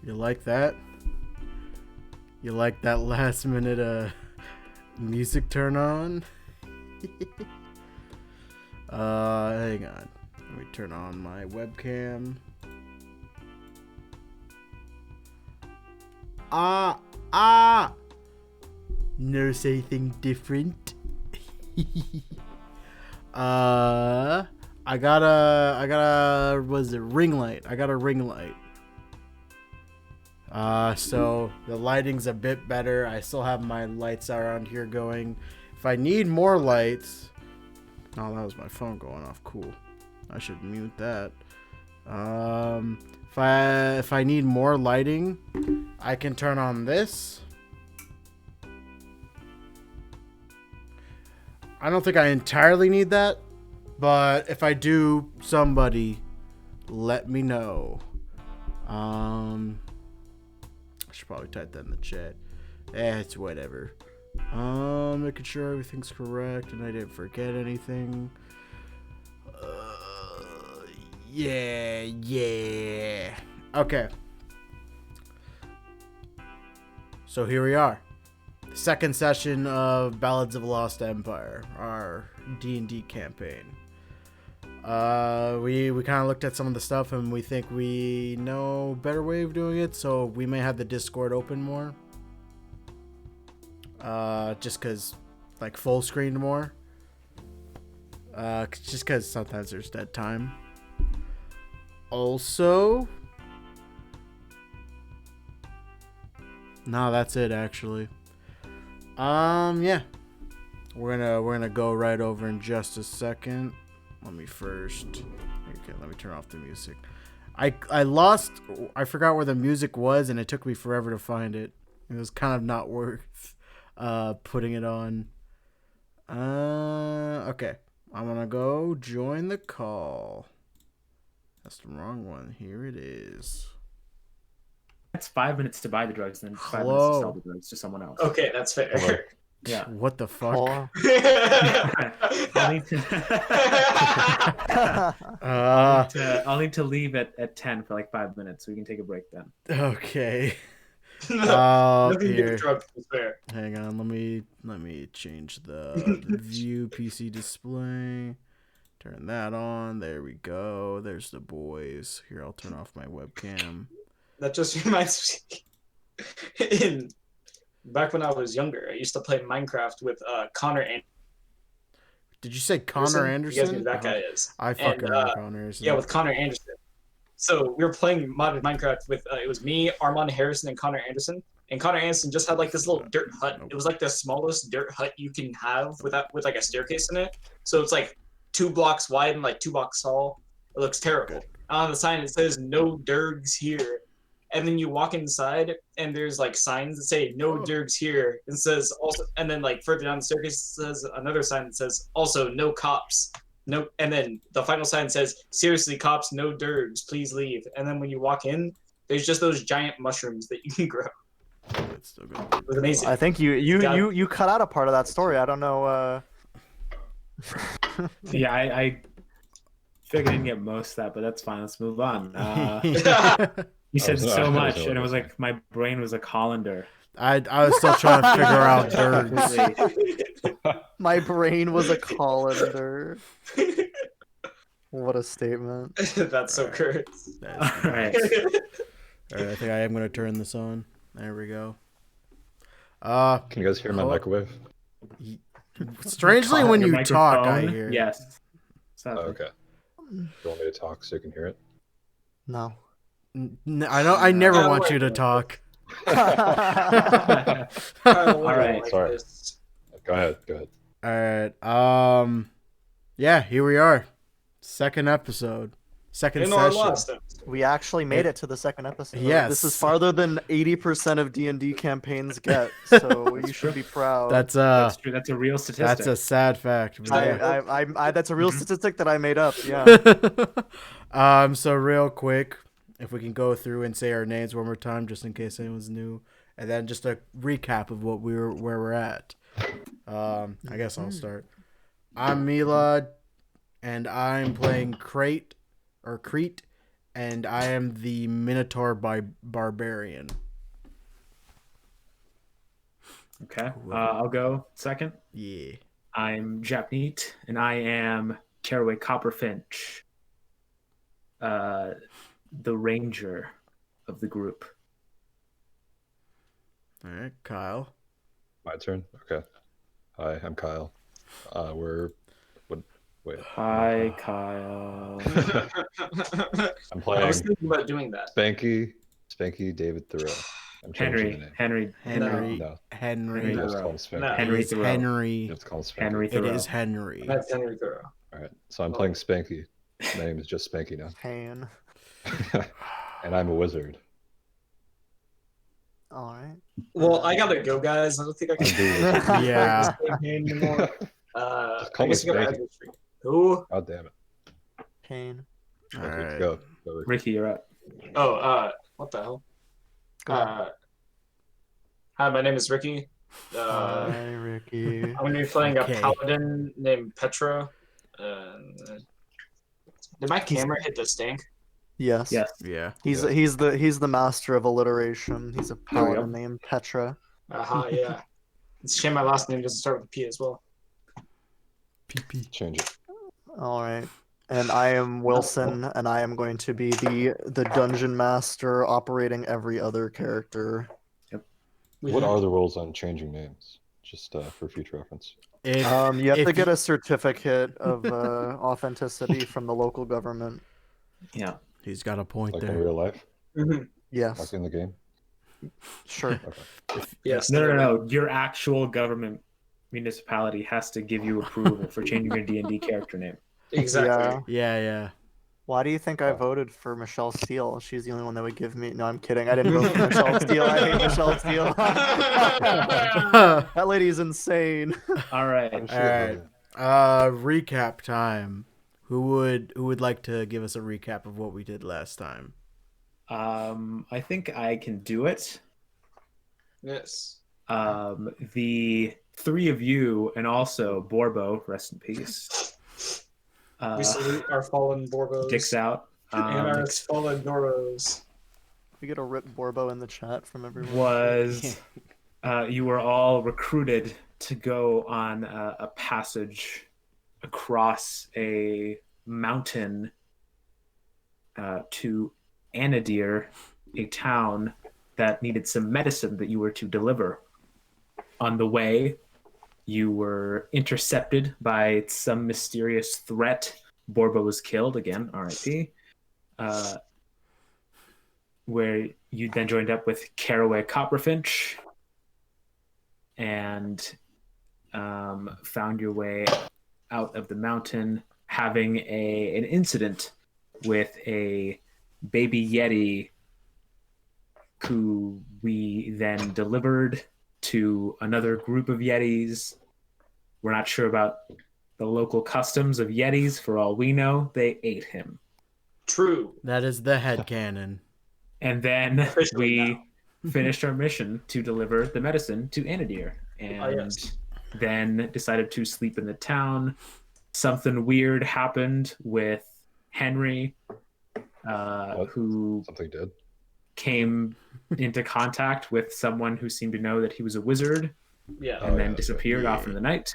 You like that? You like that last minute music turn on? Hang on. Let me turn on my webcam. Notice anything different? I got a was it ring light? I got a ring light. So the lighting's a bit better. I still have my lights around here going. If I need more lights, oh, that was my phone going off. Cool. I should mute that. If I need more lighting, I can turn on this. I don't think I entirely need that, but if I do, somebody let me know. I should probably type that in the chat. It's whatever. Making sure everything's correct and I didn't forget anything. Yeah. Okay. So here we are. Second session of Ballads of Lost Empire, our D&D campaign. We kind of looked at some of the stuff and we think we know a better way of doing it, so we may have the Discord open more. Just because, like, full screen more. Just because sometimes there's dead time. Also, no, that's it actually. Yeah, we're gonna go right over in just a second. Let me turn off the music. I forgot where the music was and it took me forever to find it. It was kind of not worth putting it on. Okay, I'm gonna go join the call. That's the wrong one. Here it is. It's 5 minutes to buy the drugs, then 5 minutes to sell the drugs to someone else. Okay, that's fair. Yeah. What the fuck? I'll need to leave at 10 for like 5 minutes, so we can take a break then. Okay. Nothing Here. drugs is fair. Hang on. Let me change the view PC display. Turn that on. There we go. There's the boys. Here, I'll turn off my webcam. That just reminds me. Back when I was younger, I used to play Minecraft with Connor Anderson. Did you say Connor Anderson? You guys know who that guy is. I fucking know Connor Anderson. Yeah, with Connor Anderson. So we were playing modded Minecraft with it was me, Armand Harrison, and Connor Anderson. And Connor Anderson just had like this little dirt hut. It was like the smallest dirt hut you can have with like a staircase in it. So it's like 2 blocks wide and like 2 blocks tall. It looks terrible. On the sign it says "No Dergs Here," and then you walk inside and there's like signs that say "No Dergs Here," and says also, and then like further down the staircase it says another sign that says also "No Cops." No, and then the final sign says, "Seriously, cops, no dergs, please leave." And then when you walk in, there's just those giant mushrooms that you can grow. It's still good. It was amazing. I think you cut out a part of that story. I don't know. Yeah, I figured I didn't get most of that, but that's fine. Let's move on. You said so much, and it was like my brain was a colander. I was still trying to figure out dergs. My brain was a colander. What a statement. That's so correct. All right. I think I am going to turn this on. There we go. Can you guys hear my microwave? Strangely, when you talk, I hear. Yes. Oh, okay. Do you want me to talk so you can hear it? No. I never want you to talk. All right. Sorry. Go ahead. All right. Yeah, here we are. Second episode. Second session. We actually made it to the second episode. Yes. This is farther than 80% of D&D campaigns get, so you should be proud. That's true. That's a real statistic. That's a sad fact. That's a real statistic that I made up. Yeah. So real quick, if we can go through and say our names one more time, just in case anyone's new, and then just a recap of where we're at. I guess I'll start. I'm Milad, and I'm playing Crete, And I am the Minotaur Barbarian. Okay. I'll go second. Yeah. I'm Japneet, and I am Caraway Copperfinch, the ranger of the group. All right, Kyle. My turn. Okay. Hi, I'm Kyle. Wait. Hi, Kyle. I'm I playing was thinking about doing that. Spanky David Thoreau. I'm changing the name. Henry. No. Henry. You have to Thoreau. call him Spanky. No. Henry It is Thoreau. Henry. You have to call him Spanky. Henry It Thoreau. is Henry. That's Henry Thoreau. All right. So I'm playing Spanky. My name is just Spanky now. Pain. And I'm a wizard. All right. Well, I gotta go, guys. I don't think I I'm can doing do this. Yeah. this campaign anymore. Just I call me guess we gotta Spanky. end this. Who? God damn it. Pain. All Okay, right. go. Ricky. Ricky, you're up. Oh, what the hell? Go ahead. Hi, my name is Ricky. Hi, Ricky. I'm gonna be playing Okay. a paladin named Petra. Did my camera hit the stink? Yes. Yes. Yeah. He's Yeah. he's the master of alliteration. He's a we go. paladin named Petra. Aha, yeah. It's a shame my last name doesn't start with a P as well. PP. Change it. All right. And I am Wilson, and I am going to be the dungeon master operating every other character. What are the rules on changing names? Just for future reference. If, You have if to get a certificate of authenticity from the local government. Yeah. He's got a point Like in there. real life? Like Yes, in the game? sure. Okay. Yes. No. Your actual government municipality has to give you approval for changing your D&D character name. Exactly. Yeah. Yeah. Why do you think I voted for Michelle Steele? She's the only one that would give me. No, I'm kidding. I didn't vote for Michelle Steele. I hate Michelle Steele. That lady's insane. All right. I'm All right. Recap time. Who would like to give us a recap of what we did last time? I think I can do it. Yes. The three of you and also Borbo, rest in peace. We salute our fallen Borbos. Dicks out. And our fallen Borbos. We get a rip Borbo in the chat from everyone. Was you were all recruited to go on a passage across a mountain to Anadyr, a town that needed some medicine that you were to deliver. On the way, you were intercepted by some mysterious threat. Borbo was killed, again, R.I.P. Where you then joined up with Caraway Copperfinch and found your way out of the mountain, having an incident with a baby Yeti who we then delivered to another group of Yetis. We're not sure about the local customs of Yetis. For all we know, they ate him. True. That is the headcanon. And then Officially we finished our mission to deliver the medicine to Anadyr. And yes. then decided to sleep in the town. Something weird happened with Henry, who Something did. came into contact with someone who seemed to know that he was a wizard, Yeah. and then yeah, disappeared off in the night.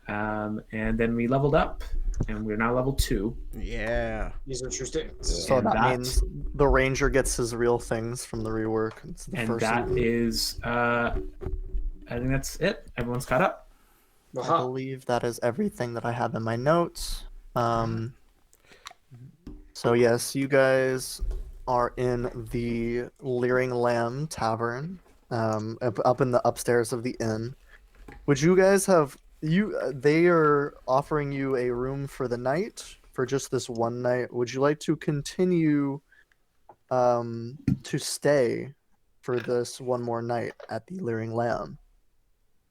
And then we leveled up, and we're now level 2. Yeah. These are true statements. So And that that- means the ranger gets his real things from the rework. It's the And first that one. is, I think that's it. Everyone's caught up. I Aha. believe that is everything that I have in my notes. So yes, you guys are in the Leering Lamb Tavern, up in the upstairs of the inn. Would you guys have they are offering you a room for the night, for just this one night. Would you like to continue to stay for this one more night at the Leering Lamb?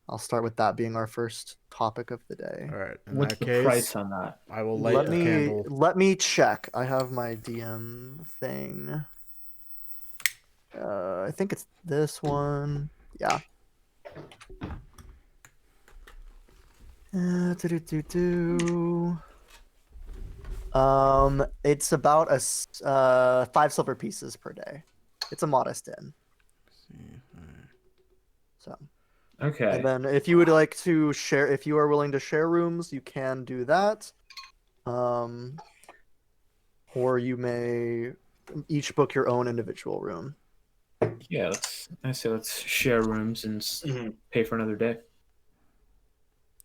I'll start with that being our first topic of the day. All right. In What's that the case, price on that? I will light the candle. Let me check. I have my DM thing. I think it's this one. Yeah. It's about 5 silver pieces per day. It's a modest inn. So, Okay. and then if you would like to share, if you are willing to share rooms, you can do that. Or you may each book your own individual room. Yeah, I say let's share rooms and pay for another day.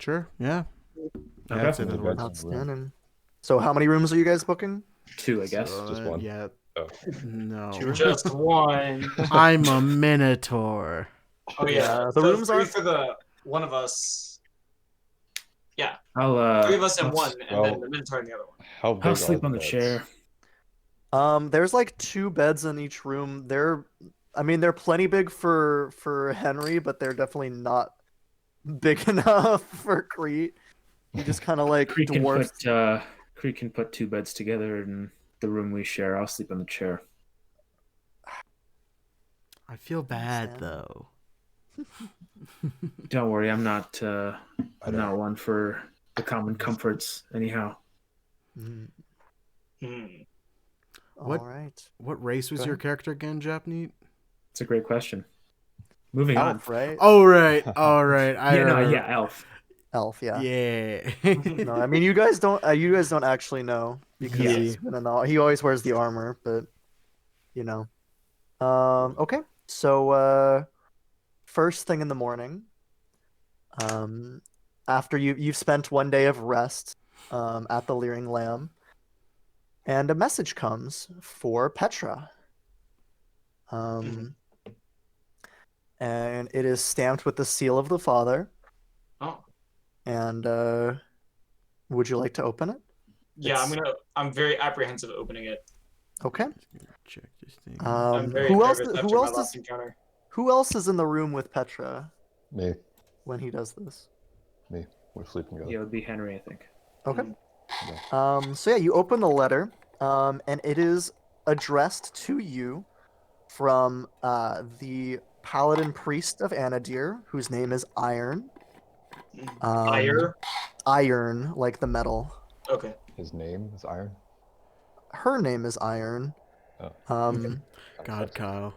Sure. Yeah. Okay. I'd say that works. Outstanding. So how many rooms are you guys booking? 2, I guess. Just one. Yeah. Oh. No. Just one. I'm a minotaur. Oh yeah, the rooms three aren't- for the one of us. Yeah, I'll 3 of us in I'll- one, and well- then the Minotaur in the other one. How big I'll are sleep the on the beds? chair. There's like 2 beds in each room. They're plenty big for Henry, but they're definitely not big enough for Crete. He just kind of like Creek dwarfs. can put 2 beds together in the room we share. I'll sleep on the chair. I feel bad Understand. though. Don't worry, I'm not I don't- one for the common comforts anyhow. Mm, Hmm. What? All right. What race was Go your ahead. character again, Japneet? It's a great question. Moving on. Elf, right? Oh right. All right. I Yeah, no, remember. yeah, elf. Elf, yeah. Yeah. No, I mean you guys don't actually know because Yeah. he's been in he always wears the armor, but you know. Okay. So first thing in the morning, after you've spent 1 day of rest at the Leering Lamb, and a message comes for Petra. And it is stamped with the seal of the father. Oh. And would you like to open it? Yeah, I'm very apprehensive of opening it. Okay. Check this thing. I'm very Who else? nervous after Who my else last is? encounter. Who else is in the room with Petra Me. when he does this? Me. We're sleeping together. Yeah, it would be Henry, I think. Okay. Yeah. So yeah, you open the letter, and it is addressed to you from the paladin priest of Anadyr, whose name is Iron. Fire. Iron, like the metal. Okay. His name is Iron. Her name is Iron. Oh. God, Kyle.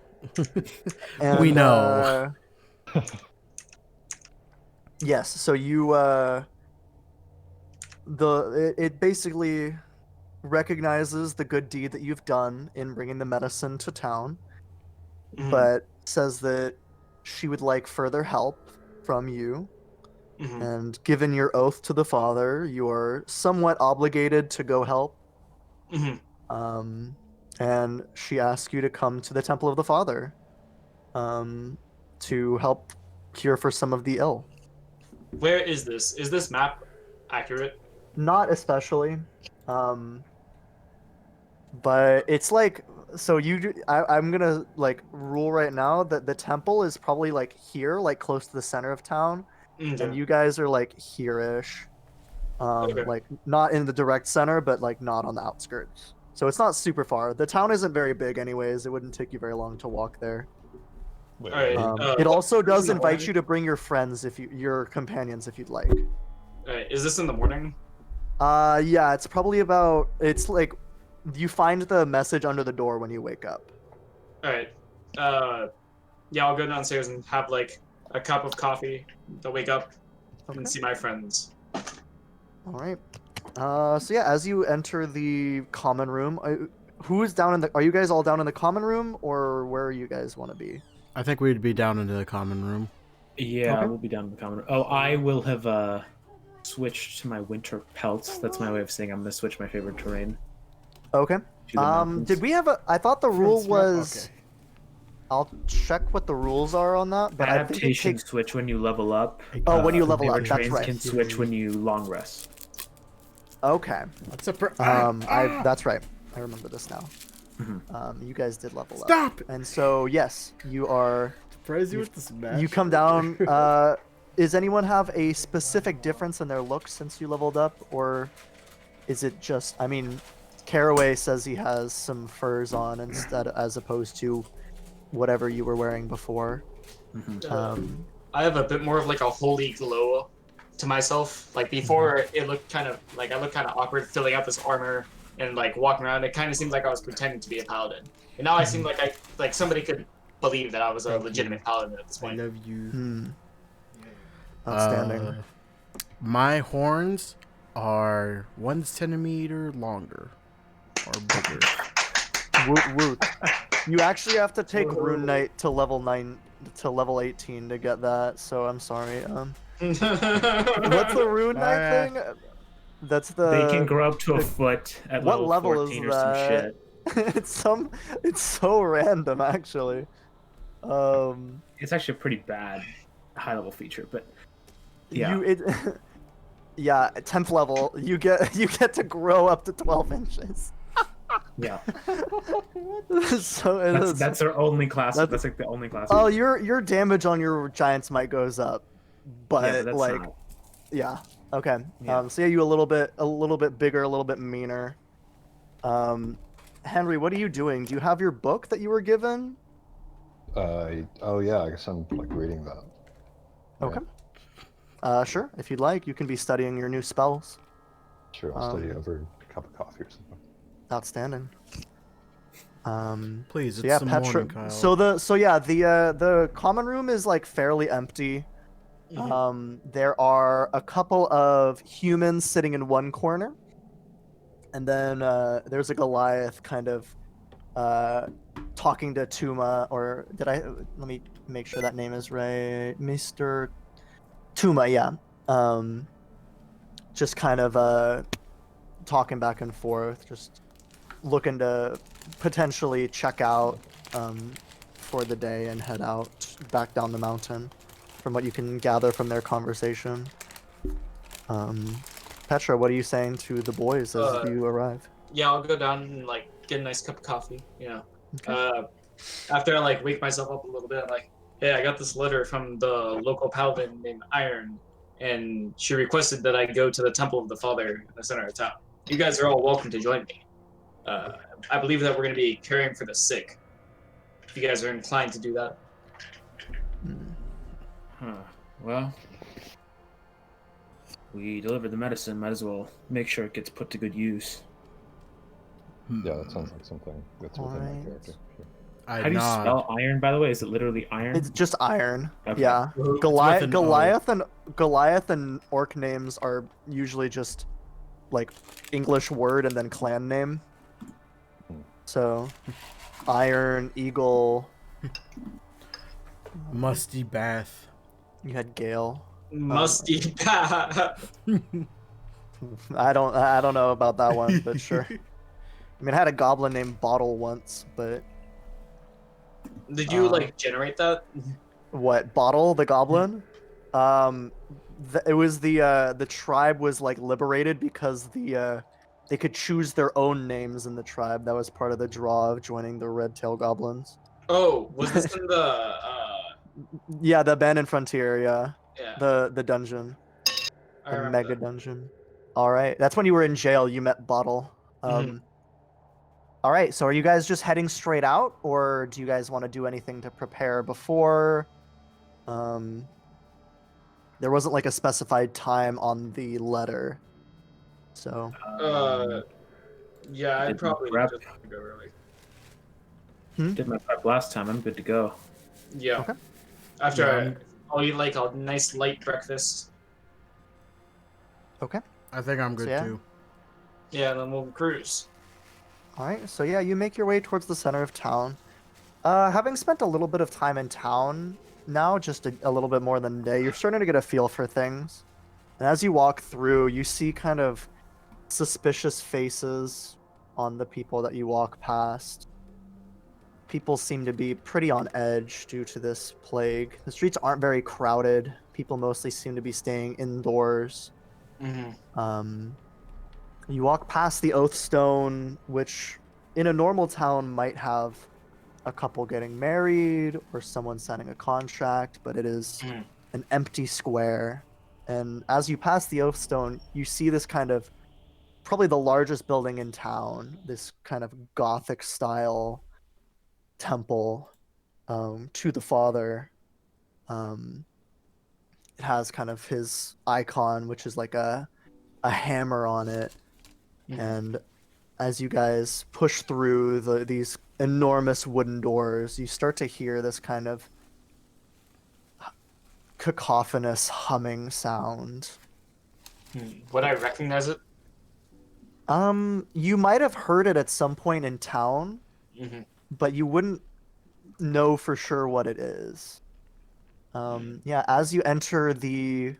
And, We know. Yes, so you it basically recognizes the good deed that you've done in bringing the medicine to town, Mhm. but says that she would like further help from you. Mhm. And given your oath to the father, you are somewhat obligated to go help. Mhm. And she asks you to come to the Temple of the Father to help cure for some of the ill. Where is this? Is this map accurate? Not especially. But it's like, so I'm gonna like rule right now that the temple is probably like here, like close to the center of town, and you guys are like here-ish. Okay. Like not in the direct center, but like not on the outskirts. So it's not super far. The town isn't very big anyways. It wouldn't take you very long to walk there. Wait, All right. wait. It also does in the invite morning? you to bring your friends your companions if you'd like. Alright, is this in the morning? Yeah, it's probably it's like you find the message under the door when you wake up. Alright. Yeah, I'll go downstairs and have like a cup of coffee to wake up Okay. and see my friends. All right. So yeah, as you enter the common room, who is down in the? Are you guys all down in the common room, or where you guys want to be? I think we'd be down into the common room. Yeah, Okay. we'll be down in the common room. Oh, I will have switched to my winter pelts. That's my way of saying I'm going to switch my favorite terrain. Okay. To the mountains. Did we have a? I thought the rule Friends, was. okay. I'll check what the rules are on that, but I think it Adaptation takes. switch when you level up. Oh, when you level favorite up, that's terrains right. can switch when you long rest. Okay. That's a That's right. I remember this now. Mhm. You guys did level Stop! up, and so yes, you are. Surprise you with the smash. You come down. Does anyone have a specific difference in their look since you leveled up, or is it just? I mean, Caraway says he has some furs on instead, as opposed to whatever you were wearing before. Mhm. I have a bit more of like a holy glow to myself. Like before, it looked kind of like I looked kind of awkward filling out this armor and like walking around. It kind of seemed like I was pretending to be a paladin, and now I seem like somebody could believe that I was a Thank legitimate you. paladin at this I point. love you. Outstanding. My horns are 1 centimeter longer or bigger. Woot woot. You actually have to take Whoa. Rune Knight to level 9 to level 18 to get that, so I'm sorry. What's the Rune Knight Ah. thing? That's the They can grow up to a foot at what level level 14 is or some that? shit. It's so random actually. It's actually a pretty bad high level feature, but yeah. Yeah, 10th level, you get to grow up to 12 inches. Yeah. So it is. That's their only class. That's- That's like the only class. Oh, your damage on your giant's might goes up, but, yeah, but that's like, not. yeah, okay. Yeah. So yeah, you a little bit bigger, a little bit meaner. Henry, what are you doing? Do you have your book that you were given? Oh yeah, I guess I'm like reading that. Okay. Sure. If you'd like, you can be studying your new spells. Sure, I'll study over a cup of coffee or something. Outstanding. Please, So it's yeah, the Petra. morning, Kyle. The common room is like fairly empty. There are a couple of humans sitting in one corner, and then there's a Goliath kind of talking to Tuma, or did I? Let me make sure that name is right, Mr. Tuma. Yeah. Just kind of talking back and forth, just looking to potentially check out for the day and head out back down the mountain, from what you can gather from their conversation. Petra, what are you saying to the boys as you arrive? Yeah, I'll go down and like get a nice cup of coffee. You know, Okay. after I like wake myself up a little bit, I'm like, hey, I got this letter from the local paladin named Iron, and she requested that I go to the Temple of the Father in the center of town. You guys are all welcome to join me. I believe that we're going to be caring for the sick. If you guys are inclined to do that. Huh. Well, we delivered the medicine. Might as well make sure it gets put to good use. Yeah, that sounds like something that's within my Alright. character. Sure. I How do you nod. spell iron, by the way? Is it literally iron? It's just Iron. Okay. Yeah. with Goliath, an Goliath and orc names are usually just like English word and then clan name. So, Iron, Eagle. Musty bath. You had Gale. Musty bath. I don't know about that one, but sure. I mean, I had a goblin named Bottle once, but Did you like generate that? what, Bottle the goblin? It was the tribe was like liberated because they could choose their own names in the tribe. That was part of the draw of joining the Red Tail Goblins. Oh, was this in the Yeah, the abandoned frontier. Yeah, yeah, the dungeon, I the remember mega that. dungeon. All right, that's when you were in jail. You met Bottle. Mhm. All right, so are you guys just heading straight out, or do you guys want to do anything to prepare before? There wasn't like a specified time on the letter, so. Yeah, I'd Did my probably prep. just have to go early. Did my prep last time. I'm good to go. Yeah. Okay. After Yeah, I'll eat like a nice light breakfast. Okay. I think I'm good yeah. too. Yeah, and then we'll cruise. All right, so yeah, you make your way towards the center of town. Having spent a little bit of time in town now, just a little bit more than a day, you're starting to get a feel for things. And as you walk through, you see kind of suspicious faces on the people that you walk past. People seem to be pretty on edge due to this plague. The streets aren't very crowded. People mostly seem to be staying indoors. Mm-hmm. You walk past the Oath Stone, which in a normal town might have a couple getting married or someone signing a contract, but it is an empty square. And as you pass the Oath Stone, you see this kind of probably the largest building in town, this kind of Gothic style temple to the Father. it has kind of his icon, which is like a hammer on it. Mhm. And as you guys push through these enormous wooden doors, you start to hear this kind of cacophonous humming sound. Would I recognize it? You might have heard it at some point in town, Hmm. but you wouldn't know for sure what it is. Yeah, as you enter the,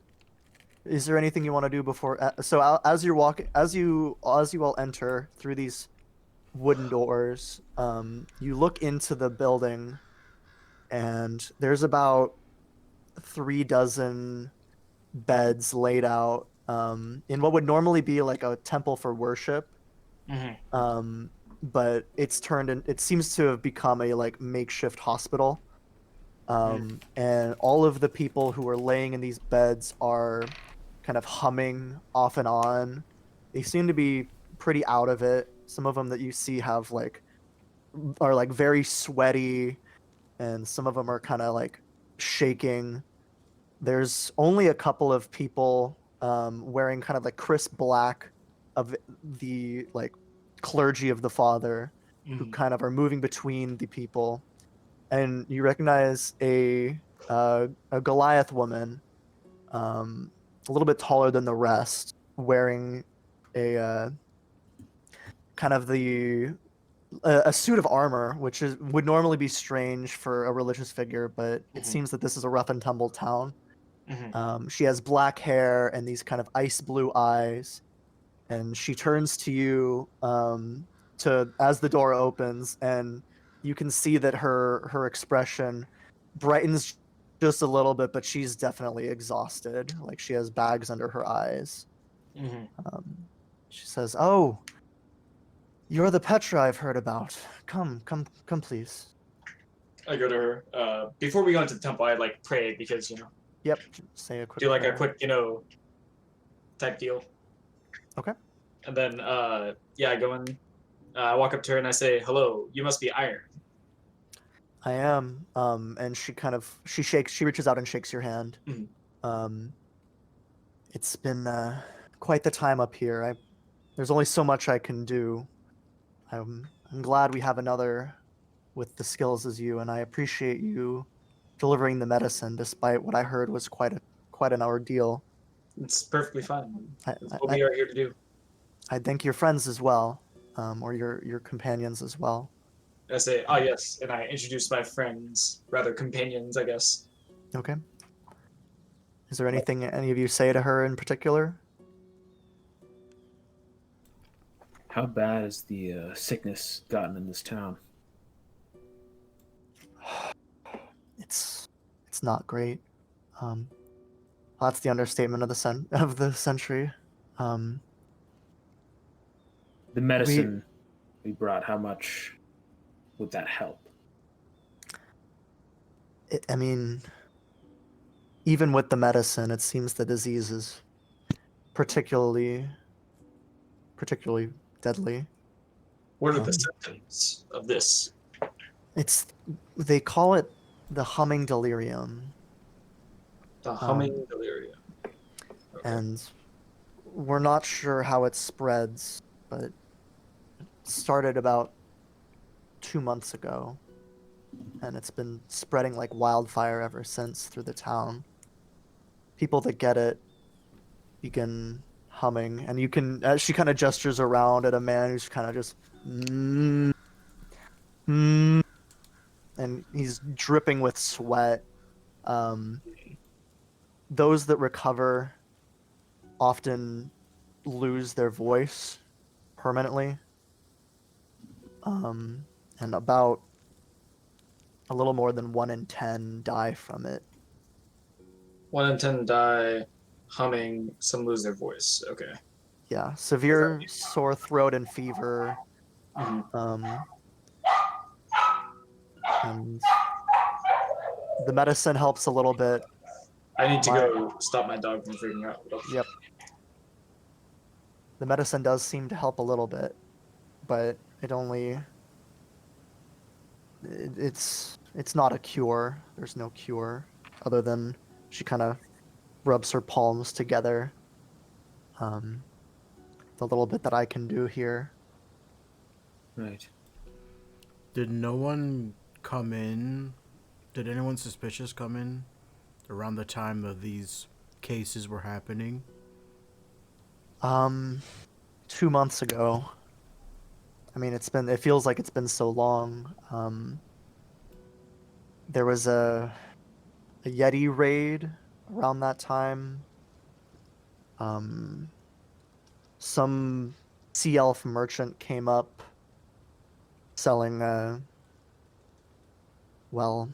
is there anything you want to do before? As you're walking, as you all enter through these wooden doors, you look into the building, and there's about 3 dozen beds laid out in what would normally be like a temple for worship. Hmm. Um, but it seems to have become a like makeshift hospital. And all of the people who are laying in these beds are kind of humming off and on. They seem to be pretty out of it. Some of them that you see are like very sweaty, and some of them are kind of like shaking. There's only a couple of people wearing kind of like crisp black of the like clergy of the father, who Hmm. kind of are moving between the people. And you recognize a Goliath woman, a little bit taller than the rest, wearing a kind of a suit of armor, which would normally be strange for a religious figure, but it Hmm. seems that this is a rough and tumble town. Hmm. She has black hair and these kind of ice blue eyes, and she turns to you to as the door opens, and you can see that her expression brightens just a little bit, but she's definitely exhausted. Like she has bags under her eyes. Hmm. Um, she says, "Oh, you're the Petra I've heard about. Come, please." I go to her. Before we go into the temple, I like pray because Yep. Say a quick do like a prayer. quick type deal, Okay. and then yeah, I go in. I walk up to her and I say, "Hello, you must be Iron." I am. And she reaches out and shakes your hand. Mhm. Um, it's been quite the time up here. There's only so much I can do. I'm glad we have another with the skills as you, and I appreciate you delivering the medicine, despite what I heard was quite an ordeal. It's perfectly fine. I, That's I, what I we are here to do. I thank your friends as well, or your companions as well. I say, "Ah, yes," and I introduce my friends, rather companions, I guess. Okay. Is there anything any of you say to her in particular? How bad has the sickness gotten in this town? It's not great. Um, that's the understatement of the century. Um, The we medicine we brought, how much would that help? I mean, even with the medicine, it seems the disease is particularly particularly deadly. What are the Um, symptoms of this? it's they call it the humming delirium, The um, humming delirium. Okay. and we're not sure how it spreads, but it started about 2 months ago, and it's been spreading like wildfire ever since through the town. People that get it begin humming, and you can. As she kind of gestures around at a man who's kind of just, mm, mm, and he's dripping with sweat. Um, those that recover often lose their voice permanently, um, and about a little more than 1 in 10 die from it. 1 in 10 die humming. Some lose their voice. Okay. Yeah, severe sore throat and fever, Mhm. um, and the medicine helps a little bit. I need to My go stop my dog from freaking out. Yep, the medicine does seem to help a little bit, but it's not a cure. There's no cure other than she kind of rubs her palms together. The little bit that I can do here. Right. Did no one come in? Did anyone suspicious come in around the time of these cases were happening? 2 months ago. I mean, it feels like it's been so long. There was a Yeti raid around that time. Some sea elf merchant came up selling, well,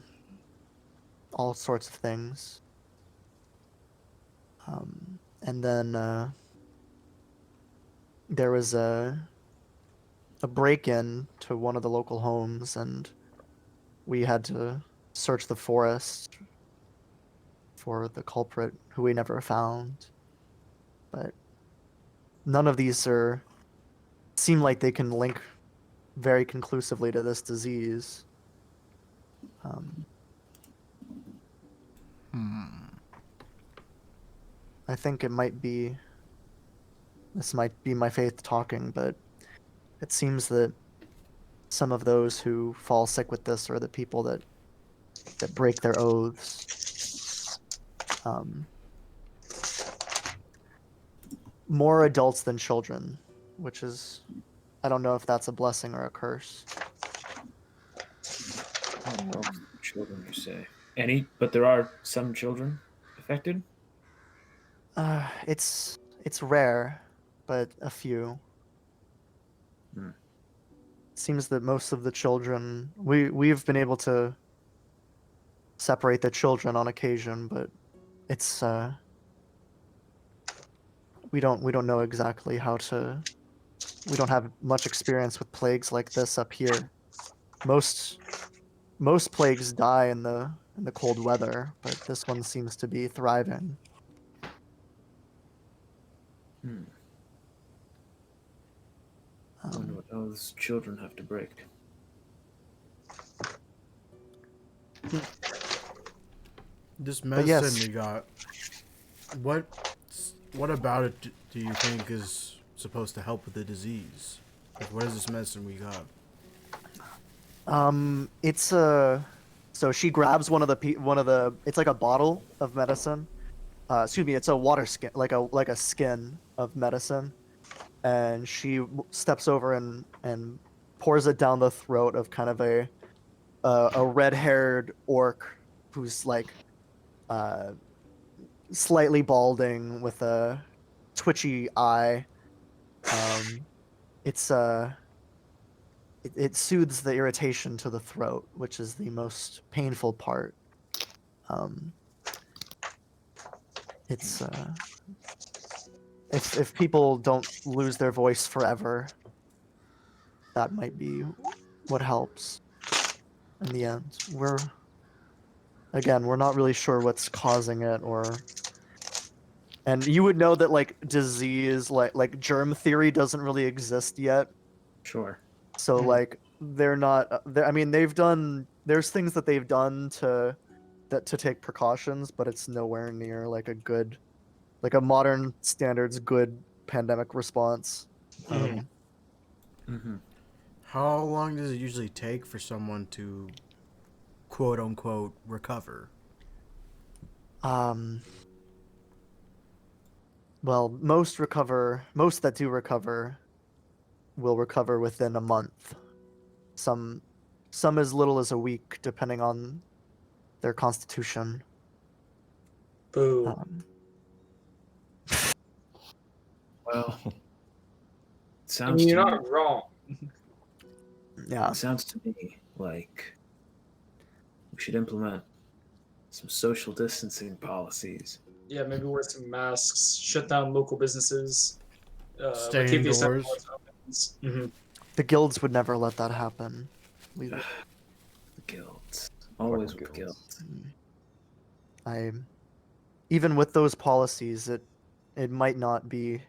all sorts of things. And then there was a break-in to one of the local homes, and we had to search the forest for the culprit, who we never found. But none of these seem like they can link very conclusively to this disease. I think this might be my faith talking, but it seems that some of those who fall sick with this are the people that break their oaths. More adults than children, which is, I don't know if that's a blessing or a curse. Children, you say? But there are some children affected? It's rare, but a few. Seems that most of the children, we've been able to separate the children on occasion, but it's we don't know exactly how to. We don't have much experience with plagues like this up here. Most plagues die in the cold weather, but this one seems to be thriving. I wonder what those children have to break. This medicine yes. we got, what about it do you think is supposed to help with the disease? Like, what is this medicine we got? It's so she grabs one of the it's like a bottle of medicine. Excuse me, it's a water skin, like a skin of medicine, and she steps over and pours it down the throat of kind of a red-haired orc who's like slightly balding with a twitchy eye. It's it soothes the irritation to the throat, which is the most painful part. It's if people don't lose their voice forever, that might be what helps in the end. We're not really sure what's causing it, and you would know that like disease, like germ theory doesn't really exist yet. Sure. So like they're not. I mean, there's things that they've done to take precautions, but it's nowhere near like a modern standards good pandemic response. How long does it usually take for someone to, quote unquote, recover? Well, most that do recover will recover within a month. Some as little as a week, depending on their constitution. Boo. Well, And sounds you're to me, not wrong. Yeah. it sounds to me like we should implement some social distancing policies. Yeah, maybe wear some masks, shut down local businesses, Stay keep the indoors. essential opens. Mm-hmm. The guilds would never let that happen. The guilds. Always Fucking with guilds. guilds. Even with those policies, it might not be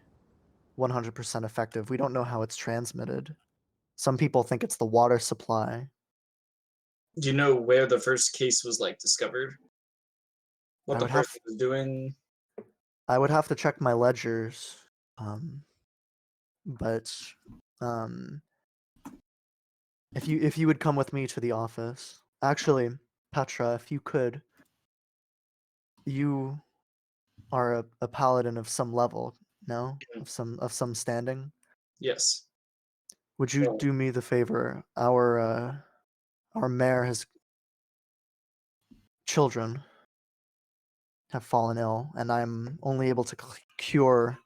100% effective. We don't know how it's transmitted. Some people think it's the water supply. Do you know where the first case was like discovered? What I the would have person was doing? I would have to check my ledgers. But if you would come with me to the office. Actually, Petra, if you could, you are a paladin of some level, no? Of some standing. Yes. Would you So- do me the favor? Our mayor has children have fallen ill, and I'm only able to cure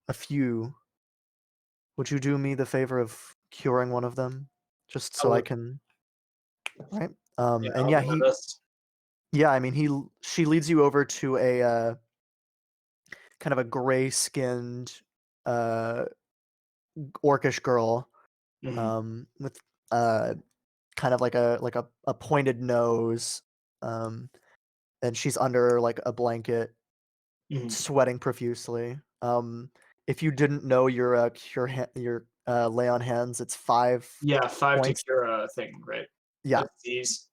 a few. Would you do me the favor of curing one of them, just so I would. can? Right. Yeah, And I'll yeah, do my best. yeah. I mean, she leads you over to a kind of a gray-skinned, uh, orcish girl, with uh kind of like a pointed nose, and she's under like a blanket, Mhm. sweating profusely. If you didn't know your lay on hands, it's 5 to points. cure a thing, right? Yeah. A disease.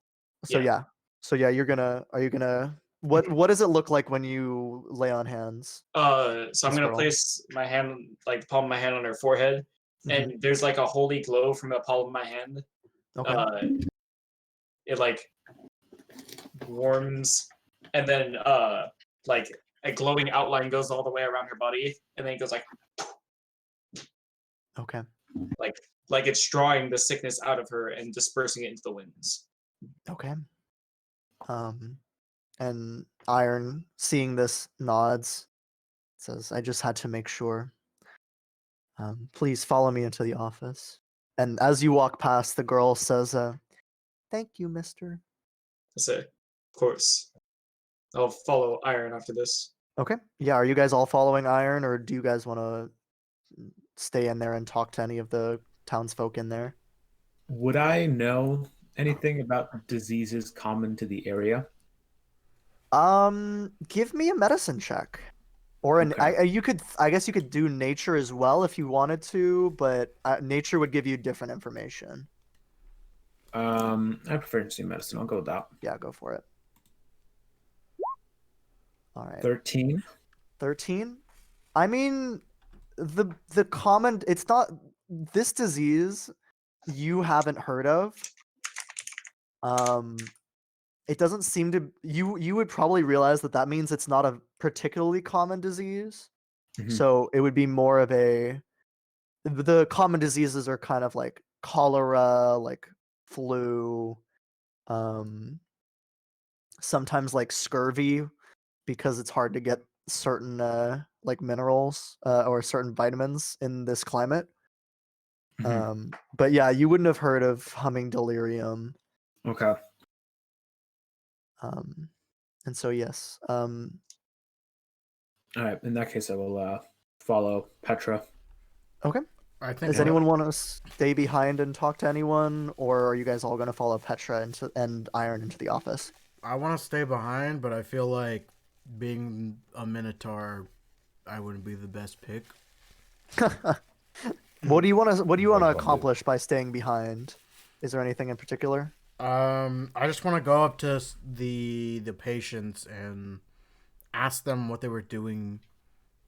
So Yeah. yeah. So yeah, are you gonna what does it look like when you lay on hands? So I'm This gonna girl. place my hand, like the palm of my hand, on her forehead, Mhm. and there's like a holy glow from the palm of my hand. Okay. It like warms, and then like a glowing outline goes all the way around her body, and then it goes Okay. like like it's drawing the sickness out of her and dispersing it into the winds. Okay. And Iron, seeing this, nods, says, "I just had to make sure. Please follow me into the office." And as you walk past, the girl says, "Thank you, mister." I say, of course, I'll follow Iron after this. Okay. Yeah, are you guys all following Iron, or do you guys want to stay in there and talk to any of the townsfolk in there? Would I know anything about diseases common to the area? Give me a medicine check. Or Okay. I guess you could do nature as well if you wanted to, but nature would give you different information. I prefer to see medicine. I'll go with that. Yeah, go for it. All right. 13. 13. I mean, the common, it's not this disease you haven't heard of. It doesn't seem to you would probably realize that means it's not a particularly common disease. Mhm. So it would be more of the common diseases are kind of like cholera, like flu, sometimes like scurvy, because it's hard to get certain like minerals or certain vitamins in this climate. Mhm. But yeah, you wouldn't have heard of humming delirium. Okay. And so yes. All right. In that case, I will follow Petra. Okay. I think Does anyone want to stay behind and talk to anyone, or are you guys all going to follow Petra and Iron into the office? I want to stay behind, but I feel like being a Minotaur, I wouldn't be the best pick. What do you want to What do you wanna do? accomplish by staying behind? Is there anything in particular? I just want to go up to the patients and ask them what they were doing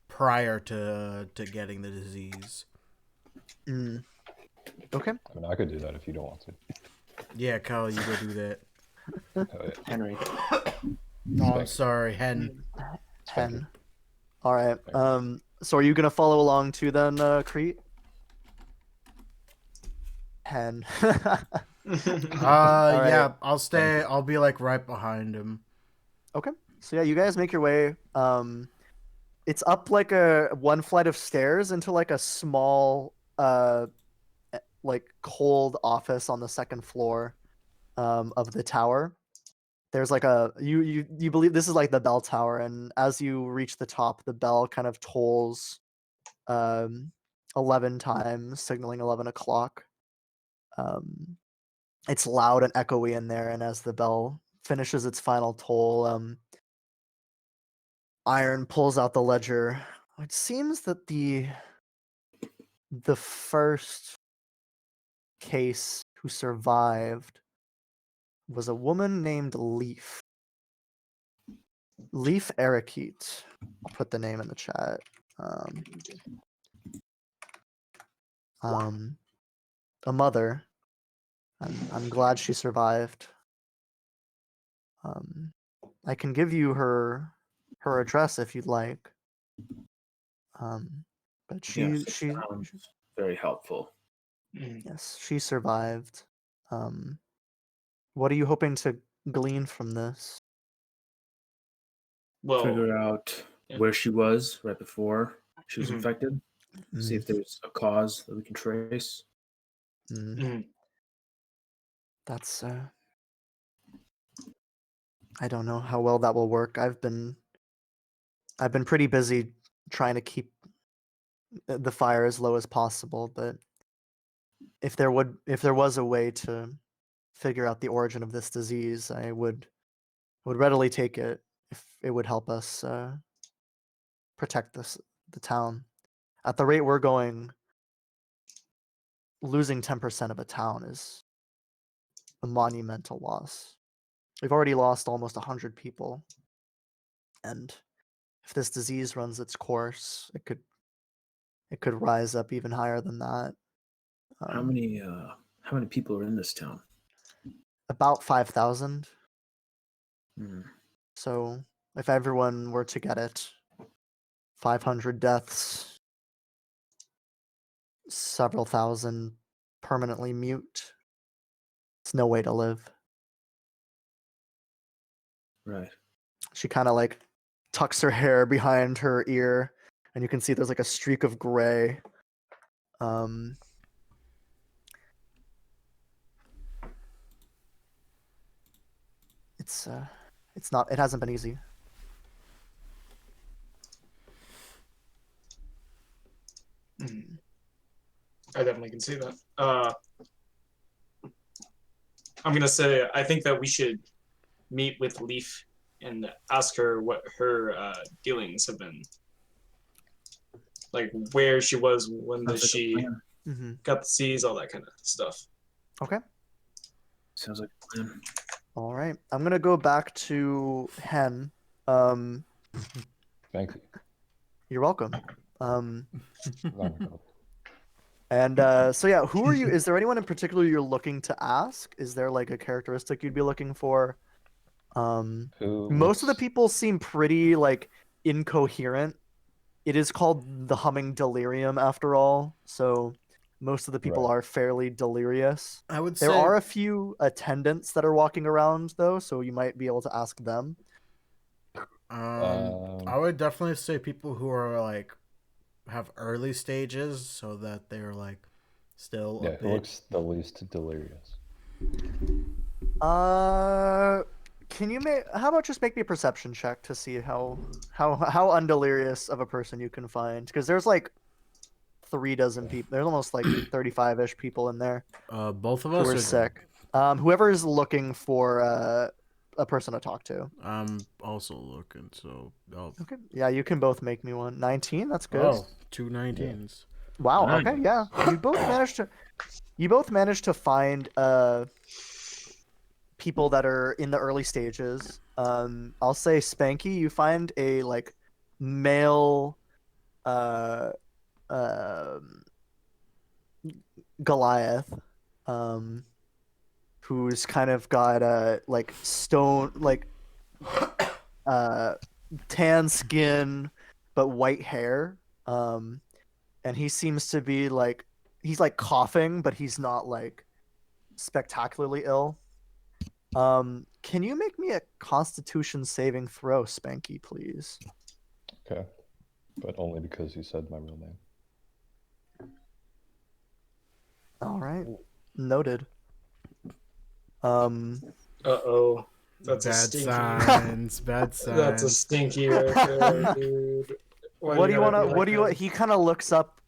prior to getting the disease. Mm. Okay. I mean, I could do that if you don't want to. Yeah, Kyle, you go do that. Oh, yeah. Henry. No, I'm sorry, Hen. Hen. All right. So are you gonna follow along too then, Crete? Hen. All right. Yeah, I'll stay. I'll be like right behind him. Okay. So yeah, you guys make your way. It's up like one flight of stairs into like a small, like cold office on the second floor, of the tower. There's like you believe this is like the bell tower, and as you reach the top, the bell kind of tolls, 11 times, signaling 11 o'clock. It's loud and echoey in there, and as the bell finishes its final toll, Iron pulls out the ledger. It seems that the first case who survived was a woman named Leaf. Leaf Erikete. I'll put the name in the chat. A mother. I'm glad she survived. I can give you her address if you'd like. But Yes, that sounds very helpful. yes, she survived. What are you hoping to glean from this? Well, Figure out yeah. where she was right before she was Mhm. infected. See if there's a cause that we can trace. Mhm. That's I don't know how well that will work. I've been pretty busy trying to keep the fire as low as possible, but if there was a way to figure out the origin of this disease, I would readily take it if it would help us protect the town. At the rate we're going, losing 10% of a town is a monumental loss. We've already lost almost 100 people, and if this disease runs its course, it could rise up even higher than that. How many people are in this town? About 5,000. Hmm. So if everyone were to get it, 500 deaths, several thousand permanently mute. It's no way to live. Right. She kind of like tucks her hair behind her ear, and you can see there's like a streak of gray. It's not. It hasn't been easy. I definitely can see that. I'm gonna say I think that we should meet with Leaf and ask her what her dealings have been, like where she was when Sounds like a she plan. got the seeds, all that kind of stuff. Okay. Sounds like a plan. All right. I'm gonna go back to Hen. Thank you. You're welcome. Oh my God. And so yeah, who are you? Is there anyone in particular you're looking to ask? Is there like a characteristic you'd be looking for? Most of the people seem pretty like incoherent. It is called the humming delirium after all, so most of the people Right. are fairly delirious. I would There say are a few attendants that are walking around though, so you might be able to ask them. I would definitely say people who are like have early stages, so that they're like still a Yeah, who bit. looks the least delirious? Can you make? How about just make me a perception check to see how undelirious of a person you can find? Because there's like 36 people. There's almost like 35-ish people in there Both of who us are are sick. Whoever is looking for a person to talk to. I'm also looking, so Okay. Yeah, you can both make me one. 19. That's good. oh, 219s. Wow. Nice. Okay. Yeah. You both managed to find people that are in the early stages. I'll say Spanky, you find a like male uh Goliath, who's kind of got a like stone like tan skin but white hair. And he seems to be like he's like coughing, but he's not like spectacularly ill. Can you make me a Constitution saving throw, Spanky, please? Okay. But only because you said my real name. All right, noted. Uh-oh. That's a Bad stinky. signs. Bad signs. That's a stinky right there, dude. What do you want to? Like What do you? that? He kind of looks up.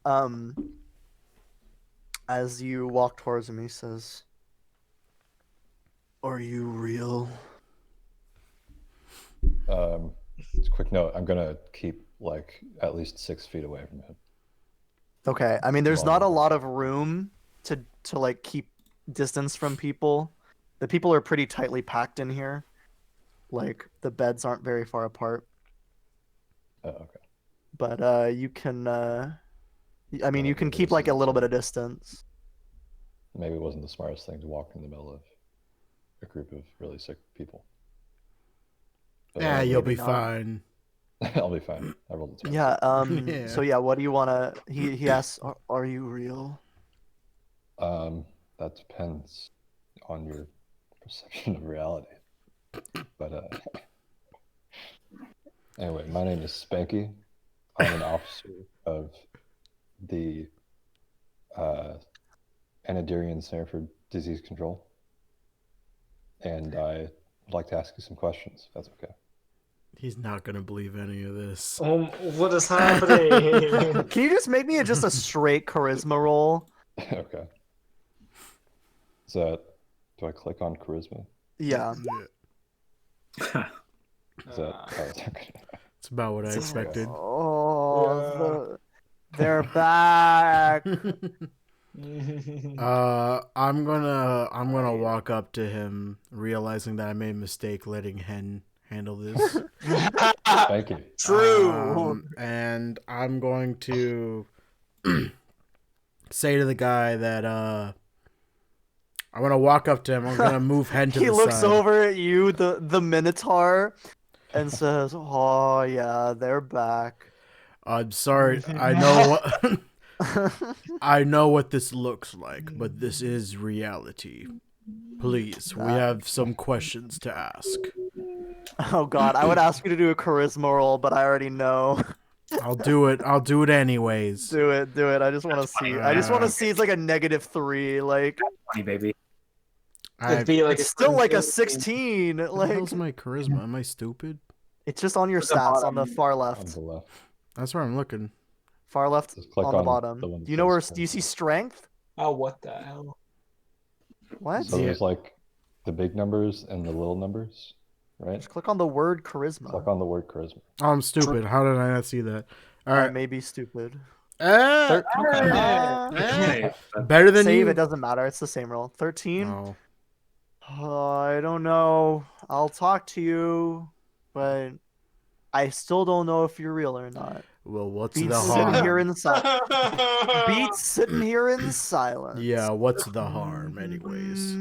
As you walk towards him, he says, "Are you real?" It's a quick note. I'm gonna keep like at least 6 feet away from him. Okay. I mean, there's Long not a enough. lot of room to like keep distance from people. The people are pretty tightly packed in here. like the beds aren't very far apart. Oh, okay. But you can I mean you can keep like a little bit of distance. Maybe it wasn't the smartest thing to walk in the middle of a group of really sick people. But Yeah, you'll maybe be not. fine. I'll be fine. I rolled a 20. Yeah, Yeah. so yeah, what do you wanna he asks, are you real? That depends on your perception of reality. But anyway, my name is Spanky. I'm an officer of the Anadyrian Center for Disease Control. And I would like to ask you some questions, if that's okay. He's not gonna believe any of this. What is happening? Can you just make me just a straight charisma roll? Okay. Is that, do I click on charisma? Yeah. Yeah. Is that, oh, it's okay. It's about what I expected. Oh, they're back. I'm gonna walk up to him, realizing that I made a mistake letting Hen handle this. Thank you. True. And I'm going to say to the guy that I'm gonna walk up to him. I'm gonna move Hen to He the looks side. over at you, the Minotaur, and says, "Oh yeah, they're back." I'm sorry. I know what I know what this looks like, but this is reality. Please, we have some questions to ask. Oh god, I would ask you to do a charisma roll, but I already know. I'll do it. I'll do it anyways. Do it, do it. I just want to see. I just want to see it's like a -3. Like 20, baby. It'd be like it's still like a 16. What the Like hell's my charisma? Am I stupid? it's just on your At the stats on the bottom. far On left. the left. That's where I'm looking. Far left Just click on the on bottom. the one that Do you know where? says Do you see strength? Oh, what the hell? What? So there's like the big numbers and the little numbers, right? Just click on the word charisma. Click on the word charisma. Oh, I'm stupid. How did I not see that? All I right. may be stupid. Ah! Okay. Better than Save. you. It doesn't matter. It's the same roll. 13. Oh. I don't know. I'll talk to you, but I still don't know if you're real or not. Well, what's Beats the sitting harm? here in silence. Beats sitting here in silence. Yeah, what's the harm, anyways?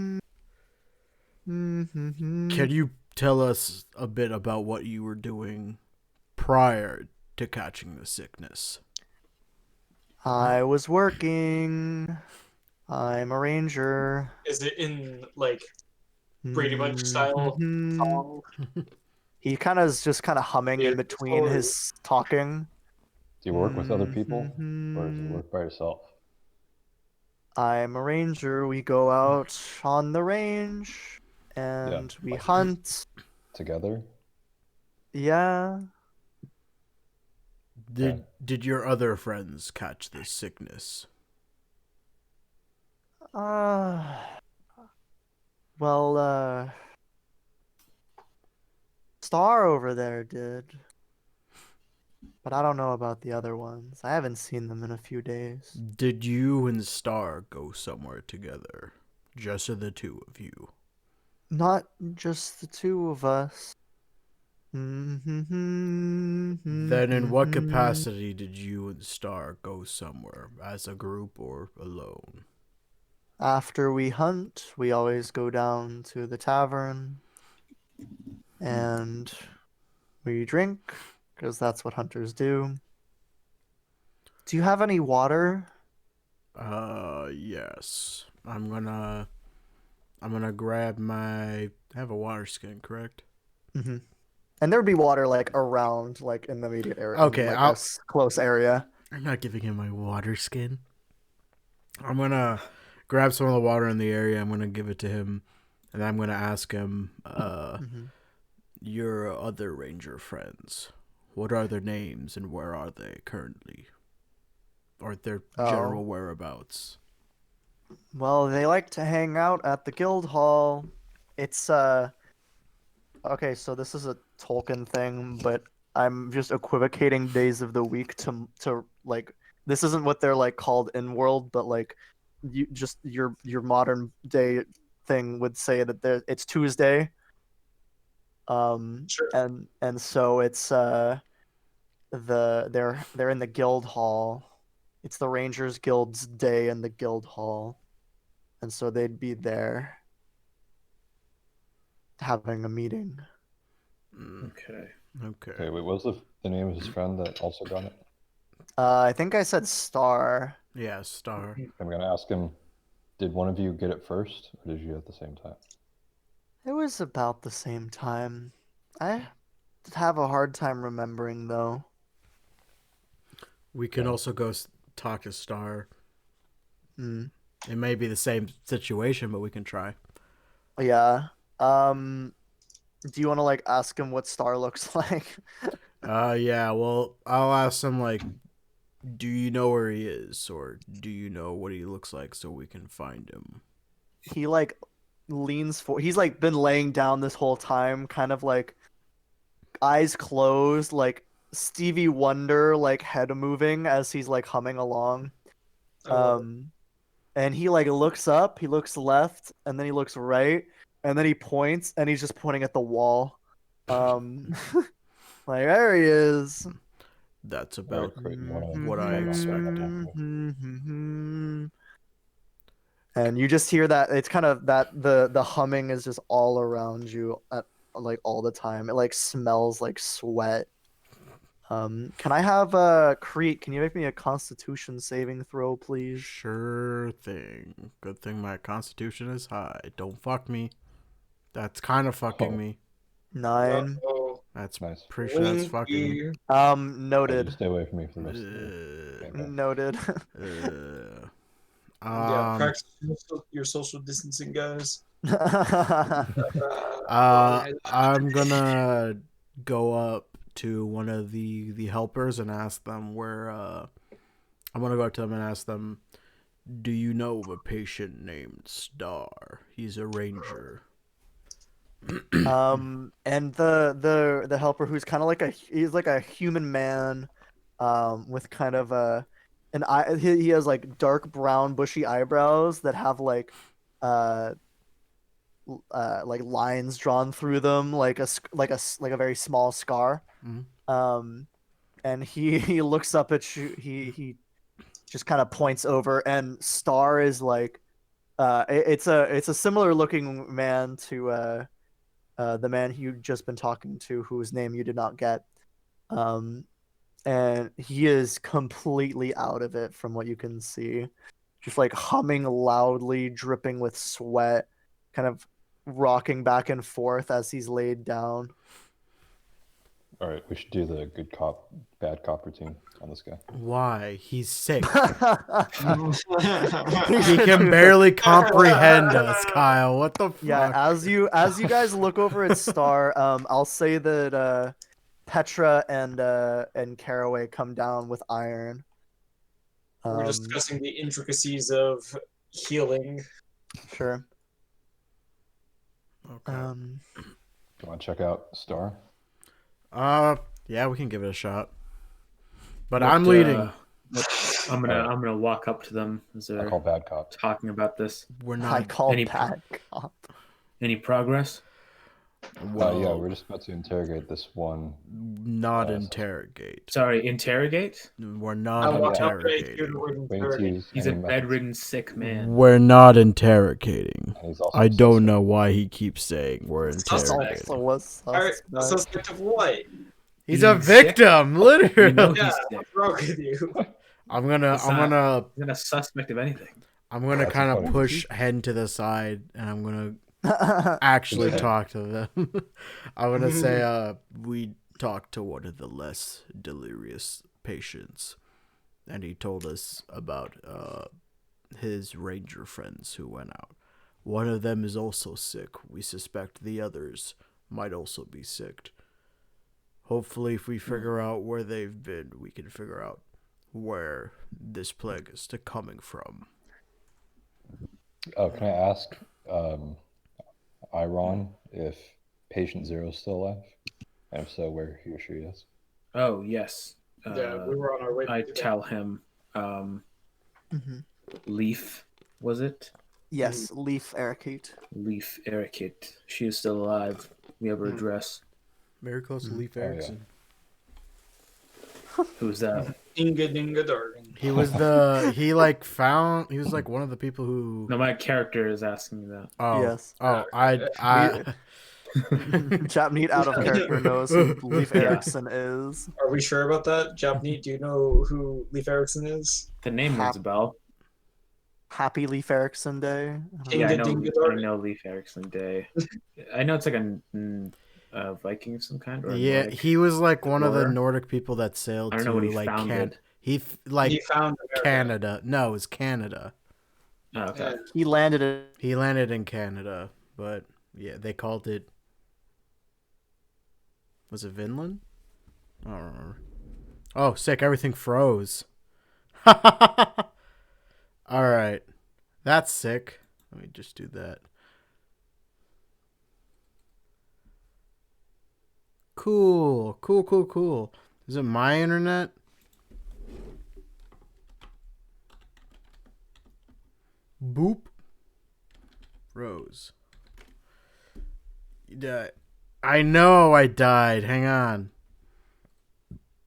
Mm-hmm. Can you tell us a bit about what you were doing prior to catching the sickness? I was working. I'm a ranger. Is it in like Brady Bunch style Mhm. song? He kind of is just kind of humming in Yeah, between totally. his talking. Do you work with other people or do Mhm. you work by yourself? I'm a ranger. We go out on the range and we like- hunt. Together? Yeah. Did your other friends catch this sickness? Well, Star over there did. But I don't know about the other ones. I haven't seen them in a few days. Did you and Star go somewhere together? Just the two of you? Not just the two of us. Then in what capacity did you and Star go somewhere? As a group or alone? After we hunt, we always go down to the tavern and we drink, because that's what hunters do. Do you have any water? Yes. I'm gonna grab my... I have a water skin, correct? Mm-hmm. And there'd be water like around, like in the immediate area. Okay, like I'll- this close area. I'm not giving him my water skin. I'm gonna grab some of the water in the area. I'm gonna give it to him, and I'm gonna ask him, Mhm. your other ranger friends, what are their names and where are they currently? Or their general whereabouts? Well, they like to hang out at the guild hall. It's okay, so this is a Tolkien thing, but I'm just equivocating days of the week to like this isn't what they're like called in world, but like you just your modern day thing would say that it's Tuesday. Sure. And so it's they're in the guild hall. It's the Rangers Guild's day in the guild hall, and so they'd be there having a meeting. Okay. Okay. Okay, wait, what was the name of his friend that also got it? I think I said Star. Yeah, Star. I'm gonna ask him, did one of you get it first, or did you at the same time? It was about the same time. I have a hard time remembering though. We can Okay. also go talk to Star. Hmm. It may be the same situation, but we can try. Yeah. Do you want to like ask him what Star looks like? Yeah, well, I'll ask him, like, do you know where he is, or do you know what he looks like so we can find him? He like leans for. He's like been laying down this whole time, kind of like eyes closed, like Stevie Wonder, like head moving as he's like humming along. I love it. And he like looks up, he looks left, and then he looks right, and then he points, and he's just pointing at the wall. Like there he is. That's All right, about great. You wanna what I hang on there and expected. talk to me? And you just hear that it's kind of that the humming is just all around you at like all the time. It like smells like sweat. Can I have Crete? Can you make me a Constitution saving throw, please? Sure thing. Good thing my constitution is high. Don't fuck me. That's kind of fucking Oh. me. 9. Uh-oh. That's Nice. pretty sure that's fucking me. Winky. Oh, you Noted. stay away from me for the rest of the game. Noted. Yeah, Um, practice your social distancing, guys. I'm gonna go up to one of the helpers and ask them where. I'm gonna go up to them and ask them, do you know of a patient named Star? He's a ranger. And the helper who's kind of like he's like a human man, with kind of an eye. He has like dark brown bushy eyebrows that have uh like lines drawn through them, like like a very small scar. Mhm. And he looks up at you. He just kind of points over, and Star is like, it's a similar looking man to the man you'd just been talking to, whose name you did not get. Um, and he is completely out of it from what you can see. Just like humming loudly, dripping with sweat, kind of rocking back and forth as he's laid down. All right, we should do the good cop, bad cop routine on this guy. Why? He's sick. He He can barely comprehend us, Kyle. What the fuck? Yeah, as you guys look over at Star, I'll say that Petra and Caraway come down with Iron. We're discussing the intricacies of healing. Sure. Okay. Do you want to check out Star? Yeah, we can give it a shot. But What, I'm leading. I'm gonna walk up to them as I they're call bad cop. talking about this. We're I not. call any- bad cop. Any progress? Well, Yeah, we're just about to interrogate this one. not so- interrogate. Sorry, interrogate? We're I not want to hear the interrogating. word We need to interrogate. use He's a any methods. bedridden sick man. We're not interrogating. And he's also I a don't suspect. know why he keeps saying we're Suspect. interrogating. Also was Alright, a suspect of what? He's a Being sick? victim, You literally. know Yeah, he's sick. what's wrong with you? I'm gonna He's not a suspect of anything. kind That's of funny. push Hen to the side, and I'm gonna Star. actually Okay. talk to them. I'm gonna say, we talked to one of the less delirious patients, and he told us about his ranger friends who went out. One of them is also sick. We suspect the others might also be sick. Hopefully, if we figure out where they've been, we can figure out where this plague is coming from. Oh, can I ask Iron if patient zero is still alive? And if so, where he or she is? Oh yes. Yeah, we were on our way. I to that. tell him. Mhm. Leaf, was it? Yes, Leaf Ericate. Leaf Ericate. She is still alive. we ever address? Very close to Leif yeah. Erikson. Who's that? Inga dinga darling. He was he was like one of the people who. No, my character is asking me that. Oh, Yes. I Japneet out of character knows who Leif Yeah. Erikson is. Are we sure about that? Japneet, do you know who Leif Erikson is? The name rings a bell. Happy Leif Erikson Day. I don't Yeah, I Inga know. dinga I darling. know Leif Erikson Day. I know it's like a Viking of some kind. Or a yeah, Nordic he was like one of the explorer. Nordic people that sailed I don't to know what he like founded. He He found America. Canada. No, it was Canada. Oh, okay. Yeah. He landed it. He landed in Canada, but yeah, they called it. Was it Vinland? I don't remember. Oh, sick! Everything froze. All right, that's sick. Let me just do that. Cool. Is it my internet? Boop. Rose. You died. I know I died. Hang on.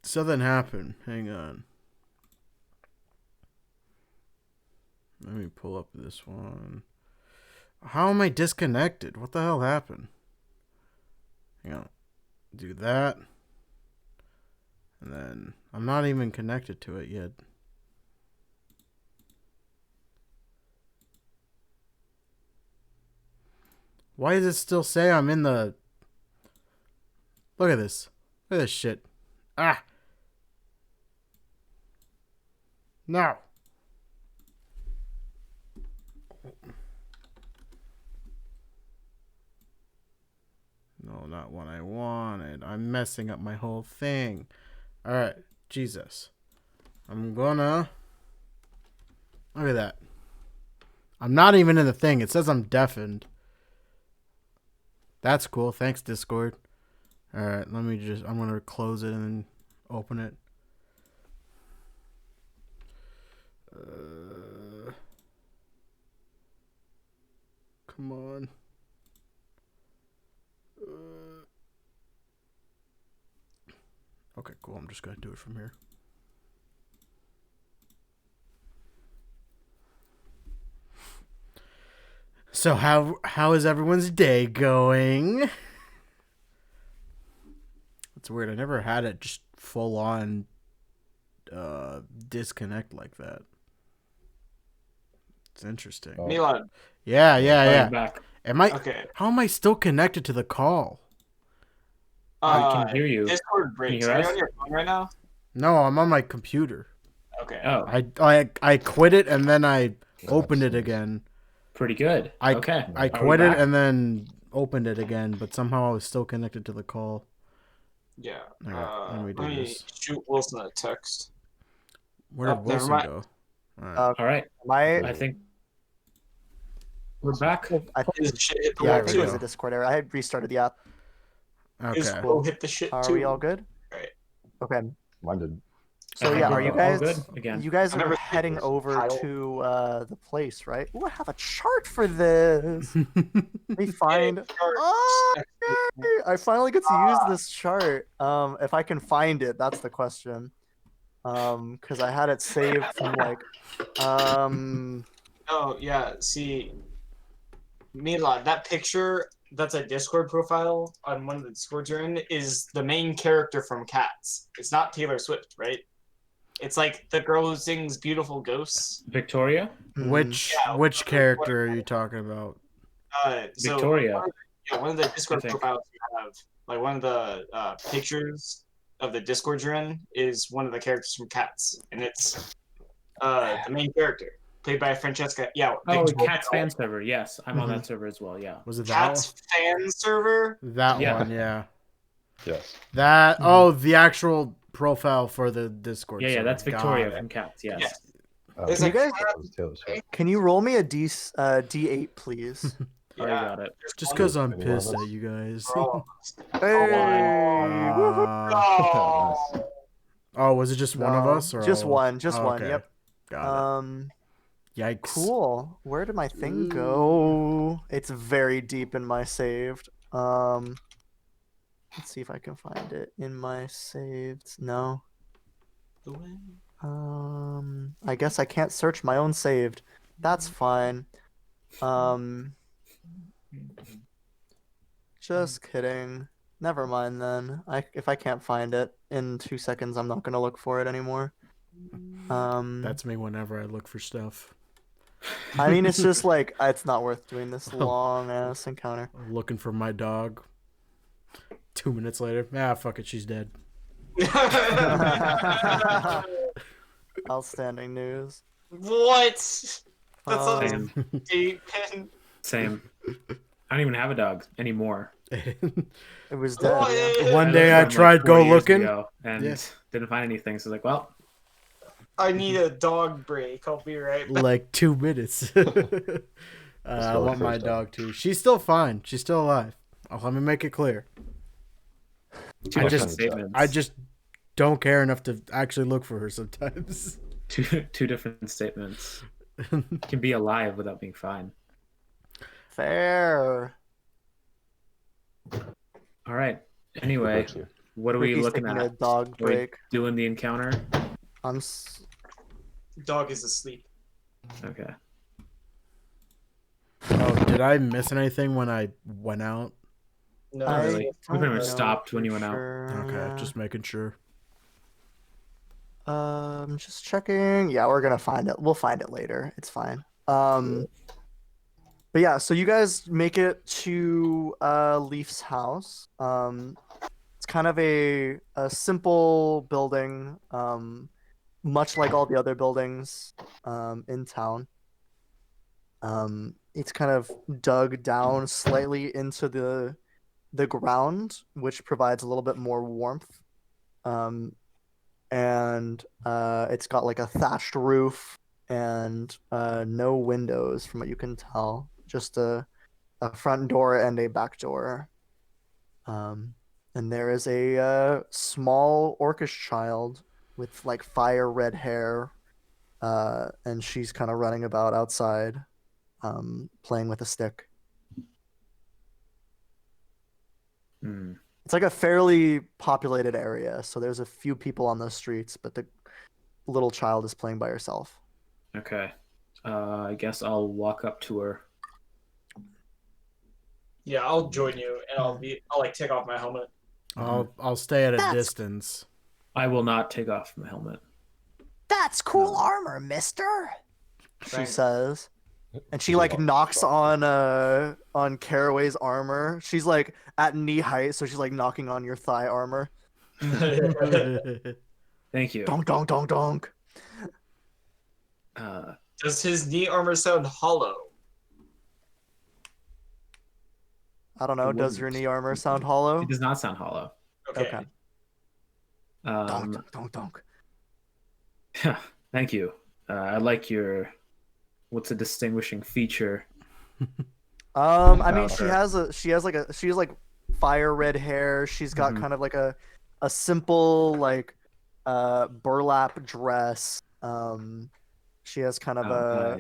Something happened. Hang on. Let me pull up this one. How am I disconnected? What the hell happened? Hang on. Do that. And then I'm not even connected to it yet. Why does it still say I'm in the... Look at this. Look at this shit. Ah! No! No, not what I wanted. I'm messing up my whole thing. Alright. Jesus. I'm gonna... Look at that. I'm not even in the thing. It says I'm deafened. That's cool. Thanks, Discord. Alright, let me just... I'm gonna close it and then open it. Come on. Okay, cool. I'm just gonna do it from here. So how is everyone's day going? It's weird. I never had it just full on disconnect like that. It's interesting. Oh. Milan. Yeah. Back. Am I? Okay. How am I still connected to the call? I can hear you. Discord breaks. hear Are you us? on your phone right now? No, I'm on my computer. Okay. Oh, I quit it and then I opened it again. pretty good. Okay. I Are we quit it back? and then opened it again, but somehow I was still connected to the call. Yeah. Alright, let me do this. shoot Wilson a text. Where did never Wilson mind. go? Alright. All right. My, I think we're back. I think, His shit hit the Yeah, I wall think it was too. a Discord error. I had restarted the app. His Okay. flow hit the shit Are too. we all good? Right. Okay. Mine did. So I yeah, think are we're you all guys good again? You guys I are never heading think over Kyle- to the place, right? Ooh, I have a chart for this. Let me find. Oh, yay! I finally get to use this chart. If I can find it, that's the question. Because I had it saved from like, Oh yeah. See, Milan, that picture that's a Discord profile on one of the Discords you're in is the main character from Cats. It's not Taylor Swift, right? It's like the girl who sings "Beautiful Ghosts." Victoria. Which Yeah, character are you talking about? So Victoria. one of the Discord think. profiles you have, like one of the pictures of the Discord you're in, is one of the characters from Cats, and it's the main character played by Francesca. Yeah. Oh, Victoria. Cat's fan server. Yes, I'm on that server as well. Yeah. Was it that Cats fan server. one? That Yeah. one, yeah. Yes. That the actual profile for the Discord. Yeah, server. that's Victoria Got it. from Cats. Yes. Yeah. It's There's you guys- that was Taylor Swift. can you roll me a D8, please? Already got it. there's Just one because I'm Maybe one of pissed us. at you guys. for all of us. Hey, woohoo. Oh. Oh, was it just one of No, us? Or just all? one, just Oh, one. okay. Yep. Got it. Yikes. Cool. Where did my thing go? It's very deep in my saved. Let's see if I can find it in my saved. No. I guess I can't search my own saved. That's fine. Just kidding. Never mind then. If I can't find it in 2 seconds, I'm not gonna look for it anymore. That's me whenever I look for stuff. I mean, it's just like it's not worth doing this Oh. long ass encounter. I'm looking for my dog. 2 minutes later, fuck it, she's dead. Outstanding news. What? That's not Same. deep. Same. I don't even have a dog anymore. It was dead. Yeah. One I day looked I for him, tried 4 go years looking. ago and Yeah. didn't find anything. So I was like, well, I need a dog break. I'll be right back. Like 2 minutes. I go want my first, dog too. She's still fine. She's still alive. Let me make it clear. two I different just- statements. I just don't care enough to actually look for her sometimes. two different statements. Can be alive without being fine. Fair. All right. Anyway, Virtue. what are we Ricky's looking taking at? a dog Are we break. doing the encounter? I'm. Dog is asleep. Okay. Oh, did I miss anything when I went out? No, Not I really. We don't pretty much know stopped when for you went out. sure, Okay, yeah. just making sure. Just checking. Yeah, we're gonna find it. We'll find it later. It's fine. But yeah, so you guys make it to Leaf's house. It's kind of a simple building, much like all the other buildings in town. It's kind of dug down slightly into the ground, which provides a little bit more warmth. And it's got like a thatched roof and no windows from what you can tell, just a front door and a back door. And there is a small orcish child with like fire red hair, and she's kind of running about outside, playing with a stick. Hmm. It's like a fairly populated area, so there's a few people on the streets, but the little child is playing by herself. Okay. I guess I'll walk up to her. Yeah, I'll join you, and I'll like take off my helmet. I'll stay at a That's- distance. I will not take off my helmet. That's cool armor, mister. She Thanks. says. And she She's like like, knocks "Fuck." on Caraway's armor. She's like at knee height, so she's like knocking on your thigh armor. Thank you. Donk donk donk donk. Does his knee armor sound hollow? I don't know. It Does your wouldn't. knee armor sound hollow? It does not sound hollow. Okay. Okay. Donk Um, donk donk donk. thank you. I like your. What's a distinguishing feature? I mean, About she her. has like fire red hair. She's got Mhm. kind of like a simple like burlap dress. She has kind of I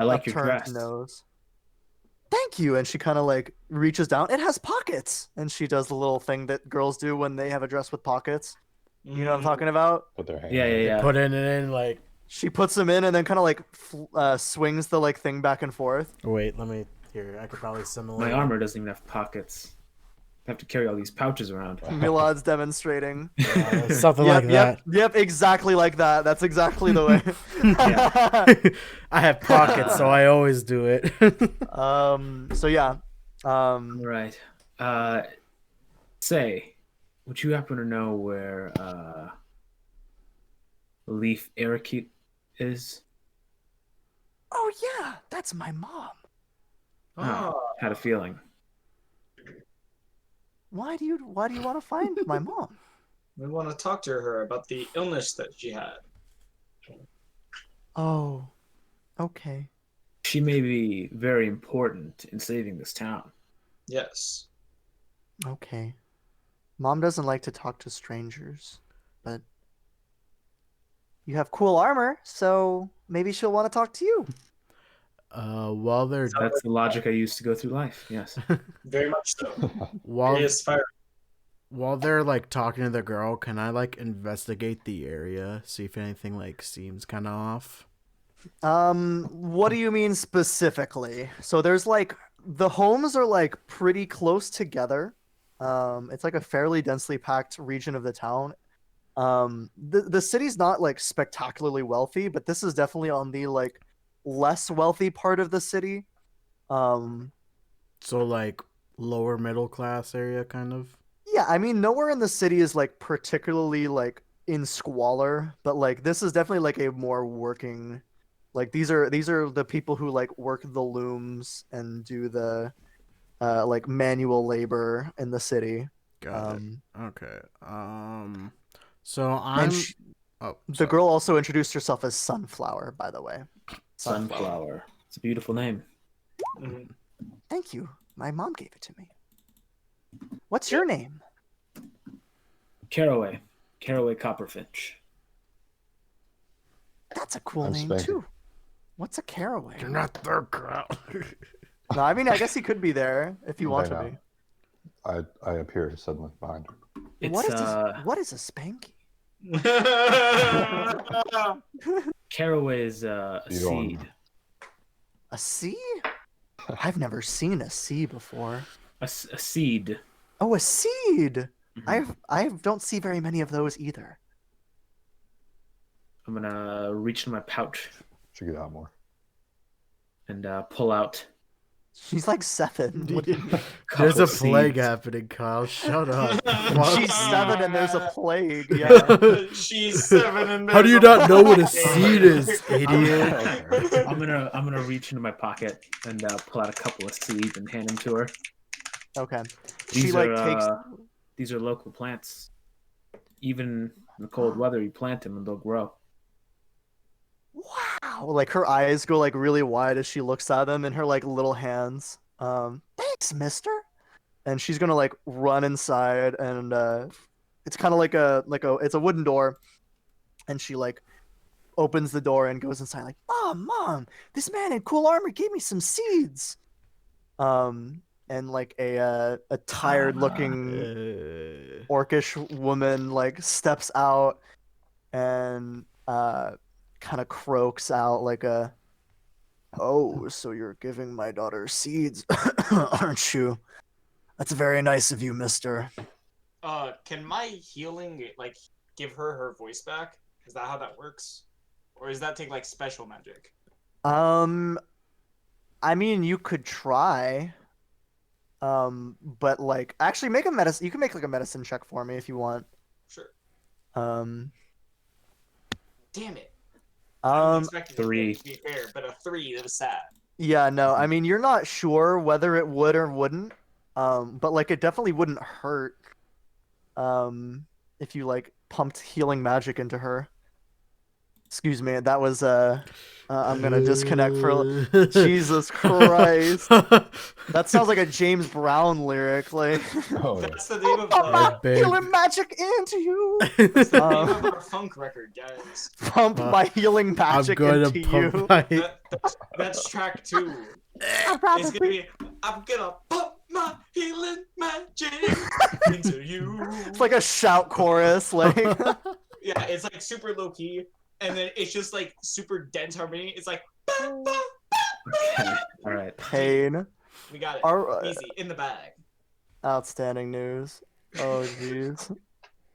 like your upturned dress. nose. Thank you. And she kind of like reaches down. It has pockets, and she does the little thing that girls do when they have a dress with pockets. You know what I'm talking about? Put their hand. Yeah, yeah, yeah. Put it in like. She puts them in and then kind of like swings the like thing back and forth. Wait, let me. Here, I could probably simulate. My armor doesn't even have pockets. I have to carry all these pouches around. Milad's demonstrating. Something Yep, like yep, that. yep, exactly like that. That's exactly the way. I have pockets, so I always do it. So yeah. All right. Say, would you happen to know where Leaf Arakit is? Oh yeah, that's my mom. Oh, Had a feeling. Why do you want to find my mom? we want to talk to her about the illness that she had. Oh, okay. She may be very important in saving this town. Yes. Okay. Mom doesn't like to talk to strangers, but you have cool armor, so maybe she'll want to talk to you. While they're That's the logic I use to go through life. Yes. Very much so. while It is fire. while they're like talking to the girl, can I like investigate the area, see if anything like seems kind of off? What do you mean specifically? So there's like the homes are like pretty close together. It's like a fairly densely packed region of the town. The city's not like spectacularly wealthy, but this is definitely on the like less wealthy part of the city. Um, So like lower middle class area, kind of. yeah, I mean nowhere in the city is like particularly like in squalor, but like this is definitely like a more working like these are the people who like work the looms and do the like manual labor in the city. Got it. Um, Okay. So and I'm. Oh, the sorry. girl also introduced herself as Sunflower, by the way. Sunflower. It's a beautiful name. Mhm. Thank you. My mom gave it to me. What's your name? Caraway. Caraway Copperfinch. That's a cool I'm name Spanky. too. What's a caraway? You're not their crowd. No, I mean I guess he could be there if you want Hang to on. be. I appear suddenly behind her. It's What is a spanky? caraway is a You don't- seed. A sea? I've never seen a sea before. A seed. Oh, a seed. Mhm. I don't see very many of those either. I'm gonna reach in my pouch Should get out more. and pull out. She's like 7. What do you mean? There's a couple plague seeds. happening, Kyle. Shut up. She's 7 and there's a plague. Yeah. She's 7 and How do you there's a not know what a plague. seed is, idiot? I'm gonna reach into my pocket and pull out a couple of seeds and hand them to her. Okay. These She like are takes. these are local plants. Even in the cold weather, you plant them and they'll grow. Wow. Like her eyes go like really wide as she looks at them in her like little hands. Thanks, mister. And she's gonna like run inside and it's kind of like it's a wooden door and she like opens the door and goes inside like mom, this man in cool armor gave me some seeds. And like a tired looking orcish woman like steps out and kind of croaks out like a, oh, so you're giving my daughter seeds, aren't you? That's very nice of you, mister. Can my healing like give her voice back? Is that how that works, or does that take like special magic? I mean, you could try. But like, actually, make a medicine. You can make like a medicine check for me if you want. Sure. Um, Damn it. I um, didn't expect it 3. to be fair, but a 3, that was sad. yeah, no, I mean, you're not sure whether it would or wouldn't. But like, it definitely wouldn't hurt. If you like pumped healing magic into her. Excuse me, that was I'm gonna disconnect for Jesus Christ. That sounds like a James Brown lyric, like Oh, yeah. That's the name of pump my big- healing magic into you. that's the name Um, of our funk record, guys. Pump my healing I'm magic going into to pump you. my. That's track 2. I'd rather It's gonna be I'm gonna pump my healing magic into you. It's like a shout chorus, like Yeah, it's like super low key, and then it's just like super dense harmony. It's like bah, bah. Okay. All right. pain. We got it. Our, Easy in the bag. outstanding news. Oh jeez.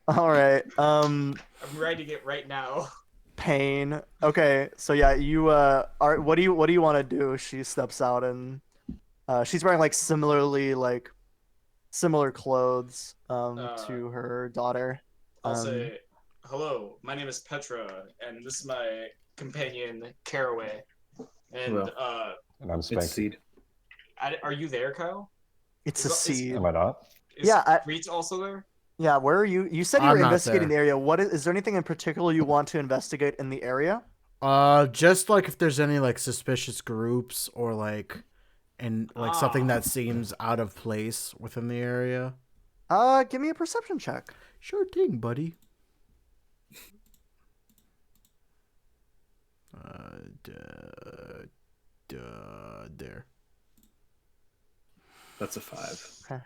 All right. I'm writing it right now. Pain. Okay, so yeah, you are. What do you want to do? She steps out and she's wearing like similar clothes to her daughter. I'll Um, say, hello, my name is Petra, and this is my companion, Caraway. And, Hello. And I'm It's Spanky. seed. are you there, Kyle? It's a Is- seed. Am I not? Is Yeah, Reed's also there? Yeah, where are you? You said you I'm were not investigating there. the area. What is there anything in particular you want to investigate in the area? Just like if there's any like suspicious groups or like, and like something that seems out of place within the area. Give me a perception check. Sure thing, buddy. There. That's a 5. Okay.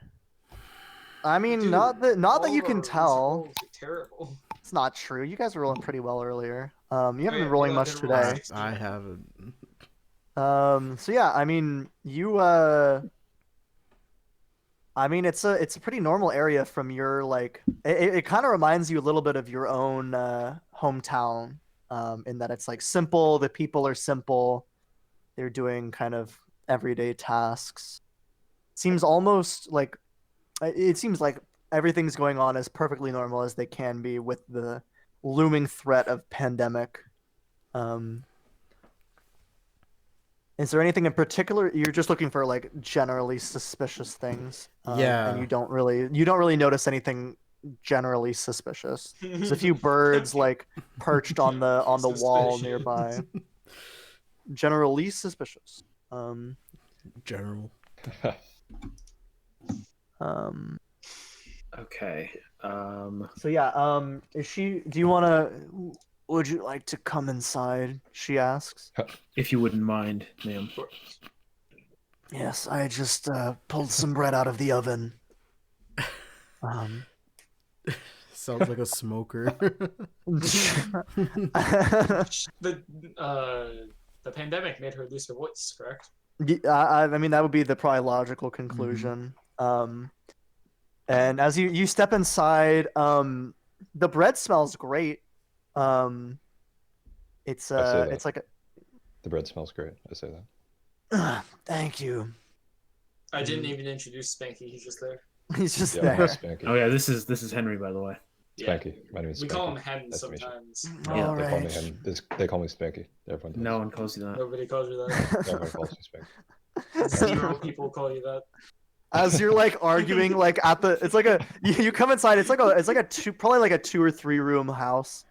I mean, Dude, not that you can all of our recent tell. rolls are terrible. It's not true. You guys were rolling pretty well earlier. You haven't yeah, been rolling Eli much did roll a today. 16. I haven't. So yeah, I mean, it's a pretty normal area from your like. It kind of reminds you a little bit of your own hometown, in that it's like simple. The people are simple. They're doing kind of everyday tasks. Seems almost like it seems like everything's going on as perfectly normal as they can be with the looming threat of pandemic. Um, is there anything in particular you're just looking for, like generally suspicious things? Yeah. And you don't really notice anything generally suspicious. There's a few birds like perched on the wall Suspicious. nearby. Generally suspicious. General. Um, Okay. So yeah, is she? Do you want to? Would you like to come inside? She asks. If you wouldn't mind, ma'am. Yes, I just pulled some bread out of the oven. Sounds like a smoker. The pandemic made her lose her voice, correct? I mean, that would be the probably logical conclusion. And as you step inside, the bread smells great. It's I say that. it's like The bread smells great. I say that. thank you. I didn't even introduce Spanky. He's just there. He's just Yeah, there. Spanky. Oh yeah, this is Henry, by the way. Yeah. Spanky. My name is Spanky. We call him Hen Nice to meet you. sometimes. Yeah, All They call me right. him. They call me Spanky. Everyone does. No one calls you that. Nobody calls you that. Everyone calls me Spanky. 0 people call you that. As you're like arguing, like at the, it's like you come inside. It's like a two, probably like a 2 or 3 room house,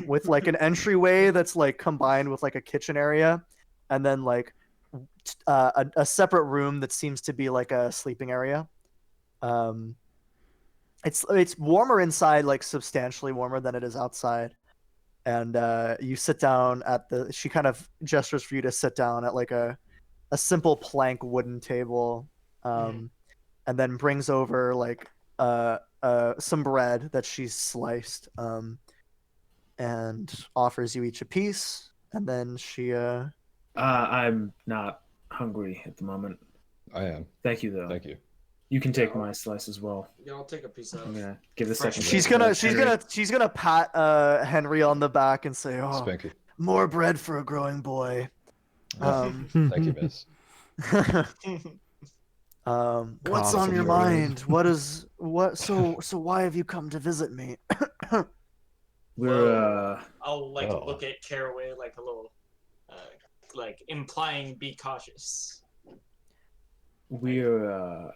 with like an entryway that's like combined with like a kitchen area, and then like a separate room that seems to be like a sleeping area. It's warmer inside, like substantially warmer than it is outside. And you sit down at the. She kind of gestures for you to sit down at like a simple plank wooden table, and then brings over like some bread that she's sliced, and offers you each a piece. And then she I'm not hungry at the moment. I am. Thank you, though. Thank you. You can take my slice as well. Yeah, I'll take a piece out. I'm gonna give the Fresh second. bread. she's gonna pat Henry on the back and say, "Oh, Spanky. more bread for a growing boy." Thank you, miss. What's on your mind? So why have you come to visit me? We're I'll like Oh. look at Caraway like a little, like implying be cautious. we're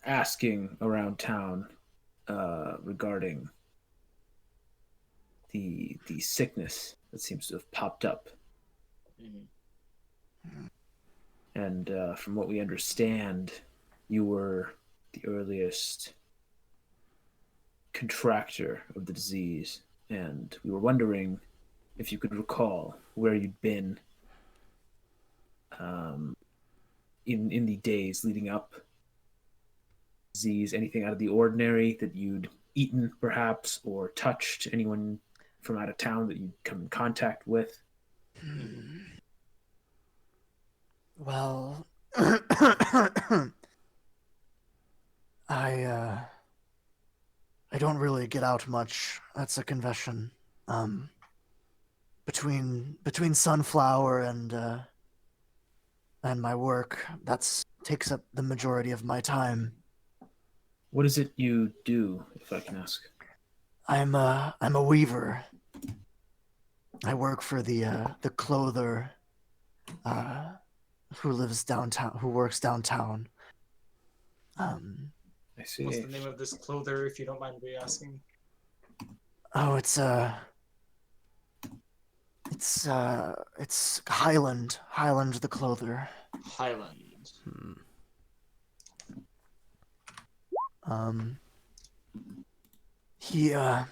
asking around town regarding the sickness that seems to have popped up. And from what we understand, you were the earliest contractor of the disease, and we were wondering if you could recall where you'd been in the days leading up disease, anything out of the ordinary that you'd eaten perhaps or touched, anyone from out of town that you'd come in contact with. Well, I don't really get out much. That's a confession. Between Sunflower and my work, that's takes up the majority of my time. What is it you do, if I can ask? I'm a weaver. I work for the clother who lives downtown, who works downtown. I see. What's the name of this clother, if you don't mind me asking? Oh, it's Highland the clother. Highland. He I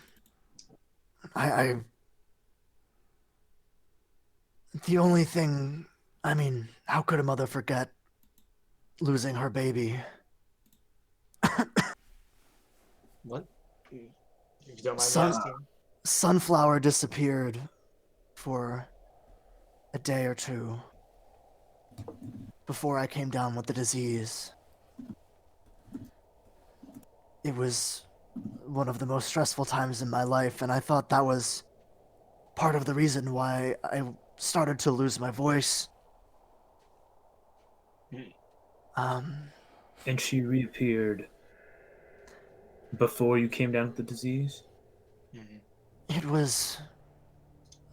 the only thing, I mean, how could a mother forget losing her baby? What? If you don't mind me Sun- asking. Sunflower disappeared for a day or two before I came down with the disease. It was one of the most stressful times in my life, and I thought that was part of the reason why I started to lose my voice. Um, And she reappeared before you came down with the disease? Mhm. it was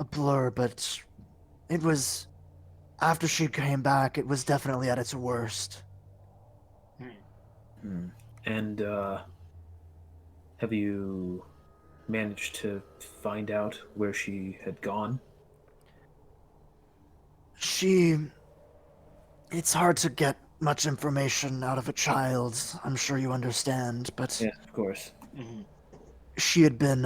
a blur, but it was after she came back, it was definitely at its worst. Hmm. And have you managed to find out where she had gone? It's hard to get much information out of a child, I'm sure you understand, but Yes, of course. Mhm. she had been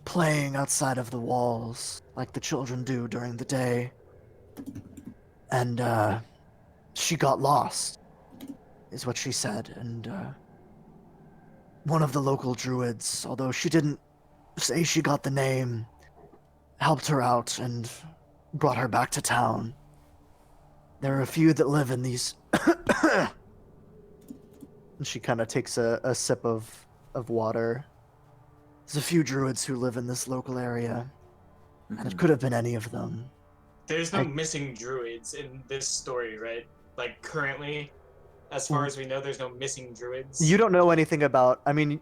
playing outside of the walls like the children do during the day, and she got lost, is what she said, and one of the local druids, although she didn't say she got the name, helped her out and brought her back to town. There are a few that live in these. And she kind of takes a sip of water. There's a few druids who live in this local area, and it Mhm. could have been any of them. There's no I- missing druids in this story, right? Like currently, as far as we know, there's no missing druids. You don't know anything about. I mean,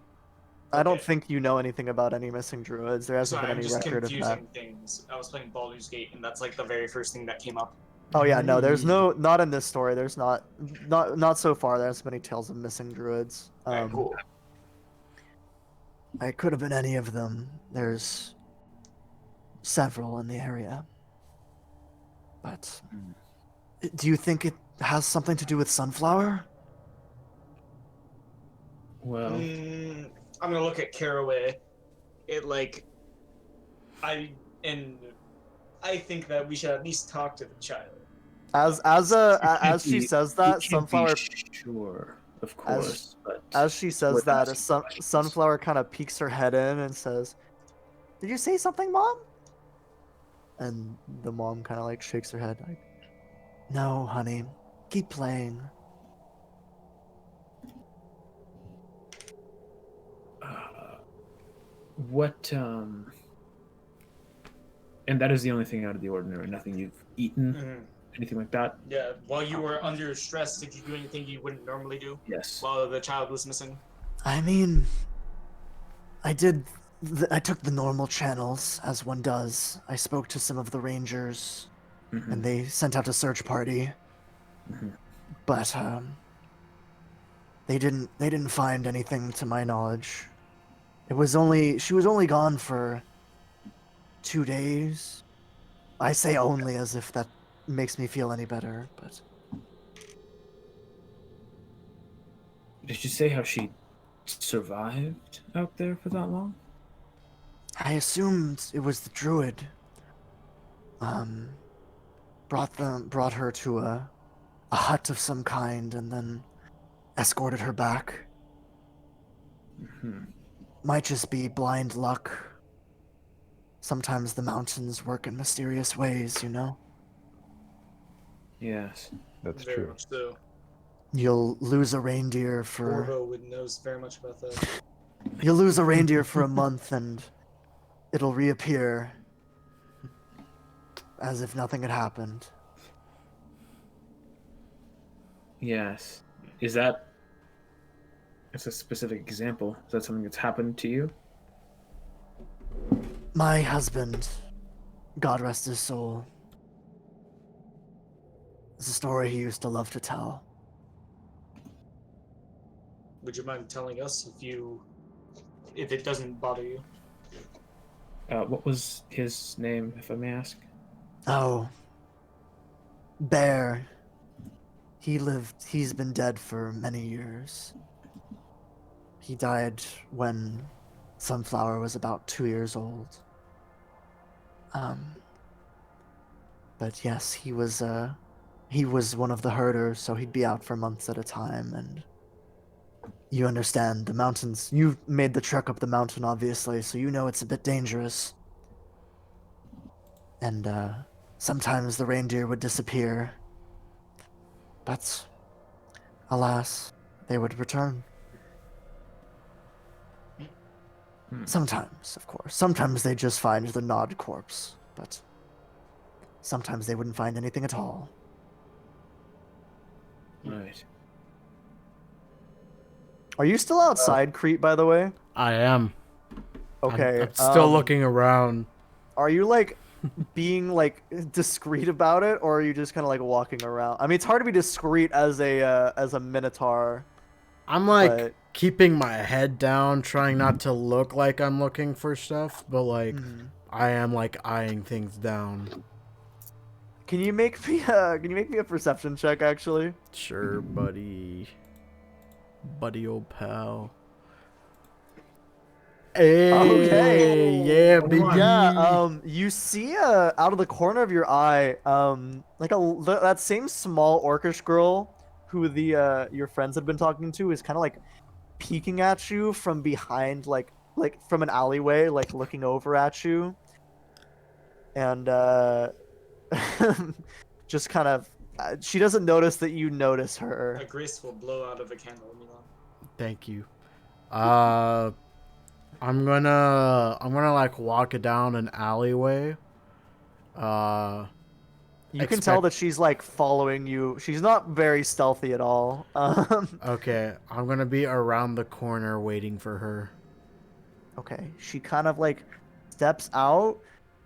I don't Okay. think you know anything about any missing druids. There hasn't Sorry, been I'm any just record of that. confusing things. I was playing Baldur's Gate, and that's like the very first thing that came up. Oh yeah, no, there's not in this story. There's not so far. There's many tales of missing druids. Alright, cool. It could have been any of them. There's several in the area. But do you think it has something to do with Sunflower? Well, I'm gonna look at Caraway. It like I and I think that we should at least talk to the child. As she says you that, can't Sunflower be sure, of as course, but as she says worth that, asking questions. Sunflower kind of peeks her head in and says, "Did you say something, Mom?" And the mom kind of like shakes her head, like, "No, honey, keep playing." Uh, what and that is the only thing out of the ordinary. Nothing you've eaten, Mhm. anything like that. Yeah, while you were under stress, did you do anything you wouldn't normally do Yes. while the child was missing? I mean, I did. I took the normal channels, as one does. I spoke to some of the rangers, Mhm. and they sent out a search party. Mhm. But they didn't find anything to my knowledge. She was only gone for 2 days. I say only as if that makes me feel any better, but Did you say how she survived out there for that long? I assumed it was the druid. Um, brought her to a hut of some kind and then escorted her back. Hmm. Might just be blind luck. Sometimes the mountains work in mysterious ways, you know? Yes. That's Very true. much so. You'll lose a reindeer for Orvo would knows very much about that. you'll lose a reindeer for a month and it'll reappear as if nothing had happened. Yes. Is that? It's a specific example. Is that something that's happened to you? My husband, God rest his soul, is a story he used to love to tell. Would you mind telling us if it doesn't bother you? What was his name, if I may ask? Oh, Bear. He's been dead for many years. He died when Sunflower was about 2 years old. Um, but yes, he was one of the herders, so he'd be out for months at a time, and You understand the mountains. You've made the trek up the mountain, obviously, so you know it's a bit dangerous. And sometimes the reindeer would disappear, but alas, they would return. Sometimes, of course. Sometimes they just find the Nod corpse, but sometimes they wouldn't find anything at all. Right. Are you still outside, Crete, by the way? I am. Okay. I'm still looking around. Are you like being like discreet about it, or are you just kind of like walking around? I mean, it's hard to be discreet as a minotaur. I'm like But- keeping my head down, trying not to look like I'm looking for stuff, but like I am like eyeing things down. Can you make me a perception check, actually? Sure, buddy. Buddy old pal. Hey, Okay. yeah, baby. Yeah, you see out of the corner of your eye, like that same small orcish girl who the your friends had been talking to is kind of like peeking at you from behind, like from an alleyway, like looking over at you. And just kind of she doesn't notice that you notice her. A graceful blow out of a candle, Milan. Thank you. I'm gonna like walk down an alleyway. You can tell that she's like following you. She's not very stealthy at all. Okay, I'm gonna be around the corner waiting for her. Okay, she kind of like steps out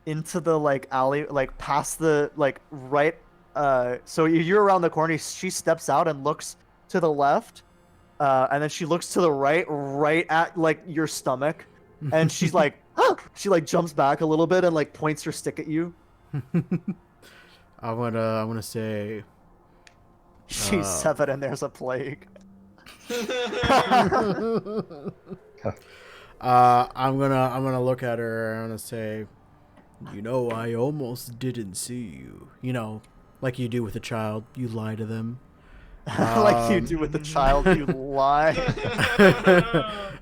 into the like alley, like past the like right. So you're around the corner. She steps out and looks to the left, and then she looks to the right at like your stomach, and she's like, she like jumps back a little bit and like points her stick at you. I'm gonna say. She's 7 and there's a plague. I'm gonna look at her and I'm gonna say, you know, I almost didn't see you. You know, like you do with a child, you lie to them. Like you do with the child, you lie.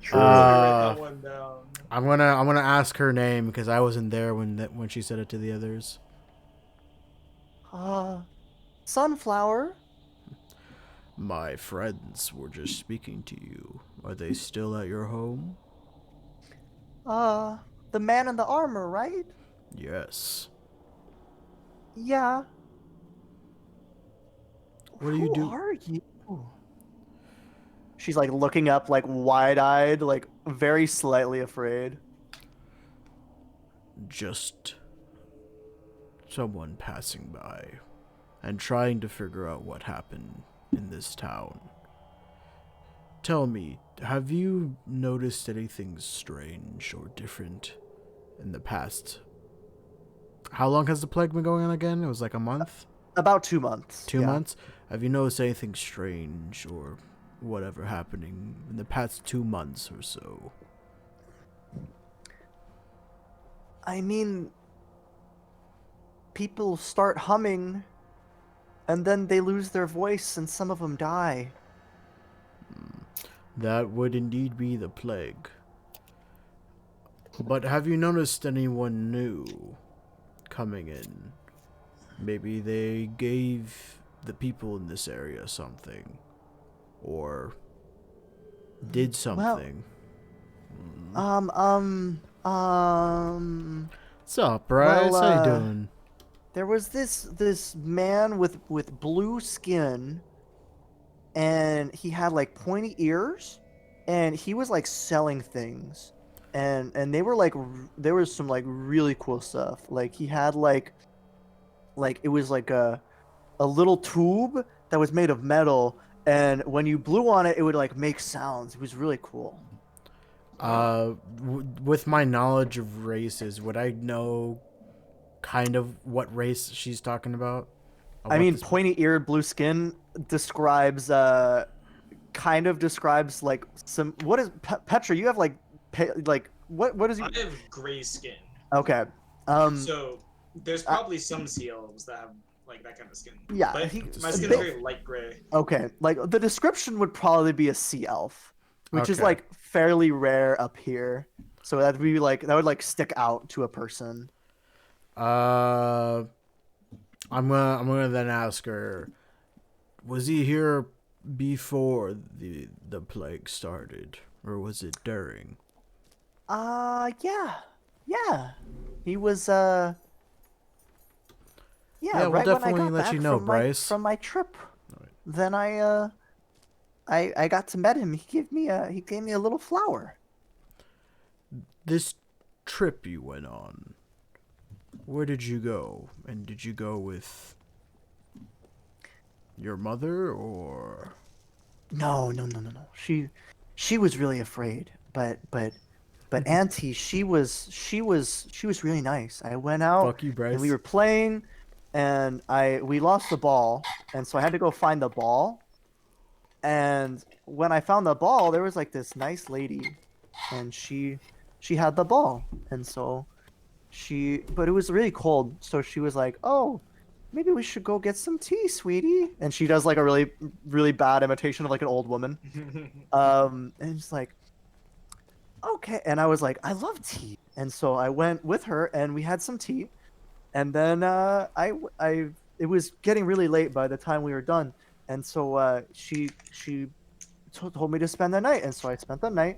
True. Write that one down. I'm gonna ask her name because I wasn't there when she said it to the others. Sunflower. My friends were just speaking to you. Are they still at your home? The man in the armor, right? Yes. Yeah. What do you do? Who are you? She's like looking up, like wide-eyed, like very slightly afraid. Just someone passing by and trying to figure out what happened in this town. Tell me, have you noticed anything strange or different in the past? How long has the plague been going on again? It was like a month? About 2 months. 2 yeah. months? Have you noticed anything strange or whatever happening in the past 2 months or so? I mean, people start humming, and then they lose their voice, and some of them die. That would indeed be the plague. But have you noticed anyone new coming in? Maybe they gave the people in this area something. Or did something. What's up, Bryce? well, How you doing? There was this man with blue skin, and he had like pointy ears, and he was like selling things, and they were like there was some like really cool stuff. Like he had like it was like a little tube that was made of metal, and when you blew on it, it would like make sounds. It was really cool. With my knowledge of races, would I know kind of what race she's talking about? I mean, pointy-eared blue skin describes kind of describes like some what is Petra, you have like what is you I have gray skin. Okay. So there's probably some sea elves that have like that kind of skin. Yeah, But he- my skin's they- very light gray. Okay, like the description would probably be a sea elf. which is Okay. like fairly rare up here. So that would like stick out to a person. Uh, I'm gonna then ask her. Was he here before the plague started, or was it during? Yeah, yeah. He was yeah, Yeah, we'll right when I definitely got let you back know, from my Bryce. trip. Alright. Then I got to meet him. He gave me a little flower. This trip you went on, where did you go? And did you go with your mother or? No, no, no, no, no. She was really afraid, but Auntie, she was really nice. I went out Fuck you, and we Bryce. were playing, and we lost the ball, and so I had to go find the ball. And when I found the ball, there was like this nice lady, and she had the ball, and so but it was really cold, so she was like, "Oh, maybe we should go get some tea, sweetie." And she does like a really bad imitation of like an old woman. And it's like, okay. And I was like, I love tea. And so I went with her and we had some tea. And then it was getting really late by the time we were done. And so she told me to spend the night. And so I spent the night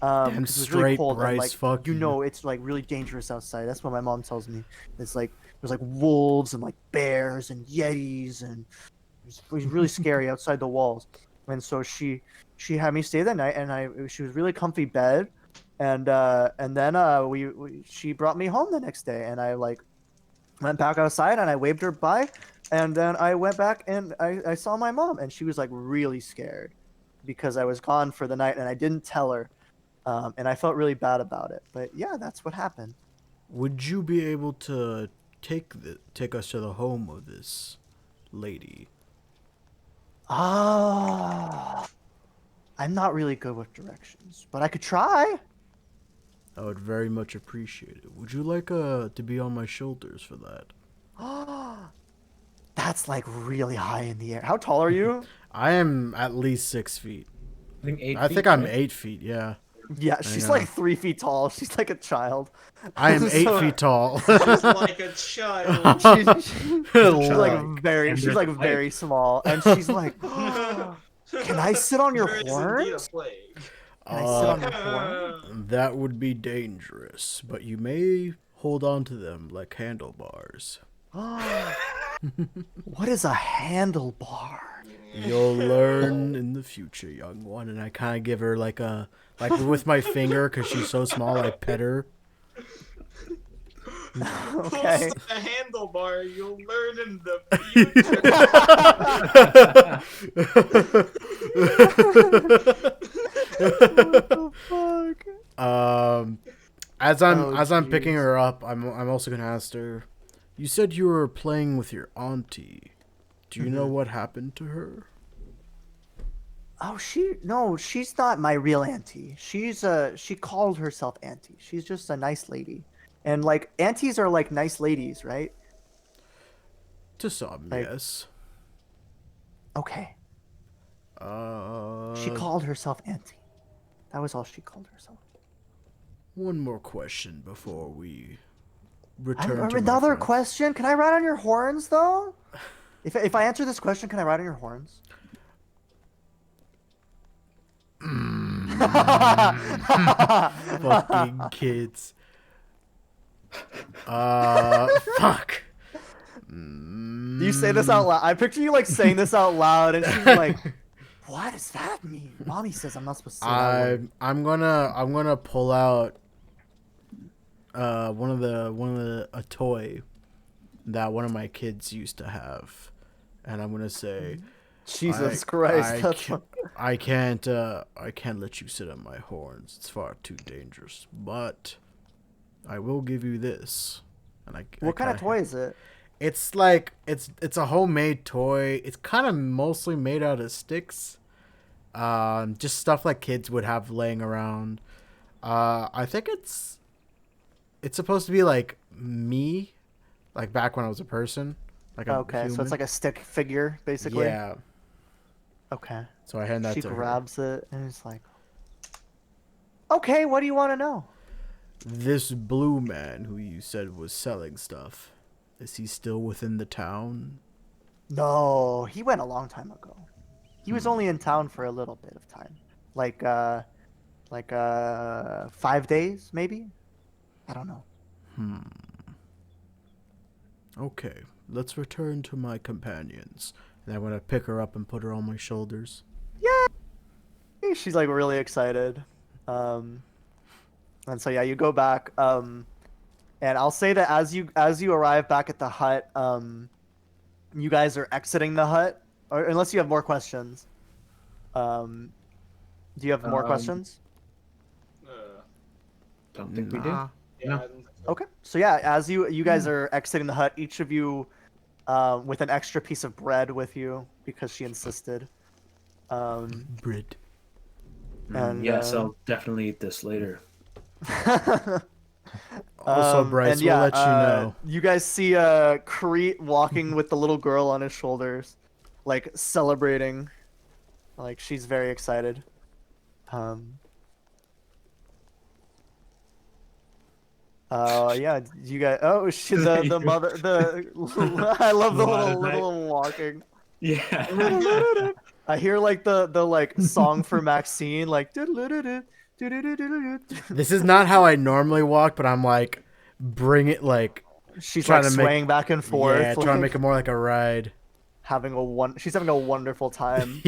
Damn because it was really straight, cold and Bryce. like, Fuck you you. know, it's like really dangerous outside. That's what my mom tells me. It's like, there's like wolves and like bears and yetis, and it was really scary outside the walls. And so she had me stay the night, and she was really comfy bed, and then she brought me home the next day, and I like went back outside and I waved her bye, and then I went back and I saw my mom, and she was like really scared because I was gone for the night and I didn't tell her, and I felt really bad about it. But yeah, that's what happened. Would you be able to take us to the home of this lady? Ah, I'm not really good with directions, but I could try. I would very much appreciate it. Would you like to be on my shoulders for that? That's like really high in the air. How tall are you? I am at least 6 feet. I think 8 I feet, think I'm right? 8 feet. Yeah, Yeah, I she's know. like 3 feet tall. She's like a child. I am eight So- feet tall. Just like a child. She's like Like, very, And she's there's like a plague. very small, and she's like, "Can I sit on your There is indeed a horns? plague. Can I sit on your horn?" that would be dangerous, but you may hold on to them like handlebars. What is a handlebar? You'll learn in the future, young one. And I kind of give her like with my finger, because she's so small, I pet her. Okay. Post the handlebar, you'll learn in the What the fuck? As I'm Oh, picking jeez. her up, I'm also gonna ask her. You said you were playing with your auntie. Do you know what happened to her? Oh, no, she's not my real auntie. She called herself auntie. She's just a nice lady. And like aunties are like nice ladies, right? To some, Like- yes. Okay. Uh, She called herself auntie. That was all she called herself. one more question before we return to my Another friend. question? Can I ride on your horns though? If I answer this question, can I ride on your horns? Fucking kids. Fuck. You say this out loud. I picture you like saying this out loud, and she's like, "What does that mean?" Mommy says I'm not supposed to say that word. I'm gonna pull out one of a toy that one of my kids used to have, and I'm gonna say, Jesus Christ, I, that's ca- I can't let you sit on my horns. It's far too dangerous. But I will give you this. And what kind of toy is it? It's like it's a homemade toy. It's kind of mostly made out of sticks. Just stuff like kids would have laying around. I think it's supposed to be like me, like back when I was a person, like a Okay, so human. it's like a stick figure, basically. Yeah. Okay. So I hand that She to her. grabs it and it's like, Okay, what do you want to know? This blue man who you said was selling stuff, is he still within the town? No, he went a long time ago. He was only in town for a little bit of time. Like 5 days maybe? I don't know. Okay, let's return to my companions. And I'm gonna pick her up and put her on my shoulders. She's like really excited. And so yeah, you go back and I'll say that as you arrive back at the hut, you guys are exiting the hut or unless you have more questions. Um do you have more questions? Don't think we do. Nah. Yeah, No. I don't think so. Okay. So yeah, as you guys are exiting the hut, each of you with an extra piece of bread with you because she insisted. Bread. And Yes, I'll definitely eat this later. Also, Bryce, and we'll yeah, let you know. you guys see Crete walking with the little girl on his shoulders, like celebrating, like she's very excited. Yeah, you guys. Oh, the mother I love the little walking. Yeah. I hear like the like song for Maxine, like. This is not how I normally walk, but I'm like, bring it like, She's trying like to make- swaying back and forth. yeah, trying to like, make it more like a ride. she's having a wonderful time.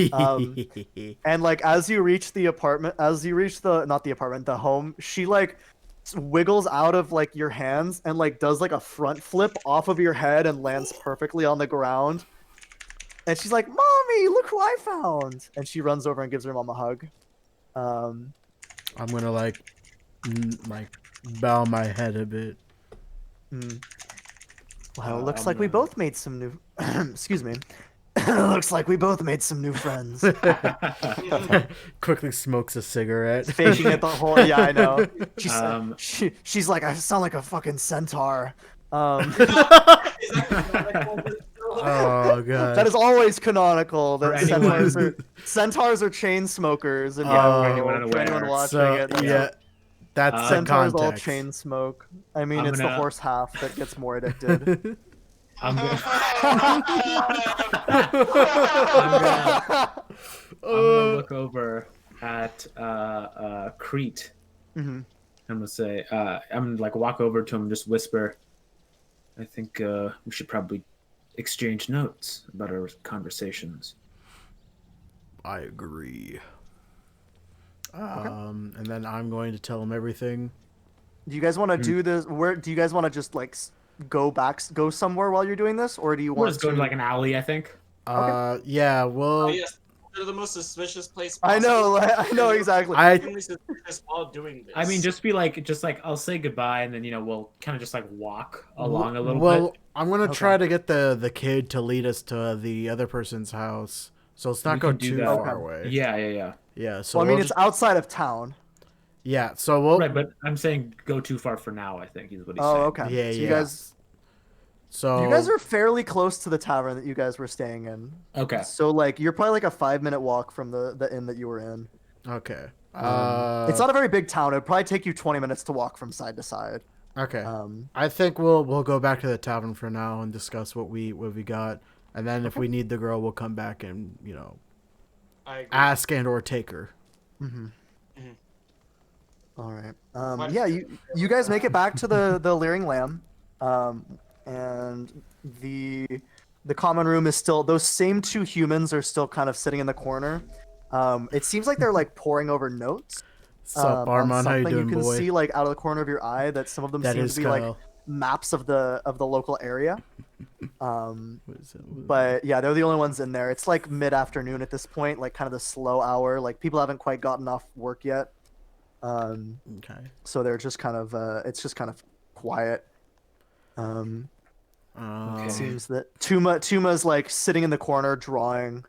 And like as you reach the apartment, as you reach the not the apartment, the home, she like wiggles out of like your hands and like does like a front flip off of your head and lands perfectly on the ground. And she's like, "Mommy, look who I found!" And she runs over and gives her mom a hug. I'm gonna like bow my head a bit. Well, it looks like we both made some new. Excuse me. Looks like we both made some new friends. Quickly smokes a cigarette. Faking it the whole. Yeah, I know. She's like, I sound like a fucking centaur. Oh god. That is always canonical. That For anyone- centaurs are chain smokers, and Oh, yeah, for anyone for anyone unaware. watching So it, yeah, that's the centaurs all context. chain smoke. I mean, I'm it's the gonna- horse half that gets more addicted. I'm gonna, I'm gonna look over at Crete. Mhm. I'm gonna say, I'm gonna like walk over to him and just whisper, I think we should probably exchange notes about our conversations. I agree. And then I'm going to tell him everything. Do you guys want to do this? Where do you guys want to just like go somewhere while you're doing this, or do you We'll want just go to like an alley, I think. Yeah, well, Oh, yes, they're the most suspicious place I know, possible. I know exactly. Extremely suspicious while doing this. I mean, just like I'll say goodbye, and then we'll kind of just like walk along a little well, bit. I'm gonna Okay. try to get the kid to lead us to the other person's house, so let's not We go can do too that. far Okay. away. Yeah. Yeah. So Well, I mean, we'll it's just- outside of town. yeah. So we'll Right, but I'm saying go too far for now. I think is what he's Oh, saying. okay. Yeah, So yeah. So you guys are fairly close to the tavern that you guys were staying in. Okay. So like you're probably like a 5-minute walk from the inn that you were in. okay. It's not a very big town. It'd probably take you 20 minutes to walk from side to side. Okay. Um, I think we'll go back to the tavern for now and discuss what we got, and then if we need the girl, we'll come back and I agree. ask and or take her. all right. Why- Yeah, you guys make it back to the Leering Lamb, and the common room is still, those same two humans are still kind of sitting in the corner. It seems like they're like poring over notes. Sup, On Armand? How you something. doing, You can boy? see like out of the corner of your eye that some of them That seem is to be like Kyle. maps of the local area. What is it? But yeah, they're the only ones in there. It's like mid-afternoon at this point, like kind of the slow hour. Like people haven't quite gotten off work yet. Okay. So they're just kind of it's just kind of quiet. Okay. Seems that Tuma's like sitting in the corner drawing.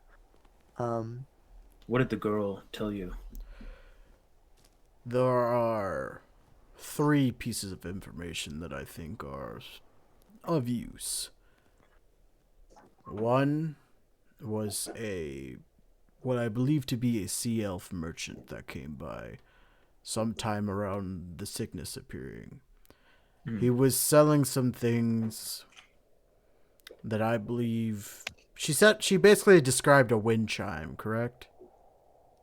What did the girl tell you? There are 3 pieces of information that I think are of use. One was what I believe to be a sea elf merchant that came by sometime around the sickness appearing. Hmm. He was selling some things that I believe she basically described a wind chime, correct?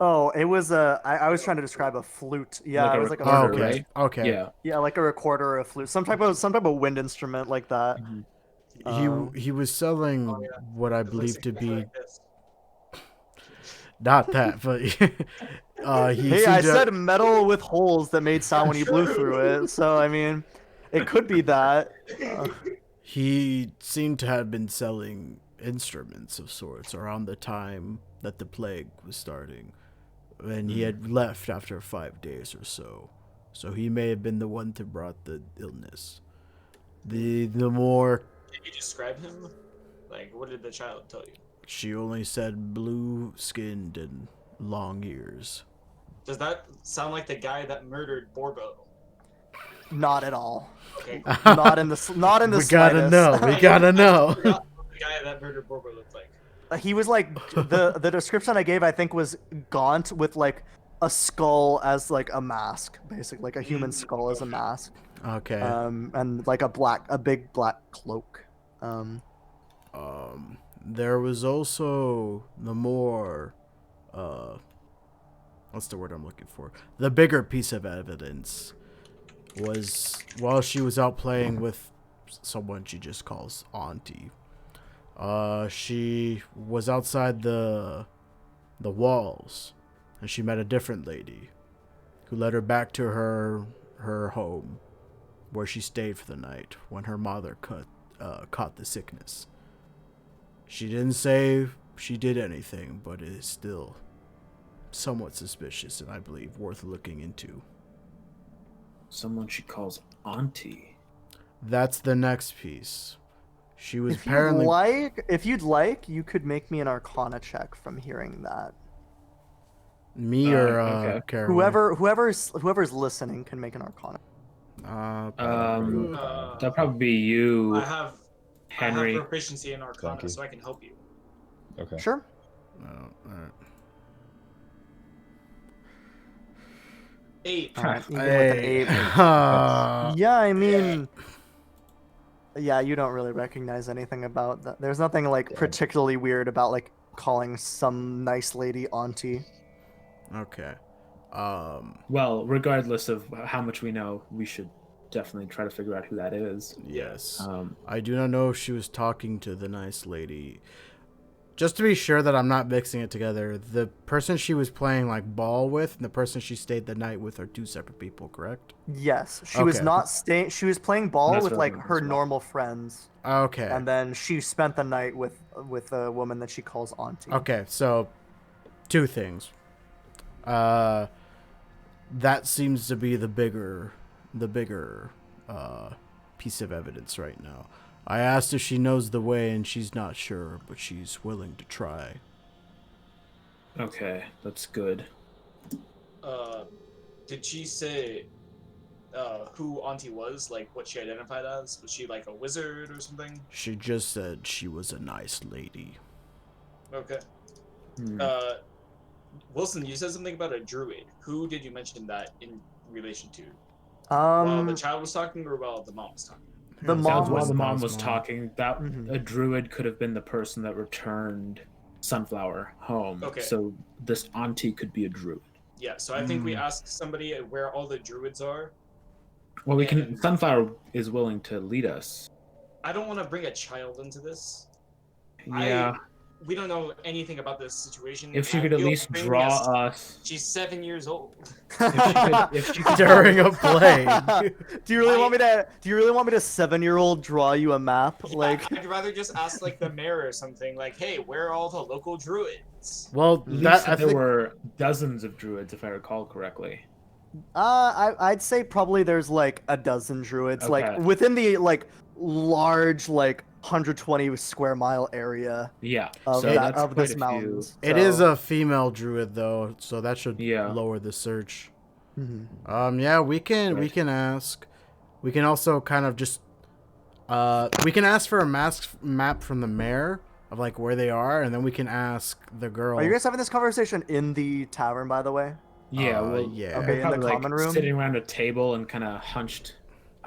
Oh, it was I was trying to describe a flute. Yeah, Like it a was like a recorder, flute. okay. right? Okay. Yeah. Yeah, like a recorder or a flute. Some type of wind instrument like that. Mhm. He was selling Oh, yeah. what I It looks believe to be like this. not that, but he Hey, seemed I to said metal with holes that made sound when you blew True. through it. So I mean, it could be that. he seemed to have been selling instruments of sorts around the time that the plague was starting, and he had left after 5 days or so. So he may have been the one to brought the illness. The more Did you describe him? Like, what did the child tell you? she only said blue skinned and long ears. Does that sound like the guy that murdered Borbo? Not at all. Okay. Not in the not in the We gotta slightest. know. We gotta I know. forgot what the guy that murdered Borbo looked like. He was like the description I gave I think was gaunt with like a skull as like a mask, basically like a human skull as a mask. Okay. And like a big black cloak. There was also the more, what's the word I'm looking for? The bigger piece of evidence was while she was out playing with someone she just calls Auntie. She was outside the walls, and she met a different lady, who led her back to her home, where she stayed for the night when her mother caught the sickness. She didn't say she did anything, but it is still somewhat suspicious and I believe worth looking into. Someone she calls Auntie. That's the next piece. She was If you'd like, you could make me an Arcana check from hearing that. me or okay. Caroline. Whoever's listening can make an Arcana. That'll probably be you, I have Henry. proficiency in Arcana, Thank you. so I can help you. Okay. Sure. Alright. 8. All right. Even with an Hey. 8. Uh, Yeah, I mean, yeah, you don't really recognize anything about that. There's nothing like particularly weird about like calling some nice lady auntie. okay. Well, regardless of how much we know, we should definitely try to figure out who that is. Yes. Um, I do not know if she was talking to the nice lady. Just to be sure that I'm not mixing it together, the person she was playing like ball with and the person she stayed the night with are two separate people, correct? Yes, she was Okay. not staying. She was playing ball That's with what I like remember her as well. normal friends, Okay. and then she spent the night with a woman that she calls auntie. Okay, so two things. That seems to be the bigger piece of evidence right now. I asked if she knows the way and she's not sure, but she's willing to try. okay, that's good. Did she say who Auntie was? Like what she identified as? Was she like a wizard or something? She just said she was a nice lady. Okay. Hmm. Wilson, you said something about a druid. Who did you mention that in relation to? While the child was talking, or while the mom was talking? The That mom Sounds while was the mom mom's was talking, that Mhm. a druid could have been the person that returned Sunflower home. Okay. So this auntie could be a druid. Yeah. So I think we asked somebody where all the druids are. Well, we can. And- Sunflower is willing to lead us. I don't want to bring a child into this. Yeah. We don't know anything about this situation. If she I could at feel least bringing draw us- us. She's 7 years old. If she could During a plague. Do you really want me to? Do you really want me to 7-year-old draw you a map? Like, I'd rather just ask like the mayor or something. Like, hey, where are all the local druids? Well, At least that I there think were dozens of druids, if I recall correctly. I'd say probably there's like a dozen druids, like Okay. within the like large like 120 square mile area Yeah. of so that that's of quite this a few. mountains. it is a female druid though, so that should Yeah. lower the search. Mhm. Yeah, we can Right. ask. We can also kind of just we can ask for a map from the mayor of like where they are, and then we can ask the girl. Are you guys having this conversation in the tavern, by the way? Yeah, well, yeah. Okay, we're in the probably common like room? sitting around a table and kind of hunched,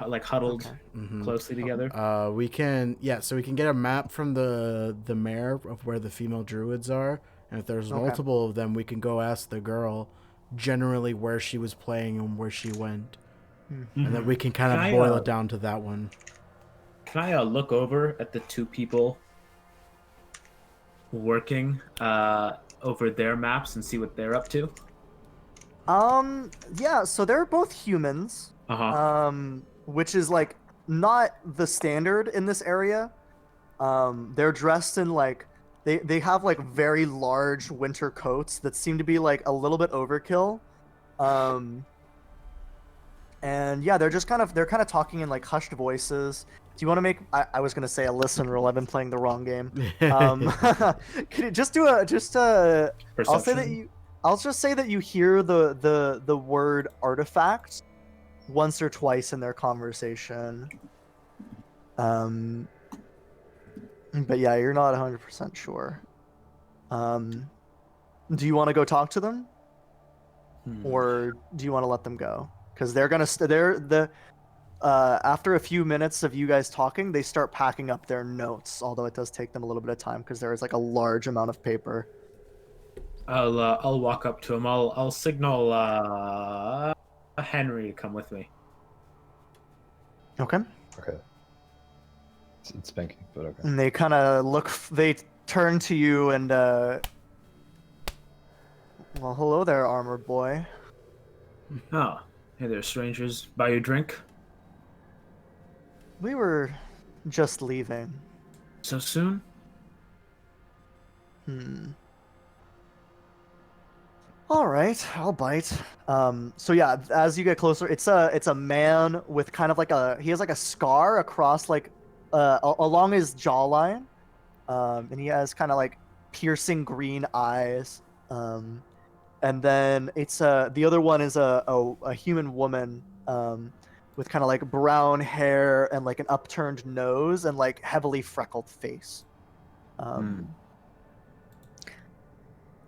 like huddled Okay. closely together. We can, yeah, so we can get a map from the mayor of where the female druids are, and if there's Okay. multiple of them, we can go ask the girl generally where she was playing and where she went, and then we can kind Can of I, boil it down to that one. Can I look over at the two people working over their maps and see what they're up to? Yeah, so they're both humans. Uh huh. Which is like not the standard in this area. They're dressed in like they have like very large winter coats that seem to be like a little bit overkill. Um, and yeah, they're kind of talking in like hushed voices. Do you want to make? I was gonna say a listen roll. I've been playing the wrong game. Could you just do a just I'll say that Perception. you. I'll just say that you hear the word artifact once or twice in their conversation. But yeah, you're not 100% sure. Do you want to go talk to them, or do you want to let them go? Because they're gonna they're the after a few minutes of you guys talking, they start packing up their notes. Although it does take them a little bit of time because there is like a large amount of paper. I'll walk up to him. I'll signal Henry to come with me. Okay. Okay. It's Spanky, but okay. And they kind of look. They turn to you and well, hello there, armored boy. Oh, hey there, strangers. Buy you a drink? We were just leaving. So soon? All right, I'll bite. So yeah, as you get closer, it's a man with kind of like he has like a scar across like along his jawline, and he has kind of like piercing green eyes. And then it's the other one is a human woman with kind of like brown hair and like an upturned nose and like heavily freckled face.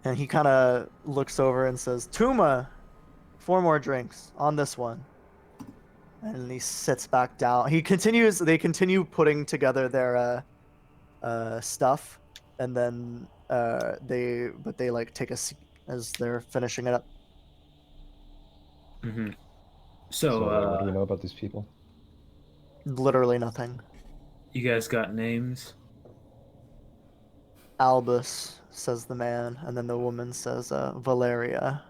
And he kind of looks over and says, Tuma, 4 more drinks on this one. And he sits back down. They continue putting together their stuff. And then they like take a seat as they're finishing it up. Mm-hmm. So, what do we know about these people? Literally nothing. You guys got names? Albus, says the man. And then the woman says, Valeria.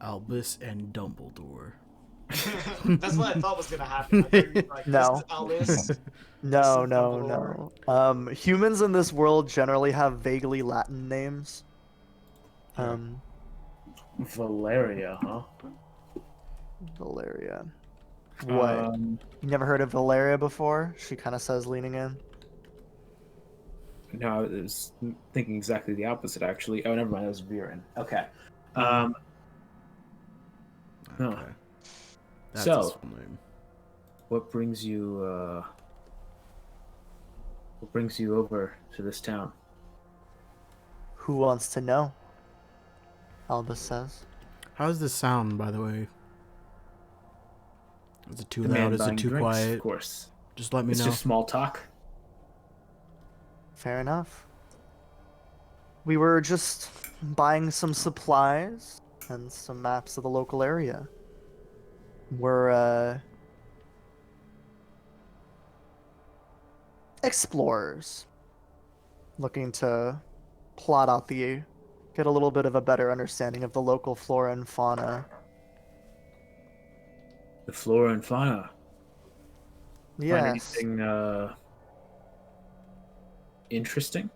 Albus and Dumbledore. That's what I thought was gonna happen. I thought you were like, No. this is Alice. No, This is no, Dumbledore. no. Humans in this world generally have vaguely Latin names. Valeria, huh? Valeria. What? You never heard of Valeria before? She kind of says, leaning in. No, I was thinking exactly the opposite, actually. Oh, never mind. That was Viren. Okay. Okay. That's So- his full name. What brings you over to this town? Who wants to know? Albus says. How's this sound, by the way? Is it too The man loud? Is buying it too drinks, quiet? Of course. Just let me It's know. just small talk. Fair enough. We were just buying some supplies and some maps of the local area. We're explorers looking to plot out get a little bit of a better understanding of the local flora and fauna. The flora and fauna. Find Yes. anything interesting?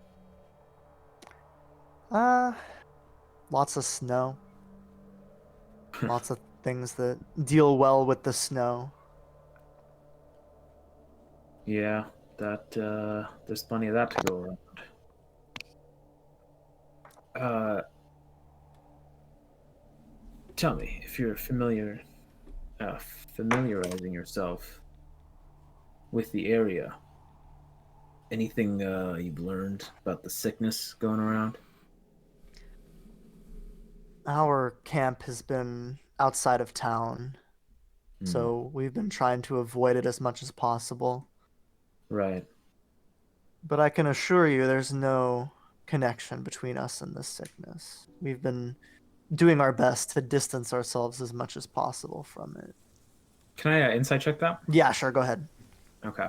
Lots of snow. Lots of things that deal well with the snow. Yeah, that there's plenty of that to go around. Tell me if you're familiarizing yourself with the area. Anything you've learned about the sickness going around? our camp has been outside of town, Hmm. so we've been trying to avoid it as much as possible. Right. But I can assure you there's no connection between us and this sickness. We've been doing our best to distance ourselves as much as possible from it. Can I insight check that? Yeah, sure, go ahead. Okay.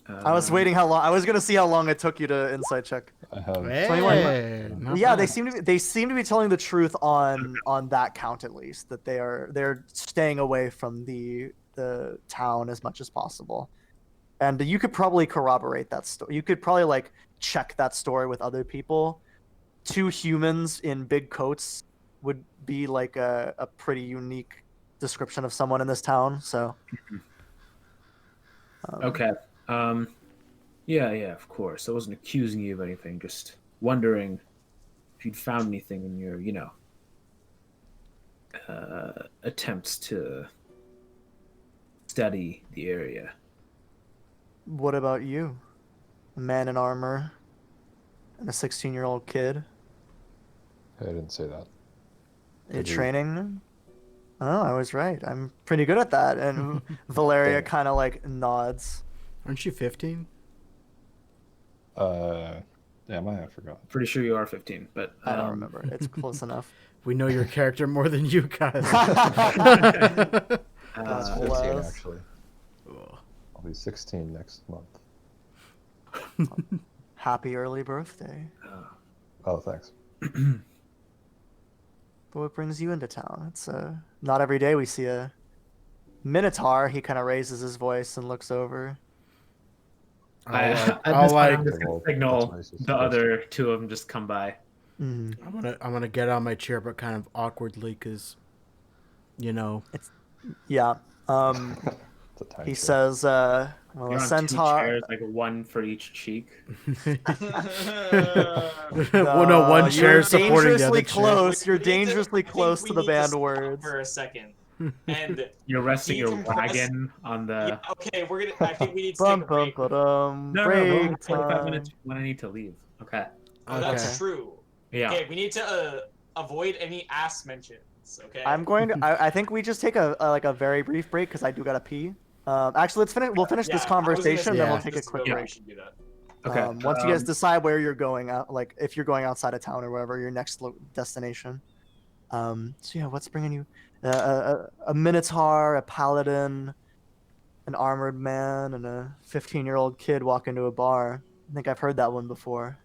I was waiting how long I was gonna see how long it took you to insight check. I have 21. Hey, not Yeah, bad. they seem to be telling the truth on that count at least, that they're staying away from the town as much as possible. And you could probably corroborate that story. You could probably like check that story with other people. Two humans in big coats would be like a pretty unique description of someone in this town. So Okay. Yeah, of course. I wasn't accusing you of anything, just wondering if you'd found anything in your, attempts to study the area. what about you? A man in armor and a 16-year-old kid? I didn't say that. You're Did you- training? Oh, I was right. I'm pretty good at that. And Valeria Damn. kind of like nods. Aren't you 15? Damn, I forgot. Pretty sure you are 15, but I don't remember. It's close enough. We know your character more than you guys. That's It's 15 hilarious. actually. Ugh. I'll be 16 next month. Happy early birthday. Oh, thanks. But what brings you into town? It's not every day we see a Minotaur. He kind of raises his voice and looks over. at I'll this point, like, I'm just gonna Well, signal that's nice. the other two of them just come by. Mm. I'm gonna get on my chair, but kind of awkwardly, cause, Yeah. It's a tiny He chair. says, well, You're a on two centaur. chairs, like one for each cheek. well, no, one you're chair supporting the dangerously other chair. close. You're We need to- dangerously I think close we to the need band stop words. for a second. And You're resting He your can press- wagon on the. yeah, okay, I think we need to Bum take a bum break. ba-dum. No, Break we're only 45 minutes time. when I need to leave. Okay. Oh, that's Okay. true. Yeah. Okay, we need to avoid any ass mentions. Okay. I'm going to. I think we just take a very brief break because I do gotta pee. Actually, let's finish. We'll finish Yeah, this I was gonna conversation, say then we'll Yeah. take a this is quick where break. We should do that. Okay. Once you guys decide where you're going out, like if you're going outside of town or wherever your next destination. So yeah, what's bringing you? A minotaur, a paladin, an armored man, and a 15-year-old kid walk into a bar. I think I've heard that one before.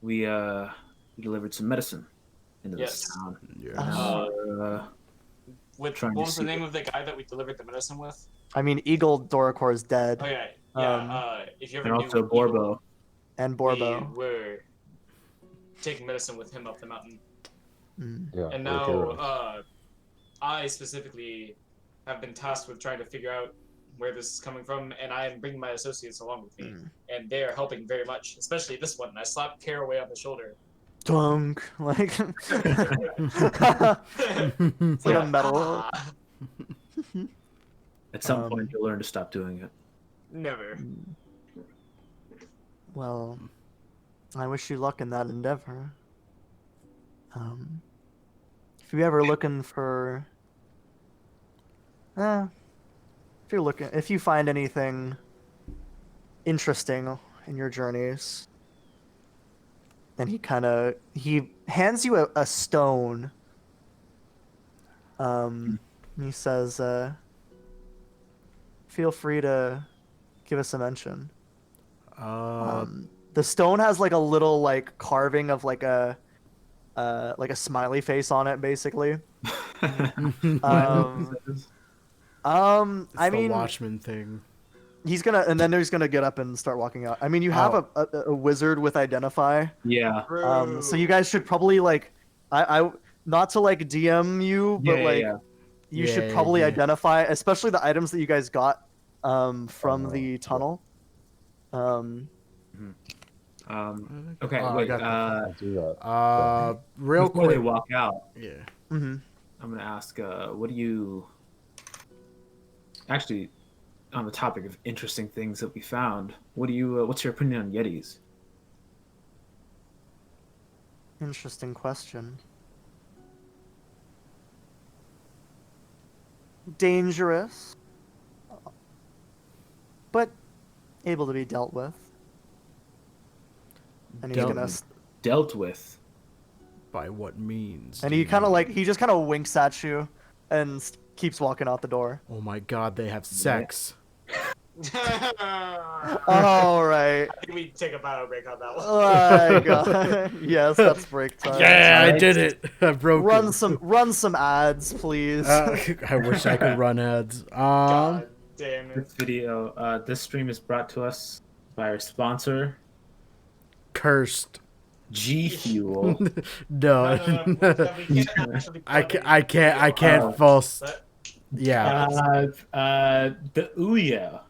we delivered some medicine into Yes. this town. Yeah. With Trying to what was the see name of the guy that we delivered the medicine with? I mean, Eagle Doricor is dead, Oh yeah. If you ever And knew also Eagle, Borbo. and Borbo. we were taking medicine with him up the mountain, Mm. Yeah, and we're now heroes. I specifically have been tasked with trying to figure out where this is coming from, and I am bringing my associates along with me, and they are helping very much, especially this one. I slapped Caraway on the shoulder. Dunk, like it's like a metal. Ah, At some point, you'll learn to stop doing it. never. Well, I wish you luck in that endeavor. If you're ever looking for, if you find anything interesting in your journeys, then he hands you a stone. He says, feel free to give us a mention. The stone has like a little like carving of like a smiley face on it, basically. It's I the mean, Watchmen thing. he's gonna get up and start walking out. I mean, you have a wizard with identify. Yeah. So you guys should probably like, I not to like DM you, but you should probably Yeah. identify, especially the items that you guys got from the tunnel. Okay, Oh, I wait. got I'll do that. Real Before they quick. walk out, Yeah. Mm-hmm. I'm gonna ask, what do you? Actually, on the topic of interesting things that we found, what do you? What's your opinion on Yetis? Interesting question. Dangerous, but able to be dealt with. And he's Dealt gonna, with Dealt with. by what means? and do he you kind of mean? he just kind of winks at you, and keeps walking out the door. Oh my God, they have sex. All right. I think we take a bio break on that one. Oh my God. Yes, that's break time. Yeah, I Alright. did it. I broke Run it. some ads, please. I wish I could run ads. God damn it. This video, this stream is brought to us by our sponsor, Cursed. G Fuel. No, We can't actually plug I can't Oh. false. But, Yeah, The Ouya.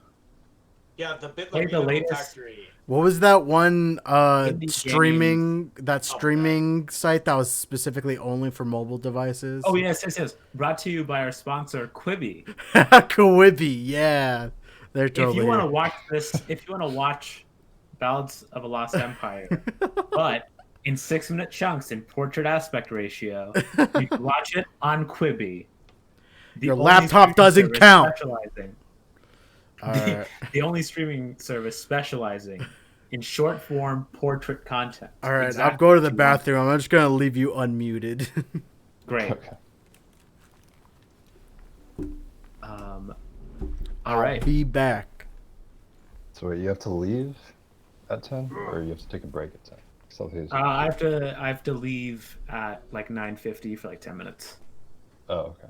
yeah, the bit Play like the Little latest- Factory. what was that one Indie streaming that Oh, streaming site that was specifically only for mobile devices? Oh yes. Brought to you by our sponsor, Quibi. Quibi, yeah, they're If totally. you want to watch this, if you want to watch Ballads of a Lost Empire, but in 6-minute chunks in portrait aspect ratio, you can watch it on Quibi. The Your only laptop streaming doesn't service count. specializing- Alright. The only streaming service specializing in short form portrait content. All right, I'll Exactly go to the what you want. bathroom. I'm just gonna leave you unmuted. Great. Okay. All I'll right. be back. So wait, you have to leave at 10, or you have to take a break at 10? I have to leave at like 9:50 for like 10 minutes. Oh, okay.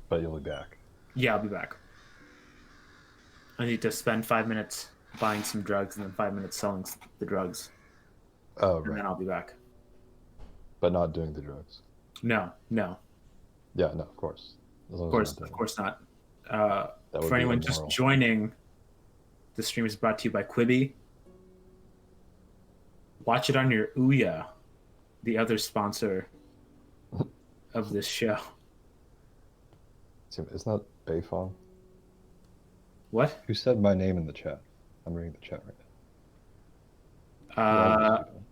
But you'll be back. Yeah, I'll be back. I need to spend 5 minutes buying some drugs and then 5 minutes selling the drugs, Oh, and then right. I'll be back. But not doing the drugs. No, Yeah, no, of course. As long of as you're course not doing not. That would For be anyone just immoral. joining, the stream is brought to you by Quibi. Watch it on your Ouya, the other sponsor of this show. it. Isn't that Beifong? What? Who said my name in the chat? I'm reading the chat right now. Who are these people?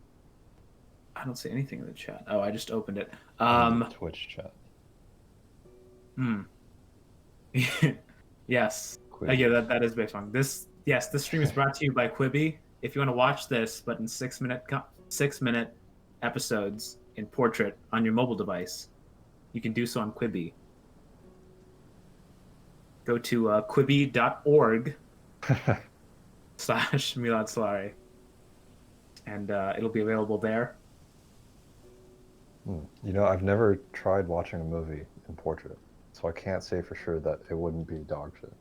I don't see anything in the chat. Oh, I just opened it. In the Twitch chat. Yes. Quibi. Yeah, that is based on this. Yes, this stream is brought to you by Quibi. If you want to watch this, but in 6-minute episodes in portrait on your mobile device, you can do so on Quibi. Go to quibi.org/Milad Solari, and it'll be available there. You know, I've never tried watching a movie in portrait, so I can't say for sure that it wouldn't be dog shit.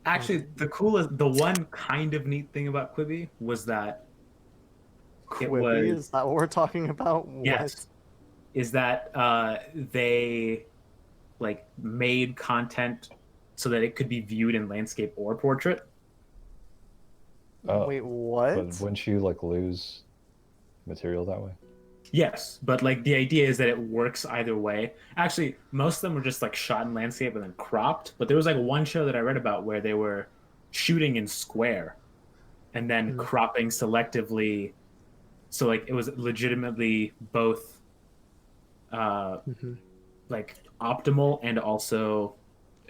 Actually, the one kind of neat thing about Quibi was that it Quibi, was is that what we're talking about? yes, is that they like made content so that it could be viewed in landscape or portrait. Oh, Wait, what? but wouldn't you like lose material that way? Yes, but like the idea is that it works either way. Actually, most of them were just like shot in landscape and then cropped. But there was like one show that I read about where they were shooting in square and then cropping selectively. So like it was legitimately both like optimal and also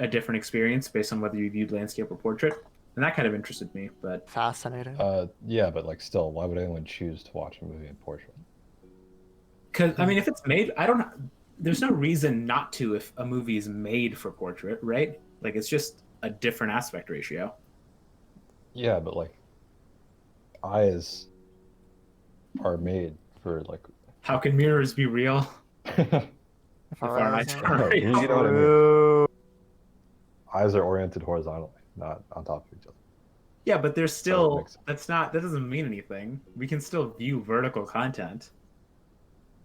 a different experience based on whether you viewed landscape or portrait. And that kind of interested me, but Fascinating. Yeah, but like still, why would anyone choose to watch a movie in portrait? because I mean, if it's made, I don't. There's no reason not to if a movie is made for portrait, right? Like it's just a different aspect ratio. Yeah, but like eyes are made for like. How can mirrors be real? If our eyes I are No, you real? get what I mean. True. Eyes are oriented horizontally, not on top of each other. Yeah, but there's So it still makes sense. that doesn't mean anything. We can still view vertical content.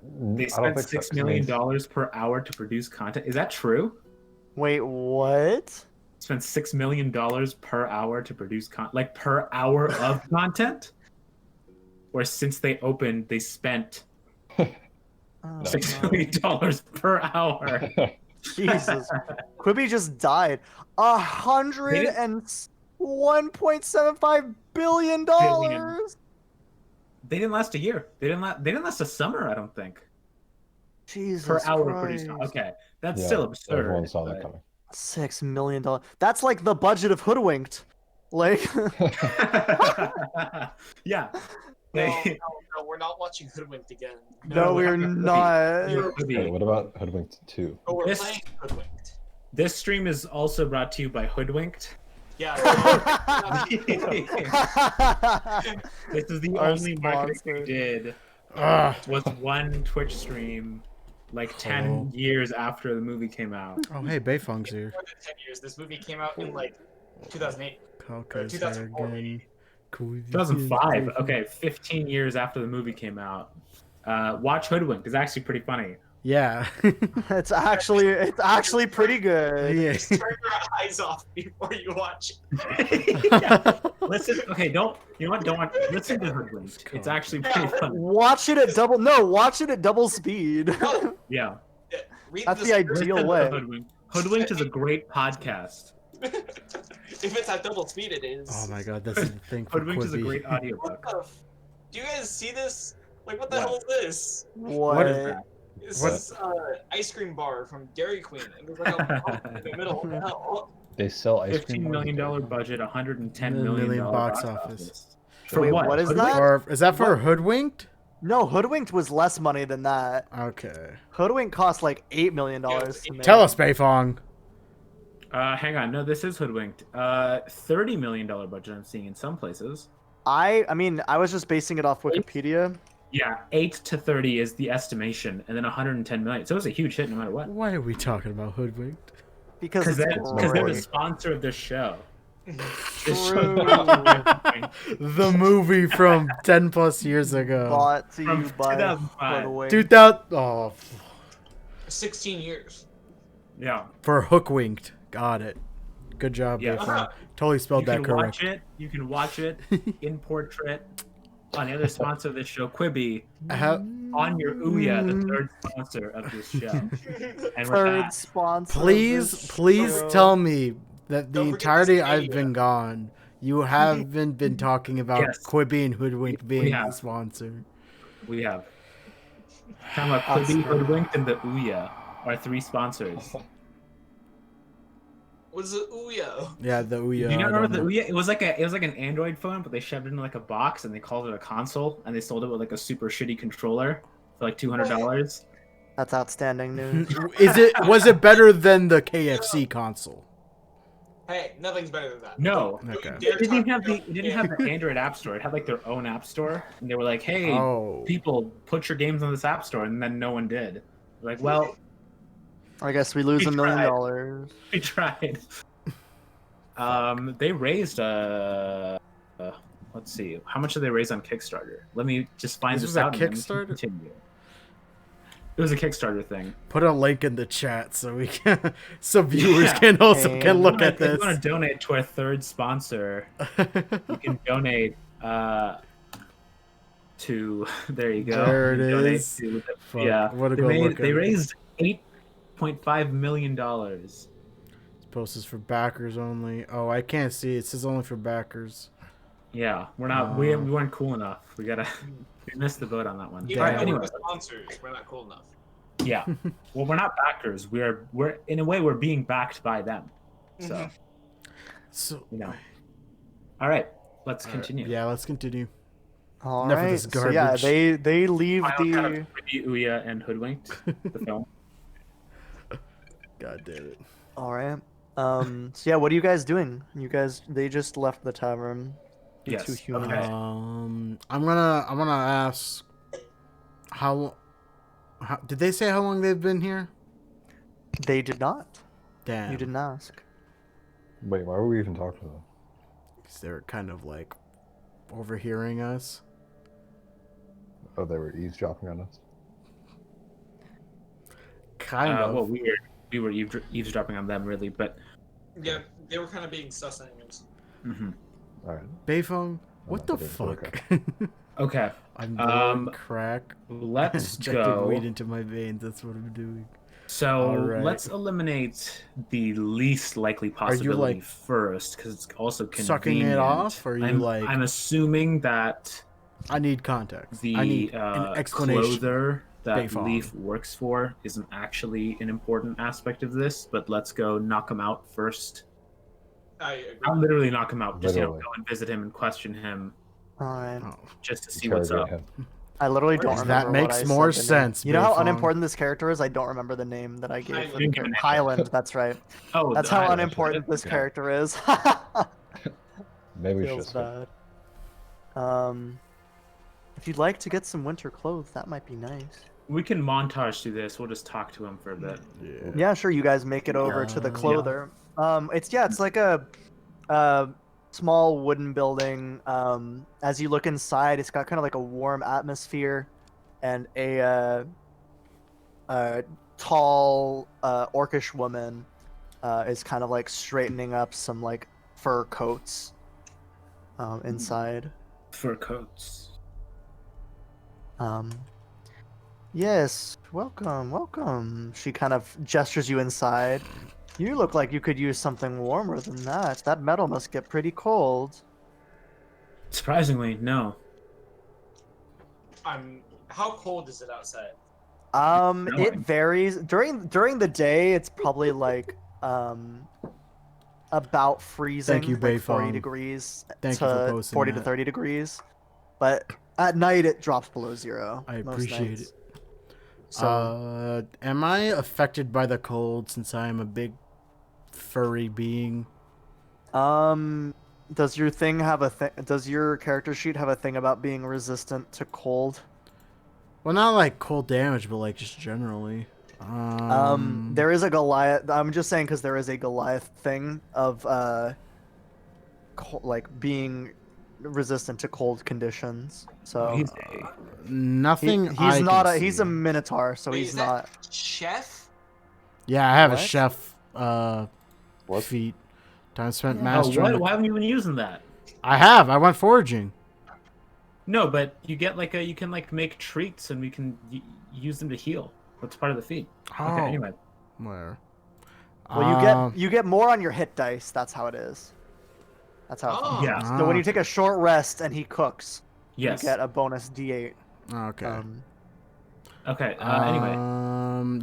They I don't spent think so, $6 'cause it million means- per hour to produce content. Is that true? Wait, what? Spent $6 million per hour to produce like per hour of content? Or since they opened, they spent Oh, $6 no. million per hour. Jesus. Quibi just died. $101.75 billion. They didn't last a year. They didn't last a summer, I don't think. Jesus per hour Christ. produced. Okay, that's Yeah, still absurd. everyone saw that but- coming. $6 million. That's like the budget of Hoodwinked. Like, yeah. No, They- no, we're not watching Hoodwinked again. no, we're not. Wait, what about Hoodwinked 2? Oh, we're This- playing Hoodwinked. This stream is also brought to you by Hoodwinked. Yeah. This is the Our only marketing sponsor. we did. Ah. Was one Twitch stream like 10 years after the movie came out. Oh, hey, Beifong's here. More than 10 years. This movie came out in like 2008. Kalka's here 2004. again. 2005. Okay, 15 years after the movie came out. Watch Hoodwink. It's actually pretty funny. Yeah. It's actually pretty good. Yeah. Just turn your eyes off before you watch. Yeah. Listen. Okay, don't. You know what? Don't watch. Listen to Hoodwink. It's actually pretty funny. Watch it at double speed. No, Yeah. read That's the the script. Listen ideal to way. Hoodwink. Hoodwinked is a great podcast. If it's at double speed, it is. Oh my god, that's the thing for Hoodwinked is a Quibi. great What audiobook. the? Do you guys see this? Like, what the What? hell is this? What? What is that? This What? is ice cream bar from Dairy Queen, and there's like a pump in the middle. Oh, They sell ice cream. $15 bars million there. budget, $110 Million million box office. For Wait, what? what is Hoodwink? that? Or is that for Hoodwinked? No, Hoodwinked was less money than that. Okay. Hoodwinked cost like $8 million to make. Tell us, Beifong. Hang on. No, this is Hoodwinked. $30 million budget I'm seeing in some places. I mean, I was just basing it off Wikipedia. Yeah, 8 to 30 is the estimation, and then 110 million. So it was a huge hit no matter what. Why are we talking about Hoodwinked? Because Because it's they're the great. sponsor of this show. This True. The movie from 10 plus years ago. Bought to From you by 2005. Hoodwinked. 2000. Oh, 16 years. Yeah. for Hookwinked. Got it. Good job, Yeah. Beifong. Totally spelled You that can correct. watch it. You can watch it in portrait on the other sponsor of this show, Quibi, on your Ouya, the third sponsor of this show. And with Third that, sponsor. of Please, this please show. tell me that the Don't forget entirety this I've video. been gone, you haven't been talking about Yes. Quibi and Hoodwinked being the have. sponsor. we have talking about Quibi, Hoodwinked, and the Ouya, our three sponsors. What is it? Ouya. Yeah, the Ouya. Do you I not remember don't the know. Ouya? It was like an Android phone, but they shoved it in like a box and they called it a console, and they sold it with like a super shitty controller for like $200. That's outstanding news. Was it better than the KFC console? Hey, nothing's better than that. No. Don't Okay. you dare It didn't talk have the about it didn't have the Android app store. It had like their own app store, and they were like, "Hey, Oh. people, put your games on this app store," and then no one did. Like, well, I guess we lose We $1 tried. million. we tried. They raised let's see, how much did they raise on Kickstarter? Let me just find This this was a out. and then we can Kickstarter? Continue. It was a Kickstarter thing. Put a link in the chat so we can, so viewers Yeah. can also Hey. can look at If you this. want to donate to our third sponsor, you can donate to. There you go. There You it can donate is. to- Fuck, yeah, what a they, go made- look they at. raised $8.5 million. This post is for backers only. Oh, I can't see. It says only for backers. Yeah, we're not. We weren't cool enough. We gotta. We missed the boat on that one. Even Damn. though Anyway, we're sponsors, we're not cool enough. yeah. Well, we're not backers. We're in a way we're being backed by them. So So you know. All right, let's continue. yeah, let's continue. All Enough of right. this So yeah, garbage. they leave Final cut of the. Quibi, Ouya, and Hoodwinked, the film. God damn it. All right. So yeah, what are you guys doing? They just left the tavern. You Yes, two humans. okay. I'm gonna ask how did they say how long they've been here? They did not. Damn. You didn't ask. Wait, why were we even talking to them? 'Cause they're kind of like overhearing us. Oh, they were eavesdropping on us? Kind of. Well, we were eavesdropping on them, really, but. Yeah, they were kind of being sus anyways. Mhm. Alright. Bayphone, what the Okay, fuck? Okay, I'm doing crack. let's Injecting go. weed into my veins. That's what I'm doing. So Alright. let's eliminate the least likely possibility like, first, because it's also convenient. sucking it off, or are you I'm assuming that I need context. the I need an explanation. clother that Bayfong. Leaf works for isn't actually an important aspect of this, but let's go knock him out first. I agree. Not literally knock him out, just Literally. go and visit him and question him All right. Oh, just to see what's up. Interrogate him. I literally don't That remember. makes what I more said the name. sense, You know how Bayfong. unimportant this character is? I don't remember the name that I gave for the Highland. character. Highland, that's right. Oh, That's the how Highland. unimportant this Okay. character is. Maybe we should Feels skip. bad. If you'd like to get some winter clothes, that might be nice. We can montage through this. We'll just talk to him for a bit. yeah. Yeah, sure. You guys make it over to the clother. It's like a small wooden building. As you look inside, it's got kind of like a warm atmosphere, and a tall orcish woman is kind of like straightening up some like fur coats inside. Fur coats. Yes, welcome. She kind of gestures you inside. You look like you could use something warmer than that. That metal must get pretty cold. Surprisingly, no. How cold is it outside? It varies. During the day, it's probably like about freezing, Thank you, like 40 Bayfong. degrees Thank you for to posting 40 to that. 30 degrees. But at night, it drops below 0. I most appreciate nights. it. So, Am I affected by the cold since I am a big furry being? does your thing have a thing? Does your character sheet have a thing about being resistant to cold? Well, not like cold damage, but like just generally. There is a Goliath. I'm just saying because there is a Goliath thing of like being resistant to cold conditions. So He's a nothing. he's I not can a he's see. a minotaur, so Wait, he's is that not. chef? Yeah, I have a What? chef What? feat. Time spent Oh, mastering. what? Why haven't you been using that? I have. I went foraging. No, but you get like you can like make treats and we can use them to heal. That's part of the feat. Oh, Okay, anyway. where? Well, you get more on your hit dice. That's how it is. That's how. It Oh. functions. Yeah. So when you take a short rest and he cooks, Yes. you get a bonus D8. Okay. Okay. Anyway.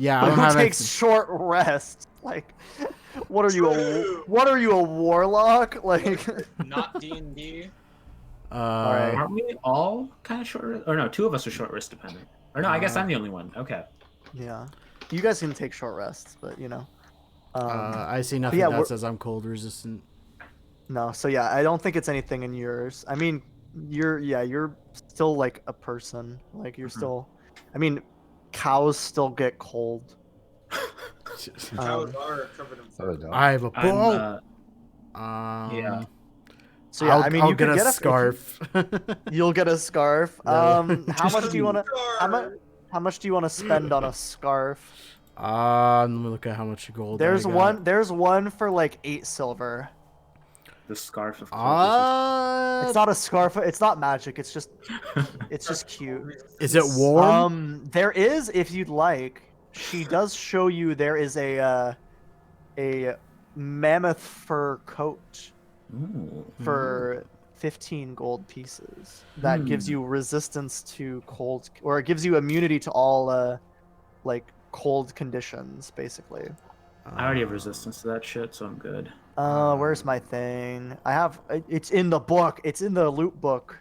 Yeah, I But don't who have takes ex- short rest? Like, what are you? What are you, a warlock? Like, Not D&D. Alright. Aren't we all kind of short wrist? Or no, 2 of us are short wrist dependent. Or no, I guess I'm the only one. Okay. yeah, you guys can take short rests, but you know. I see nothing yeah, that we're- says I'm cold resistant. No, so yeah, I don't think it's anything in yours. I mean, you're still like a person. Like you're still. I mean, cows still get cold. Cows are covered in Oh, fur. they don't. I have a I'm, bow. yeah. So yeah, I'll, I mean, I'll you get could a get scarf. You'll get a scarf. Yeah. How much do you want to? Scarf. How much do you want to spend on a scarf? Let me look at how much gold. There's I got. one. There's one for like 8 silver. The scarf of It's not a scarf. It's not magic. It's just cute. Is it warm? There is, if you'd like. She does show you there is a mammoth fur coat Ooh. for 15 gold pieces. That gives you resistance to cold, or it gives you immunity to all like cold conditions, basically. I already have resistance to that shit, so I'm good. Where's my thing? It's in the book. It's in the loot book.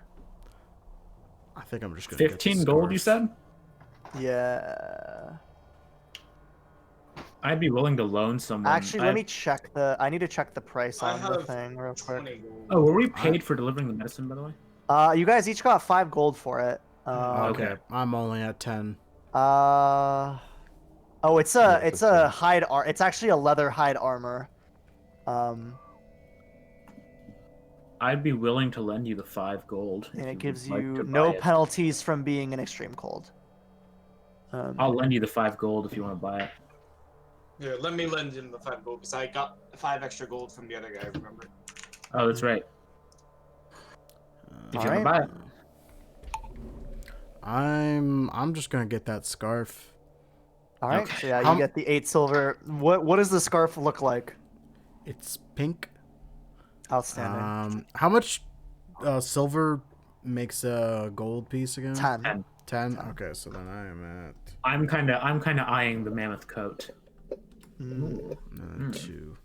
I think I'm just gonna. get the 15 gold, you scarf. said? Yeah. I'd be willing to loan someone. Actually, let me check I need to check the price I on the have thing real quick. 20 gold. Oh, were we paid for delivering the medicine, by the way? You guys each got 5 gold for it. Okay. I'm only at 10. Oh, it's Yeah, a 15. hide It's actually a leather hide armor. I'd be willing to lend you the 5 gold. And if it gives would like you to no buy it. penalties from being in extreme cold. I'll lend you the 5 gold if you want to buy it. Here, let me lend him the 5 gold because I got 5 extra gold from the other guy. Remember? Oh, that's right. If you want to Alright. buy it. I'm just gonna get that scarf. All right, Okay. so yeah, How- you get the 8 silver. What does the scarf look like? It's pink. Outstanding. How much silver makes a gold piece again? 10. 10. 10? Okay, so then I am at I'm kind of eyeing the mammoth coat. Mm. 2.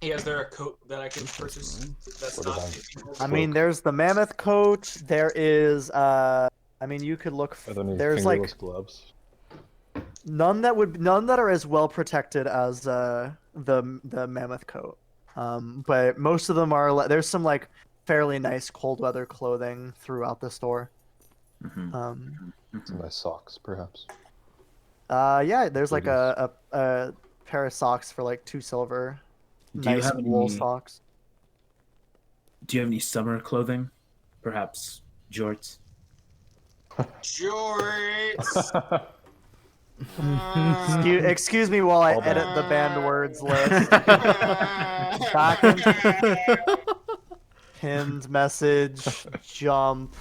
Hey, is there a coat that I can purchase that's What not about- 15 gold? I mean, there's the mammoth coat. There is. I mean, you could look. Are there any There's fingerless like gloves? none that are as well protected as the mammoth coat. But most of them are. There's some like fairly nice cold weather clothing throughout the store. Some nice socks, perhaps. Yeah, there's like Booties. a pair of socks for like 2 silver. Do you Nice have wool any- socks. Do you have any summer clothing? Perhaps jorts. Jorts! Excuse me while I All edit bad. the banned words list. Back in pinned message, jump,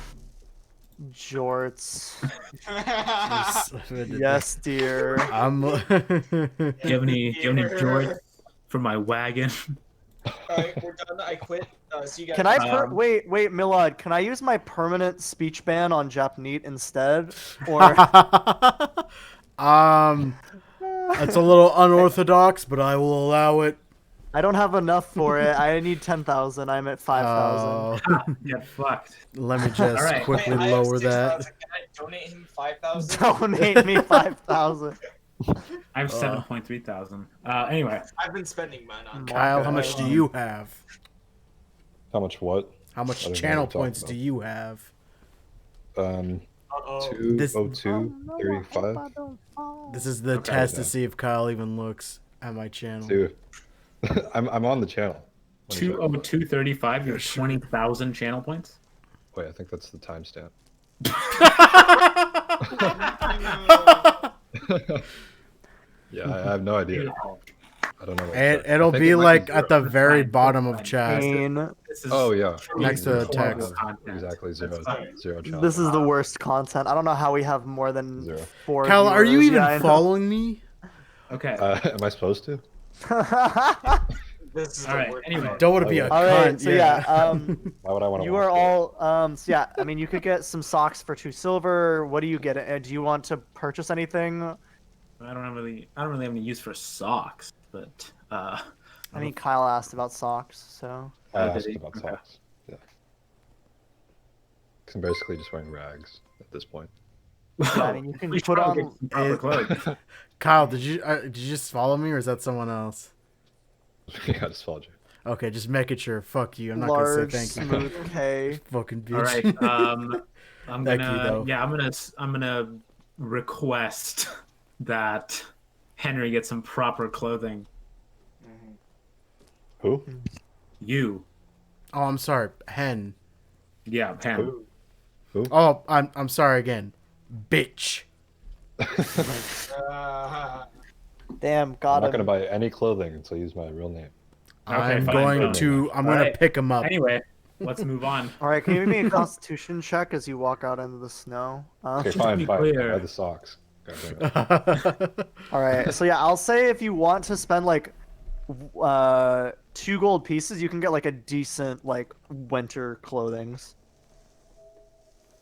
jorts. Yes, dear. I'm. Do you have any jorts for my wagon? Alright, we're done. I quit. See you guys. Can I wait, Milad? Can I use my permanent speech ban on Japneet instead? Or It's a little unorthodox, but I will allow it. I don't have enough for it. I need 10,000. I'm at 5,000. Oh. Get fucked. Let me just Alright. quickly I have lower 6,000. that. Can I donate him 5,000? Donate me 5,000. I have 7.3 thousand. Anyway, I've been spending mine on. Kyle, how much do you have? How much what? How I much don't know channel what you're points talking do you have? Uh-oh. 202, 35. This is the Okay. test to see if Kyle even looks at my channel. 2. I'm on the channel. Let me check. 202.35. You have 20,000 channel points. Wait, I think that's the timestamp. Yeah, I have no idea. I don't know. What It'll I think be it might like zero. at the very fine. bottom That's of fine. chat. Pain. This is Oh yeah, Next to the horrible text. content. Exactly zero. That's fine. Zero channel. This is the worst content. I don't know how we have more than Zero. 4 Kyle, are you viewers. even Yeah, I know. following me? Okay. Am I supposed to? This is All the right. worst. Anyway, Don't want to be a All All cunt. right, so yeah, Why would I want to? you are all so yeah, I mean you could get some socks for 2 silver. What do you get? Do you want to purchase anything? I don't really have any use for socks, but I mean Kyle asked about socks, so I did asked he? about Okay. socks. Yeah. 'Cause I'm basically just wearing rags at this point. yeah, I mean you can we should put probably on get some proper clothes. Kyle, did you just follow me or is that someone else? Yeah, I just followed you. Okay, just making sure. Fuck you. I'm not large gonna say thank you. smooth K. Fucking bitch. All right. I'm Thank you, gonna though. I'm gonna request that Henry get some proper clothing. Who? You, Oh, I'm sorry. Hen. yeah, Henry. Oh, I'm sorry again. Bitch. Damn, I'm got not him. gonna buy any clothing until I use my real name. I'm fine, going fine. to. I'm All gonna right. pick him up. Anyway, let's move on. All right, can you give me a constitution check as you walk out into the snow? Okay, Just to fine, be fine. clear- I'll buy the socks. God damn it. All right, so yeah, I'll say if you want to spend like 2 gold pieces, you can get like a decent like winter clothings.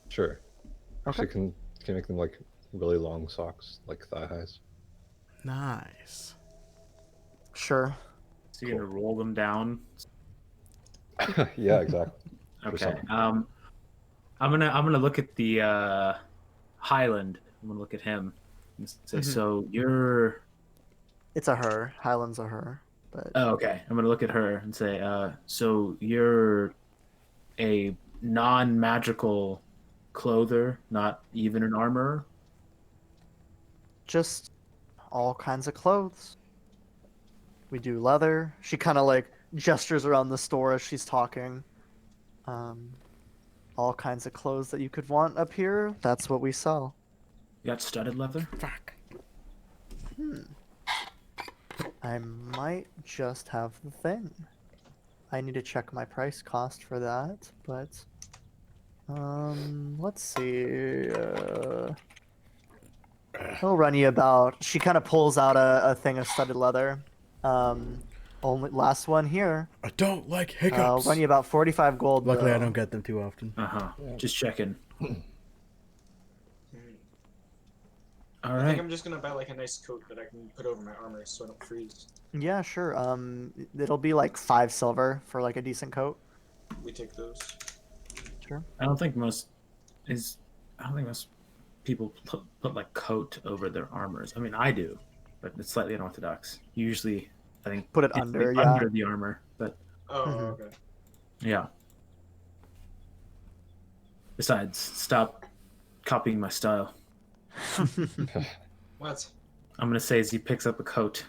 Sure. Okay. Actually, can you make them like really long socks, like thigh highs? Nice. Sure. So you're gonna roll them down. Yeah, exactly. Okay. something. I'm gonna look at the Highland. I'm gonna look at him and say, Mhm. so you're. It's a her. Highland's a her. But Oh, okay. I'm gonna look at her and say, so you're a non-magical clother, not even an armorer. just all kinds of clothes. We do leather. She kind of like gestures around the store as she's talking. All kinds of clothes that you could want up here. That's what we sell. You got studded leather. Fuck. I might just have the thing. I need to check my price cost for that, but let's see. I'll run you about. She kind of pulls out a thing of studded leather. Only last one here. I don't like I'll hiccups. run you about 45 gold. Luckily, I though. don't get them too often. Just checking. All I think right. I'm just gonna buy like a nice coat that I can put over my armor so I don't freeze. Yeah, sure. It'll be like 5 silver for like a decent coat. We take those. Sure. I don't think most people put like coat over their armors. I mean, I do, but it's slightly unorthodox. Usually, I think Put it it's under, like yeah. under the armor. But Oh, Mhm. okay. yeah. Besides, stop copying my style. What? I'm gonna say as he picks up a coat.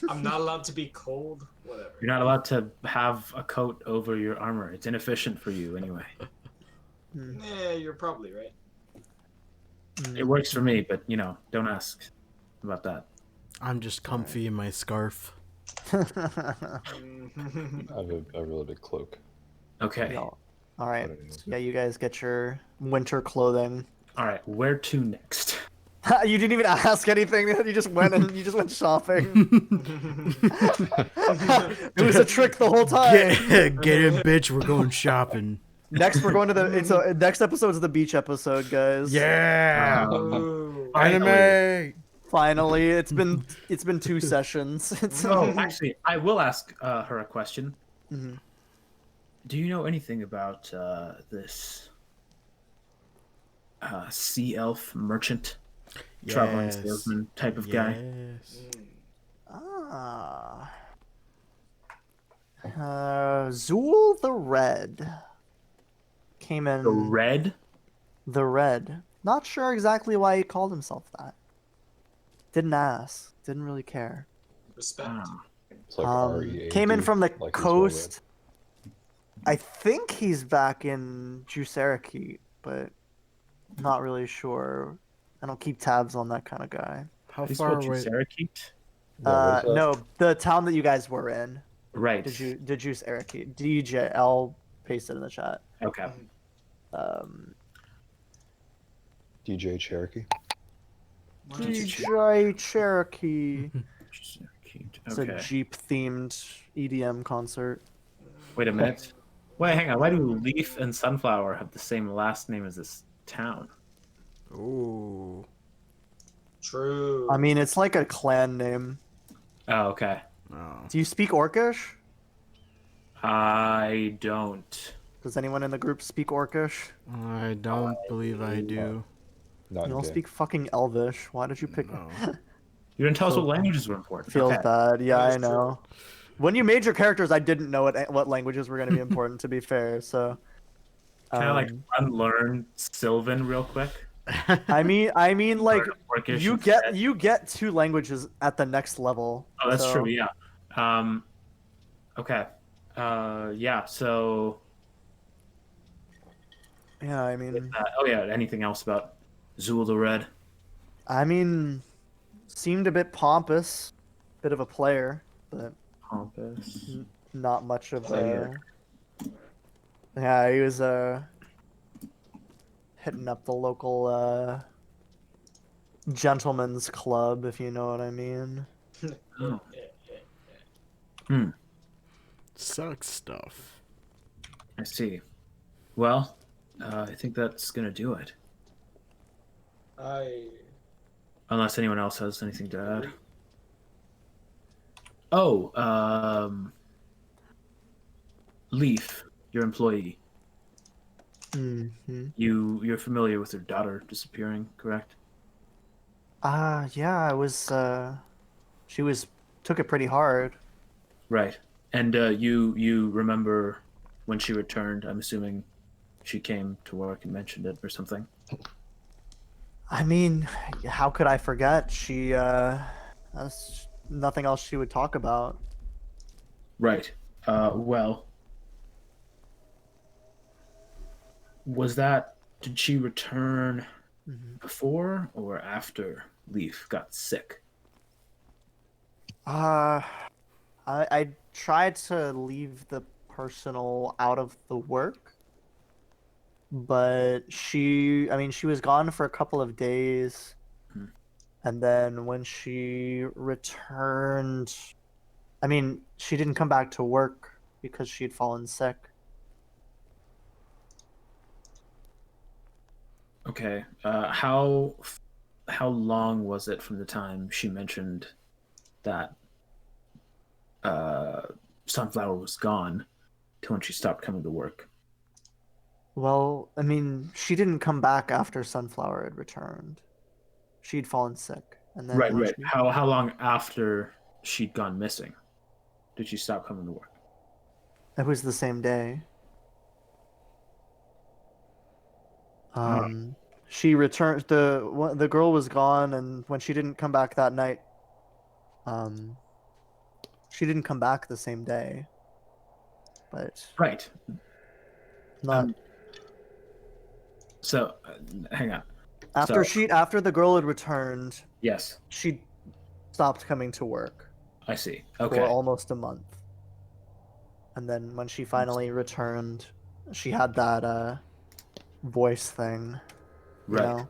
I'm not allowed to be cold. Whatever. You're not allowed to have a coat over your armor. It's inefficient for you anyway. Yeah, you're probably right. It works for me, but don't ask about that. I'm just comfy in my scarf. I have a really big cloak. Okay. Yeah. All right. What it is. So, yeah, you guys get your winter clothing. All right. Where to next? You didn't even ask anything. You just went shopping. It was a trick the whole time. Get it, bitch. We're going shopping. Next, we're going to the. Next episode's the beach episode, guys. Yeah. Ooh. Anime. Finally, it's been 2 sessions. Oh, actually, I will ask her a question. Mhm. Do you know anything about this sea elf merchant, traveling Yes. salesman type of guy? Yes. Ah. Zool the Red came in. The red? The Red. Not sure exactly why he called himself that. Didn't ask. Didn't really care. Respect. Ah, It's like READ, Came in from the like he's well read. coast. I think he's back in Juicerakit, but not really sure. I don't keep tabs on that kind of guy. How he's far called away? Juicerakit? Yeah, what is that? No, the town that you guys were in. Right. The Juicerakit. DJ. I'll paste it in the chat. Okay. DJ Cherokee. DJ Cherokee. Juicerakit. It's Okay. a Jeep themed EDM concert. Wait a minute. Wait, hang on. Why do Leaf and Sunflower have the same last name as this town? Ooh. True. I mean, it's like a clan name. Oh, okay. Oh. Do you speak Orcish? I don't. Does anyone in the group speak Orcish? I don't believe I do. Not You don't gay. speak fucking Elvish. Why did you pick? No. You didn't tell us So- what languages were important. Feels Okay. bad. Yeah, That is I know. When you made your characters, I didn't know what languages were going to be important. To be fair, so. Can I like um, unlearn Sylvan real quick? I mean, like Learn Orcish you instead? get 2 languages at the next level. Oh, that's so- true. Yeah. Okay. Yeah. So. Yeah, I mean, Oh yeah. Anything else about Zool the Red? seemed a bit pompous, bit of a player, but Pompous. not much of a. Player. Yeah, he was hitting up the local gentleman's club, if you know what I mean. Oh. Sucks stuff. I see. Well, I think that's gonna do it. Unless anyone else has anything to add. Oh, Leaf, your employee. Mm-hmm. You're familiar with her daughter disappearing, correct? Yeah, I was. She took it pretty hard. Right. And you remember when she returned? I'm assuming she came to work and mentioned it or something. I mean, how could I forget? She that's nothing else she would talk about. Right. Well, did she return before or after Leaf got sick? I tried to leave the personal out of the work, but she was gone for a couple of days, and then when she returned, she didn't come back to work because she had fallen sick. Okay. How how long was it from the time she mentioned that Sunflower was gone to when she stopped coming to work? Well, I mean, she didn't come back after Sunflower had returned. She'd fallen sick, and then Right, when right. she... How long after she'd gone missing did she stop coming to work? It was the same day. She returned. The girl was gone, and when she didn't come back that night, she didn't come back the same day. But Right. not So, hang on. after So, after the girl had returned, yes, she stopped coming to work I see. for Okay. almost a month. And then when she finally returned, she had that voice thing. You Right. know?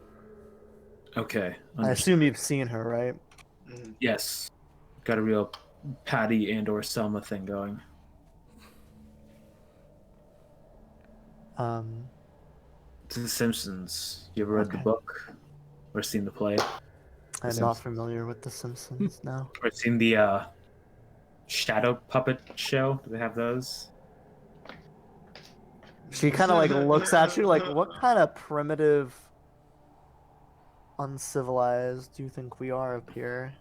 Okay. I assume you've seen her, right? Mhm. Yes. Got a real Patty and or Selma thing going. It's The Simpsons. You ever read the Okay. book or seen the play? I'm The not Simpsons. familiar with The Simpsons now. Or seen the Shadow Puppet show? Do they have those? She kind of like looks at you like, what kind of primitive, uncivilized do you think we are up here?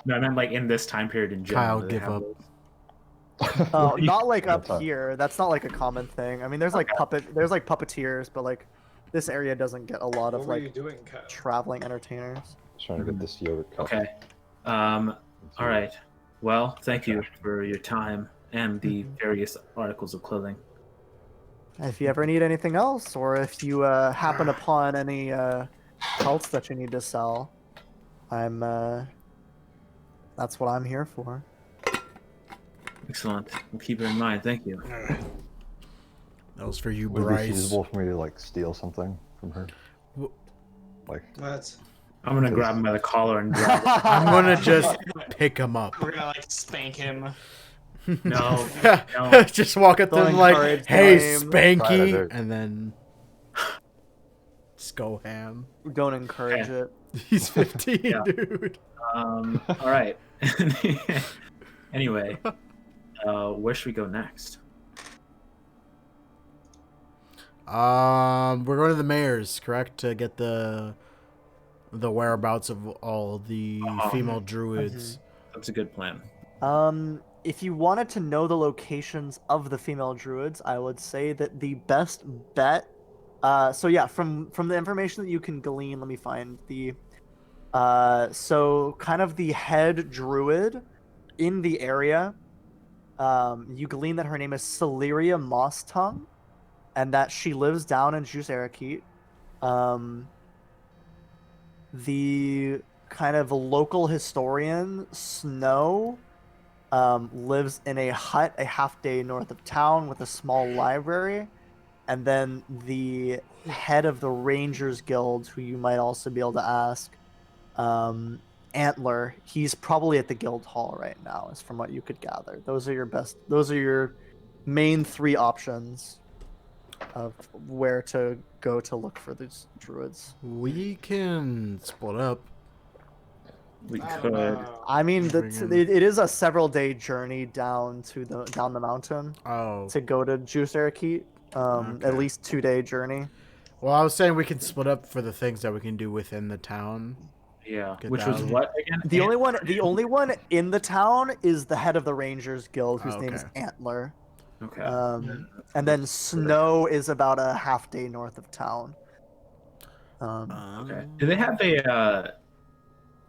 No, I meant like in this time period in general. Kyle, Do they give have up. those? Oh, not like All up the time. here. That's not like a common thing. I mean, there's like puppeteers, but like this area doesn't get a lot What of were you like doing, Kyle? traveling entertainers. Just trying to get this yogurt cup. Okay. All right. Well, thank you for your time and the various articles of clothing. If you ever need anything else, or if you happen upon any pelts that you need to sell, I'm that's what I'm here for. Excellent. We'll keep it in mind. Thank you. That was for you, Would it be Bryce. feasible for me to like steal something from her? Wh- Like, What? I'm gonna grab him by the collar and grab him. I'm gonna just pick him up. We're gonna like spank him. No, no. Just walk up to Don't him like, encourage "Hey, blame. Spanky," Right. and then just go ham. Don't encourage it. He's 15, Yeah. dude. All right. Anyway, where should we go next? We're going to the mayor's, correct, to get the whereabouts of all the female druids. That's a good plan. If you wanted to know the locations of the female druids, I would say that the best bet. So yeah, from the information that you can glean, let me find the. So kind of the head druid in the area. You glean that her name is Celeria Mosstongue, and that she lives down in Jus Arakit. The kind of local historian Snow lives in a hut a half day north of town with a small library. And then the head of the Rangers Guild, who you might also be able to ask, Antler, he's probably at the guild hall right now, is from what you could gather. Those are your main three options of where to go to look for these druids. We can split up. We I don't could. know. I mean, Friggin- it is a several day journey down the mountain Oh. to go to Jus Arakit. Okay. At least 2 day journey. Well, I was saying we can split up for the things that we can do within the town. Yeah. Get Which was down. what again? The only one in the town is the head of the Rangers Guild, whose name is Okay. Antler. Okay. And then Snow is about a half day north of town. Okay. Do they have a?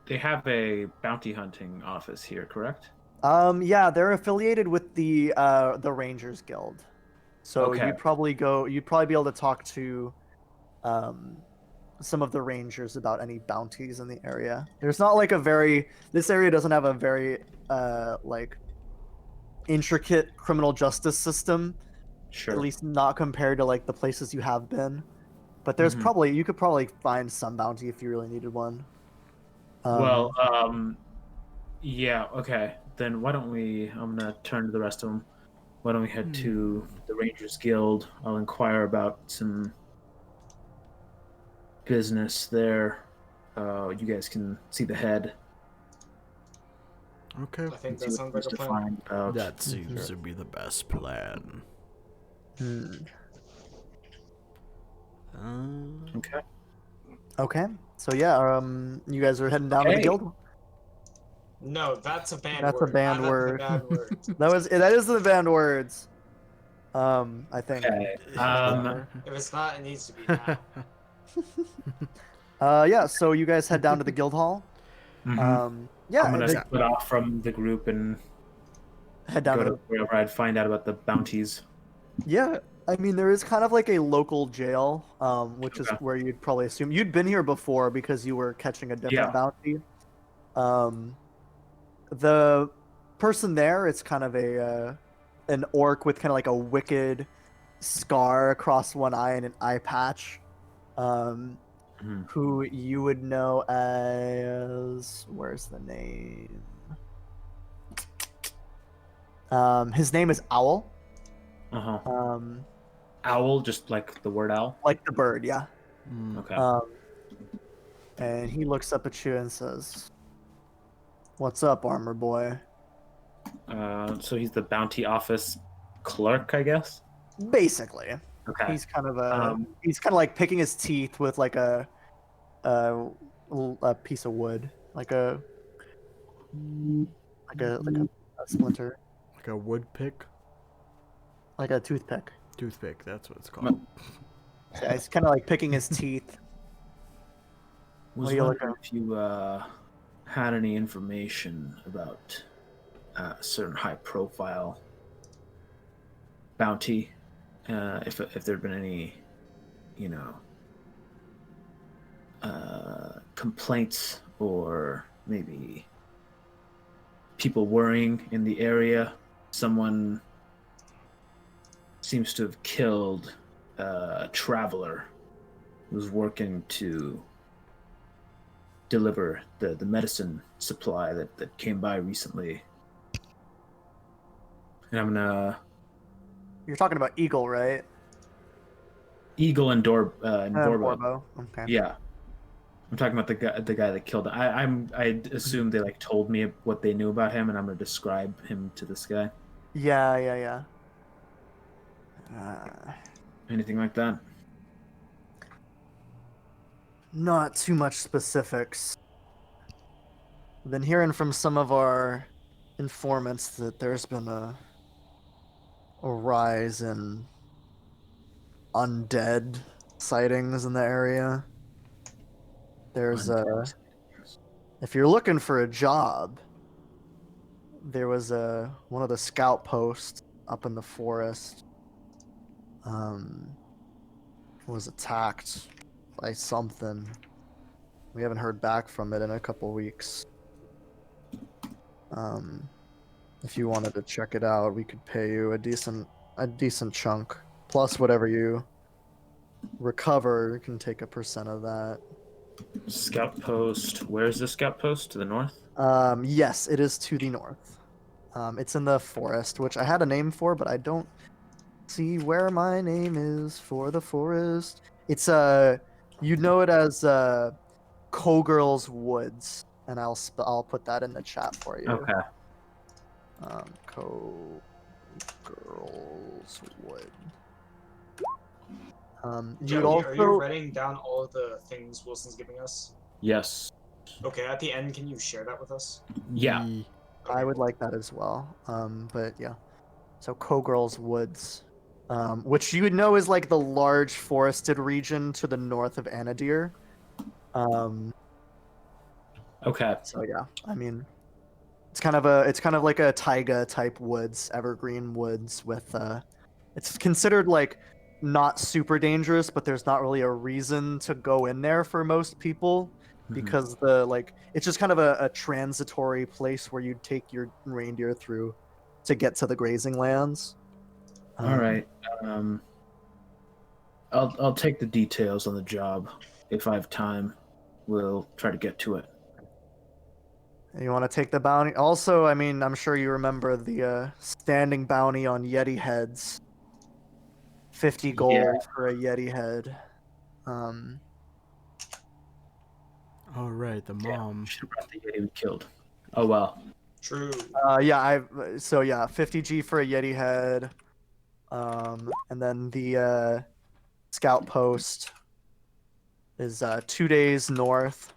They have a bounty hunting office here, correct? Yeah, they're affiliated with the Rangers Guild. So Okay. you'd probably be able to talk to some of the rangers about any bounties in the area. There's not like this area doesn't have a very like intricate criminal justice system, Sure. at least not compared to like the places you have been. But there's Mhm. you could probably find some bounty if you really needed one. Well, yeah, okay. Then why don't we? I'm gonna turn to the rest of them. Why don't we head to the Rangers Guild? I'll inquire about some business there. You guys can see the head. Okay. I think See that what sounds there's like a to plan. find out. That seems to be the best plan. Hmm. Okay. Okay. So yeah, you guys are heading down to the Okay. guild. No, that's a banned That's a word. banned Add that to the word. banned word. That is the banned words. I think. Okay. If it's not, it needs to be now. Yeah. So you guys head down to the guild hall. Yeah. I'm gonna they split off from the group and head down go to to wherever I'd find out about the bounties. Yeah, I mean there is kind of like a local jail, which is Okay. where you'd probably assume you'd been here before because you were catching a different Yeah. bounty. Um, the person there, it's kind of an orc with kind of like a wicked scar across one eye and an eye patch. Um, Mhm. who you would know as where's the name? His name is Owl. Uh-huh. Um, Owl, just like the word owl. like the bird, yeah. Okay. And he looks up at you and says, "What's up, armor boy?" So he's the bounty office clerk, I guess. Basically, Okay. he's kind of like picking his teeth with like a, a piece of wood, a splinter, Like a wood pick? like a toothpick. Toothpick, that's what it's called. So yeah, he's kind of like picking his teeth. Was What are you wondering looking? if you had any information about a certain high-profile bounty, if there'd been any, you know, complaints or maybe people worrying in the area. Someone seems to have killed a traveler who was working to deliver the medicine supply that came by recently. And I'm gonna You're talking about Eagle, right? Eagle and Borbo. Borbo. Okay. Yeah, I'm talking about the guy that killed. I assume they like told me what they knew about him, and I'm gonna describe him to this guy. Yeah. Anything like that? Not too much specifics. I've been hearing from some of our informants that there's been a rise in undead sightings in the area. There's if you're looking for a job, there was one of the scout posts up in the forest was attacked by something. We haven't heard back from it in a couple weeks. If you wanted to check it out, we could pay you a decent chunk plus whatever you recover. You can take a percent of that. Scout post. Where's the scout post? To the north? Yes, it is to the north. It's in the forest, which I had a name for, but I don't see where my name is for the forest. It's you know it as Cogirl's Woods, and I'll put that in the chat for you. Okay. Cogirl's Wood. You'd Joey, also are you writing down all of the things Wilson's giving us? Yes. Okay, at the end, can you share that with us? Yeah. I would like that as well. But yeah. So Cogirl's Woods, which you would know is like the large forested region to the north of Anadyr. Okay. So yeah, I mean, it's kind of like a taiga type woods, evergreen woods with it's considered like not super dangerous, but there's not really a reason to go in there for most people because it's just kind of a transitory place where you'd take your reindeer through to get to the grazing lands. All right. I'll take the details on the job if I have time. We'll try to get to it. You want to take the bounty? Also, I mean, I'm sure you remember the standing bounty on Yeti heads. 50 gold Yeah. for a Yeti head. Oh right, the mom. Should have brought the Yeti we killed. Oh well. True. Yeah, 50G for a Yeti head. And then the scout post is 2 days north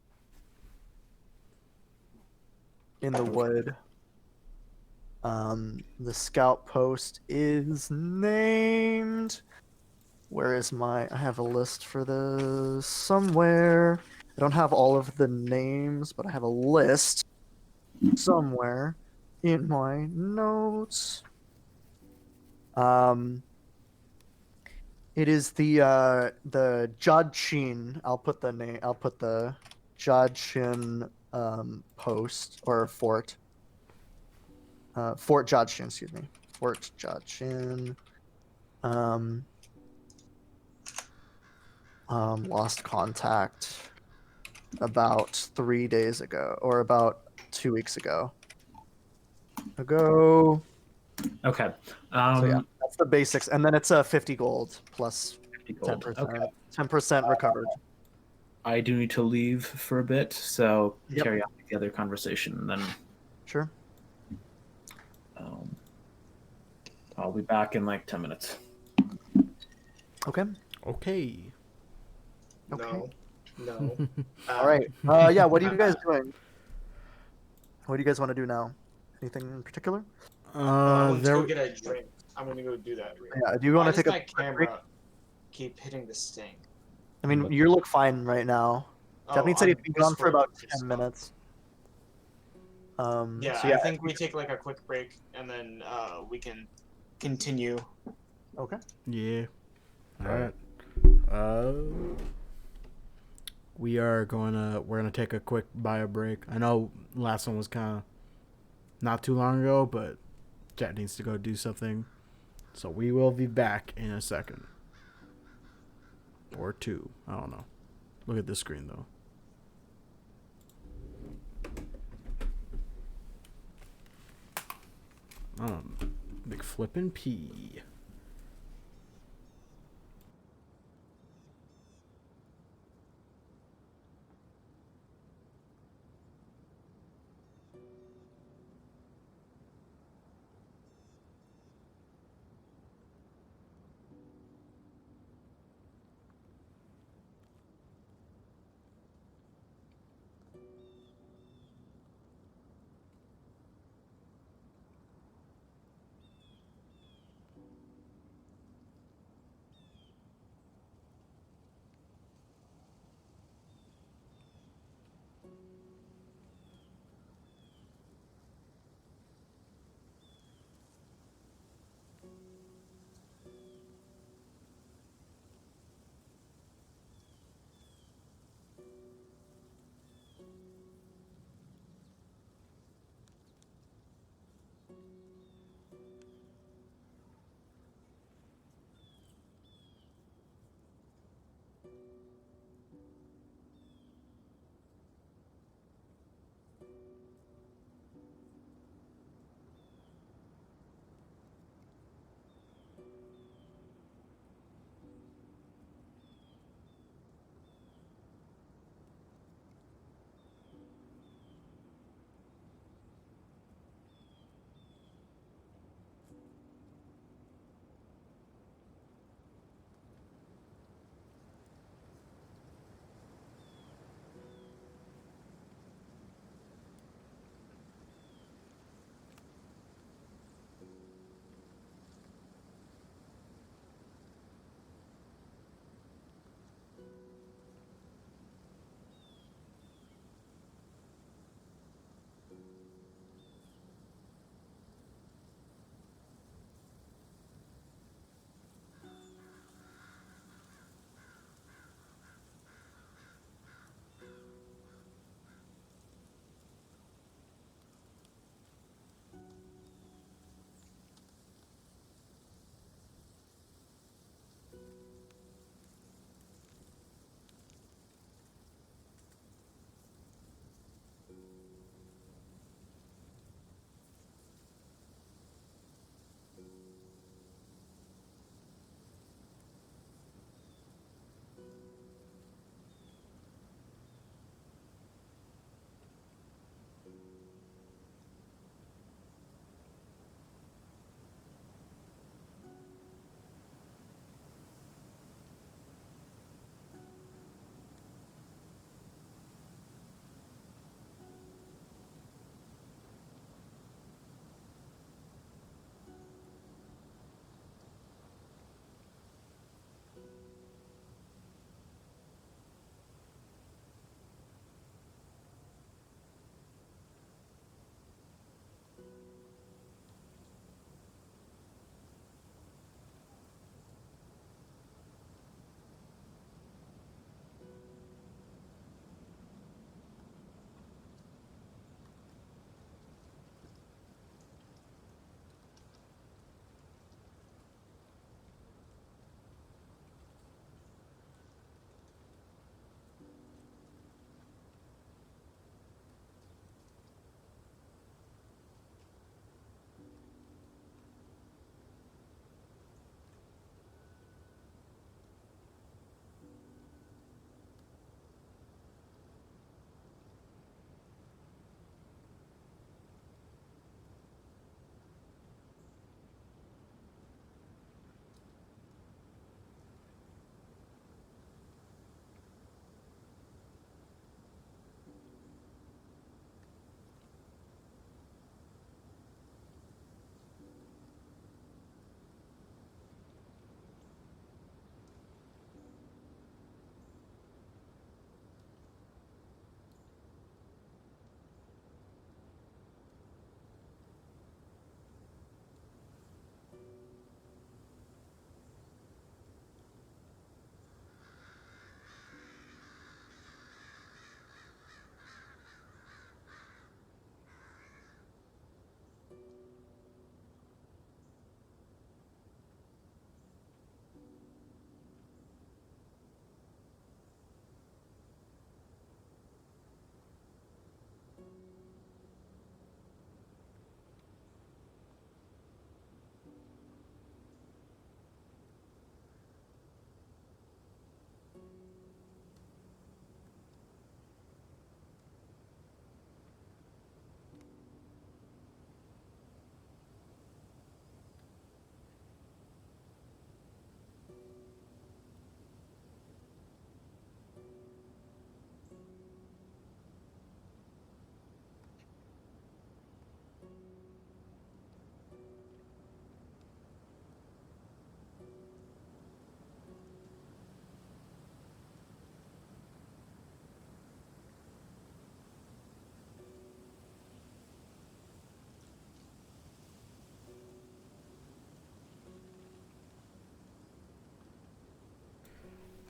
in the wood. The scout post is named. Where is my? I have a list for this somewhere. I don't have all of the names, but I have a list somewhere in my notes. It is the Jodchin. I'll put the name. I'll put the Jodchin post or fort. Fort Jodchin, excuse me. Fort Jodchin. Lost contact about 3 days ago, or about 2 weeks ago. Okay. So yeah, that's the basics, and then it's a 50 gold plus 50 gold. 10%. Okay. 10% recovered. I do need to leave for a bit, so Yep. carry on with the other conversation, and then Sure. I'll be back in like 10 minutes. Okay. Okay. No. No. All right. Yeah. What are you guys doing? What do you guys want to do now? Anything in particular? I want to There. go get a drink. I'm gonna go do that. Yeah. Do you want Why to does take my a quick break? camera keep hitting this thing? I mean, you look fine right now. Japanese said on he'd be gone for Discord, about it's 10 not. minutes. Yeah, So yeah. I think we take like a quick break and then we can continue. Okay. Yeah. All All right. right. We're gonna take a quick bio break. I know last one was kind of not too long ago, but Jet needs to go do something, so we will be back in a second or two. I don't know. Look at this screen though. Big flippin' P.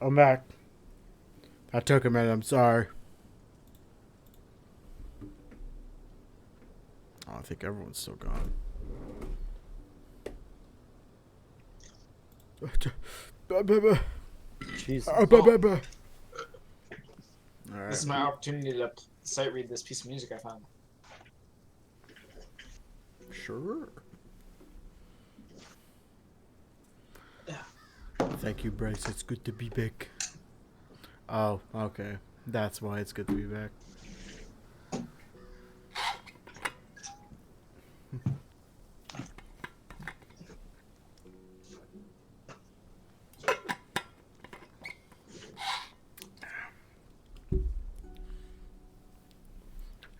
I'm back. I took a minute. I'm sorry. Oh, I think everyone's still gone. Jesus. All This is right. my opportunity to sight read this piece of music I found. Sure. Yeah. Thank you, Bryce. It's good to be back. Oh, okay. That's why it's good to be back.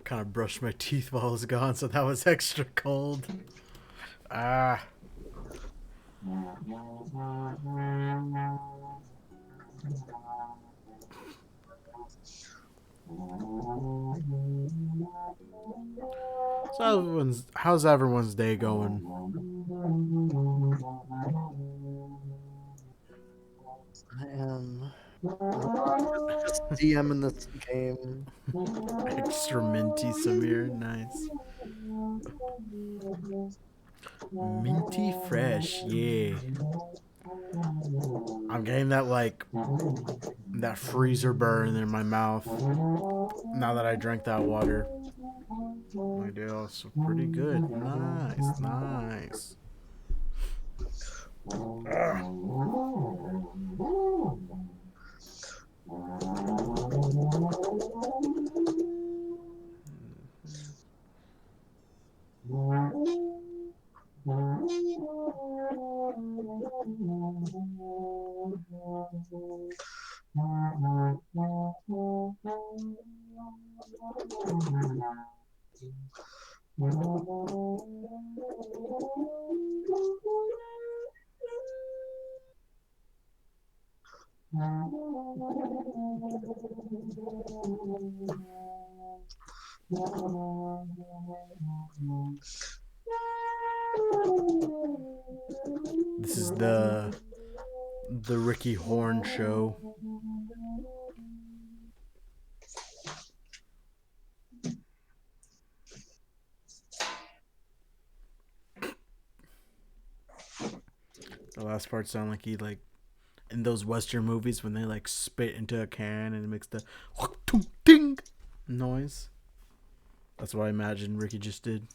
Kind of brushed my teeth while I was gone, so that was extra cold. Ah. So how's everyone's day going? I am just DMing this game. Extra minty Samir, nice. Minty fresh, yeah. I'm getting that freezer burn in my mouth now that I drank that water. My day also pretty good. Nice, nice. Ah. This is the Ricky Horn show. The last part sound like he in those Western movies when they spit into a can and it makes the ding noise. That's what I imagine Ricky just did.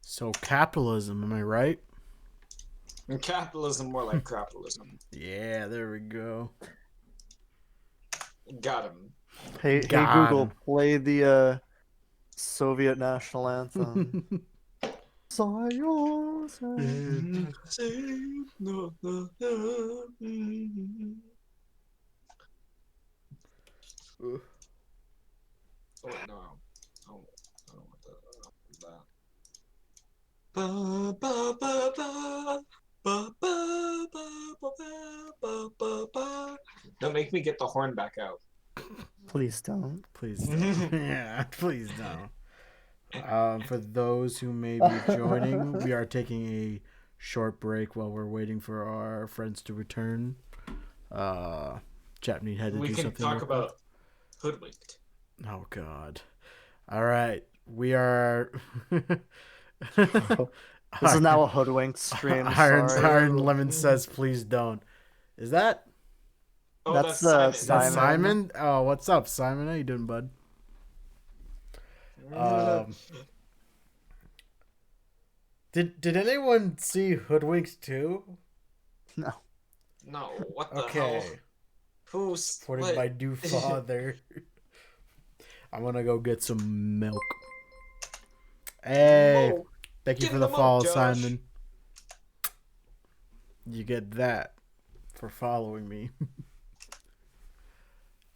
So capitalism, am I right? And capitalism, more like capitalism. Yeah, there we go. Got him. Hey Got Google, him. play the Soviet national anthem. Zion, Zion. Oh no! Oh, I don't want that. Ba, ba, ba, ba. Ba, ba, ba, ba, ba, ba, ba. Don't make me get the horn back out. Please don't. Please don't. Yeah, please don't. For those who may be joining, we are taking a short break while we're waiting for our friends to return. Japanese had to We do can something. talk real quick. about hoodwinked. Oh God! All right, we are. This is now a hoodwinked stream. Iron Sorry. Lemon says, "Please don't." Is that Oh, That's, that's Simon. that Simon? Oh, what's up, Simon? How you doing, bud? Did anyone see Hoodwinked 2? No. No, what the Okay. hell? Who's Supported what? by new father. I'm gonna go get some milk. Hey, Oh, thank you get for in the the milk, follow, Josh. Simon. You get that for following me.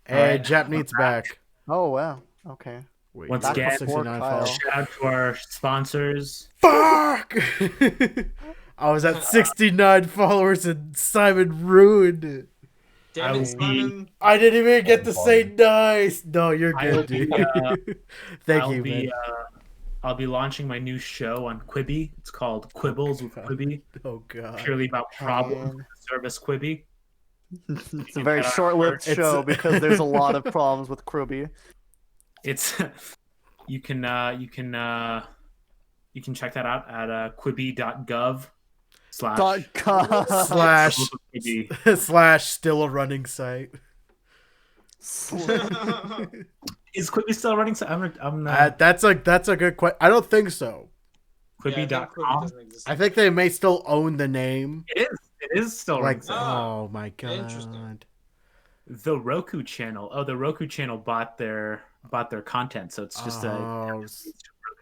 Hey, Alright, Jap Neat's back. Oh wow. Okay. Wait, Once you're again, 69 Kyle. followers. shout out to our sponsors. Fuck! I was at 69 followers and Simon ruined it. Damn I it, will Simon. I didn't even get to say Fun. nice. No, you're I'll good, be, dude. Thank I'll you, be man. I'll be launching my new show on Quibi. It's called Quibbles with God. Quibi. Oh god. Purely about problems Pain. with the service Quibi. It's a very Head on short-lived over. show It's- because there's a lot of problems with Kruby. It's you can check that out at quibi.gov Dot com. slash Quibi. slash still a running site. Is Quibi still running? So I'm That's a good question. I don't think so. Yeah, I think Quibi Quibi.com. doesn't exist. I think they may still own the name. It is still running. Like, So. oh my god. Interesting. The Roku channel. Oh, the Roku channel bought their content, so it's just a Oh, Roku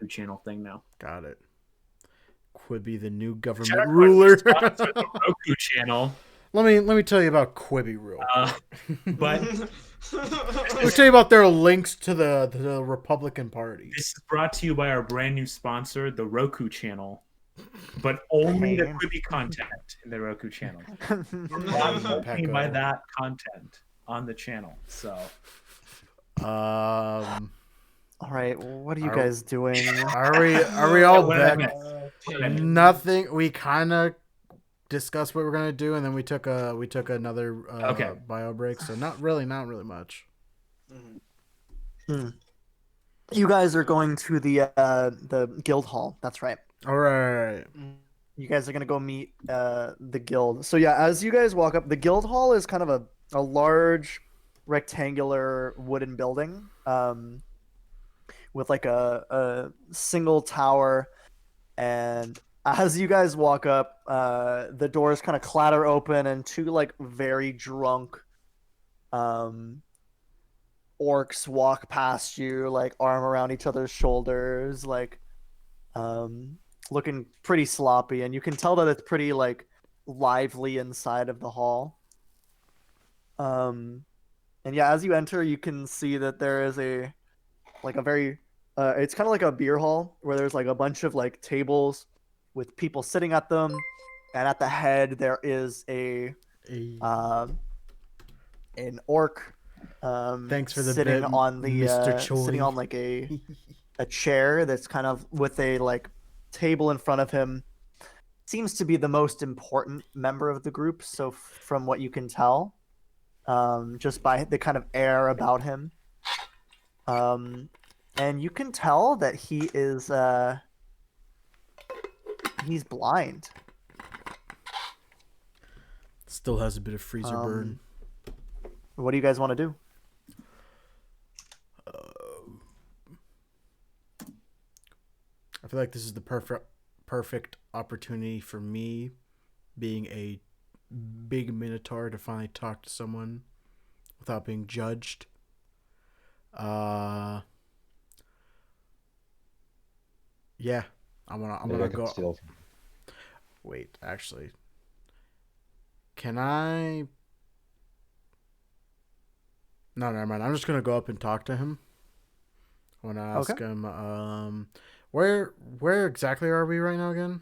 channel thing now. got it. Quibi, the new Shout out government to our ruler. sponsor, the Roku channel. let me tell you about Quibi real. But Let me tell you about their links to the Republican Party. this is brought to you by our brand new sponsor, the Roku channel. But only the Pain. Quibi content in the Roku channel. Pecco. Only by that content on the channel. So All right, what are you Are- guys doing? are we all what did I back? miss? Nothing. We kind of discussed what we're gonna do, and then we took another Okay. bio break. So not really much. You guys are going to the guild hall. That's right. All right. You guys are gonna go meet the guild. So yeah, as you guys walk up, the guild hall is kind of a large rectangular wooden building with like a single tower, and as you guys walk up, the doors kind of clatter open and two like very drunk orcs walk past you, like arm around each other's shoulders, like looking pretty sloppy, and you can tell that it's pretty like lively inside of the hall. And yeah, as you enter, you can see that there is a very it's kind of like a beer hall where there's like a bunch of like tables with people sitting at them, and at the head there is an orc Thanks for the sitting bit, on the Mr. Choi. sitting on like a chair that's kind of with a like table in front of him. Seems to be the most important member of the group, so from what you can tell, just by the kind of air about him, and you can tell that he is he's blind. Still has a bit of freezer burn. What do you guys want to do? I feel like this is the perfect opportunity for me, being a big minotaur, to finally talk to someone without being judged. Yeah, I'm Maybe I gonna can go. steal something. Wait, actually, can I? No, never mind. I'm just gonna go up and talk to him. I want to ask Okay. him. Where exactly are we right now again?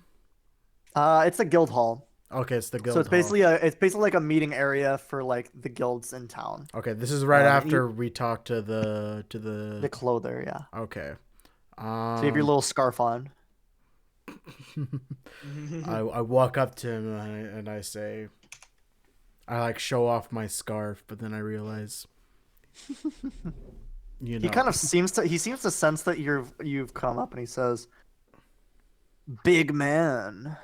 It's a guild hall. Okay, it's the guild. So it's hall. basically like a meeting area for like the guilds in town. Okay, this is right you- after we talked to the The clother, yeah. Okay. So you have your little scarf on. I walk up to him and I say, I like show off my scarf, but then I realize, you know, He kind of seems to sense that you've come up, and he says, "Big man."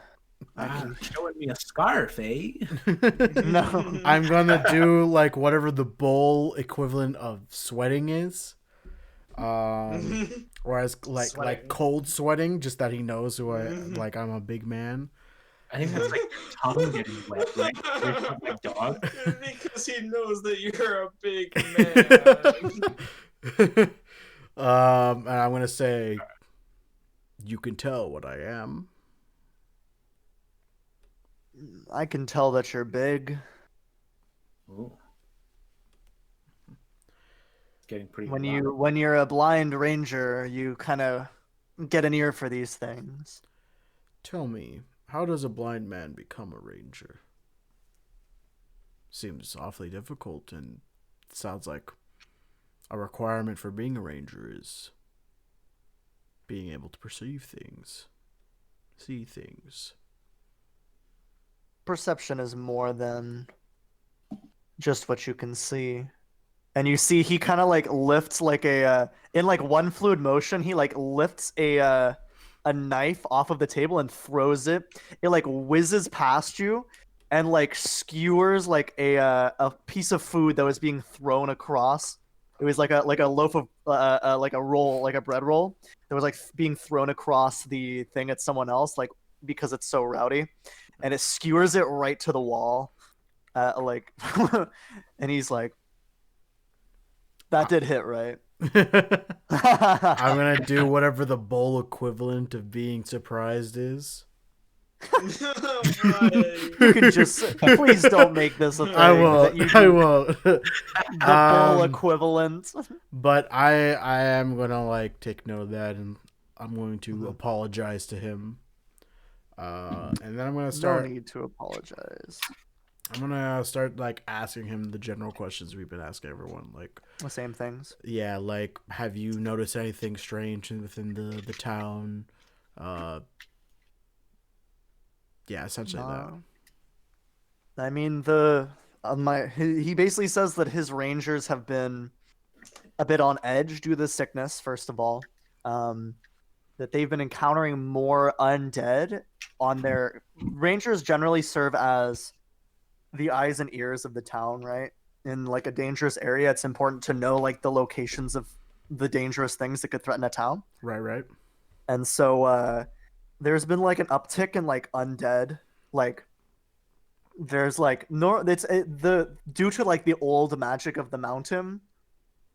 Showing me a scarf, eh? No. I'm gonna do like whatever the bull equivalent of sweating is. Whereas like Sweating. cold sweating, just that he knows who like I'm a big man. I think that's like your tongue getting wet, right? You're talking like dog. Because he knows that you're a big man. And I'm gonna say, you can tell what I am. I can tell that you're big. Ooh. getting pretty When loud. you're a blind ranger, you kind of get an ear for these things. Tell me, how does a blind man become a ranger? Seems awfully difficult, and sounds like a requirement for being a ranger is being able to perceive things, see things. Perception is more than just what you can see. And you see he kind of like lifts like in like one fluid motion, he like lifts a knife off of the table and throws it. It like whizzes past you and like skewers like a piece of food that was being thrown across. It was like a loaf of like a roll, like a bread roll that was like being thrown across the thing at someone else, like because it's so rowdy, and it skewers it right to the wall. Like, and he's like, that did hit right. I'm gonna do whatever the bowl equivalent of being surprised is. You can just please don't make this a thing. I won't. I won't. The bowl equivalent. But I am gonna like take note of that, and I'm going to apologize to him. And then I'm gonna start. No need to apologize. I'm gonna start like asking him the general questions we've been asking everyone. Like The same things. yeah, like have you noticed anything strange within the town? Yeah, essentially that. I mean, he basically says that his rangers have been a bit on edge due to the sickness. First of all, that they've been encountering more undead on their rangers. Generally, serve as the eyes and ears of the town, right? In like a dangerous area, it's important to know like the locations of the dangerous things that could threaten a town. Right. And so there's been like an uptick in like undead, like there's like the due to like the old magic of the mountain.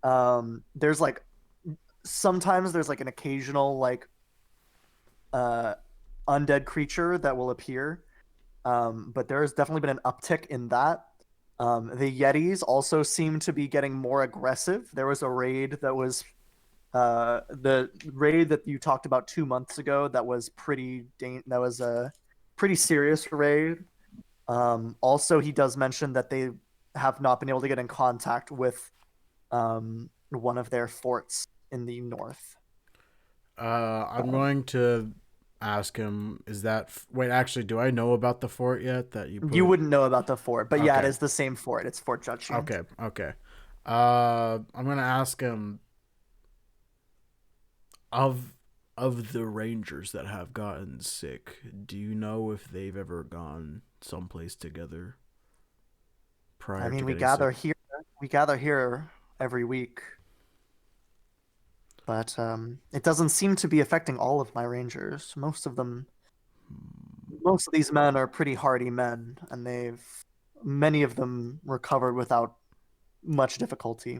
There's like sometimes there's like an occasional like undead creature that will appear. But there's definitely been an uptick in that. The Yetis also seem to be getting more aggressive. There was a raid that was the raid that you talked about 2 months ago that was that was a pretty serious raid. Also, he does mention that they have not been able to get in contact with one of their forts in the north. I'm going to ask him, is that wait, actually, do I know about the fort yet that you put? You wouldn't know about the fort, but yeah, it Okay. is the same fort. It's Fort Judgment. Okay. I'm gonna ask him of the rangers that have gotten sick, do you know if they've ever gone someplace together prior I mean, to we getting gather sick? here. We gather here every week, but it doesn't seem to be affecting all of my rangers. Most of these men are pretty hardy men, and many of them recovered without much difficulty.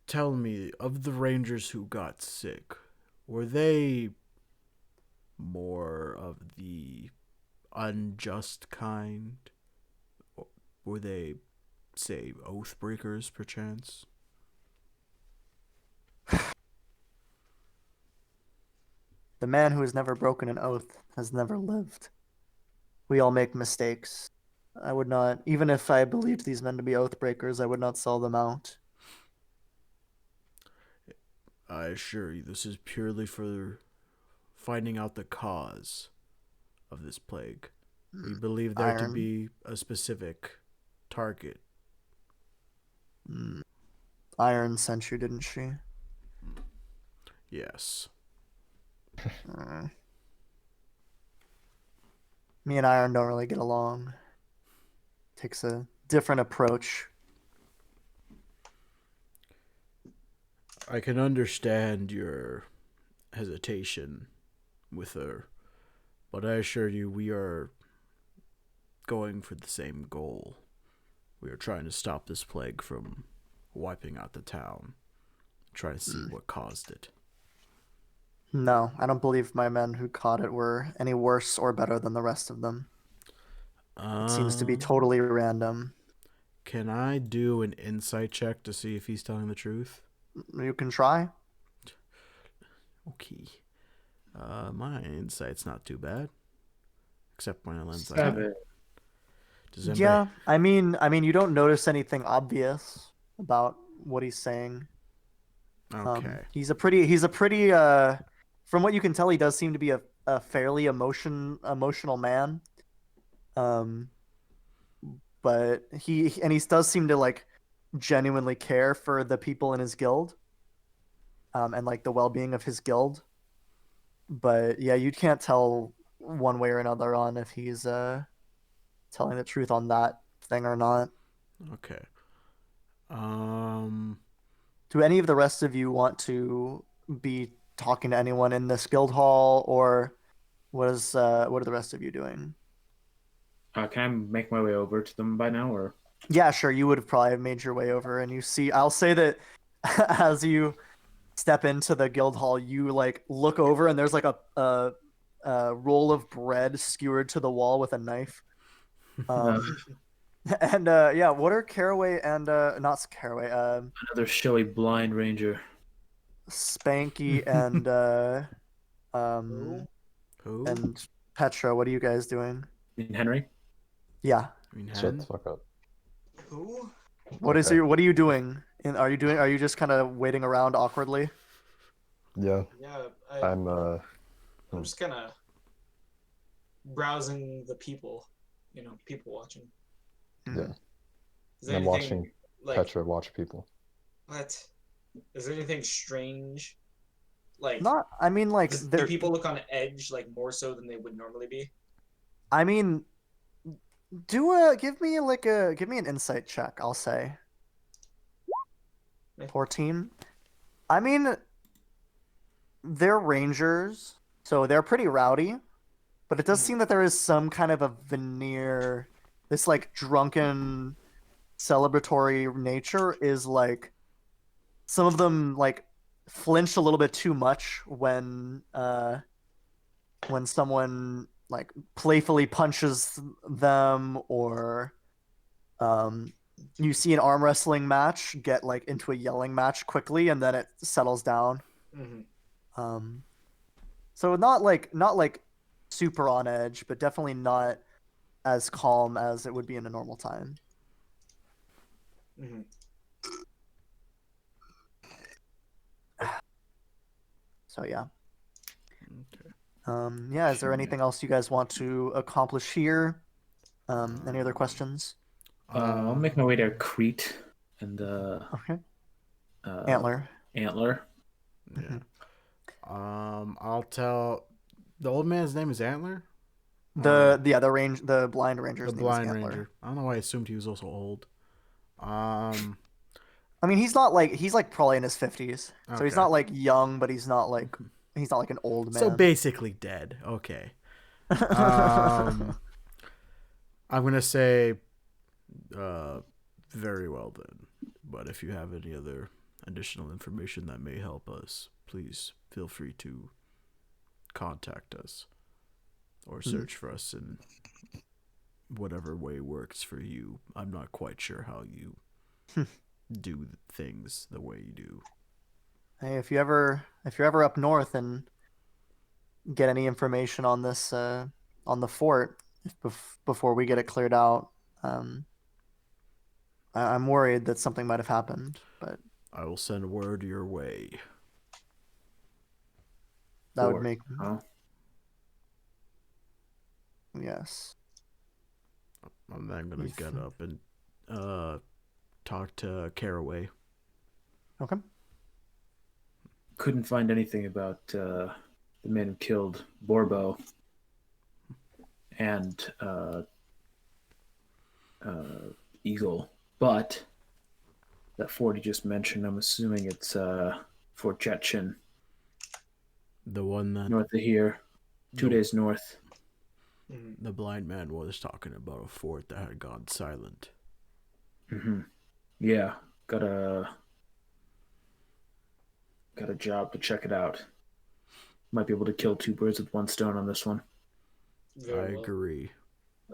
Tell me, of the rangers who got sick, were they more of the unjust kind? Or were they, say, oath breakers, perchance? The man who has never broken an oath has never lived. We all make mistakes. I would not, even if I believed these men to be oath breakers, I would not sell them out. I assure you, this is purely for finding out the cause of this plague. We believe there to Iron. be a specific target. Iron sent you, didn't she? Yes. Me and Iron don't really get along. Takes a different approach. I can understand your hesitation with her, but I assure you we are going for the same goal. We are trying to stop this plague from wiping out the town. Try to see what caused it. No, I don't believe my men who caught it were any worse or better than the rest of them. It seems to be totally random. Can I do an insight check to see if he's telling the truth? You can try. Okay. My insight's not too bad. Except when I lens I have. 7. Does anybody... Yeah, I mean, you don't notice anything obvious about what he's saying. Okay. He's a pretty, from what you can tell, he does seem to be a fairly emotional man. But he does seem to like genuinely care for the people in his guild, and like the well-being of his guild. But yeah, you can't tell one way or another on if he's telling the truth on that thing or not. Okay. Do any of the rest of you want to be talking to anyone in this guild hall, or what are the rest of you doing? Can I make my way over to them by now, or? Yeah, sure. You would have probably made your way over, and you see. I'll say that as you step into the guild hall, you like look over, and there's like a roll of bread skewered to the wall with a knife. And yeah, what are Caraway and not Caraway, Another showy blind ranger. Spanky and Who? and Petra? What are you guys doing? And Henry? Yeah. I mean, Shut Hen? the fuck up. Who? What is Okay. your? What are you doing? And are you just kind of waiting around awkwardly? Yeah, Yeah, I'm I'm just kind of browsing the people, people watching. yeah. Is there I'm anything, watching like, Petra watch people. what? Is there anything strange? Like, Not. I mean, like do people look on edge, like, more so than they would normally be? I mean, give me an insight check. I'll say. Okay. 14. I mean, they're rangers, so they're pretty rowdy, but it does seem that there is some kind of a veneer. This like drunken celebratory nature is like some of them like flinch a little bit too much when someone like playfully punches them, or you see an arm wrestling match get like into a yelling match quickly and then it settles down. Mm-hmm. So not like super on edge, but definitely not as calm as it would be in a normal time. Mm-hmm. So yeah. Okay. Yeah, is there anything else you guys want to accomplish here? Any other questions? I'll make my way to Crete and Okay. Antler. Yeah. I'll tell. The old man's name is Antler. The blind ranger's The name is blind Antler. ranger. I don't know why I assumed he was also old. I mean, he's like probably in his 50s. So he's Okay. not like young, but he's not like an old man. So basically dead. Okay. I'm gonna say, very well then. But if you have any other additional information that may help us, please feel free to contact us or search for us in whatever way works for you. I'm not quite sure how you do things the way you do. Hey, if you're ever up north and get any information on this on the fort before we get it cleared out, I'm worried that something might have happened, but I will send word your way. that would make Huh? yes. I'm then gonna get up and talk to Caraway. Okay. Couldn't find anything about the man who killed Borbo and Eagle, but that fort you just mentioned, I'm assuming it's Fort Jetchin, The one that north of here, 2 days north. the blind man was talking about, a fort that had gone silent. Mm-hmm. Yeah, got a job to check it out. Might be able to kill two birds with one stone on this one. Very I well. agree.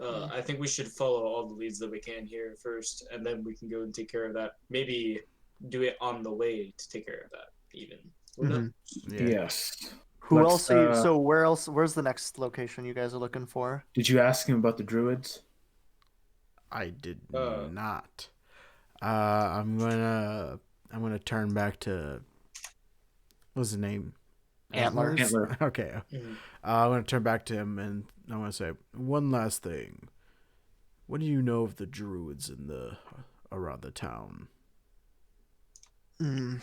I think we should follow all the leads that we can here first, and then we can go and take care of that. Maybe do it on the way to take care of that, even. Who knows? Mhm. Yeah. Yes. Who Let's, else? So where else? Where's the next location you guys are looking for? Did you ask him about the druids? I did Uh, not. I'm gonna turn back to what's his name? Antler. Antler. Okay. mhm. I'm gonna turn back to him and I'm gonna say one last thing. What do you know of the druids in the around the town? Mm.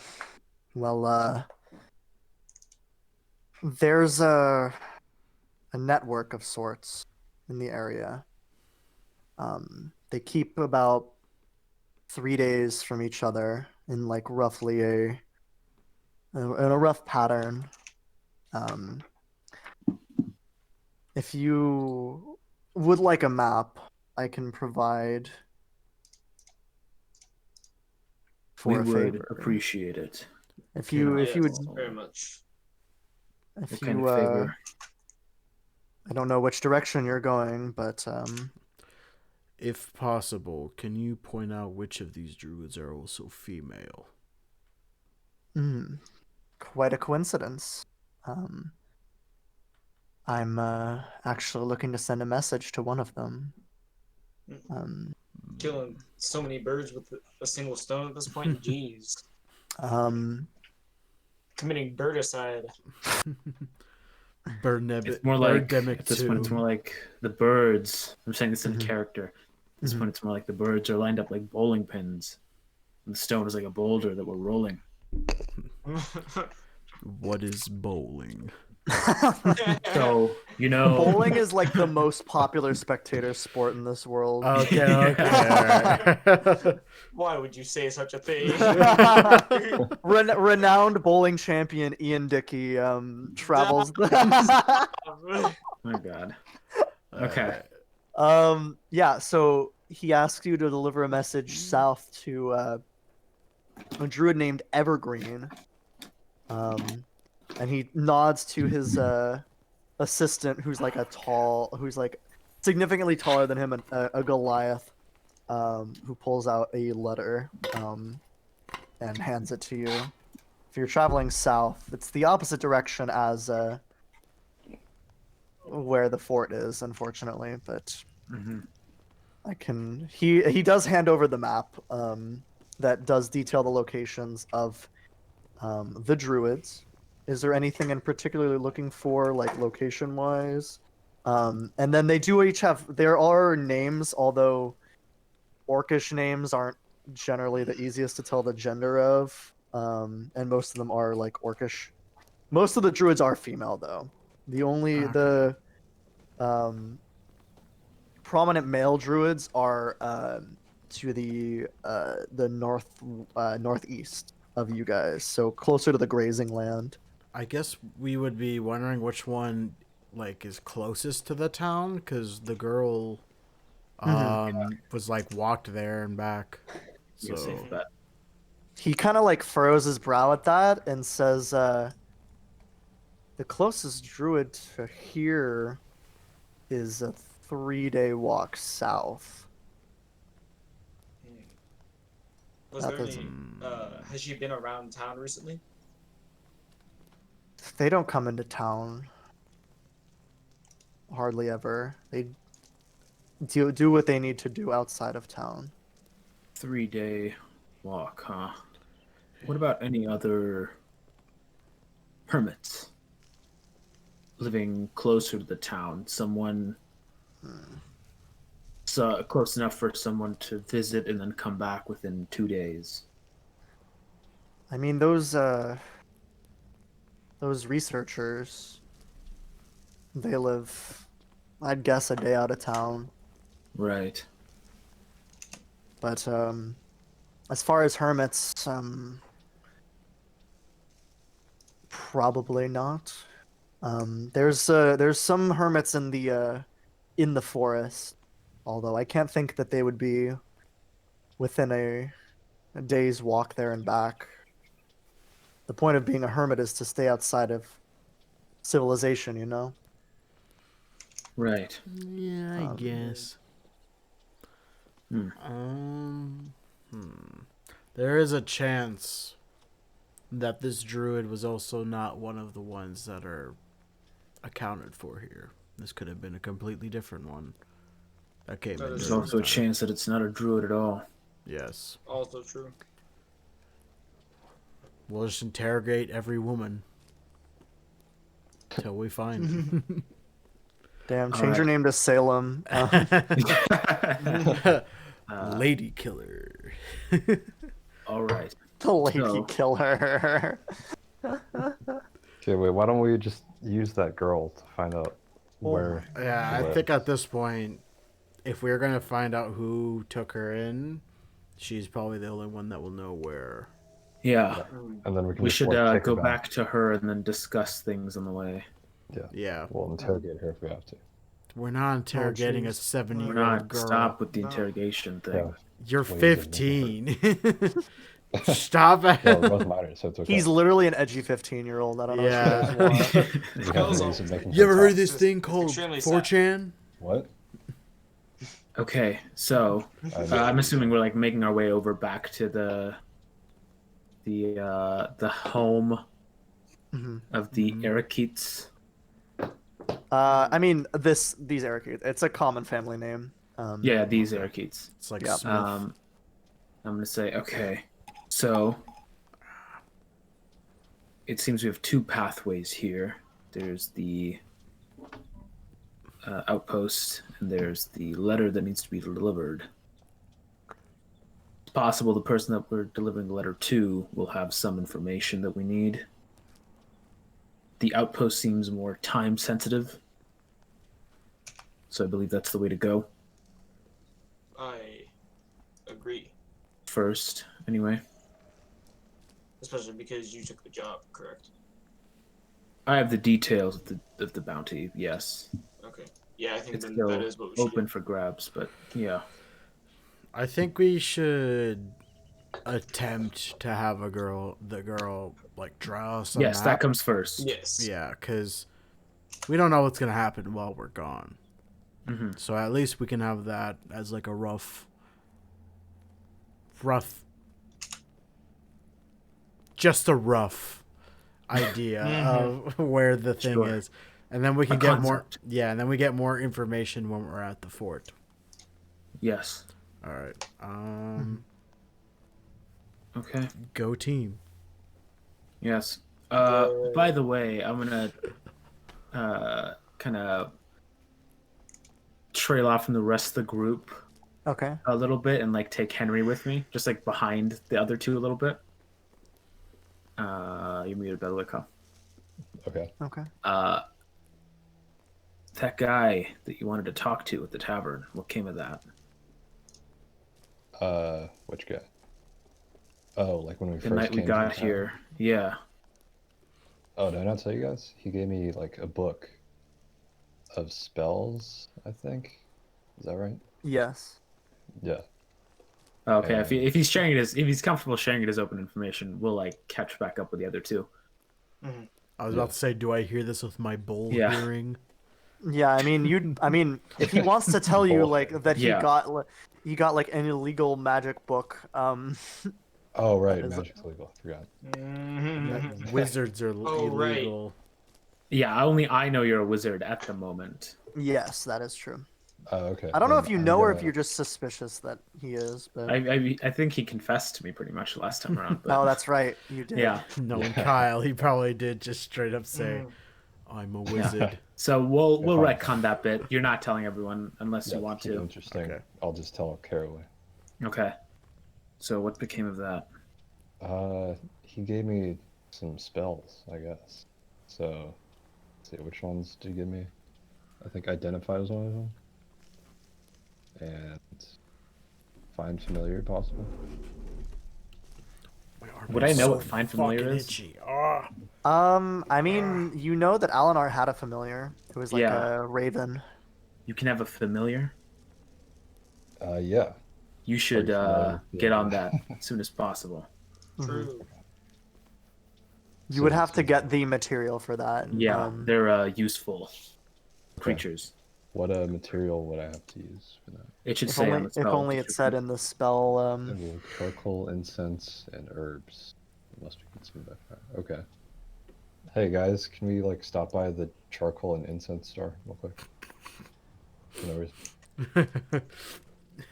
Well, there's a network of sorts in the area. They keep about 3 days from each other in like roughly in a rough pattern. Um, if you would like a map, I can provide for We a would favor. appreciate it. If you Yes, would very much. if What you kind of favor? I don't know which direction you're going, but If possible, can you point out which of these druids are also female? quite a coincidence. Um, I'm actually looking to send a message to one of them. Um, Killing so many birds with a single stone at this point. Jeez. um, Committing birdicide. It's more like Birdemic at this point. It's 2. more like the birds. I'm saying this in Mhm. character. At this Mhm. point, it's more like the birds are lined up like bowling pins, and the stone is like a boulder that we're rolling. What is bowling? So you know, bowling is like the most popular spectator sport in this world. Okay, Yeah. okay. Why would you say such a thing? Renowned bowling champion Ian Dickey travels. Oh my god. Okay. Yeah, so he asked you to deliver a message south to a druid named Evergreen. And he nods to his assistant, who's like significantly taller than him, a Goliath, who pulls out a letter and hands it to you. If you're traveling south, it's the opposite direction as where the fort is, unfortunately. But hmm I can. He does hand over the map that does detail the locations of the druids. Is there anything in particular you're looking for, like location wise? And then they do each have. There are names, although orcish names aren't generally the easiest to tell the gender of. And most of them are like orcish. Most of the druids are female, though. The only Okay. um, prominent male druids are to the northeast of you guys, so closer to the grazing land. I guess we would be wondering which one like is closest to the town because the girl was like walked there and back. You're So safe bet. He kind of like furrows his brow at that and says, "The closest druid to here is a 3-day walk south." Was That there doesn't- any, has she been around town recently? They don't come into town hardly ever. They do what they need to do outside of town. 3-day walk, huh? What about any other hermits living closer to the town? Someone close enough for someone to visit and then come back within 2 days. I mean, those researchers, they live, I'd guess, a day out of town. Right. But as far as hermits, probably not. There's some hermits in the forest, although I can't think that they would be within a day's walk there and back. The point of being a hermit is to stay outside of civilization, you know? Right. Yeah, I guess. Hmm. There is a chance that this druid was also not one of the ones that are accounted for here. This could have been a completely different one that came That in. is There's during also a this time. chance that it's not a druid at all. Yes. Also true. We'll just interrogate every woman till we find Damn, All change your right. name to Salem. Lady killer. All right. The lady So- killer. Okay, wait. Why don't we just use that girl to find out where? Yeah, she I lives? think at this point, if we're gonna find out who took her in, she's probably the only one that will know where. Yeah. And then we can We just, should like, take her go back to her and then discuss things on the way. Yeah, We'll interrogate her if we have to. we're not interrogating a jeez. 7-year-old We're not girl. stop with the interrogation thing. Yeah. You're Well, you didn't 15. Stop Well, we're it. both minors, so it's okay. He's literally an edgy 15-year-old. I don't know Yeah. what you guys want. We have Girls ways of always making You ever her heard talk. this thing It's called extremely sad. 4chan? What? Okay, so I'm assuming we're like making our way over back to the home Mhm. of the Erakites. I mean, these Eric, it's a common family name. Yeah, these Erakites. It's like Yeah. Smith. I'm gonna say okay. So it seems we have two pathways here. There's the outpost, and there's the letter that needs to be delivered. It's possible the person that we're delivering the letter to will have some information that we need. The outpost seems more time sensitive, so I believe that's the way to go I agree. first. Anyway, Especially because you took the job, correct? I have the details of the bounty. Yes, Okay. Yeah, I think it's then still that is what we should open do. for grabs, but yeah. I think we should attempt to have the girl like draw us a Yes, map. that comes first. Yes. Yeah, because we don't know what's gonna happen while we're gone. hmm So at least we can have that as like a rough, just a rough idea of where the thing Sure. is, and then we can A get more. concept. Yeah, and then we get more information when we're at the fort. Yes. All right. Okay. Go team. Yes. By the way, I'm gonna kind of trail off from the rest of the group Okay. a little bit and like take Henry with me, just like behind the other two a little bit. You muted, Belica. Okay. Okay. That guy that you wanted to talk to at the tavern, what came of that? Which guy? Oh, like when we The first night we came to got town. here. Yeah. Oh, did I not tell you guys? He gave me like a book of spells, I think. Is that right? Yes. Yeah. Okay. If he's sharing it if he's comfortable sharing it as open information, we'll like catch back up with the other two. I was about to say, do I hear this with my bull Yeah. hearing? Yeah, I mean, if he wants to tell you like that Yeah. he got like an illegal magic book, Oh, right. is- Magic's legal. Forgot. Mhm. Wizards are Oh, right. illegal. Yeah, only I know you're a wizard at the moment. yes, that is true. Oh, okay. I don't know Then if you I'm know or if gonna- you're just suspicious that he is, but I think he confessed to me pretty much last time around. But oh, that's right, you did. yeah. Knowing Kyle, he probably did just straight up say, "I'm a wizard." So we'll fine. retcon that bit. You're not telling everyone unless Yeah, you want keep it to. interesting. Okay. I'll just tell Caraway. Okay. So what became of that? He gave me some spells, I guess. So, let's see, which ones did he give me? I think Identify was one of them. And Find Familiar, possible. My arm Would is I know so what Find Familiar fucking is? itchy. Ah. I mean, you know that Alinar had a familiar. It was like Yeah. a raven. You can have a familiar. Yeah. You should familiar with get the- on that as soon as possible. True. You would So- have to get the material for that. Yeah, they're useful creatures. What material would I have to use for that? It should If say on only, the if spell only it said description. in the spell. It will charcoal, incense, and herbs. It must be consumed by fire. Okay. Hey guys, can we like stop by the charcoal and incense store real quick? For no reason.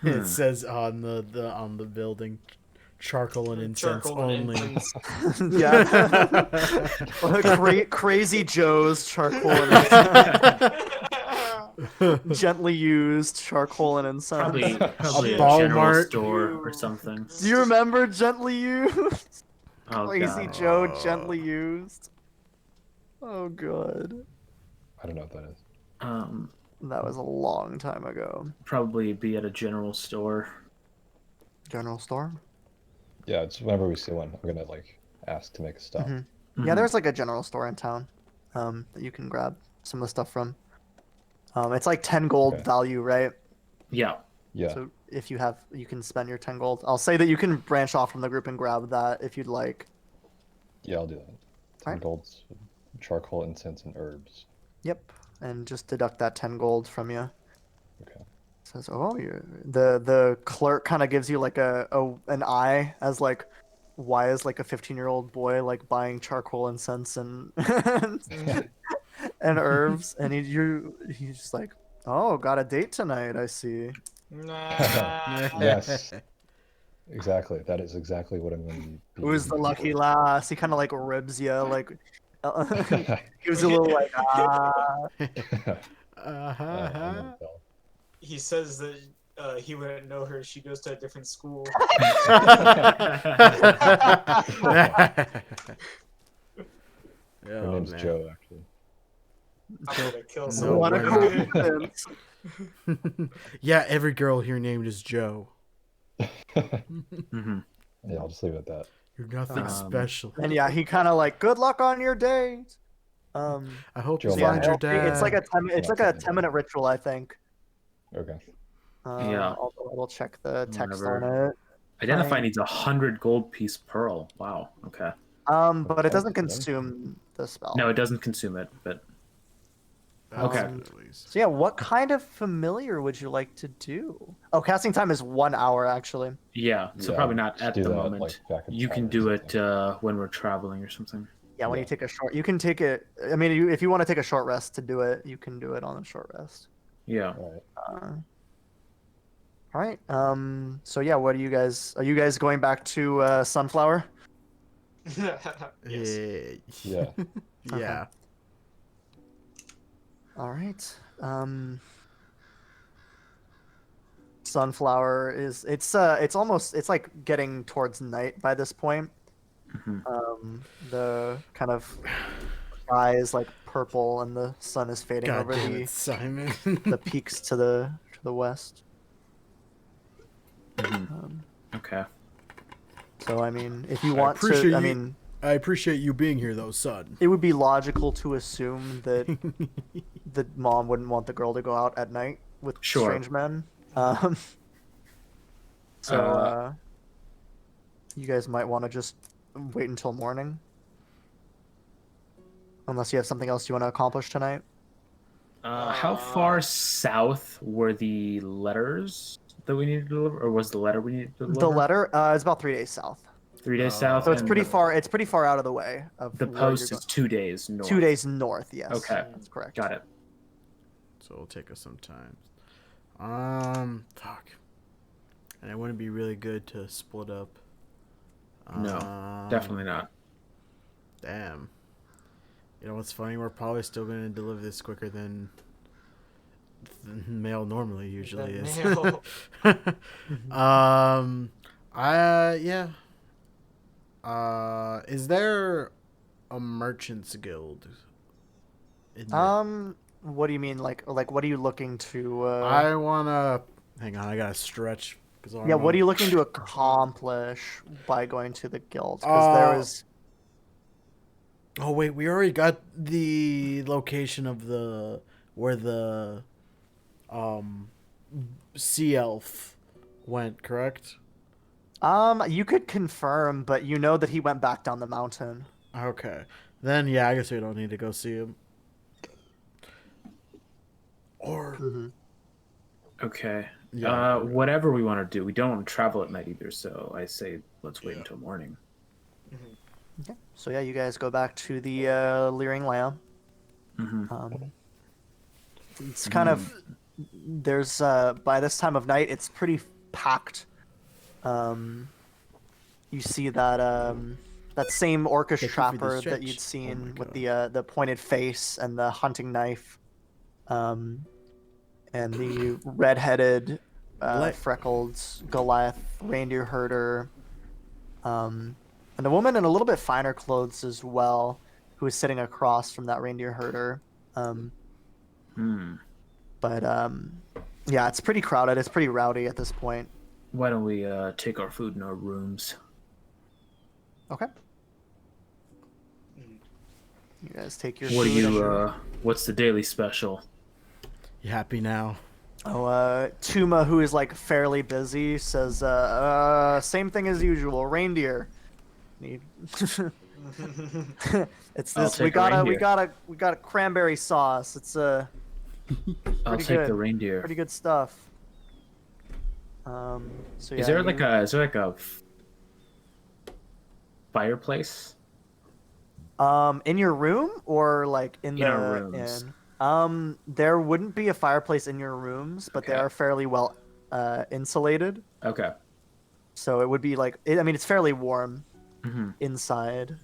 It says on the building, charcoal and incense Charcoal and only. incense. Yeah. Crazy Joe's charcoal and gently used charcoal and incense. Probably a ball general mart. store or something. Do you remember gently used? Oh Crazy god. Joe gently used. Oh god. I don't know what that is. That was a long time ago. Probably be at a general store. General store? Yeah, it's whenever we see one, I'm gonna like ask to make a stop. Mhm. Mhm. Yeah, there's like a general store in town that you can grab some of the stuff from. It's like 10 gold Okay. value, right? Yeah. Yeah. So if you have, you can spend your 10 gold. I'll say that you can branch off from the group and grab that if you'd like. Yeah, I'll do that. 10 Alright. golds, charcoal, incense, and herbs. Yep. And just deduct that 10 gold from you. Okay. Says, oh, the clerk kind of gives you like an eye as like, why is like a 15-year-old boy like buying charcoal, incense, and and herbs? And he's just like, oh, got a date tonight, I see. Nah. Yes. Exactly. That is exactly what I'm going to be. Who's the using lucky for. lass? He kind of like ribs you, like gives you a little like I Uh-huh. won't tell. He says that he wouldn't know her. She goes to a different school. Her name's man. Joe, actually. I'm gonna kill No someone. what a way. coincidence. Yeah, every girl here named is Joe. Mm-hmm. Yeah, I'll just leave it at that. You're nothing special. And yeah, he kind of like, good luck on your date. I hope Joe you Yeah, find your it'll be- dad. it's like a 10-minute ritual, I think. Okay. Yeah. I'll check the text Whatever. on it. Identify Fine. needs 100 gold piece pearl. Wow. Okay. But it doesn't Okay. consume the spell. No, it doesn't consume it, but That's okay. good, at least. So yeah, what kind of familiar would you like to do? Oh, casting time is 1 hour actually. yeah. So Yeah, probably not just at do the that, moment. like, back in You time can or do it something. when we're traveling or something. Yeah, when Yeah. you take a short, you can take it. I mean, if you want to take a short rest to do it, you can do it on a short rest. Yeah. All right. All right. So yeah, what are you guys going back to Sunflower? Yes. Yeah. Yeah. All right. Sunflower is it's like getting towards night by this point. Mhm. The kind of sky is like purple and the sun is fading God over damn the it, Simon. the peaks to the west. Mhm. Okay. So I mean, if you I want appreciate to, I you- mean, I appreciate you being here, though, son. it would be logical to assume that the mom wouldn't want the girl to go out at night with Sure. strange men. So you guys might want to just wait until morning, unless you have something else you want to accomplish tonight. How far south were the letters that we needed to deliver, or was the letter we needed to deliver? The letter is about 3 days south, 3 days south. so it's and pretty the- far. It's pretty far out of the way of The where post you're is 2 days north. going. 2 days north. Yes. Okay. That's correct. Got it. So it'll take us some time. Fuck. And it wouldn't be really good to split up. No, definitely not. Damn. You know what's funny? We're probably still going to deliver this quicker than mail normally usually is. Mail. Yeah. Is there a merchants guild? in the- What do you mean? Like what are you looking to? I wanna. Hang on, I gotta stretch. Yeah, what are you looking to accomplish by going to the guild? Because there was. Oh wait, we already got the location of where the sea elf went, correct? You could confirm, but you know that he went back down the mountain. Okay. Then yeah, I guess we don't need to go see him. Or Mhm. Okay. Yeah. Whatever we want to do, we don't want to travel at night either. So I say let's wait Yeah. until morning. Okay. So yeah, you guys go back to the Leering Lamb. Mm-hmm. It's kind of there's by this time of night it's pretty packed. You see that that same orcish Thank you for the trapper that stretch. you'd Oh seen my with God. the pointed face and the hunting knife, and the red-headed, Let freckled Goliath reindeer herder, and a woman in a little bit finer clothes as well, who is sitting across from that reindeer herder. Um, Hmm. but yeah, it's pretty crowded. It's pretty rowdy at this point. Why don't we take our food in our rooms? Okay. You guys take your What do food. you? What's the daily special? you happy now? Tuma, who is like fairly busy, says, same thing as usual, reindeer. Need- it's I'll this. We take a got reindeer. we got a cranberry sauce. It's I'll pretty take good. the reindeer. Pretty good stuff. So yeah, Is there you- is there like a fireplace? in your room or like in In our the rooms. inn? There wouldn't be a fireplace in your rooms, but they Okay. are fairly well insulated. Okay. So it would be like I mean it's fairly warm Mm-hmm. inside.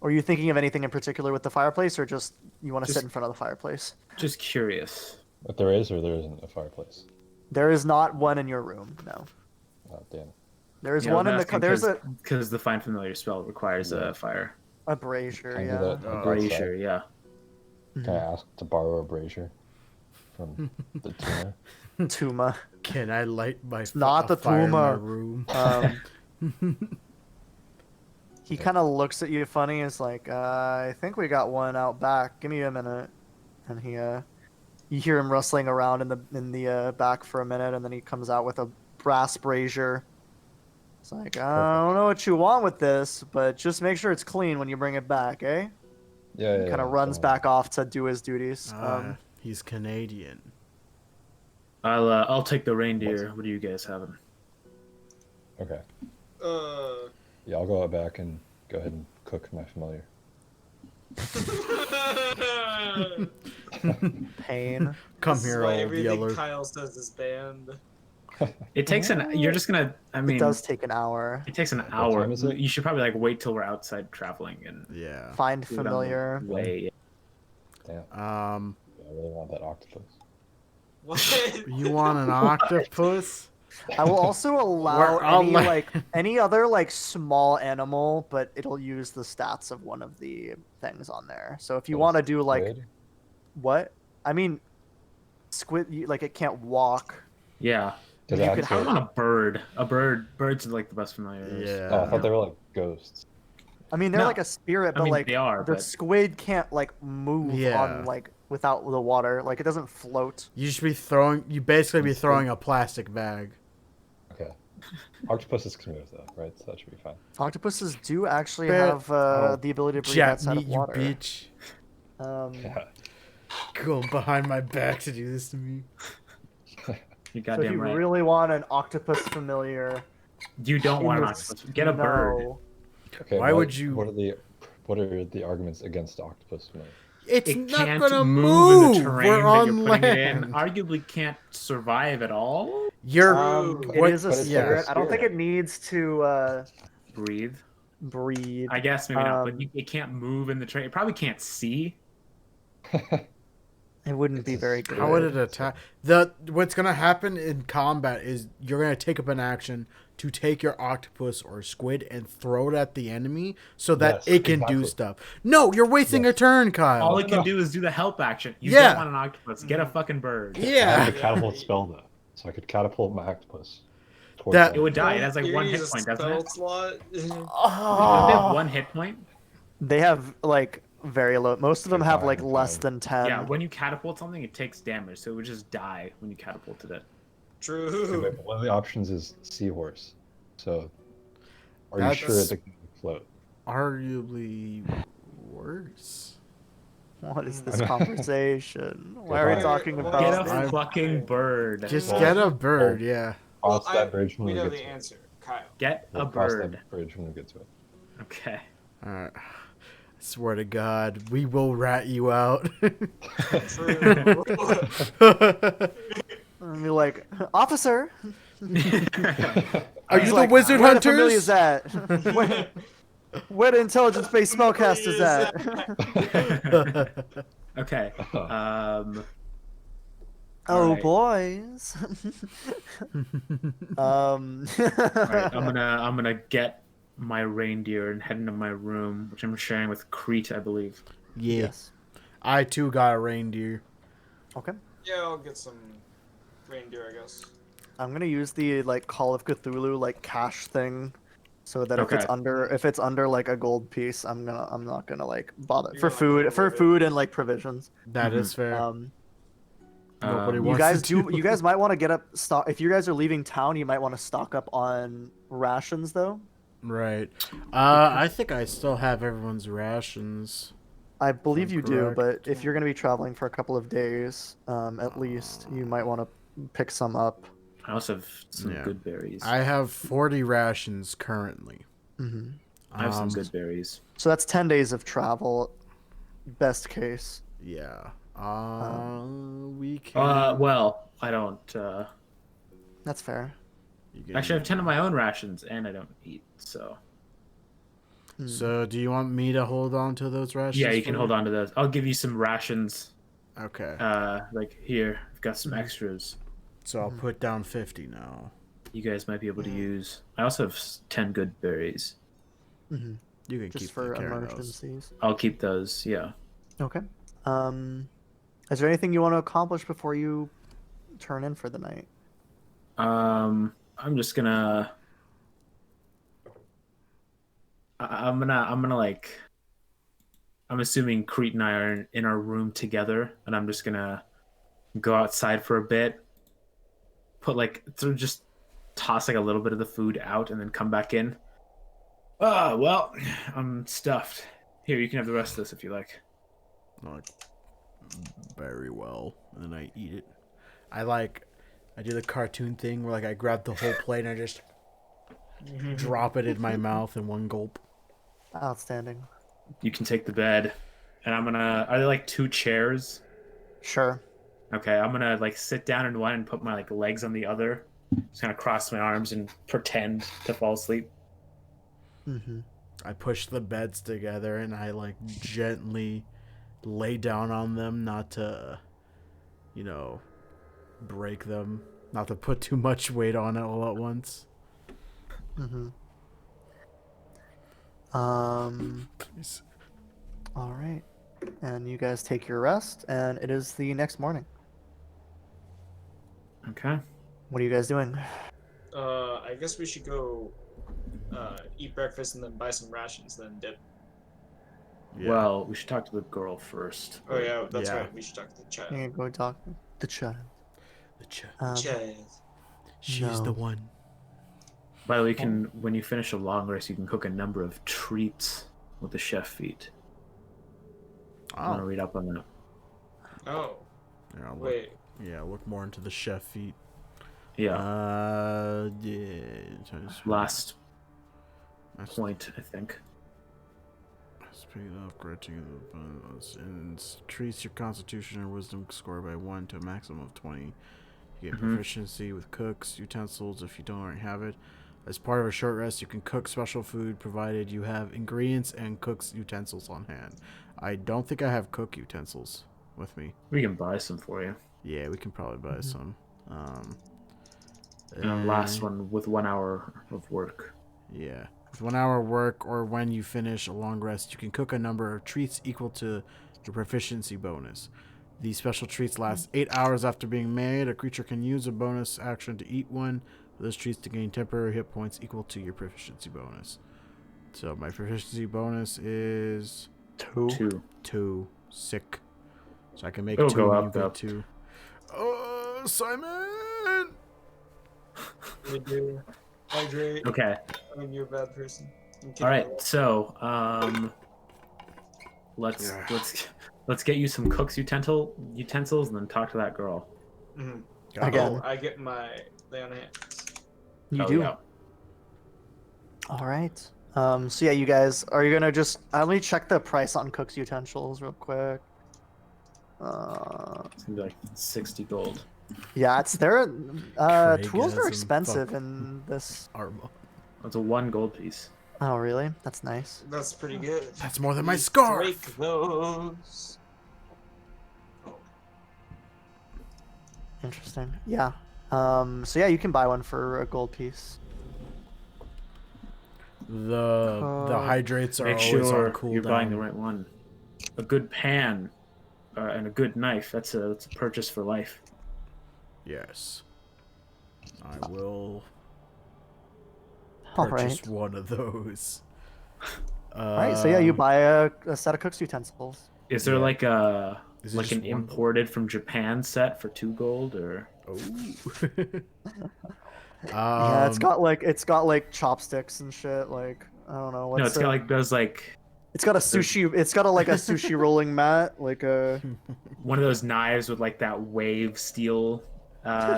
Are you thinking of anything in particular with the fireplace, or just you want to sit Just- in front of the fireplace? Just curious. If there is or there isn't a fireplace. There is not one in your room. No, Oh, damn. there is Yeah, one in the. There's because the find familiar spell requires a fire. a brazier. Can I do Yeah. that? A outside? brazier, yeah. Can I ask to borrow a brazier from the tuner? Tuma. Can I light my not the fire in my Tuma. room? He kind of looks at you funny. Is like, I think we got one out back. Give me a minute. And he, you hear him rustling around in the back for a minute, and then he comes out with a brass brazier. It's like, I don't know what you want with this, but just make sure it's clean when you bring it back, eh? Yeah, yeah. Kind of runs back off to do his duties. He's Canadian. I'll take the reindeer. What are you guys having? Okay. Uh, Yeah, I'll go out back and go ahead and cook my familiar. Pain. Come this is here, why old everything yeller. Kyle says is banned. It takes an. You're just gonna. I mean, It does take an hour. It takes an What hour. time is it? You should probably like wait till we're outside traveling and Yeah. Find do it on the familiar. way. Damn. Um, Yeah, I really want that octopus. What? you want an octopus? I will also allow We're all any like- like any other like small animal, but it'll use the stats of one of the things on there. So if you So want to it's do like squid? what? I mean, squid like it can't walk. Yeah. Does you it have could to- I want a bird. A bird. Birds are like the best familiars. Yeah. Oh, I thought they were like ghosts. I mean, they're No. like a spirit, but mean, like they are, the but- squid can't like move Yeah. on like without the water. Like it doesn't float. You should be throwing. You basically be It's throwing a plastic bag. Okay. Octopuses can move though, right? So that should be fine. Octopuses do actually Bet- have Oh, the ability to breathe Jap outside meat, of you water. bitch. Yeah. Go behind my back to do this to me. You So if goddamn you right. really want an octopus familiar, You don't in want an the octopus. Get a bird. snow, Okay. Why would you- What are the arguments against octopus? It's It not can't gonna move in the move. terrain We're that on you're putting it in. land. Arguably can't survive at all. You're. it what- is a but it's like a spirit. I don't think spirit. it needs to Breathe. breathe. I guess maybe not, but Um, it can't move in the terrain. It probably can't see. It wouldn't be It's a very spirit. good. How would it attack? What's gonna happen in combat is you're gonna take up an action to take your octopus or squid and throw it at the enemy so that Yes, it can do exactly. stuff. No, you're wasting a turn, Kyle. All it can do is do the help action. You Yeah. don't want an octopus. Get a fucking bird. I have yeah. the catapult spell though, so I could catapult my octopus. towards That- It would die. It has like Here one you hit use a point, doesn't spell it? slot. Does it Oh, have one hit point? they have like very low. Most of them have like less than 10. Yeah, when you catapult something, it takes damage, so it would just die when you catapulted it. True. Okay, but one of the options is seahorse. So, are That's- you sure that it can float? Arguably worse. What is this conversation? Why are we Fine. talking Well, about Get a I'm- fucking bird. Just Well, get a bird, yeah. Well, Cross that bridge when we we know get the to it. answer, Kyle. Get a We'll cross bird. that bridge when we get to it. Okay. Alright. I swear to God, we will rat you out. True. And be like, officer, Are He's you the like, wizard where the familia hunters? is at? Where the intelligence-based spellcast is at? Okay. Oh Alright. boys. All right. I'm gonna get my reindeer and head into my room, which I'm sharing with Crete, I believe. Yeah. Yes. I too got a reindeer. Okay. Yeah, I'll get some reindeer, I guess. I'm gonna use the like Call of Cthulhu like cash thing, so that Okay. if it's under like a gold piece, I'm not gonna like bother You're for not gonna food remove it. and like provisions. That is fair. Nobody Um, You wants guys to you guys might want to get up stock if you guys are leaving town. You might want to stock up on rations though. Right. I think I still have everyone's rations. I believe I'm you do, but correct. if you're gonna be traveling for a couple of days, at least, you might want to pick some up. I also have some Yeah. good berries. I have 40 rations currently. Hmm I have some Um, good berries. So that's 10 days of travel, best case. Yeah. We can. Well, I don't. That's fair. You can- Actually, I have 10 of my own rations, and I don't eat. So Hmm. So, do you want me to hold on to those rations? yeah, you can for hold on to those. I'll give you some rations. Okay. Like here, I've got some Mhm. extras. So I'll put down 50 now. You guys might be able to use. I also have 10 good berries. Mhm. You can Just keep for carrying those. emergencies. I'll keep those. Yeah. Okay. Is there anything you want to accomplish before you turn in for the night? I'm just gonna. I'm gonna like. I'm assuming Crete and I are in our room together, and I'm just gonna go outside for a bit. Put like just toss like a little bit of the food out, and then come back in. Ah, well, I'm stuffed. Here, you can have the rest of this if you like. Like, very well. And then I eat it. I do the cartoon thing where like I grab the whole plate and I just drop it in my mouth in one gulp. Outstanding. You can take the bed, and I'm gonna. Are there like 2 chairs? Sure. Okay, I'm gonna like sit down in one and put my like legs on the other. Just kind of cross my arms and pretend to fall asleep. Mm-hmm. I push the beds together and I like gently lay down on them, not to, break them, not to put too much weight on it all at once. Mm-hmm. Please. All right. And you guys take your rest, and it is the next morning. Okay. What are you guys doing? I guess we should go eat breakfast and then buy some rations, then dip. Yeah. Well, we should talk to the girl first. Oh yeah, that's Yeah. right. We should talk to the child. You can go talk to the child. The Child. she's the No. one. By the way, when you finish a long rest, you can cook a number of treats with the chef feet. I want to Oh, read up on that. Oh, yeah, look, wait. yeah, look more into the chef feet. Yeah. Yeah. Last That's point, I think. Speaking of upgrading and increase your constitution or wisdom score by 1 to a maximum of 20. You get proficiency with cooks, utensils if you don't already have it. As part of a short rest, you can cook special food provided you have ingredients and cook's utensils on hand. I don't think I have cook utensils with me. We can buy some for you. Yeah, we can probably buy some. And last one with 1 hour of work. Yeah. With 1 hour work or when you finish a long rest, you can cook a number of treats equal to your proficiency bonus. These special treats last 8 hours after being made. A creature can use a bonus action to eat one of those treats to gain temporary hit points equal to your proficiency bonus. So my proficiency bonus is 2. 2. Sick. So I can make It'll 2 go and up, you though. get 2. Oh, Simon! We do. Hydrate. Okay. I mean, you're a bad person. I'm kidding. All right. So, let's let's get you some cook's utensils and then talk to that girl. Mhm. Again. Oh, I get my lay on hands. You Oh, do. yeah. All right. So yeah, you guys, are you gonna just? Let me check the price on cook's utensils real quick. It's gonna be like 60 gold. Yeah, it's there. Craig Tools has are him expensive fuck- in this. Arma. That's a 1 gold piece. Oh, really? That's nice. That's pretty good. That's more than my We scarf. Break those. Interesting. Yeah. So yeah, you can buy one for a gold piece. The hydrates are Make always on sure cooldown. you're buying the right one. A good pan and a good knife. That's a purchase for life. Yes. I will All purchase right. one of those. All right. So yeah, you Um, buy a set of cook's utensils. Is there Yeah. like a Is it like just an one gold? imported from Japan set for 2 gold or? Oh. Yeah, it's got like chopsticks and shit. Like I don't know what's No, it's got like those like It's got a sushi. It's got like a sushi rolling mat, like a. one of those knives with like that wave steel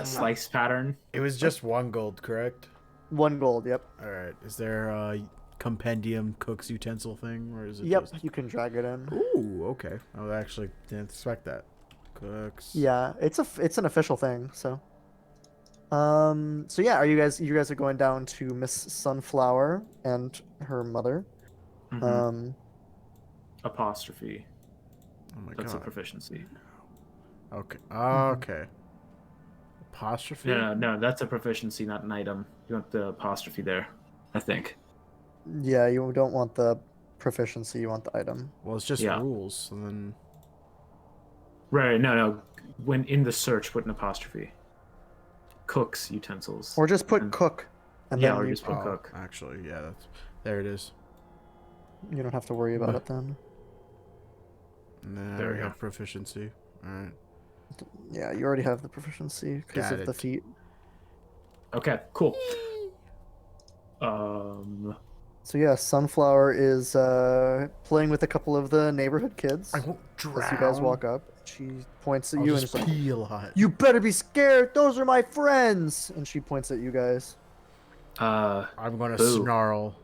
slice pattern. It was just 1 gold, correct? 1 gold. Yep. All right. Is there a compendium cook's utensil thing, or is it Yep. just? You can drag it in. Ooh, okay. I actually didn't expect that. Cooks. Yeah, it's an official thing. So. So yeah, you guys are going down to Miss Sunflower and her mother. Mhm. Apostrophe. Oh my That's a god. proficiency. Okay. Okay. Apostrophe. No, that's a proficiency, not an item. You want the apostrophe there, I think. Yeah, you don't want the proficiency. You want the item. Well, it's just Yeah. rules, and then Right, no. When in the search, put an apostrophe. Cook's utensils. Or just put And- cook, and yeah, then or you, just put cook. Actually, yeah, there it is. you don't have to worry about it then. And then There I we go. have proficiency. All right. Yeah, you already have the proficiency because Got of the it. feat. Okay, cool. So yeah, Sunflower is playing with a couple of the neighborhood kids. I won't drown. As you guys walk up, she points at I'll you and just is like, pee a lot. "You better be scared. Those are my friends." And she points at you guys. I'm gonna Boo. snarl.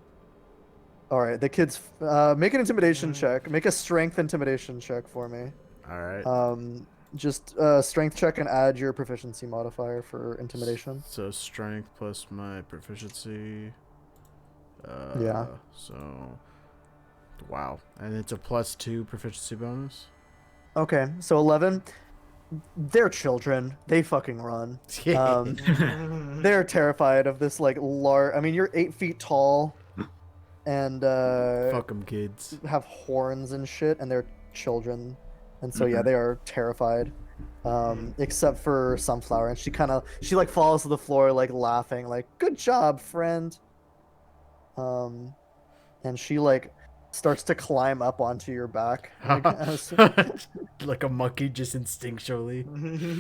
All right, the kids make an intimidation check. Make a strength intimidation check for me. All right. Just strength check and add your proficiency modifier for intimidation. So strength plus my proficiency. Yeah. So, wow, and it's a +2 proficiency bonus. Okay, so 11. They're children. They fucking run. They're terrified of this like large. I mean, you're 8 feet tall, and Fuck 'em, kids. have horns and shit, and they're children, and so yeah, they are terrified. Except for Sunflower, and she like falls to the floor like laughing, like "Good job, friend." And she like starts to climb up onto your back. Like, Like a monkey, just instinctually.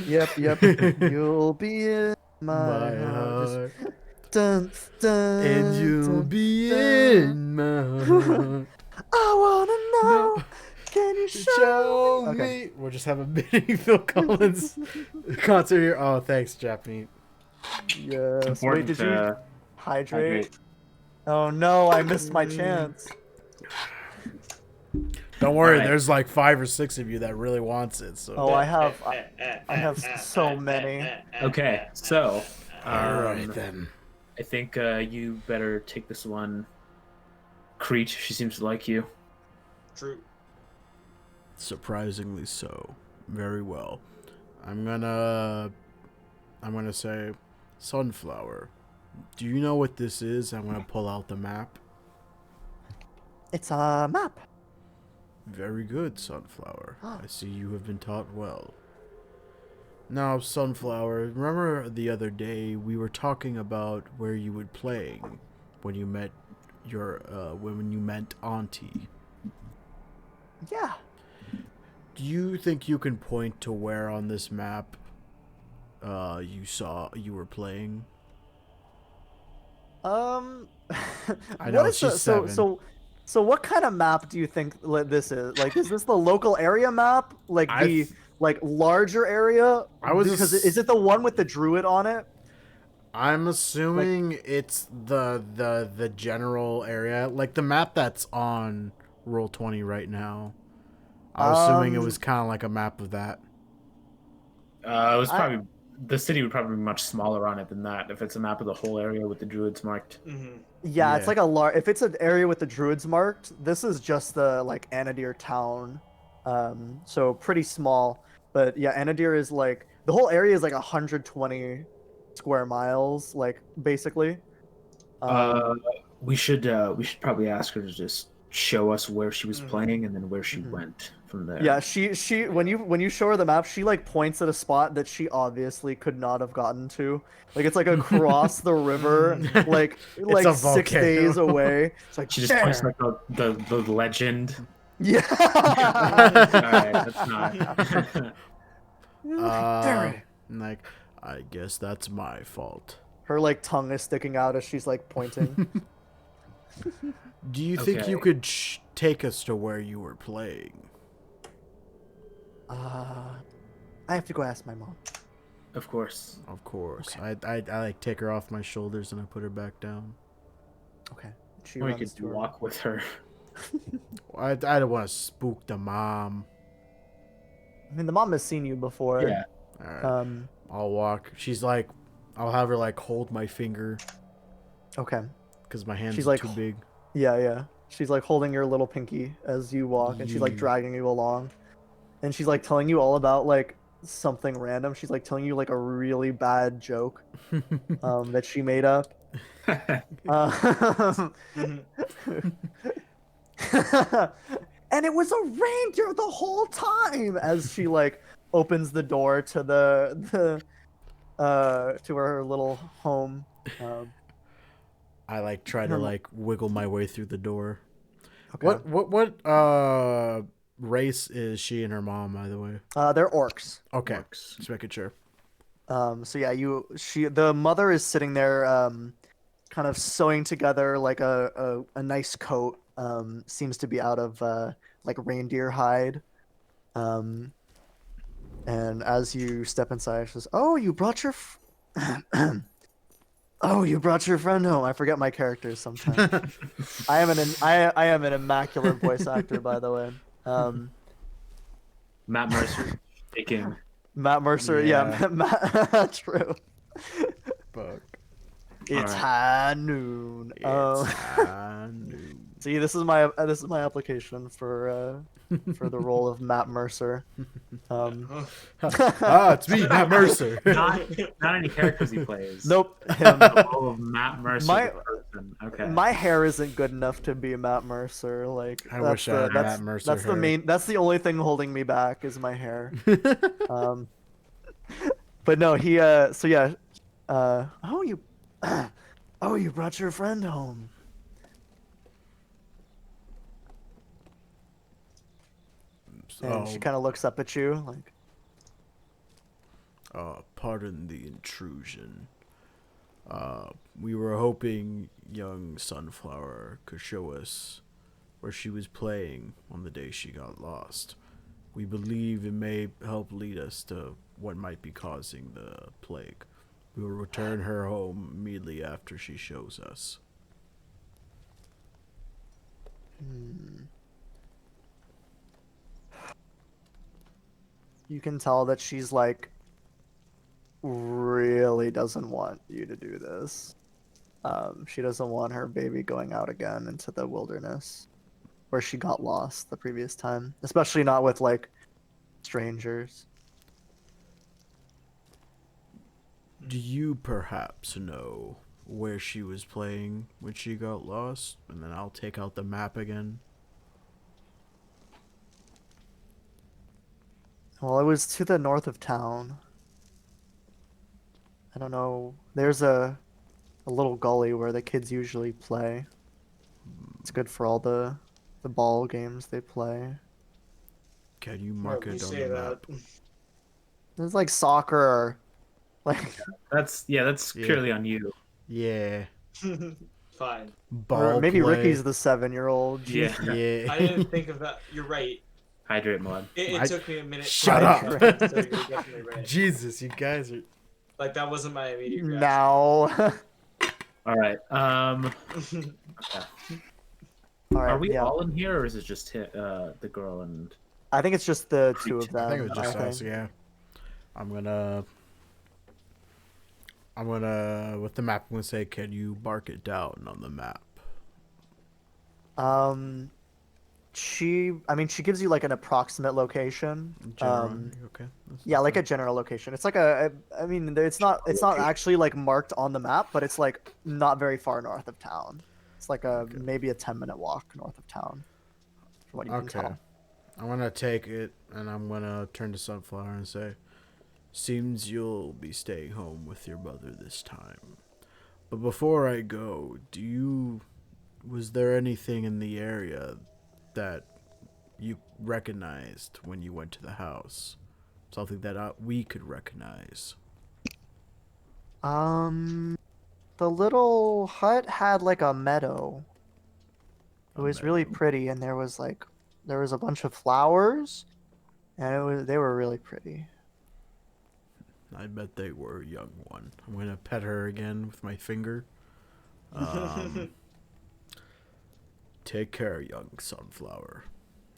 Yep. You'll be in my heart. heart. Dun, dun, And you'll dun, be dun. in my heart. I wanna know. Can you show Show me? me. Okay. We'll just have a mini Phil Collins concert here. Oh, thanks, Japanese. Yes. Wait, Important did you to hydrate? Oh no, I missed my chance. Don't worry, Alright. there's like 5 or 6 of you that really wants it. So. Oh, I have so many. Okay, so All right then. I think you better take this one. Creech, she seems to like you. True. Surprisingly so. Very well. I'm gonna say, Sunflower. Do you know what this is? I'm gonna pull out the map. It's a map. Very good, Sunflower. I see you have been taught well. Now, Sunflower, remember the other day we were talking about where you were playing when you met when you met Auntie. Yeah. Do you think you can point to where on this map you were playing? I I know she's 7. So So what kind of map do you think this is? Like, is this the local area map? Like the like larger area? I was Because is it the one with the druid on it? I'm assuming it's the general area, like the map that's on Roll20 right now. I was assuming it was kind of like a map of that. It was probably the city would probably be much smaller on it than that if it's a map of the whole area with the druids marked. Yeah, it's Yeah. like a large. If it's an area with the druids marked, this is just the like Anadyr town, so pretty small. But yeah, Anadyr is like the whole area is like 120 square miles, like basically. We should probably ask her to just show us where she was playing and then where she went from there. Yeah, she when you show her the map, she like points at a spot that she obviously could not have gotten to. Like it's like across the river, like a 6 volcano. days away. It's like She just points there. like the legend. Yeah. Alright, that's not. There. Like, I guess that's my fault. Her like tongue is sticking out as she's like pointing. Do you think you Okay. could take us to where you were playing? I have to go ask my mom. Of course. Of course. I like take her off my shoulders and I put her back down. Okay. She Or you runs could to her. walk with her. I don't want to spook the mom. I mean, the mom has seen you before. Yeah. All right. Um. I'll walk. She's like, I'll have her like hold my finger Okay. because my hands She's are like, too big. Yeah, yeah. She's like holding your little pinky as you walk, and she's like Yeah. dragging you along, and she's like telling you all about like something random. She's like telling you like a really bad joke, that she made up. And it was a reindeer the whole time as she like opens the door to the to her little home. I like try to like wiggle my way through the door. Okay. What race is she and her mom, by the way? They're orcs. Okay. Orcs. Just making sure. So yeah, the mother is sitting there, kind of sewing together like a nice coat. Seems to be out of like reindeer hide. And as you step inside, she says, "Oh, you brought your oh, you brought your friend home." I forget my characters sometimes. I am an immaculate voice actor, by the way. Matt Mercer taking. Matt Mercer, yeah, Matt, true. Fuck. It's Alright. high noon. I knew. See, this is my application for the role of Matt Mercer. It's me, Matt Mercer. Not any characters he plays. Nope, him. The role of Matt Mercer. My- the person. Okay. My hair isn't good enough to be Matt Mercer. Like I wish I had Matt Mercer That's the hair. main. That's the only thing holding me back is my hair. But no, he. So yeah. Oh, you. Oh, you brought your friend home. And she kind of looks up at you like, Pardon the intrusion. We were hoping young Sunflower could show us where she was playing on the day she got lost. We believe it may help lead us to what might be causing the plague. We will return her home immediately after she shows us. you can tell that she's like really doesn't want you to do this. She doesn't want her baby going out again into the wilderness where she got lost the previous time, especially not with like strangers. Do you perhaps know where she was playing when she got lost? And then I'll take out the map again. Well, it was to the north of town. I don't know. There's a little gully where the kids usually play. It's good for all the ball games they play. Can you Why mark would you it on say the that? map? It's like soccer or like That's Yeah. purely on you. Yeah. Fine. Ball Or maybe play. Ricky's the 7-year-old. Yeah. Yeah. I didn't think of that. You're right. Hydrate mod. It I- took me a minute. to Shut think up. of it, so you're definitely right. Jesus, you guys are. Like that wasn't my immediate reaction. Now. All right. Okay. All right. Are we yeah. all in here, or is it just the girl and? I think it's just the two of them. I think it was just okay. us. Yeah. I'm gonna with the map. I'm gonna say, can you bark it down on the map? She gives you like an approximate location. Generally, okay. Yeah, like a general location. It's like it's not actually like marked on the map, but it's like not very far north of town. It's like maybe a 10-minute walk north of town. From what you can Okay. tell. I'm gonna take it and I'm gonna turn to Sunflower and say, seems you'll be staying home with your mother this time. But before I go, was there anything in the area that you recognized when you went to the house? Something that we could recognize? The little hut had like a meadow. It was really pretty, and there was a bunch of flowers, and they were really pretty. I bet they were, young one. I'm gonna pet her again with my finger. Take care, young Sunflower.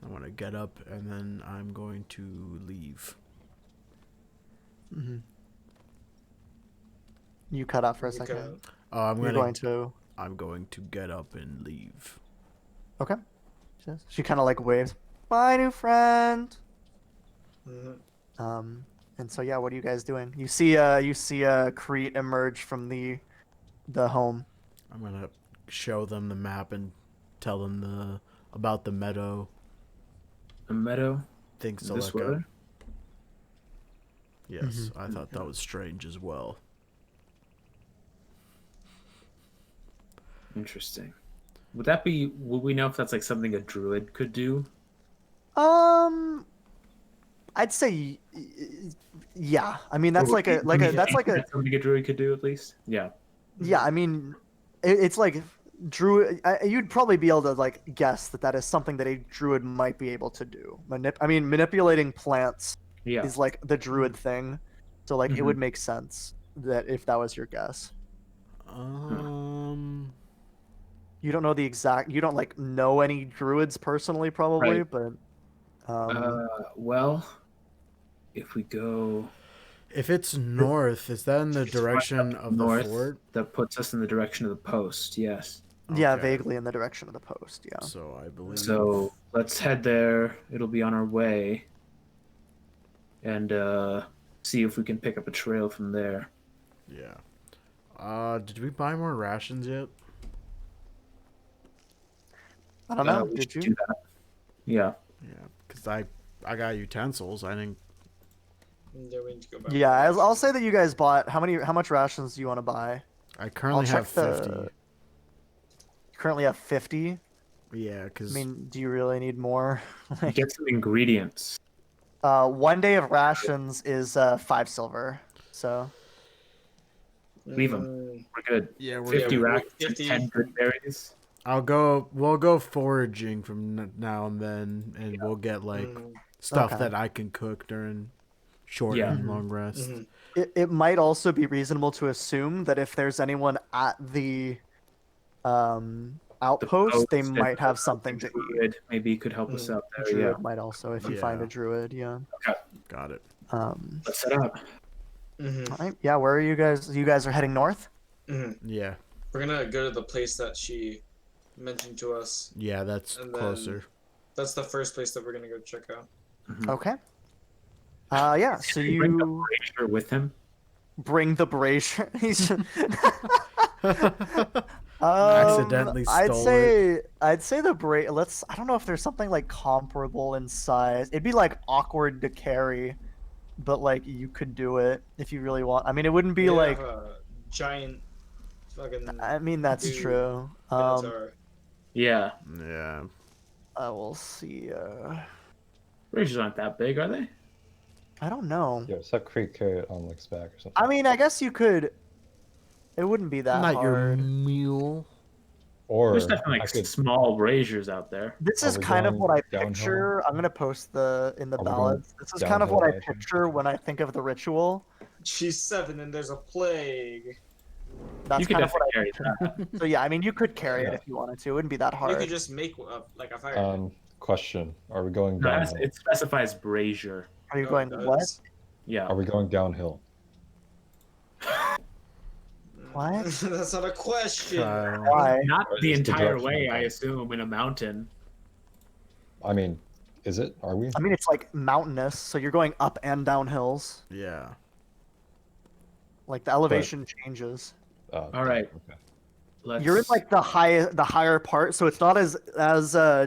I want to get up and then I'm going to leave. Mm-hmm. You cut out for a You second. cut out. Oh, You're going to. I'm going to get up and leave. Okay. She kind of like waves. Bye, new friend. Mhm. And so yeah, what are you guys doing? You see Crete emerge from the home. I'm gonna show them the map and tell them about the meadow. A meadow. Things to This look way? up. Yes, I thought that was strange as well. Interesting. Would we know if that's like something a druid could do? I'd say, yeah. I mean, that's like a something a druid could do at least. Yeah. yeah. I mean, it's like druid. You'd probably be able to like guess that is something that a druid might be able to do. Manipulating plants Yeah. is like the druid thing, so like it would make sense that if that was your guess. You don't know the exact. You don't like know any druids personally, probably, Right. but. Well, if we go If it's north, is that in the direction of the north, fort? that puts us in the direction of the post. Yes. Yeah, Okay. vaguely in the direction of the post. Yeah. So I believe. So let's head there. It'll be on our way, and see if we can pick up a trail from there. Yeah. Did we buy more rations yet? I don't know. We Did should you? do that. Yeah. Yeah, because I got utensils. I didn't. Yeah, we need to go back. Yeah, I'll say that you guys bought how much rations do you want to buy? I currently check have 50. You currently have 50. Yeah, because I mean, do you really need more? Get some ingredients. 1 day of rations is 5 silver. So Leave them. We're good. yeah, we're 50 good. racks, 50. 10 good berries. We'll go foraging from now and then, and we'll get like stuff Okay. that I can cook during short Yeah. and long rest. it might also be reasonable to assume that if there's anyone at the outpost, they post, might if have something to eat. Druid maybe could help us out there. Druid Yeah. might also, if you find Yeah. a druid, yeah. Got it. Let's set up. All right, yeah. Where are you guys? You guys are heading north. Yeah, We're gonna go to the place that she mentioned to us. yeah, that's And then- closer. That's the first place that we're gonna go check out. Okay. Yeah. So Can we bring the you brazier with him. bring the brazier. He's Accidentally I'd stole say the let's. I don't know if there's something like comparable in size. It'd be like awkward to carry, but like you could do it if you really want. I mean, it wouldn't be We like. have a giant fucking I mean, that's dude true. minotaur. Yeah. Yeah, I will see. Braziers aren't that big, are they? I don't know. Yeah, it's that Creek carry it on like its back or something. I mean, I guess you could. It wouldn't be that not your hard. mule. Or There's definitely I like could. small braziers out there. This Are is we kind of going what I downhill? picture. I'm gonna post in the Are we going ballads. This is kind of what downhill, I Adrian? picture when I think of the ritual. She's 7 and there's a plague. That's You could kind of what definitely I carry picture. that. So yeah, I mean, you could carry it Yeah. if you wanted to. It wouldn't be that You hard. could just make like a fire. Question: Are we going No, downhill? it specifies brazier. Are you Oh, going it what? does? Yeah. Are we going downhill? What? That's not a question. Kyle. Why? Not Or the is the entire direction way, we're I going? assume, in a mountain. I mean, is it? Are we? I mean, it's like mountainous, so you're going up and down hills. Yeah. Like the elevation changes. All right. Okay. Let's. You're in like the higher part, so it's not as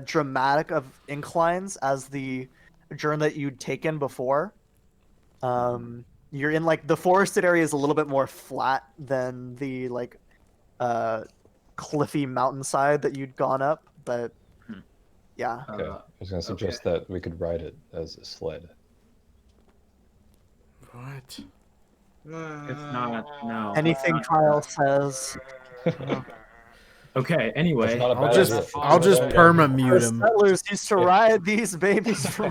dramatic of inclines as the journey that you'd taken before. You're in like the forested area is a little bit more flat than the like cliffy mountainside that you'd gone up, but Hmm. yeah. Okay. I was gonna suggest that we could ride it as a sled. What? It's not. No. Anything Kyle says. Okay. That's Anyway. not a I'll bad just idea. I'll just Yeah. perma The mute him. settlers used to ride these babies from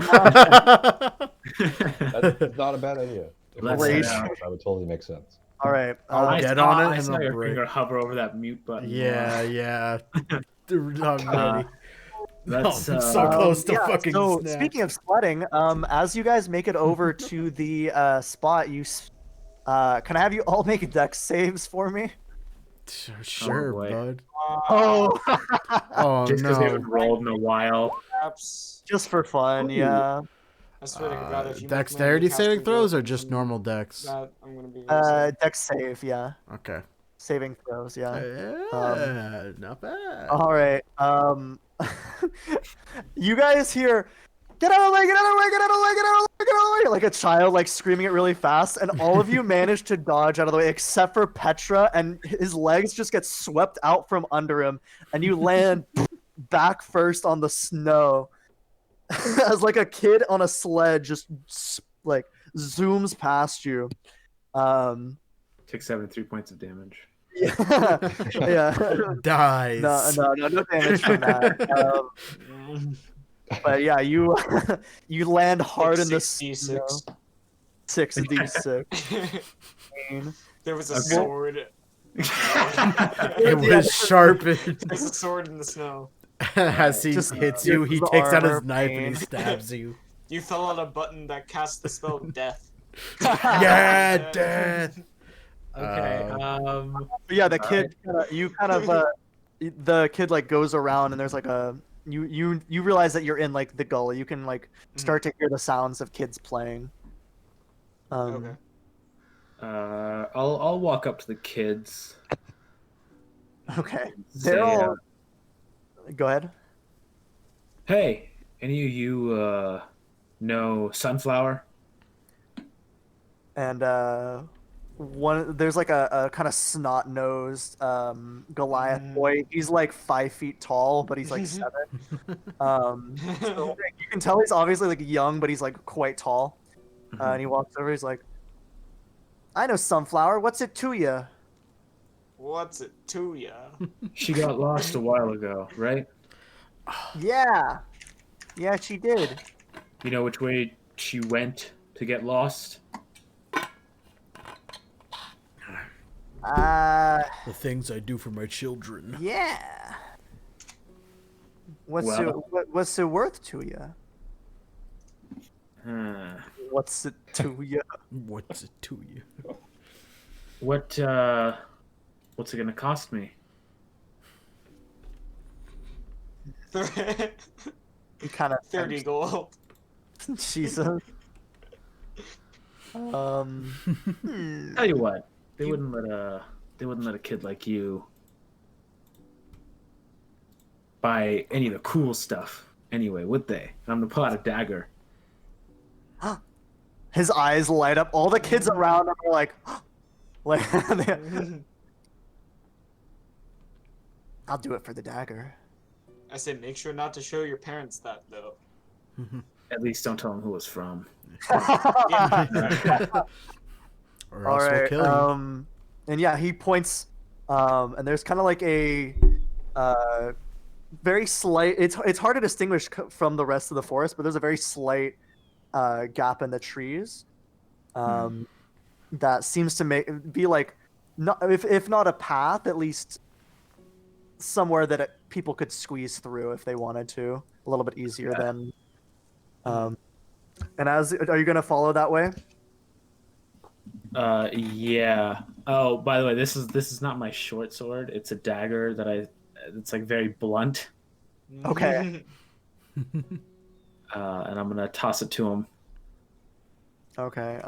That's not a bad idea. If Let's we head were out. down, that would totally make sense. All right. I'll I get saw- on it I and saw I'll your break. finger hover over that mute button. Yeah. Dude, I'm ready. Let's. I'm so close to yeah, fucking so snap. speaking of sledding, as you guys make it over to the spot, can I have you all make dex saves for me? Sure, boy. bud. Oh, Oh Just because we no. haven't rolled in a while. Perhaps. just for fun, Ooh. yeah. I swear to God, if you make me Dexterity recast saving the throws roll, or just normal dex? that I'm gonna be really sad. Dex save, yeah. Okay. Saving throws, yeah. Yeah, not bad. All right. You guys hear, get out of the way, get out of the way, get out of the way, get out of the way, get out of the way, like a child like screaming it really fast, and all of you manage to dodge out of the way except for Petra, and his legs just get swept out from under him, and you land back first on the snow as like a kid on a sled just like zooms past you. Took 73 points of damage. Yeah, yeah. Dies. No damage from that. But yeah, you you land hard in the snow. 6d6. There was a Okay. sword. It was sharpened. There's a sword in the snow. As he Just hits you, he the takes out his armor, knife and pain. he stabs you. You fell on a button that casts the spell death. Yeah, death. Okay. But yeah, the kid, the kid like goes around and there's like a you realize that you're in like the gully. You can like start to hear the sounds of kids playing. Okay. I'll walk up to the kids. Okay. Say, They're all. Go ahead. hey, any of you know Sunflower? And there's like a kind of snot nosed Goliath boy. He's like 5 feet tall, but he's like 7. So like, you can tell he's obviously like young, but he's like quite tall. And he walks over. He's like, "I know Sunflower. What's it to you?" What's it to ya? She got lost a while ago, right? Yeah, she did. You know which way she went to get lost? The things I do for my children. Yeah. What's Well- what's it worth to you? What's it to you? What's it to you? What's it gonna cost me? He kind of 30 gold. Jesus. Tell you what, they wouldn't let a kid like you buy any of the cool stuff anyway, would they? I'm gonna pull out a dagger. His eyes light up. All the kids around him are like, I'll do it for the dagger. I said, make sure not to show your parents that, though. At least don't tell them who it's from. Or All else we'll right. kill you. And yeah, he points. And there's kind of like a very slight. It's hard to distinguish from the rest of the forest, but there's a very slight gap in the trees that seems to be like not if not a path, at least somewhere that people could squeeze through if they wanted to, a little bit easier than. And are you gonna follow that way? Yeah. Oh, by the way, this is not my short sword. It's a dagger that it's like very blunt. Okay. And I'm gonna toss it to him. Okay.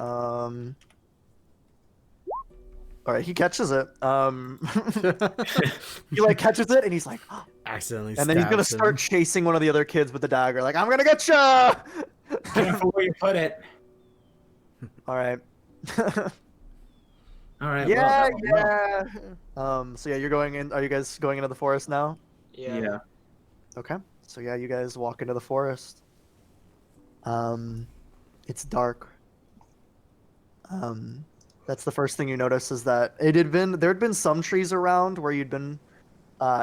All right, he catches it. He like catches it, and he's like, Accidentally. and then he's gonna start chasing one of the other kids with the dagger. Like, I'm gonna get ya! Careful where you put it. All right. All right. Yeah, well, yeah. So yeah, you're going in. Are you guys going into the forest now? Yeah. Okay. So yeah, you guys walk into the forest. It's dark. That's the first thing you notice is that there had been some trees around where you'd been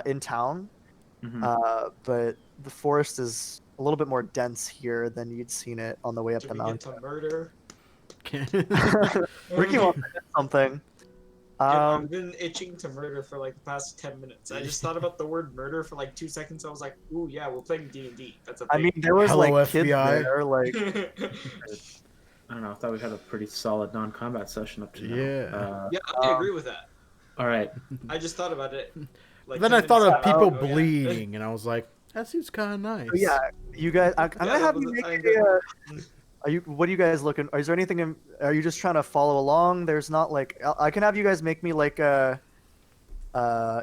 in town, but the forest is a little bit more dense here than you'd seen it on the way up Did the we mountain. get to murder? Ricky wants to hit something. I've been itching to murder for like the past 10 minutes. I just thought about the word murder for like 2 seconds. I was like, "Ooh, yeah, we're playing D&D. That's a thing." I mean, there was Hello, like kids FBI. there, like I don't know. I thought we had a pretty solid non-combat session up to now. Yeah. Yeah, I agree with that. All right. I just thought about it. Like Then 10 I thought minutes of ago. people Oh, yeah. bleeding, and I was like, that seems kind of nice. so yeah, you guys. I'm gonna that have was you the make time a. Are you? What are you guys looking? Is there anything? Are you just trying to follow along? There's not like I can have you guys make me like a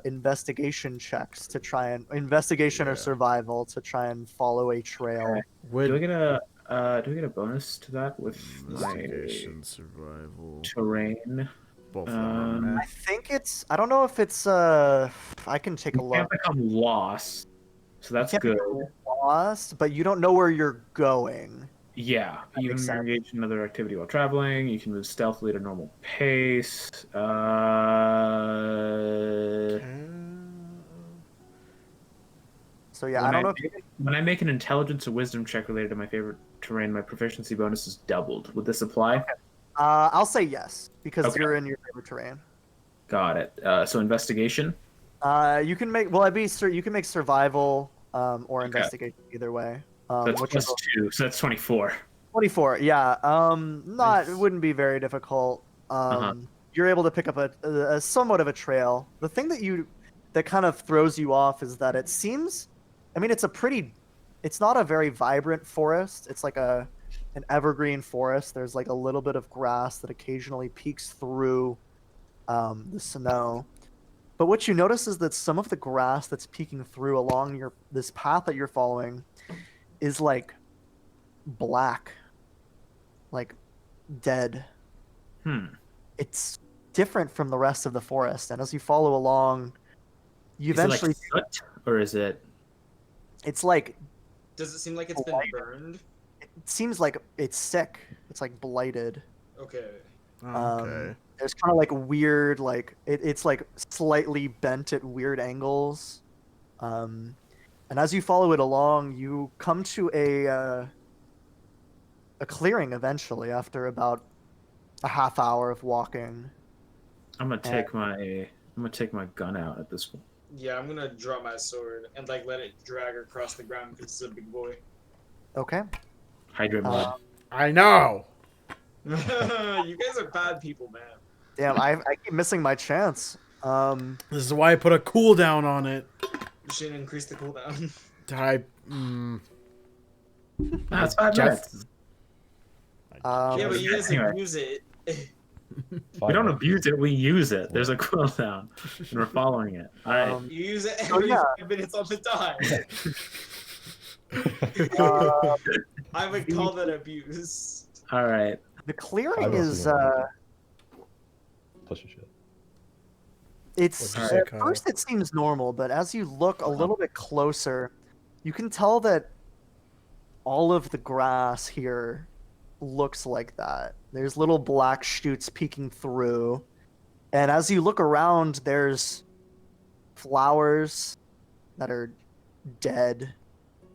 investigation checks to try and investigation or survival to try and follow a trail. Do we get a bonus to that with my Investigation, survival, terrain? both of them. I think it's. I don't know if it's. I can take a You can't look. become lost, so that's You can't good. become lost, but you don't know where you're going. Yeah, you makes can sense. engage in another activity while traveling. You can move stealthily at a normal pace. So yeah, I don't know. When I make an intelligence or wisdom check related to my favorite terrain, my proficiency bonus is doubled. Would this apply? I'll say yes because Okay. you're in your favorite terrain. Got it. So investigation. You can make. Well, you can make survival or Okay. investigation either way. That's Which plus is 2, so that's 24. 24. Yeah. Not. Nice. It wouldn't be very difficult. Uh-huh. You're able to pick up a somewhat of a trail. The thing that kind of throws you off is that it seems. I mean, it's not a very vibrant forest. It's like an evergreen forest. There's like a little bit of grass that occasionally peeks through the snow. But what you notice is that some of the grass that's peeking through along this path that you're following is like black, like dead. It's different from the rest of the forest, and as you follow along, you Is it like eventually soot, or is it? it's like Does it seem like it's been Blighted. burned? it seems like it's sick. It's like blighted. Okay. Okay. There's kind of like weird, like it's like slightly bent at weird angles. And as you follow it along, you come to a clearing eventually after about a half hour of walking. I'm gonna take my gun out at this point. Yeah, I'm gonna draw my sword and like let it drag across the ground because it's a big boy. Okay. Hydrate mud. I know. You guys are bad people, man. Damn, I keep missing my chance. This is why I put a cooldown on it. You should increase the cooldown. That's 5 minutes. Yeah, but you guys Anyway. abuse it. We don't abuse it. We use it. There's a cooldown, and we're following it. All right. You use it Oh, every yeah. 5 minutes on the time. Uh, I would call that abuse. All right. the clearing I is Push your shit. it's What'd you say, at Kyle? first it seems normal, but as you look a little bit closer, you can tell that all of the grass here looks like that. There's little black shoots peeking through, and as you look around, there's flowers that are dead.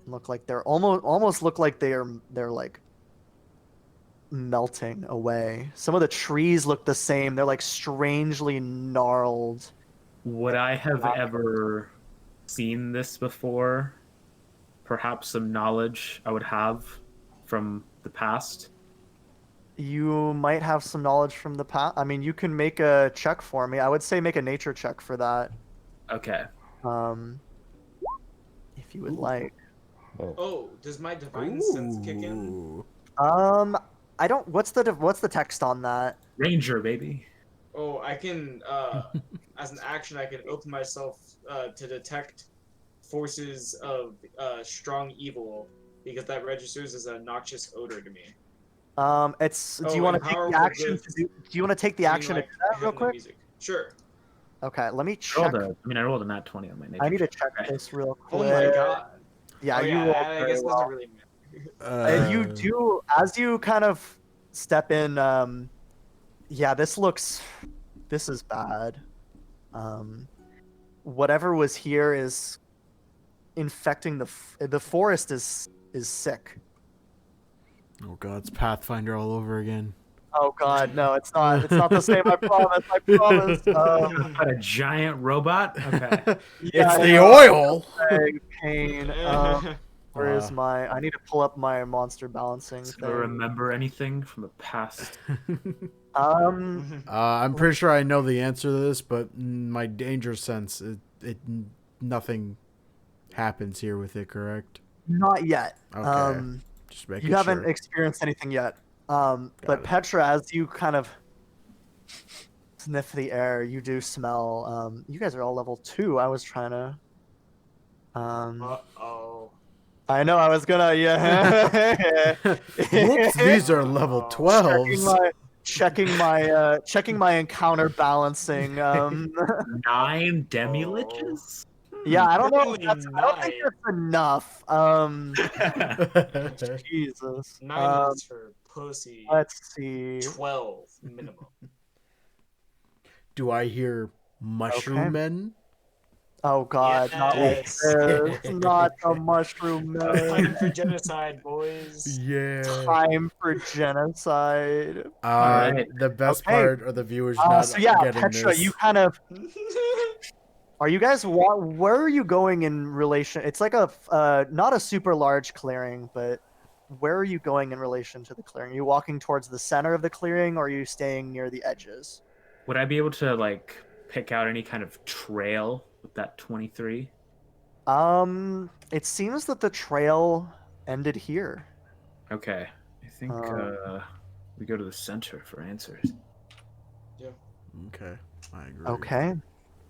Look like they're almost look like they're like melting away. Some of the trees look the same. They're like strangely gnarled. Would I have ever seen this before? Perhaps some knowledge I would have from the past. You might have some knowledge from the past. I mean, you can make a check for me. I would say make a nature check for that. Okay. Um, if you would like. Oh, Oh, does my divine sense kick in? Ooh. I don't. What's the text on that? Ranger, baby. Oh, I can, as an action, I can open myself to detect forces of strong evil because that registers as a noxious odor to me. It's. Do Oh, you want to and take the powerful action? goods. Do you want to take the Meaning, action like, to do that real hypno quick? music. Sure. Okay, let me I check. rolled a nat 20 on my nature. I need to check. check this real Oh quick. my god. Yeah, Oh, you rolled I very guess it well. doesn't really matter. You do as you kind of step in. Yeah, this is bad. Whatever was here is infecting the forest is sick. Oh god, it's Pathfinder all over again. Oh god, no, it's not. It's not the same. I promise. I promise. Got a giant robot? Okay. It's I the know, oil. big pain. Where is my? I need to pull up my monster balancing Do I thing. remember anything from the past? I'm pretty sure I know the answer to this, but my danger sense, nothing happens here with it, correct? Not yet. Okay. Just making You haven't sure. experienced anything yet. But it. Petra, as you kind of sniff the air, you do smell. You guys are all level 2. I was trying to. Uh-oh. I know. I was gonna. Yeah. Whoops, these are level 12s. checking my encounter balancing. 9 demi-liches? Yeah, I don't know. Only I don't think 9. that's enough. Jesus. 9 is for pussy. Let's see. 12 minimum. Do I hear mushroom men? Oh God, not like Yes. this. Not the mushroom Time man. for genocide, boys. Yeah. Time for genocide. Alright. The best Okay. part are the viewers not So yeah, getting Petra, this. you kind of. Are you guys? Where are you going in relation? It's like a not a super large clearing, but where are you going in relation to the clearing? Are you walking towards the center of the clearing, or are you staying near the edges? Would I be able to, like, pick out any kind of trail with that 23? It seems that the trail ended here. Okay. I think we go to the center for answers. Okay, I agree. Okay.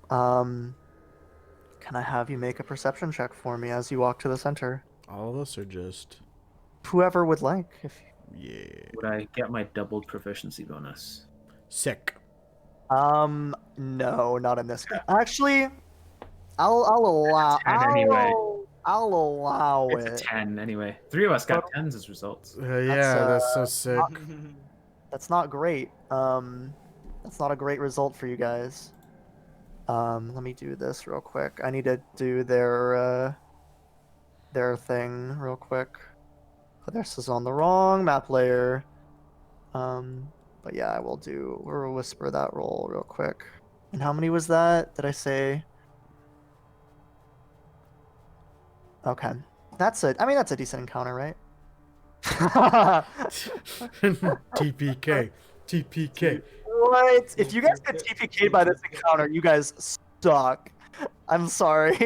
Can I have you make a perception check for me as you walk to the center? All of us are just... Whoever would like. Yeah. Would I get my doubled proficiency bonus? Sick. No, not in this. Actually, I'll allow. It's a 10 anyway. I'll allow It's it. a 10 anyway. 3 of us got 10s as results. Yeah, that's so sick. That's not great. That's not a great result for you guys. Let me do this real quick. I need to do their thing real quick. Oh, this is on the wrong map layer. But yeah, we'll whisper that roll real quick. And how many was that? Did I say? Okay. That's a decent encounter, right? TPK. TPK. What? If you guys get TPK'd by this encounter, you guys suck. I'm sorry.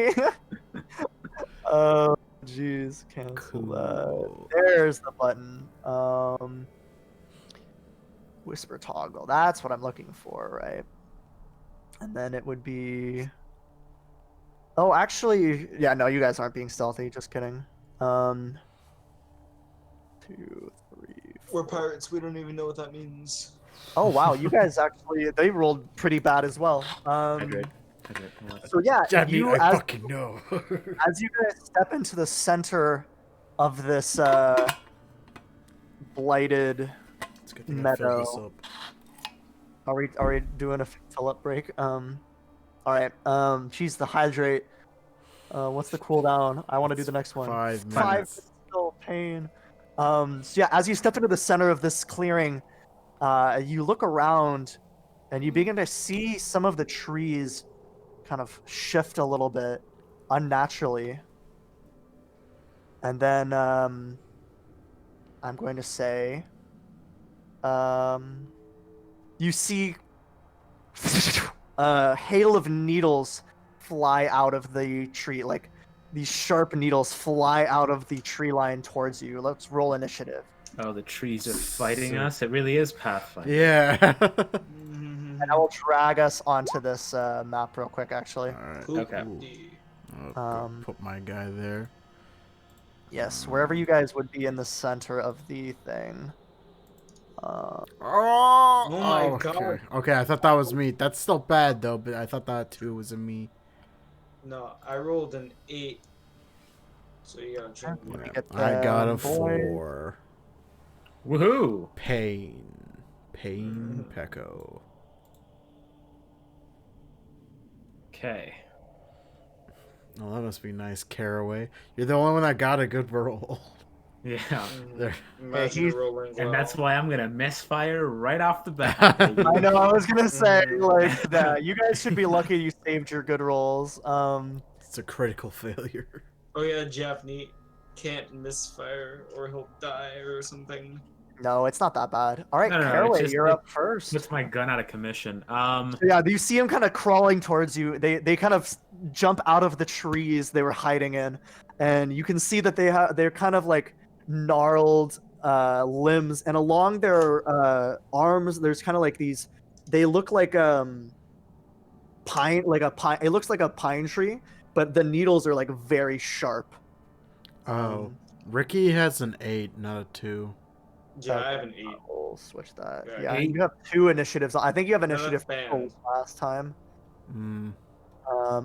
Oh, jeez. Cancel that. There's the button. Whisper toggle. That's what I'm looking for, right? And then it would be... Oh, actually, yeah, no, you guys aren't being stealthy. Just kidding. 2, 3, 4. We're pirates. We don't even know what that means. Oh wow, you guys actually they rolled pretty bad as well. Hydrate. So yeah, That mean I as fucking know. you guys step into the center of this blighted It's a good thing I filled this meadow. up. Are we doing a fill up break? All right. She's the hydrate. What's the cooldown? I want to do the next one. 5 5 minutes. is still pain. So yeah, as you step into the center of this clearing, you look around, and you begin to see some of the trees kind of shift a little bit unnaturally. And then I'm going to say you see a hail of needles fly out of the tree, like these sharp needles fly out of the tree line towards you. Let's roll initiative. Oh, the trees are fighting Sick. us. It really is Pathfinder. Yeah. And I will drag us onto this map real quick, actually. Alright. Okay. I'll go put my guy there. Yes, wherever you guys would be in the center of the thing. Oh my okay. God. Okay, I thought that was me. That's still bad though, but I thought that too was a me. No, I rolled an 8. So you gotta change Let me it. get I got a them, boys. 4. Woohoo! Pain. Pain Pecco. Okay. Oh, that must be nice, Caraway. You're the only one that got a good roll. Yeah. There. Imagine he's- rolling well. And that's why I'm gonna misfire right off the bat. I know. I was gonna say Mm. like that. You guys should be lucky you saved your good rolls. It's a critical failure. Oh yeah, Jeff Neat can't misfire or he'll die or something. No, it's not that bad. All right, No, it's Caraway, just- you're it up first. puts my gun out of commission. So yeah, you see them kind of crawling towards you. They kind of jump out of the trees they were hiding in, and you can see that they're kind of like gnarled limbs, and along their arms there's kind of like these. They look like pine, like a pine. It looks like a pine tree, but the needles are like very sharp. Oh, Ricky has an 8, not a 2. Yeah, I have an 8. We'll switch that. Yeah, Yeah, 8. you have 2 initiatives. I think you have No, that's initiative banned. last time. Mm.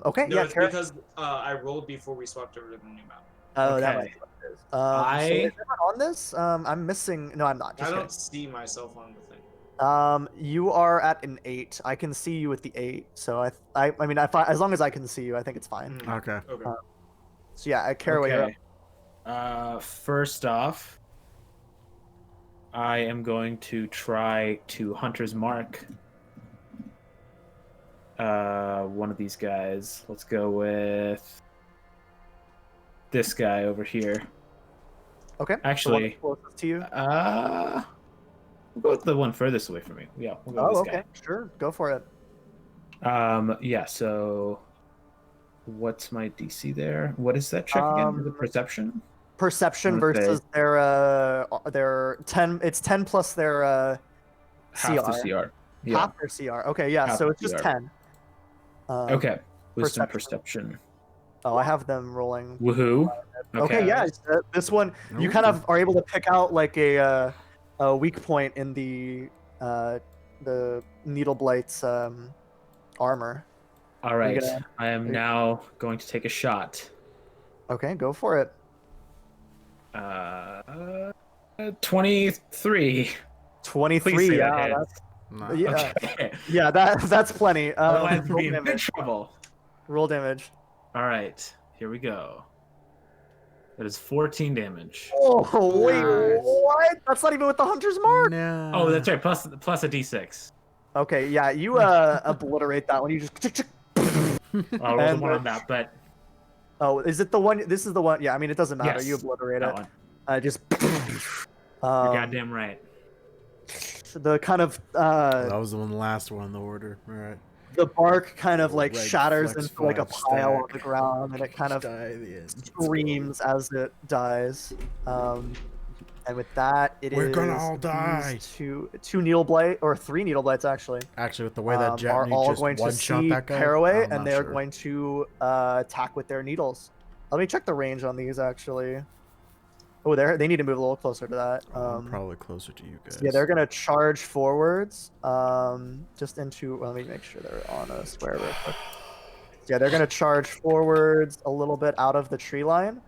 Okay, No, yeah, it's Kara. because I rolled before we swapped over to the new map. Oh, that Okay. might be what it is. So is everyone on this? I'm missing. No, I'm not. I Just don't kidding. see myself on the thing. You are at an 8. I can see you with the 8. So I mean, as long as I can see you, I think it's fine. Okay. Okay. So yeah, Caraway, you're up. Okay. First off, I am going to try to Hunter's Mark one of these guys. Let's go with this guy over here. Okay. Actually, the one closest to you. we'll go with the one furthest away from me. Yeah, we'll go Oh, with this okay. Sure, go for it. guy. Yeah, so what's my DC there? What is that check again? Is it perception? Perception Okay. versus their 10. It's 10 plus their Half the CR. Yeah. Half their CR. Okay, yeah. Half So the it's just CR. 10. Okay. Wisdom perception. perception. Oh, I have them rolling. Woohoo. Okay, yeah. This one you kind of are able to pick out like a weak point in the Needle Blight's armor. All right. gonna- I am now going to take a shot. Okay, go for it. 23. 23. Please say Yeah, that hits. that's, Nah. yeah, Okay. yeah. That's plenty. Otherwise, we'd Roll be in big damage. trouble. Roll damage. All right. Here we go. That is 14 damage. Oh wait, Nice. what? That's not even with the Hunter's Mark. No. Oh, that's right. Plus a D6. Okay, yeah, you obliterate that one. You just. I'll roll the And one the- on that, but Oh, is it the one? This is the one. Yeah, I mean it doesn't matter. Yes, You obliterate that it. one. Just. You're goddamn right. The kind of That was the last one on the order. All right. the bark kind of like Red shatters flex into like a 5 pile on stack. the ground, and it kind of Die at the end. screams as it dies. And with that, We're gonna all these die. Two needle blight or 3 needle blights actually. Actually, with the way that Are Japanese all just going to one-shot see that guy, Caraway, I'm and not they're sure. going to attack with their needles. Let me check the range on these actually. Oh, they need to move a little closer to that. I'm probably closer to you guys. Yeah, they're gonna charge forwards. Just into. Well, let me make sure they're on a square real quick. Yeah, they're gonna charge forwards a little bit out of the tree line,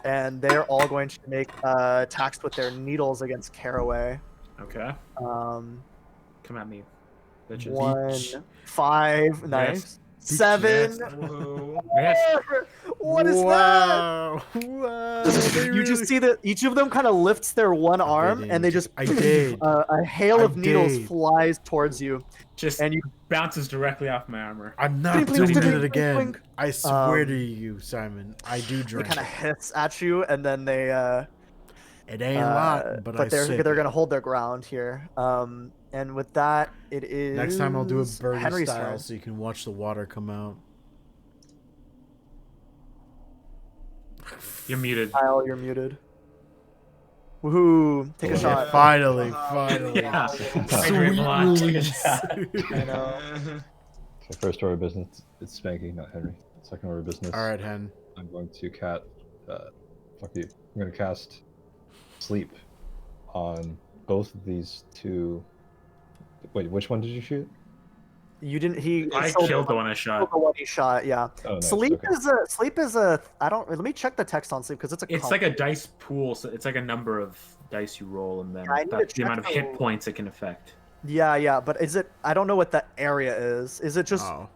and they're all going to make attacks with their needles against Caraway. Okay. Um, Come at me, bitches. 1, 5, nice. 7. Woohoo. Yes. What is that? Wow. They You just really- see that each of them kind of lifts their one arm, and they just I did. a hail I of needles did. flies towards you, Just and you bounces directly off my armor. I'm not Blink, blink, doing blink, it blink, again. blink. I swear to Um, you, Simon. I do they drink kind of it. hiss at you, and then they It ain't a lot, but I they're sip they're it. gonna hold their ground here. And with that, it is Next time I'll do it birdie Henry's style turn. so you can watch the water come out. You're muted. Kyle, you're muted. Woohoo! Take a Yeah, shot. Finally, Wow. finally. Yeah. Sweet Hydrate Milan, take a release. shot. I know. So first order of business, it's Spanky, not Henry. Second order of business. All right, Hen. I'm going to fuck you. I'm going to cast sleep on both of these two. Wait, which one did you shoot? You didn't. He I so killed the one I shot. the one he shot. Yeah. Oh, nice. Sleep okay. is a sleep is a. I don't. Let me check the text on sleep because it's a. It's like a dice pool, so it's like a number of dice you roll, and then Yeah, I need to that's the check amount of the- hit points it can affect. Yeah, yeah, but is it? I don't know what the area is. Is it just Oh.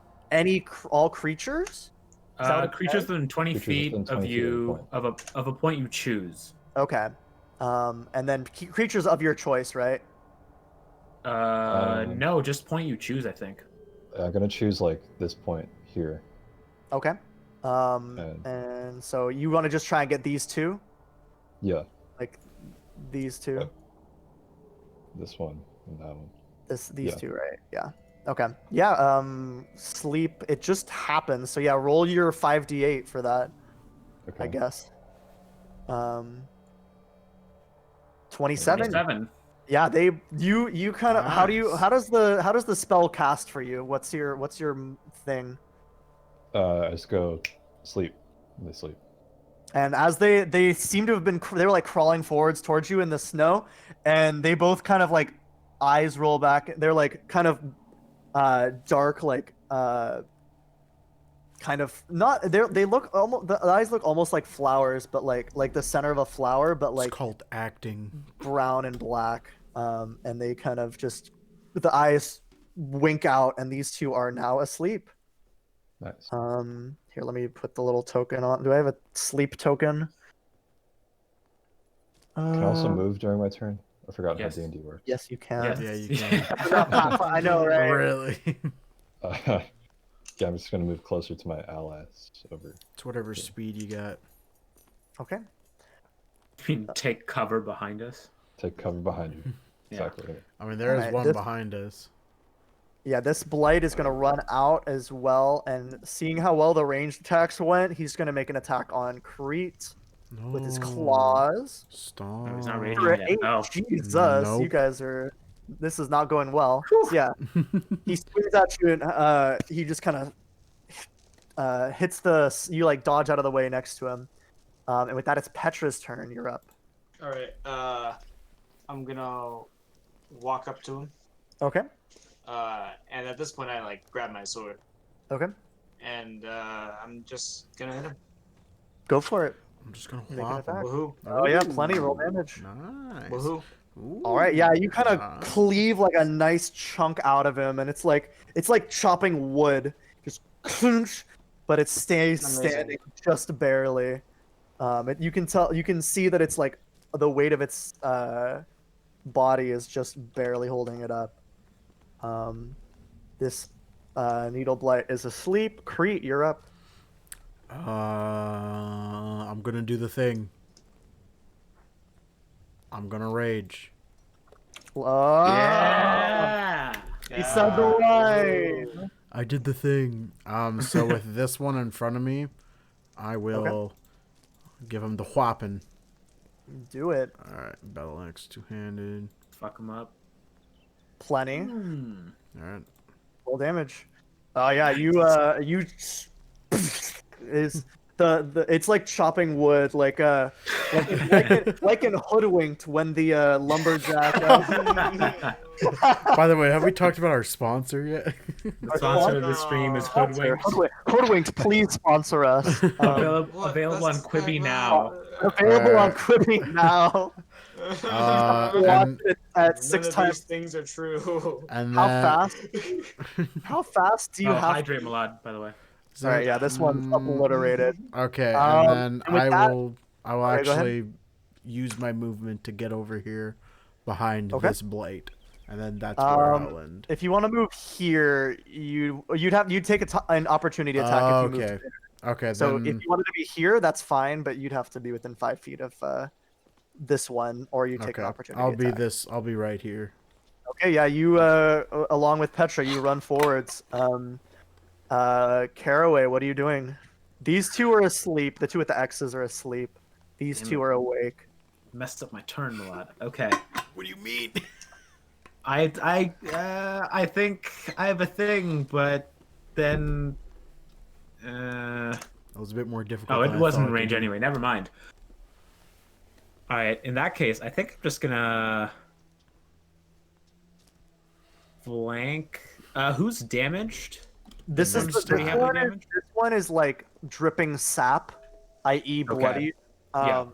all creatures? Is that what it Creatures says? within 20 Creatures feet within 20 of feet of a you point. of a point you choose. Okay. And then creatures of your choice, right? No, just point you choose. I think. I'm going to choose like this point here. Okay. And- And so you want to just try and get these two, Yeah, like these two, Yep. this one and that one. these Yeah. two, right? Yeah. Okay. Yeah. Sleep. It just happens. So yeah, roll your 5d8 for that, Okay. I guess. 27. 27. Yeah, you kind of how Nice. how does the spell cast for you? What's your thing? I just go sleep. And they sleep. And as they seem to have been they were like crawling forwards towards you in the snow, and they both kind of like eyes roll back. They're like kind of dark, like kind of not they look almost the eyes look almost like flowers, but like the center of a flower, but It's like called acting. brown and black. And they kind of just the eyes wink out, and these two are now asleep. Nice. Here, let me put the little token on. Do I have a sleep token? Can I also move during my turn? I forgot Yes. how D&D works. Yes, you can. Yes. Yeah, you can. I know, right? Really? Yeah, I'm just going to move closer to my allies over. It's whatever speed you got. Okay. You mean take cover behind us? Take cover behind you. Yeah. Exactly. I mean, there is Alright, one this- behind us. Yeah, this blight is gonna run out as well, and seeing how well the ranged attacks went, he's gonna make an attack on Crete No. with his claws. Stop. No, he's not raging. Great. yet. Oh. Jesus, you Nope. guys are. This is not going well. So, yeah, he swings at you, and he just kind of hits you like dodge out of the way next to him. And with that, it's Petra's turn. You're up. All right. I'm gonna walk up to him. Okay. And at this point, I like grab my sword, Okay. and I'm just gonna hit him. Go for it. I'm just gonna Make an whop him. attack. Woohoo! Oh yeah, Ooh. plenty. Roll damage. Nice. Woohoo! All right, yeah, you kind of Nice. cleave like a nice chunk out of him, and it's like chopping wood, just crunch, but it stays Amazing. standing just barely. You can see that it's like the weight of its body is just barely holding it up. This needle blight is asleep. Crete, you're up. I'm gonna do the thing. I'm gonna rage. Oh, Yeah. he said the line. I did the thing. So with this one in front of me, I will give him the whopping. Do it. All right, battle axe two-handed. Fuck him up. Plenty. Hmm. All right. Roll damage. Oh yeah, you is the it's like chopping wood, like in Hoodwinked when the lumberjack. By the way, have we talked about our sponsor yet? The sponsor of the stream is Hoodwinked. Hoodwinked, please sponsor us. Available What? on That's Quibi not now. Available on Alright. Quibi now. Watch and it at None 6 of times. these things are true. and How then fast? How fast do you Oh, have? hydrate Malad, by the way. All right, yeah, this one's obliterated. Okay, and then And with that, I will okay, go ahead. actually use my movement to get over here behind Okay. this blight, and then that's where I'll end. If you want to move here, you'd take an opportunity attack if you moved. Okay. Okay, So then if you wanted to be here, that's fine, but you'd have to be within 5 feet of this one, or you take an okay, opportunity I'll be attack. this. I'll be right here. Okay, yeah, you along with Petra, you run forwards. Caraway, what are you doing? These two are asleep. The two with the X's are asleep. These Damn two it. are awake. Messed up my turn, Malad. Okay. What do you mean? I think I have a thing, but then. That was a bit more difficult. Oh, it than I wasn't thought in it range would be. anyway. Never mind. All right. In that case, I think I'm just gonna flank. Who's damaged? This is Does the, somebody have any damage? this one is like dripping sap, i.e. bloody. Yeah.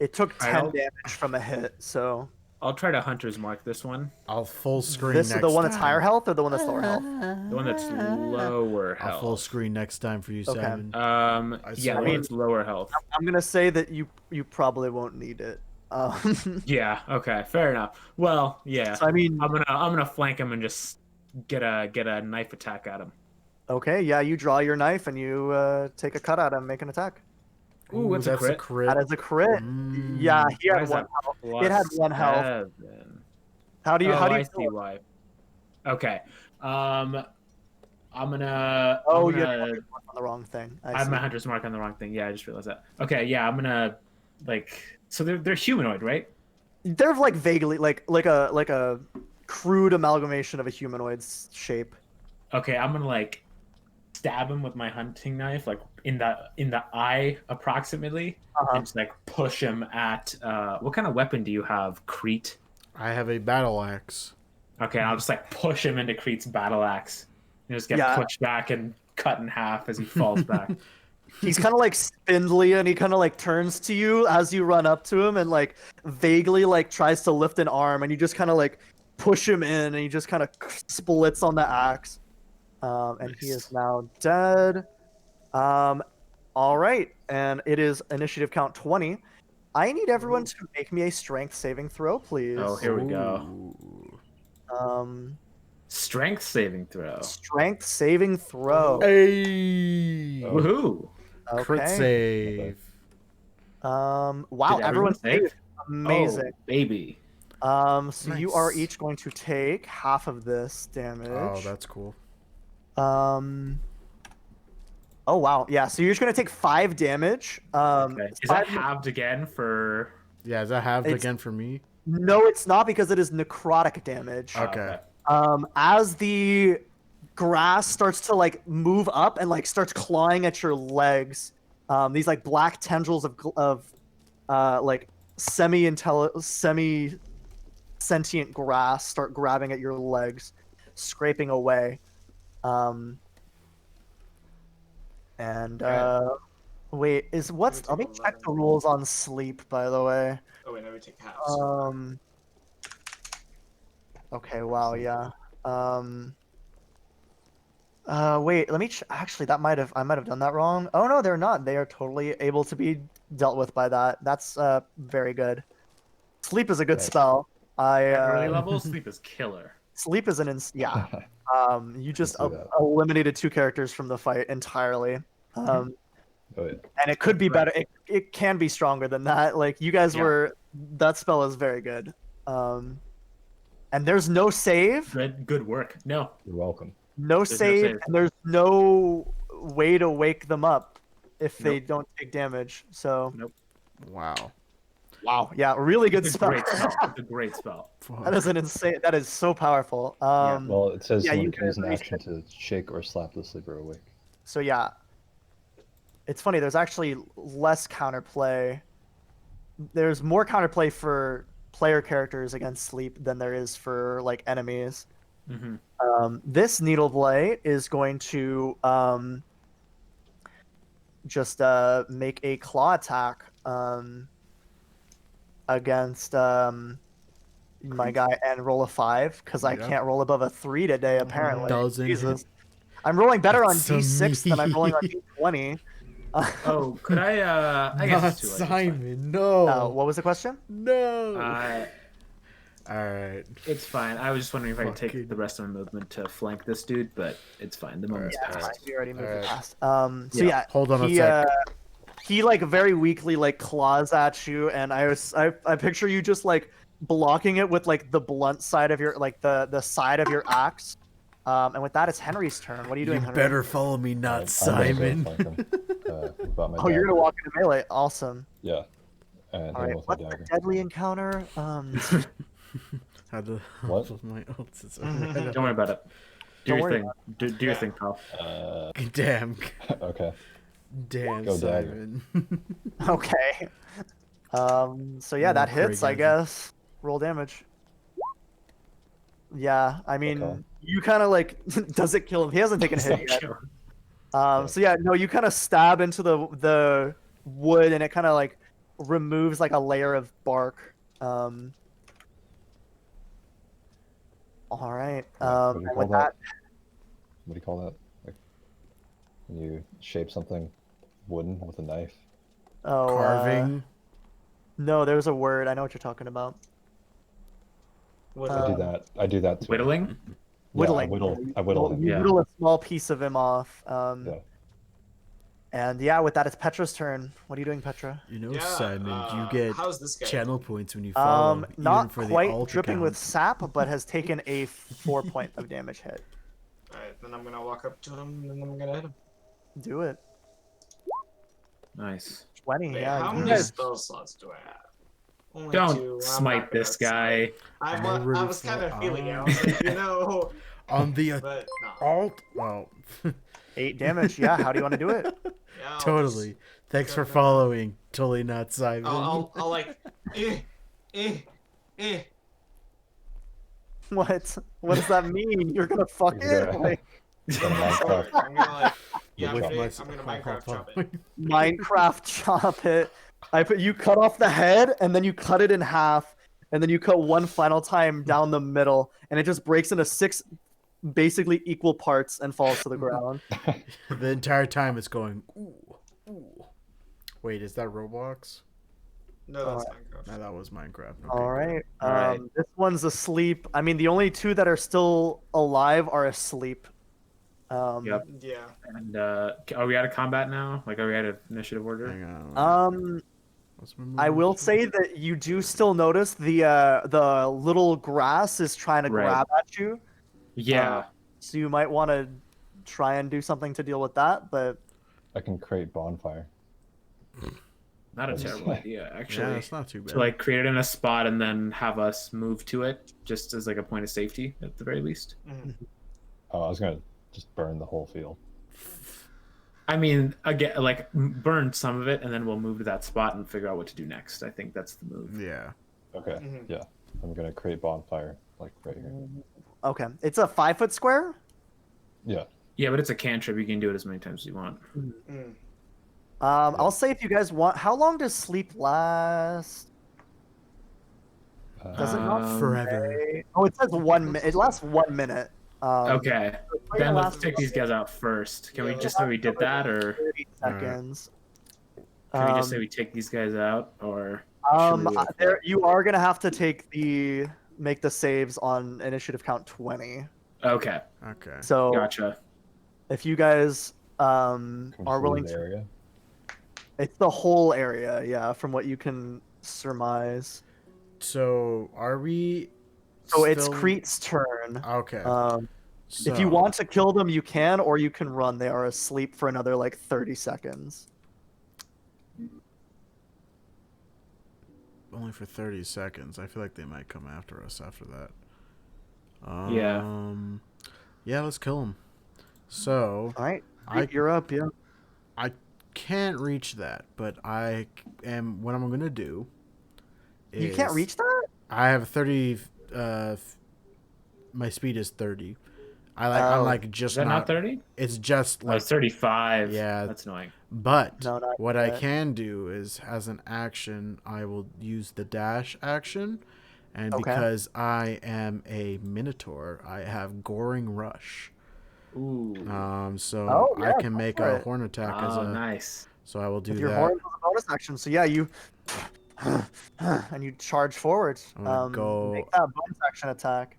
It took All right, 10 I'll- damage from a hit, so I'll try to hunter's mark this one. I'll full screen. this is next the one that's time. higher health or the one that's lower health? The one that's lower I'll health. full screen next time for you, Okay. Simon. Yeah, the swear. one that's lower health. I'm gonna say that you probably won't need it. Yeah. Okay. Fair enough. Well, yeah. So I mean, I'm gonna flank him and just get a knife attack at him. okay, yeah, you draw your knife and you take a cut at him, make an attack. Ooh, it's that's a crit. That is a crit. Mm. Yeah, he Why had is one that health. It had plus 1 health. 7? How do you? Oh, How do you? I see why. Okay. I'm gonna. Oh, I'm you gonna, have on the wrong thing. I have see. my hunter's mark on the wrong thing. Yeah, I just realized that. Okay, yeah, I'm gonna like. So they're humanoid, right? They're like vaguely like a crude amalgamation of a humanoid's shape. Okay, I'm gonna like stab him with my hunting knife, like in the eye approximately, and just like push him at. What kind of weapon do you have, Crete? I have a battle axe. Okay, I'll just like push him into Crete's battle axe. And just get Yeah. pushed back and cut in half as he falls back. He's kind of like spindly, and he kind of like turns to you as you run up to him, and like vaguely like tries to lift an arm, and you just kind of like push him in, and he just kind of splits on the axe, and he is now dead. All right, and it is initiative count 20. I need everyone to make me a strength saving throw, please. Oh, here we go. Ooh. Strength saving throw. Strength saving throw. Hey. Woohoo! Crit Okay. save. Wow, Did everyone everyone's save? saved. Amazing. Oh, baby. So you are Nice. each going to take half of this damage. Oh, that's cool. Oh wow, yeah. So you're just gonna take 5 damage. Okay. Is that 5 halved again for? Yeah, is that halved It's- again for me? No, it's not because it is necrotic damage. Okay. As the grass starts to like move up and like starts clawing at your legs, these like black tendrils of like semi sentient grass start grabbing at your legs, scraping away. Wait, is what's? Let me check the rules on sleep, by the way. Oh wait, no, we take halves. Okay, wow, yeah. Wait, let me actually I might have done that wrong. Oh no, they're not. They are totally able to be dealt with by that. That's very good. Sleep is a good Nice. spell. At early level, sleep is killer. Sleep is yeah. You just see that. eliminated 2 characters from the fight entirely. Oh, yeah. And it could be better. It can be stronger than that. Like you guys Yeah. were, that spell is very good. And there's no save, Good work. No. You're welcome. no no save, save. and there's no way to wake them up if they don't take damage. So Wow. wow, yeah, really good It's a spell. great spell. It's a great spell. That is an insane. That is so powerful. Well, it says yeah, one you can use an guys- action to shake or slap the sleeper awake. So yeah, it's funny. There's actually less counterplay. There's more counterplay for player characters against sleep than there is for like enemies. Mm-hmm. This needle blade is going to just make a claw attack. against my guy and roll a 5 because I Yep. can't roll above a 3 today. Apparently, Doesn't Jesus, hit. I'm rolling better on It's a D6 than I'm rolling on me. D20. Oh, could I guess Not it's too late. It's fine. Simon. No. What was the question? No. Uh, All right. it's fine. I was just wondering if I could Fucking- take the rest of my movement to flank this dude, but it's fine. The moment's Alright, passed. We already moved Alright. past. So Yeah. yeah, Hold on a he, sec. he like very weakly like claws at you, and I picture you just like blocking it with like the blunt side of your like the side of your axe. And with that, it's Henry's turn. What are you You doing, Henry? better follow me, not I'm gonna go Simon. flank him, about my Oh, you're dagger. gonna walk into melee. Awesome. Yeah, and hit All him right. with my What's the dagger. deadly encounter? How to What? with my ults. It's Don't worry about it. Do Don't your worry thing. Do your thing, pal. Damn. Okay. Damn, Go dagger. Simon. Okay. So yeah, that More hits, I Krigan. guess. Roll damage. Yeah, I mean, Okay. you kind of like does it kill him? He hasn't taken a hit yet. Yeah. So yeah, no, you kind of stab into the wood, and it kind of like removes like a layer of bark. All right. What do you And call with that? What do you call that? Like when you shape something wooden with a knife. oh, Carving. no, there's a word. I know what you're talking about. With I do that. I do that too. Whittling? Yeah, Whittling. I whittle him. You Yeah. whittle a small piece of him off. Yeah. And yeah, with that, it's Petra's turn. What are you doing, Petra? You know, Yeah, Simon, you get how's this guy? channel points when you follow. even Not for the quite alt dripping with accounts. sap, but has taken a 4 point of damage hit. Alright, then I'm gonna walk up to him and then I'm gonna hit him. Do it. Nice. 20. Wait, Yeah. how you many guys- spell slots do I have? Only Don't two. I'm smite not gonna this guy. I, I'm wa- I ready was for kind of feeling it. I was like, you know, On the but no. alt. Well, 8 damage. Yeah. How do you want to do it? Yeah, I'll totally. just- Thanks for go- following. Totally not Simon. I'll like, eh. What? What does that mean? You're gonna fuck He's it? gonna- Like, he's gonna Sorry, Minecraft. I'm gonna like, yeah, With I'm gonna my- Minecraft chop it. Minecraft chop it. You cut off the head, and then you cut it in half, and then you cut one final time down the middle, and it just breaks into 6 basically equal parts and falls to the ground. The entire time it's going. Ooh, ooh. Wait, is that Roblox? No, that's Minecraft. No, that was Minecraft. Okay, All good. right. All right. This one's asleep. I mean, the only 2 that are still alive are asleep. Yep. Yeah. And are we out of combat now? Like, are we out of initiative order? Hang on. What's my I movement will speed? say that you do still notice the little grass is trying to Right. grab at you. Yeah. So you might want to try and do something to deal with that, but I can create bonfire. Not a terrible idea, Yeah, actually. it's not too bad. To like create it in a spot and then have us move to it, just as like a point of safety at the very least. Mhm. Oh, I was gonna just burn the whole field. I mean, again, like burn some of it, and then we'll move to that spot and figure out what to do next. I think that's the move. Yeah. Okay. Mhm. Yeah. I'm gonna create bonfire like right here. okay. It's a 5-foot square. Yeah. Yeah, but it's a cantrip. You can do it as many times as you want. Mm. I'll say if you guys want. How long does sleep last? Does it not? Forever. say? Oh, it says 1 minute. It lasts 1 minute. Okay, so it then let's lasts take these guys out first. Can we Yeah. just say we did that, or 30 seconds. can we just say we take these guys out, or? There you are gonna have to make the saves on initiative count 20. Okay, Okay. So gotcha. if you guys Can we are just willing leave the to, area? it's the whole area, yeah, from what you can surmise. So are we? So it's still- Crete's turn. Okay. If you So- want to kill them, you can, or you can run. They are asleep for another like 30 seconds. only for 30 seconds. I feel like they might come after us after that. Yeah. Yeah, let's kill them. So All right, you're up. Yeah. I can't reach that, but I am. What I'm gonna do. You can't is- reach that. I have 30. My speed is 30. I'm like Is just that not not. 30? It's just Oh, like it's 35. Yeah. That's annoying. But No, not what I yet. can do is, as an action, I will use the dash action. And Okay. because I am a Minotaur, I have Goring Rush. Ooh. So Oh, I yeah, can go make for a it. horn attack as Oh, a. nice. So I will do With your that. horns as a bonus action. So yeah, you and you charge forward. I'm gonna go Make that bonus action attack.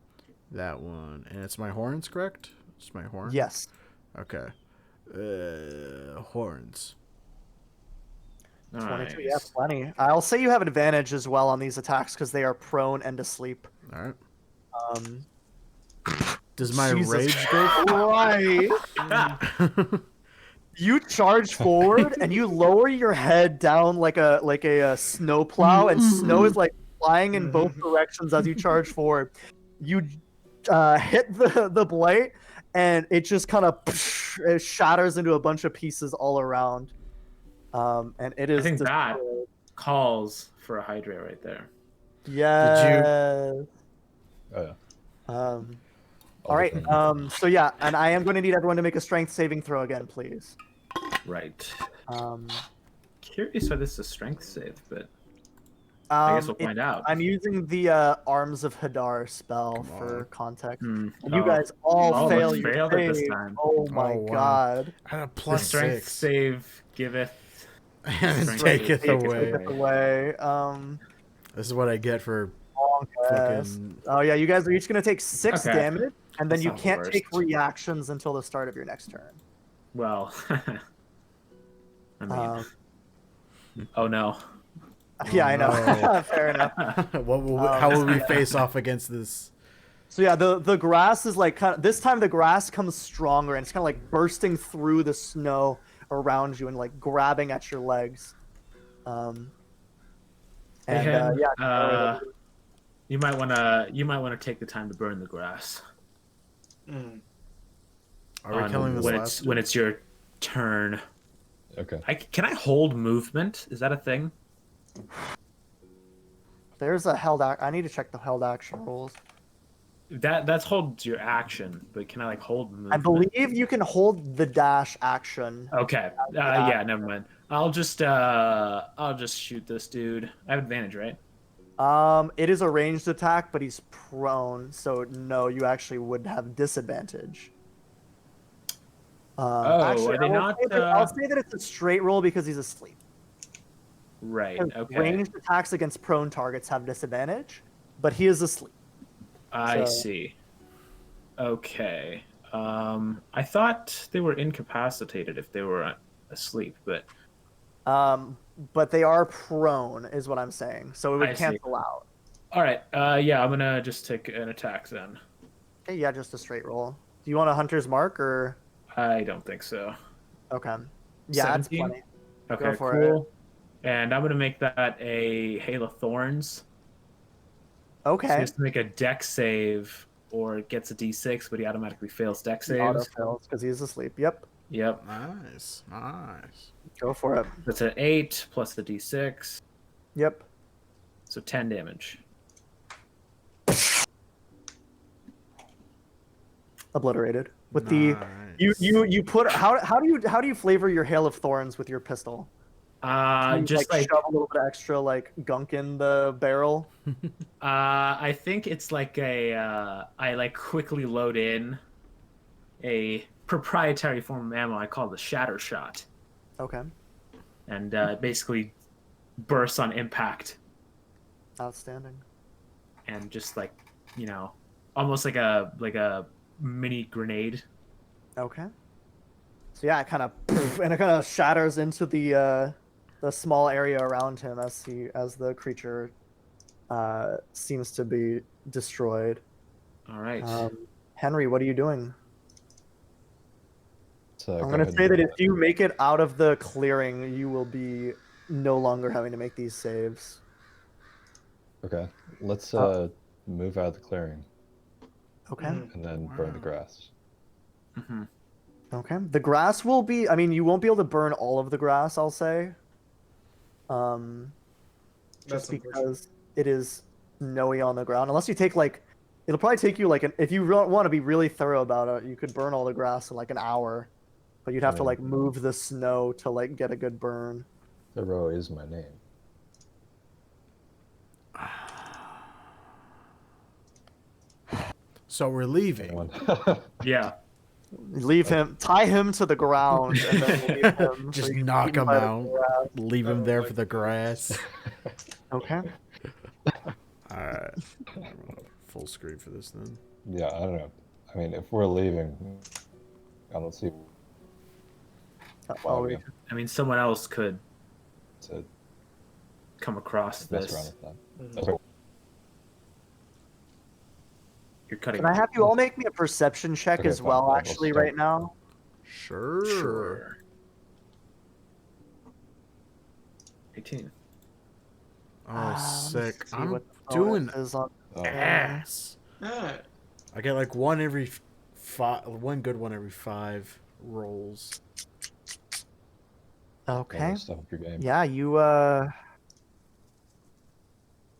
that one, and it's my horns, correct? It's my horn. Yes. Okay. Horns. 22. Yeah, Nice. plenty. I'll say you have advantage as well on these attacks because they are prone and asleep. All right. Um, Does my Jesus rage go? Christ. You charge forward and you lower your head down like a snow plow, and snow is like flying in both directions as you charge forward. You hit the blade, and it just kind of it shatters into a bunch of pieces all around. And it is. I think that destroyed. calls for a hydrate right there. Yes. Oh yeah. All right. defend. So yeah, and I am going to need everyone to make a strength saving throw again, please. Right. Um, Curious why this is a strength save, but I guess we'll it- find out. I'm using the Arms of Hadar spell Come for on. context. Hmm. And you Oh. guys all Oh, fail let's your failed it this save. time. Oh my wow. god. I had a The plus strength 6. save giveth. and Strength taketh save. away. Take it away. This is what I get for Long rest. fucking. Oh yeah, you guys are each gonna take 6 Okay. damage, and then That's you not the can't take worst. reactions until the start of your next turn. Well. I mean. Um, Oh no. yeah, I know. no. Fair enough. How will we face off against this? So yeah, the grass is like this time the grass comes stronger, and it's kind of like bursting through the snow around you and like grabbing at your legs. And Hey, Hen, yeah, you might wanna take the time to burn the grass. Mm. Are we killing this when last? when it's your turn? Okay. Can I hold movement? Is that a thing? there's a held act. I need to check the held action rules. That's hold your action, but can I like hold movement? I believe you can hold the dash action. Okay. Yeah. Never mind. I'll just shoot this dude. I have advantage, right? It is a ranged attack, but he's prone, so no, you actually would have disadvantage. Actually, are they not? I'll say that it's a straight roll because he's asleep. Right. Because Okay. Ranged attacks against prone targets have disadvantage, but he is asleep. I so- see. Okay. I thought they were incapacitated if they were asleep, but But they are prone, is what I'm saying. So it would I see. cancel out. all right. Yeah, I'm gonna just take an attack then. Okay, yeah, just a straight roll. Do you want a hunter's mark or? I don't think so. Okay. Yeah, that's 17? plenty. Okay, for cool. And I'm gonna make that a hail of thorns. So he Okay. has to make a deck save or it gets a d6, but he automatically fails deck Auto saves. fails because he's asleep. Yep. Yep. Nice. Go for it. That's an 8 plus the d6, Yep. so 10 damage. Obliterated. With the you put how do you flavor your hail of thorns with your pistol? You, Just like shove a little bit of extra like gunk in the barrel. I think it's like I like quickly load in a proprietary form of ammo I call the shatter shot, Okay. and it basically bursts on impact Outstanding. and just like almost like a mini grenade. Okay. So yeah, it kind of shatters into the small area around him as the creature seems to be destroyed. All right. Henry, what are you doing? So I'm go gonna ahead say and that do if you make it out of the clearing, you will be no longer having to make these saves. Okay. Let's move out of the clearing Okay. Mhm. and then burn the grass. Mhm. Okay. The grass will be. I mean, you won't be able to burn all of the grass. I'll say. That's Just unfortunate. because it is snowy on the ground. Unless you take like, it'll probably take you like if you want to be really thorough about it, you could burn all the grass in like an hour. but you'd have to Right. like move the snow to like get a good burn. Thoreau is my name. So we're leaving. Anyone? Yeah. Leave him, tie him to the ground, and then leave him. Just so you can knock eaten him by the out. grass. Leave him Oh there my for the grass. Okay. Alright. Full screen for this then. Yeah, I don't know. I mean, if we're leaving, I don't see Well, we, Fog I mean, someone else could to come across mess around this. with that. Mhm. That's what- You're cutting. can I have you all make me a perception check Okay, as fine. well, I'll actually, start. right now? Sure. Sure. 18. Oh, Let me sick. see I'm what the doing bonus is on Oh, ass. Alright. I get like one every five, one good one every 5 rolls. Okay. Step up your game. Yeah, you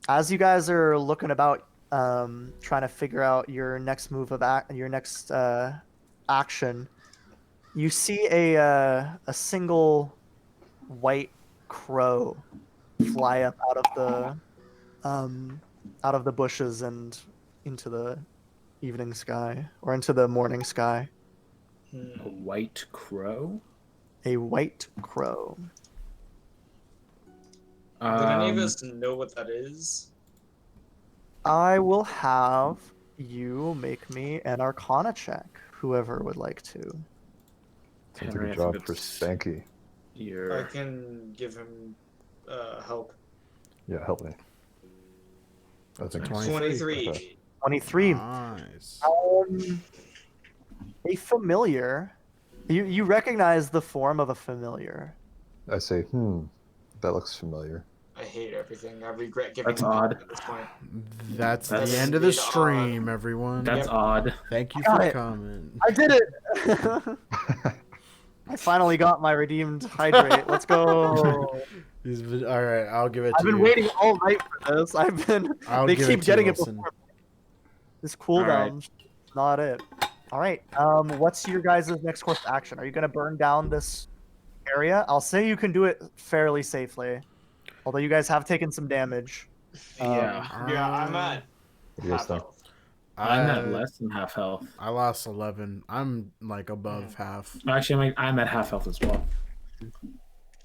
as you guys are looking about trying to figure out your next move of your next action, you see a single white crow fly up out of the bushes and into the evening sky or into the morning sky. A Hmm. white crow? A white crow. Would any of Um, us know what that is? I will have you make me an Arcana check, whoever would like to. Sounds Henry, like I a job think for it's- Spanky. I You're can give him help. Yeah, help me. I think 23. 23. Nice. A familiar. You recognize the form of a familiar. I say, that looks familiar. I hate everything. I regret giving That's him odd. help at this point. That's the That's end of the indeed stream, everyone. that's Yep. odd. Thank you Got for it. coming. I did it! I finally got my redeemed hydrate. Let's go. All right, I'll give it to I've been you. waiting all night for this. I'll They give keep it to getting you, it Wilson. before. This cooldown's not it. All right. What's your guys' next course of action? Are you gonna burn down this area? I'll say you can do it fairly safely, although you guys have taken some damage. Yeah. Yeah, I'm Uh, at What do you guys half think? health. I'm at less than half health. I lost 11. I'm like above half. Actually, I'm at half health as well.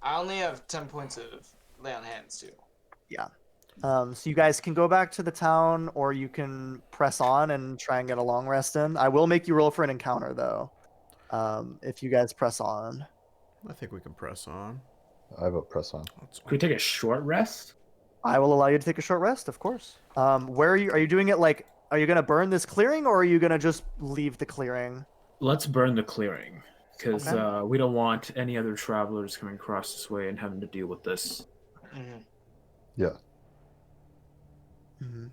I only have 10 points of lay on hands too. So you guys can go back to the town, or you can press on and try and get a long rest in. I will make you roll for an encounter, though, if you guys press on. I think we can press on. I have a press on. That's Can we take a short rest? I will allow you to take a short rest, of course. Where are you? Are you doing it like? Are you gonna burn this clearing, or are you gonna just leave the clearing? Let's burn the clearing, because Okay. we don't want any other travelers coming across this way and having to deal with this. Yeah. Mm-hmm.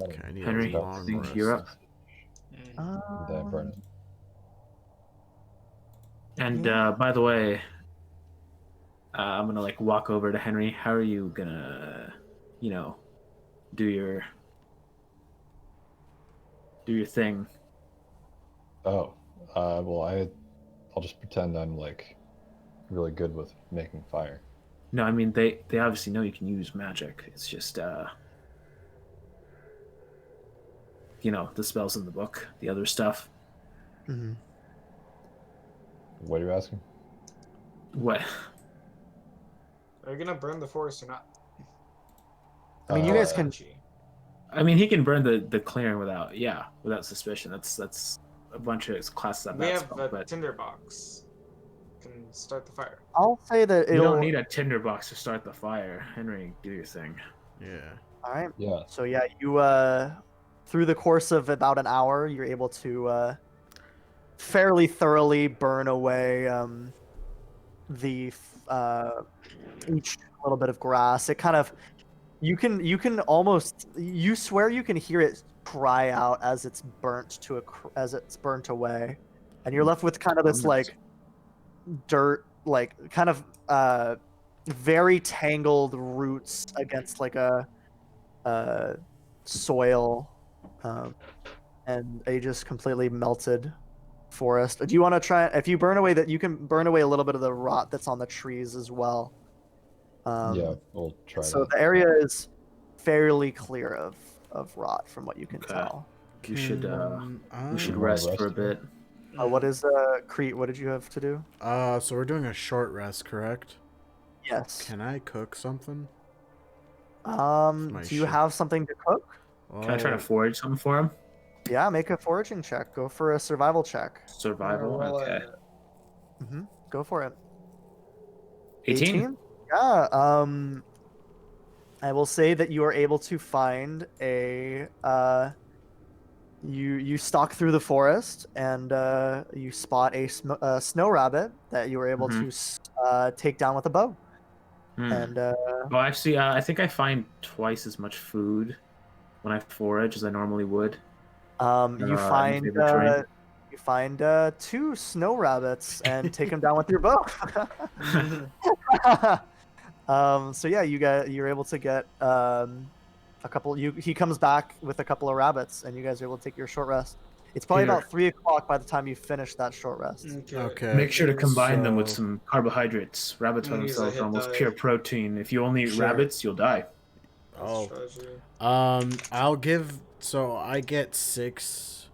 Okay, I need Henry, a long think rest. you're up. Then burn it. And by the way, I'm gonna like walk over to Henry. How are you gonna, do your thing? Oh, well, I'll just pretend I'm like really good with making fire. No, I mean they obviously know you can use magic. It's just the spells in the book, the other stuff. Mm-hmm. What are you asking? What? Are you gonna burn the forest or not? I mean, you guys can. I mean, he can burn the clearing without suspicion. That's a bunch of classes that We have spell, a but tinderbox. Can start the fire. I'll say that you it'll. don't need a tinderbox to start the fire. Henry, do your thing. Yeah. All right. Yeah. So yeah, you through the course of about an hour, you're able to fairly thoroughly burn away the each little bit of grass. It kind of you can almost you swear you can hear it cry out as it's burnt as it's burnt away, and you're left with kind of this like dirt, like kind of very tangled roots against like a soil, and they just completely melted forest. Do you want to try? If you burn away that, you can burn away a little bit of the rot that's on the trees as well. Yeah, we'll try So that. the area is fairly clear of rot from what you can Okay. tell. We should wanna rest for a rest here? bit. What is Crete? What did you have to do? So we're doing a short rest, correct? Yes. Can I cook something? Do you have something to cook? Can I try to forage something for him? Yeah, make a foraging check. Go for a survival check. Survival. Roll Okay. it. Go for it. 18. Yeah. I will say that you are able to find a you stalk through the forest and you spot a snow rabbit that you were able to take down with a bow. And Well, actually, I think I find twice as much food when I forage as I normally would. you find favorite terrain? you find 2 snow rabbits and take them down with your bow. So yeah, you're able to get a couple. He comes back with a couple of rabbits, and you guys are able to take your short rest. It's probably Here. about 3 o'clock by the time you finish that short rest. Okay. Make sure to combine them with so- some carbohydrates. Rabbits by I'm gonna use a themselves are hit almost die. pure protein. If you only eat Sure. rabbits, you'll die. Oh. Strategy. I'll give. So I get 6,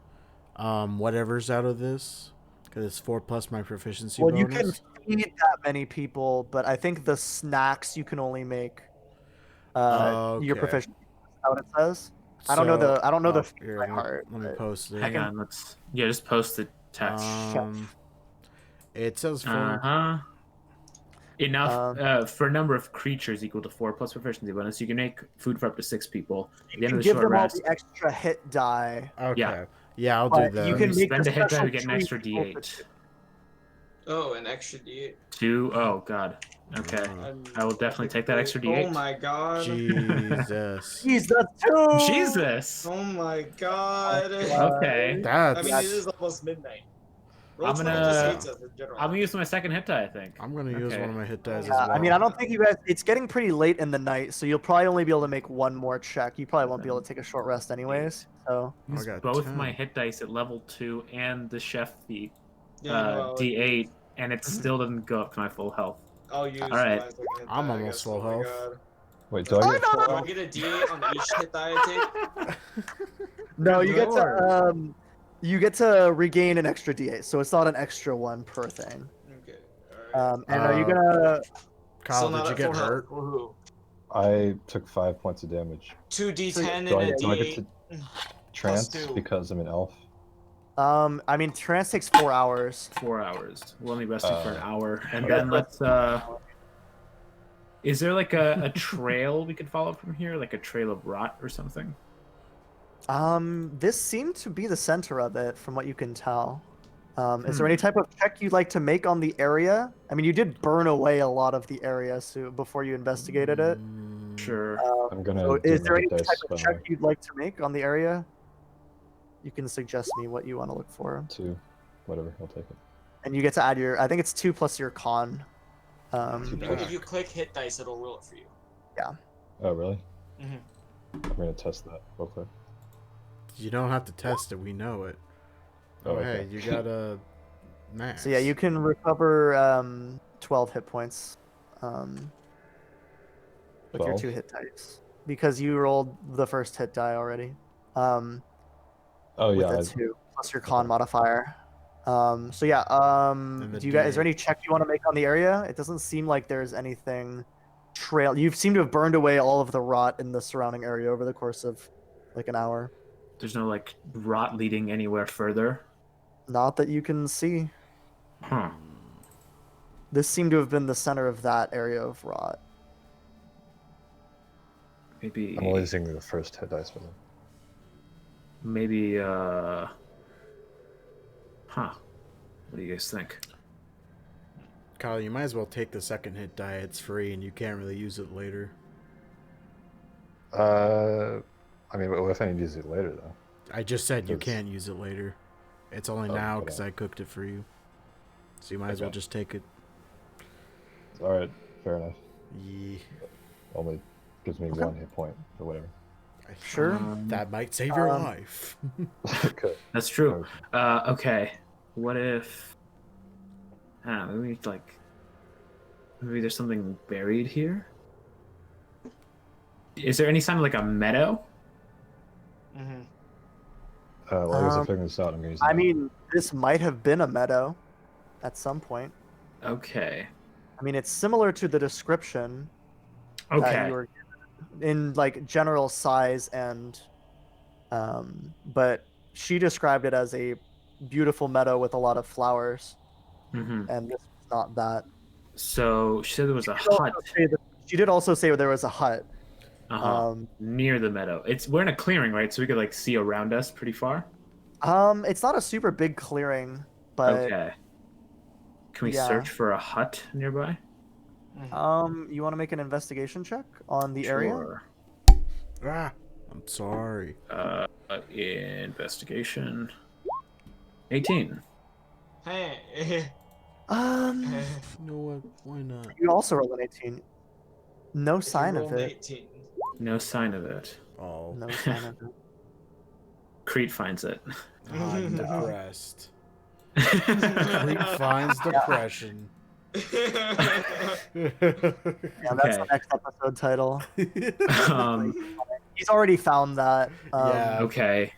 whatever's out of this, because it's 4 plus my proficiency Well, bonus. you can feed that many people, but I think the snacks you can only make your Okay. proficiency. Is that what it says? I don't know the feed here, by let me- heart. Let me but- post it. Hang on, just post the text. It says 4. Enough for a number of creatures equal to 4 plus proficiency bonus. You can make food for up to 6 people. At the You end can of the give short them all rest, the extra hit die. Okay. Yeah, I'll do But that. you when can you make spend a a hit die, special we get an treat extra equal to D8. Oh, an extra D8. 2. Oh god. Okay. I will definitely take that extra D8. Oh my god. Jesus. Jeez, that's 2. Jesus. Oh my god. Okay. That's. I mean, it is almost midnight. Roll I'm 20 gonna- just hates us in general. I'm gonna use my second hit die, I think. I'm gonna use Okay. one of my hit dice as Yeah, well. I mean, I don't think you guys. It's getting pretty late in the night, so you'll probably only be able to make one more check. You probably won't be able to take a short rest, anyways. So Use got both 10. my hit dice at level 2 and the chef feat Yeah, no, D8, and it still doesn't go up to my full health. I'll use Alright. my second hit I'm die, I almost guess. full Oh my health. god. Wait, do I get Do full I health? get a D8 on each hit die I no, Good you get lord. to you get to regain an extra D8, so it's not an extra one per thing. take? Okay. Alright. And are you gonna? Kyle, Still did not you at get full health. hurt? Woohoo. I took 5 points of damage. 2 D10 Do I, and a do I get D8. to trance 2. because I'm an elf? I mean, trance takes 4 hours. 4 hours. We'll only rest you for an hour, and okay. then let's. Is there like a trail we could follow from here, like a trail of rot or something? This seemed to be the center of it, from what you can tell. Is there any type of check you'd like to make on the area? I mean, you did burn away a lot of the area before you investigated it. Sure. I'm gonna. So do is my there any hit type dice of by check you'd like to make on the area? You can suggest me what you want to look for, 2, whatever. I'll take it. and you get to add your. I think it's 2 plus your con. No, if you click hit dice, it'll roll it for you. Oh, really? Mhm. I'm gonna test that real quick. You don't have to test it. We know it. Oh, Oh, okay. hey, you got a max. So yeah, you can recover 12 hit points with your 12? 2 hit dice because you rolled the first hit die already. Oh With yeah. a 2 plus your con modifier. So yeah, the do you guys? Is there D8. any check you want to make on the area? It doesn't seem like there's anything trail. You seem to have burned away all of the rot in the surrounding area over the course of like an hour. There's no like rot leading anywhere further. Not that you can see. Huh. This seemed to have been the center of that area of rot. Maybe. I'm only using the first hit dice for them. Maybe. Huh. What do you guys think? Kyle, you might as well take the second hit die. It's free, and you can't really use it later. I mean, what if I need to use it later though? I just said you Because- can't use it later. It's only Oh, now because okay. I cooked it for you. So you might as well Okay. just take it. All right, fair enough. Yeah. Only gives me Okay. 1 hit point or whatever. Sure. That might save your life. Okay. That's true. Okay. what if? Maybe maybe there's something buried here. Is there any sign of like a meadow? Mm-hmm. Well, I guess I'm figuring this out. I'm gonna use I that. mean, this might have been a meadow at some point. Okay. I mean, it's similar to the description that Okay. you were given in like general size and but she described it as a beautiful meadow with a lot of flowers, hmm and this is not that. So she said there was a She did also hut say that- she did also say there was a hut. uh-huh, near the meadow. We're in a clearing, right? So we could like see around us pretty far. It's not a super big clearing, but Okay. Can we yeah. search for a hut nearby? You want to make an investigation check on the area? Sure. Ah, I'm sorry. Investigation. 18. Hey. You know what? Why not? You also roll an 18. No If you sign of roll an it. 18. No sign of it. Oh, No sign of it. Crete finds it. I'm depressed. Creep finds depression. Yeah, that's the Okay. next episode title. Um, He's already found that. Yeah. okay.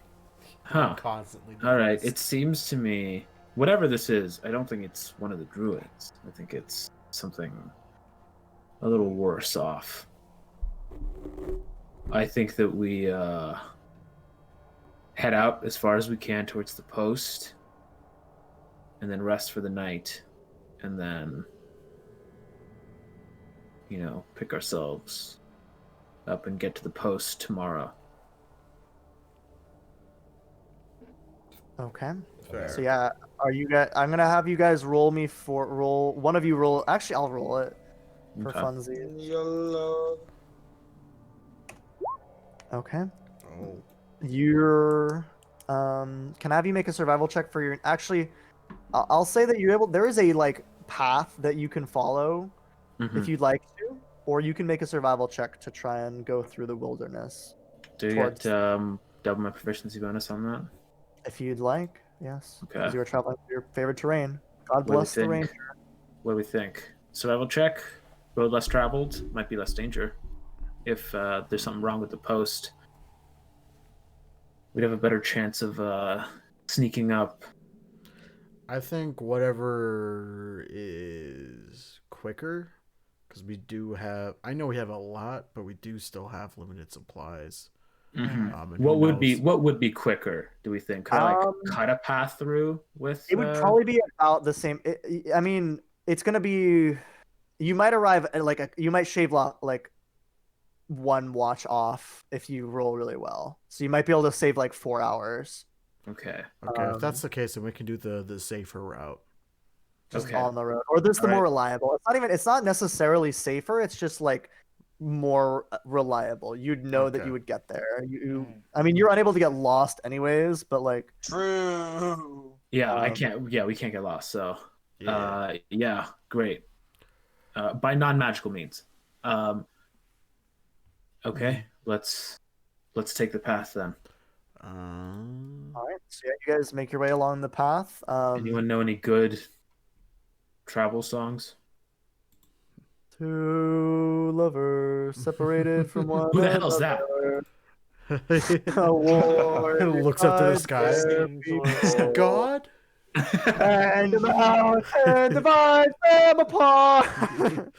I'm Huh. constantly All right. depressed. It seems to me, whatever this is, I don't think it's one of the druids. I think it's something a little worse off. I think that we head out as far as we can towards the post and then rest for the night and then, pick ourselves up and get to the post tomorrow. Okay. Fair. So yeah, are you guys? I'm gonna have you guys roll me for roll. One of you roll. Actually, I'll roll it for Okay. funsies. YOLO. Okay. Oh. You're. Can I have you make a survival check for your? Actually, I'll say that you're able. There is a like path that you can follow Mhm. if you'd like to, or you can make a survival check to try and go through the wilderness. Do you towards- get double my proficiency bonus on that? If you'd like, yes. Okay. Because you are traveling through your favorite terrain. God What do we bless the think? ranger. What do we think? Survival check. Road less traveled. Might be less danger. If there's something wrong with the post, we'd have a better chance of sneaking up. I think whatever is quicker, because we do have. I know we have a lot, but we do still have limited supplies. Mhm. And What who would be knows? what would be quicker? Do we think? Could I cut a path through with? It would probably be about the same. I mean, it's gonna be. You might arrive at you might shave like one watch off if you roll really well. So you might be able to save like 4 hours. Okay. Okay, if that's the case, then we can do the safer route. Just Okay. on the road, or this the All more right. reliable. It's not necessarily safer. It's just like more reliable. You'd know that Okay. you would get there. I mean, you're unable to get lost anyways, but like True. Yeah, I Um, can't. Yeah, we can't get lost. So, Yeah. yeah, great. By non-magical means. Okay, let's take the path then. all right, so yeah, you guys make your way along the path. Anyone know any good travel songs? Two lovers separated from one Who the hell's that? another. A war Looks up to the divides sky. their Is Is it people, God? and the mountain divides them apart.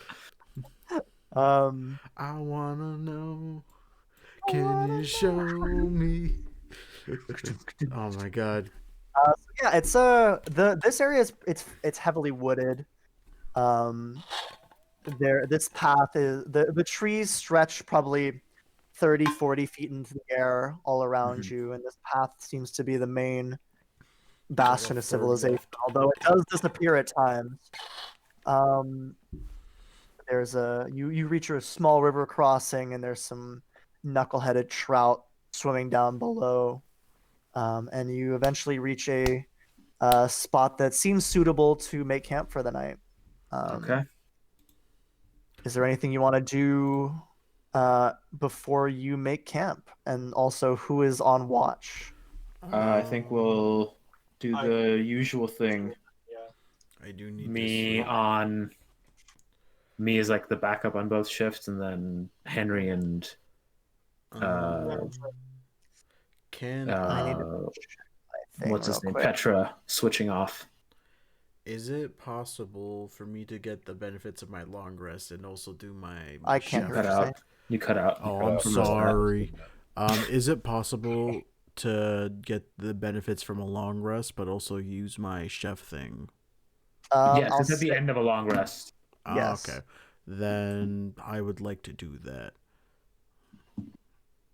I wanna know. Can you show me? Oh my God. So yeah, it's this area is it's heavily wooded. This path is the trees stretch probably 30, 40 feet into the air all around you, and this path seems to be the main bastion of third civilization, left. although it does disappear at times. There's you reach a small river crossing, and there's some knuckle-headed trout swimming down below, and you eventually reach a spot that seems suitable to make camp for the night. Okay. Is there anything you want to do before you make camp? And also, who is on watch? I think we'll do I- the usual thing. Yeah. I do need to Me sleep. on me is like the backup on both shifts, and then Henry and Um, can I need I? to uh, thing what's real his name, quick. Petra, switching off. Is it possible for me to get the benefits of my long rest and also do my I can't hear chef? what you're saying. You cut out. Oh, cut I'm out. sorry. Is it possible to get the benefits from a long rest, but also use my chef thing? Yes, I'll it's at the say end of a long rest. Ah, yes. okay. Then I would like to do that.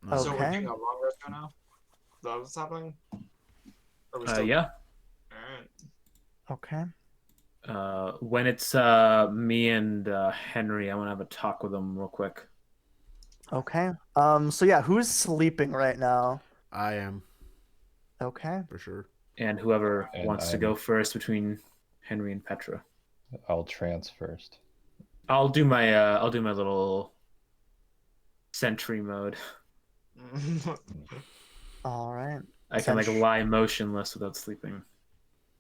So we're Okay. doing a long rest right now? Is that what's happening? Or are we still Yeah. Alright. Okay. When it's me and Henry, I want to have a talk with him real quick. Okay. So yeah, who's sleeping right now? I am Okay. for sure. And whoever And wants to I'm- go first between Henry and Petra. I'll trance first. I'll do my little sentry mode. All right. I can like Sentry. lie motionless without sleeping.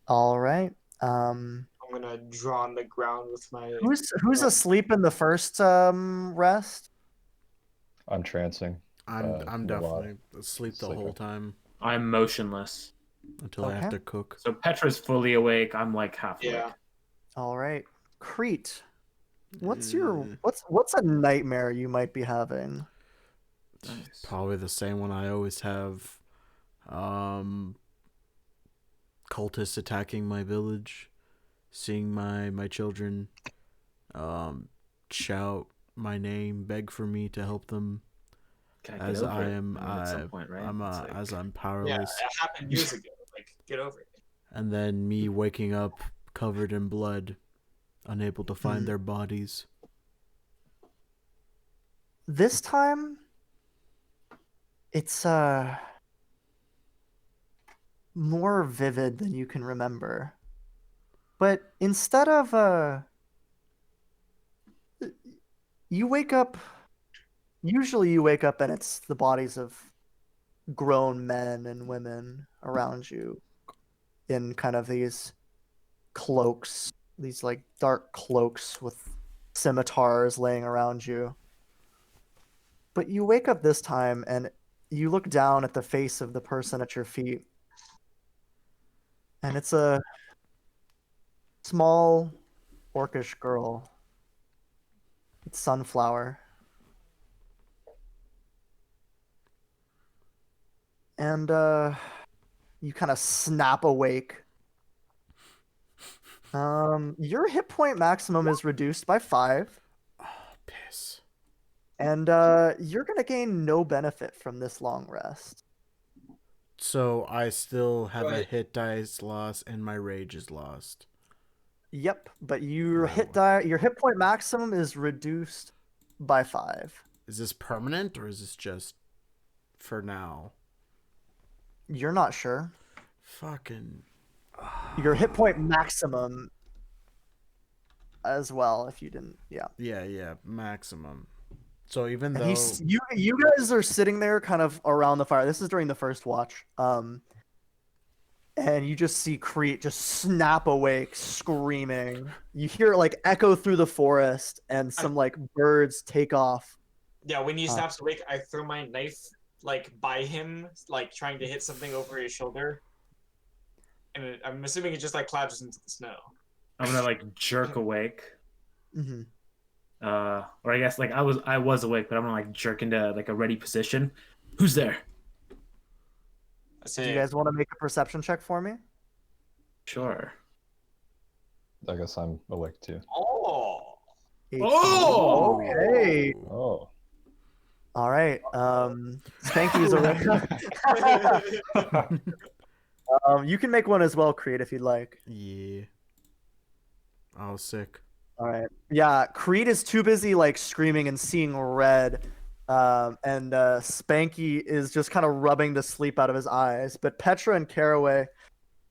All right. I'm gonna draw on the ground with my. Who's asleep in the first rest? I'm trancing. I'm a lot. definitely asleep the whole Sleeping. time I'm motionless. until I have Okay. to cook. So Petra's fully awake. I'm like half awake. Yeah. All right. Crete. What's Uh, your what's a nightmare you might be having? Nice. Probably the same one I always have. Cultists attacking my village, seeing my children, shout my name, beg for me to help them. Gotta get As over I it. am, I mean, at some point, right? I'm It's like- as I'm Yeah, powerless, it happened years ago. Like, get over it. and then me waking up covered in blood, unable to find Hmm. their bodies. This time it's more vivid than you can remember. But instead of you wake up, usually you wake up and it's the bodies of grown men and women around you in kind of these cloaks, these like dark cloaks with scimitars laying around you. But you wake up this time and you look down at the face of the person at your feet, and it's a small orcish girl. It's Sunflower. And you kind of snap awake. Your hit point maximum is reduced by 5, Oh, piss. and you're gonna gain no benefit from this long rest. So I still have a Right. hit dice loss, and my rage is lost. Yep, but your Oh. your hit point maximum is reduced by 5. Is this permanent or is this just for now? You're not sure. Fucking. Your hit point maximum as well, if you didn't, yeah. Yeah, maximum. So even And though you guys are sitting there kind of around the fire. This is during the first watch. And you just see Crete just snap awake, screaming. You hear it like echo through the forest, and some like birds take off. Yeah, when he snaps awake, I throw my knife like by him, like trying to hit something over his shoulder. And I'm assuming it just like collapses into the snow. I'm gonna like jerk awake. Hmm. Or I guess like I was awake, but I'm gonna like jerk into like a ready position. Who's there? I Do say, you guys want to make a perception check for me? Sure. I guess I'm awake too. oh, 18. Oh! Okay. Oh. All right. Spanky's awake. You can make one as well, Creed, if you'd like. yeah, I was sick. All right. Yeah, Creed is too busy like screaming and seeing red. And Spanky is just kind of rubbing the sleep out of his eyes. But Petra and Caraway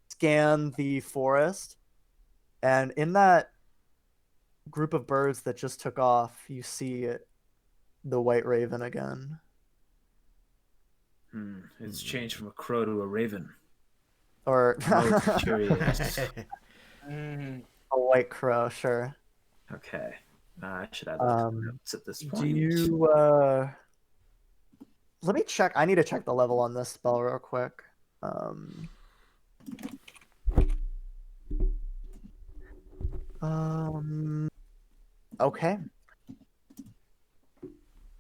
scan the forest. And in that group of birds that just took off, you see the white raven again. It's changed from a crow to a raven. or Most curious. Mm, a white crow. Sure. Okay. I should have that to my notes at this Do point. you let me check. I need to check the level on this spell real quick. Um, okay.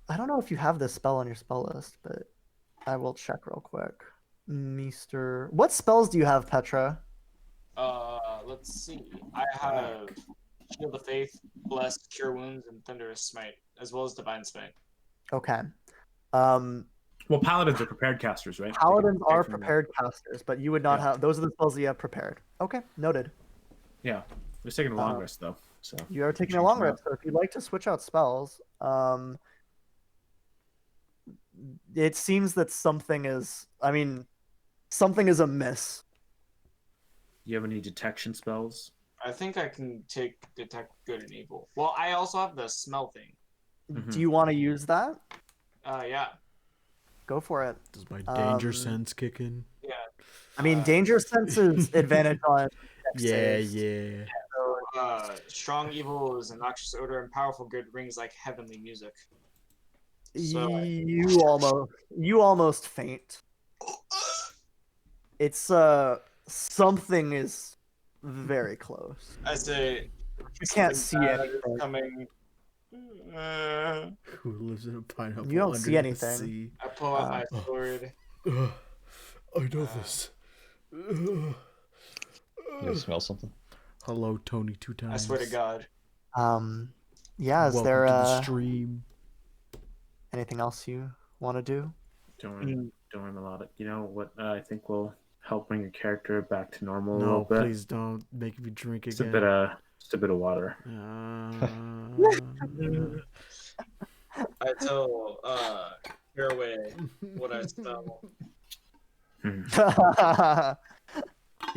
I don't know if you have this spell on your spell list, but I will check real quick. Meester. What spells do you have, Petra? let's see. I have Shield of Faith, Bless, Cure Wounds, and Thunderous Smite, as well as Divine Smite. Okay. Um, Well, paladins are prepared casters, right? Paladins are from the- prepared casters, but you would not Yeah. have. Those are the spells that you have prepared. Okay, noted. Yeah. We're taking a long rest though. So You are taking a change long them up. rest, so if you'd like to switch out spells, it seems that something is. I mean, something is amiss. You have any detection spells? I think I can take Detect Good and Evil. Well, I also have the Smell thing. Mhm. Do you want to use that? Yeah. Go for it. Does my danger Um, sense kick in? Yeah. I mean, danger sense is advantage on. dex Yeah, saves. yeah. So, Strong Evil is a noxious odor, and Powerful Good rings like heavenly music. So, You almost faint. It's something is very close. I say, You can't see something bad anything. is coming. Who lives in a pineapple You don't under see the anything. sea? I pull out my sword. Ugh, I know this. Ugh. You smell something? Hello, Tony, 2 times. I swear to God. Yeah. Is Welcome there to the stream. anything else you want to do? Don't worry, melodic. You know what? I think will help bring your character back to normal a No, little bit. please don't make me drink Just a again. bit of water. I tell Caraway what I smell.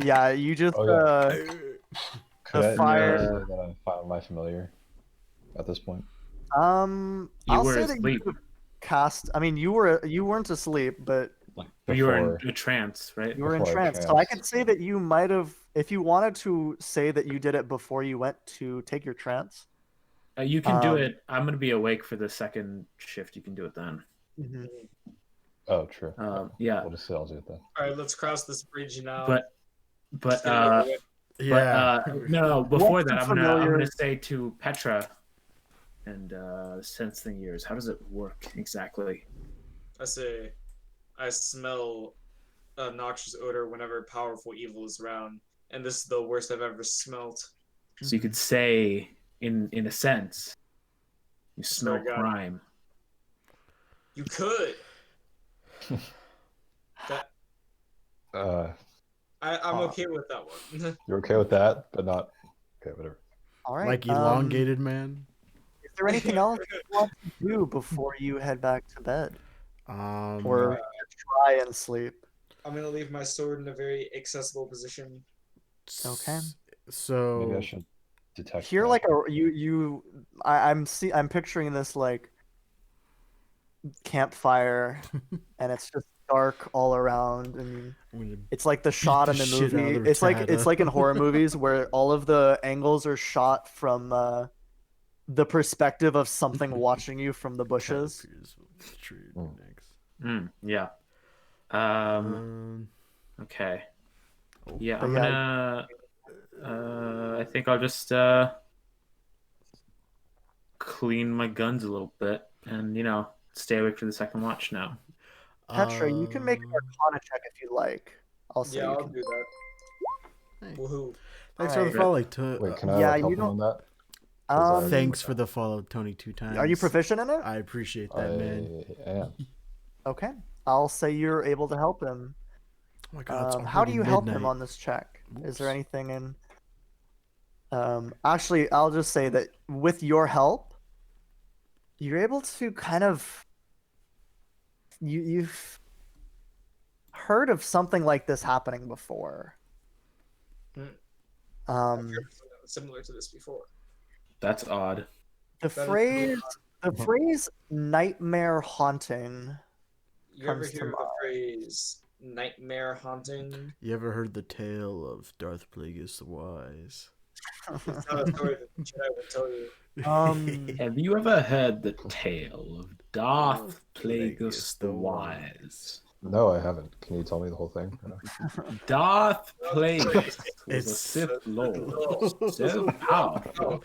Yeah, you just Oh, yeah. Could the I fire. say that I found my familiar at this point? You I'll were say that asleep. you cast. I mean, you weren't asleep, but Like You were before, in a trance, right? you were in Before I trance. So I could tranced. say that you might have, if you wanted to say that you did it before you went to take your trance. You can do it. I'm going to be awake for the second shift. You can do it then. Mhm. Oh, true. Yeah, We'll just say I'll do it then. All right, let's cross this bridge now. but Let's get it over with. Yeah. no. Before What's that, the I'm familiar- gonna say to Petra and sense thing years. How does it work exactly? I say, I smell a noxious odor whenever powerful evil is around, and this is the worst I've ever smelt. So you could say, in a sense, you smell Swear to God. crime. You could. That I'm okay with that one. You're okay with that, but not okay. Whatever. All right. Like elongated man. Is there anything else you want to do before you head back to bed, or try and sleep? I'm gonna leave my sword in a very accessible position. Okay. So Maybe I should detect. Here, that. like I'm picturing this like campfire, and it's just dark all around, and I'm gonna it's like the shot the in the shit out movie. of It's like Tata. in horror movies where all of the angles are shot from the perspective of something watching you from the bushes. Yeah. Okay. Yeah, But I'm yeah. gonna. I think I'll just clean my guns a little bit, and stay awake for the second watch now. Petra, you can make an Arcana check if you like. I'll say Yeah, you I'll can. do that. Hey. Woohoo! Thanks for the Alright. follow. Wait, can I yeah, help you him on don't- that? 'Cause I- Thanks for the follow, Tony, 2 times. Are you proficient in it? I appreciate that, man. I am. Okay. I'll say you're able to help him. Oh my God, it's How do already you help him midnight. on this check? Is there Oops. anything in? Actually, I'll just say that with your help, you're able to kind of. You've heard of something like this happening before. I've heard something similar to this before. That's odd. The That is phrase, nightmare haunting. You ever Comes to hear of the phrase nightmare haunting. You ever heard the tale of Darth Plagueis the Wise? It's not a story that the Jedi would tell you. Have you ever heard the tale of Darth Plagueis Plagueis the the Wise? No, I haven't. Can you tell me the whole thing? Darth Plagueis was a It's- Sith Lord so powerful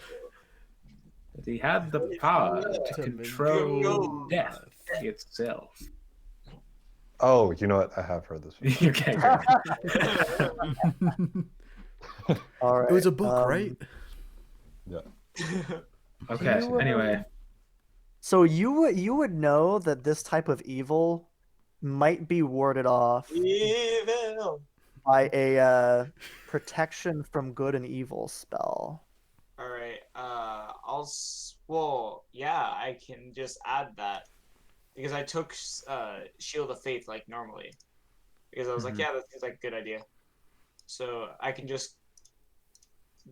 that he had the power to control death itself. Oh, you know what? I have heard this before. Okay, All right. It was a book, right? Yeah. okay. You, Anyway, So you would know that this type of evil might be warded off Evil. by a protection from good and evil spell. All right. Well, yeah, I can just add that because I took Shield of Faith like normally because I was like, Mhm. yeah, that seems like a good idea. So I can just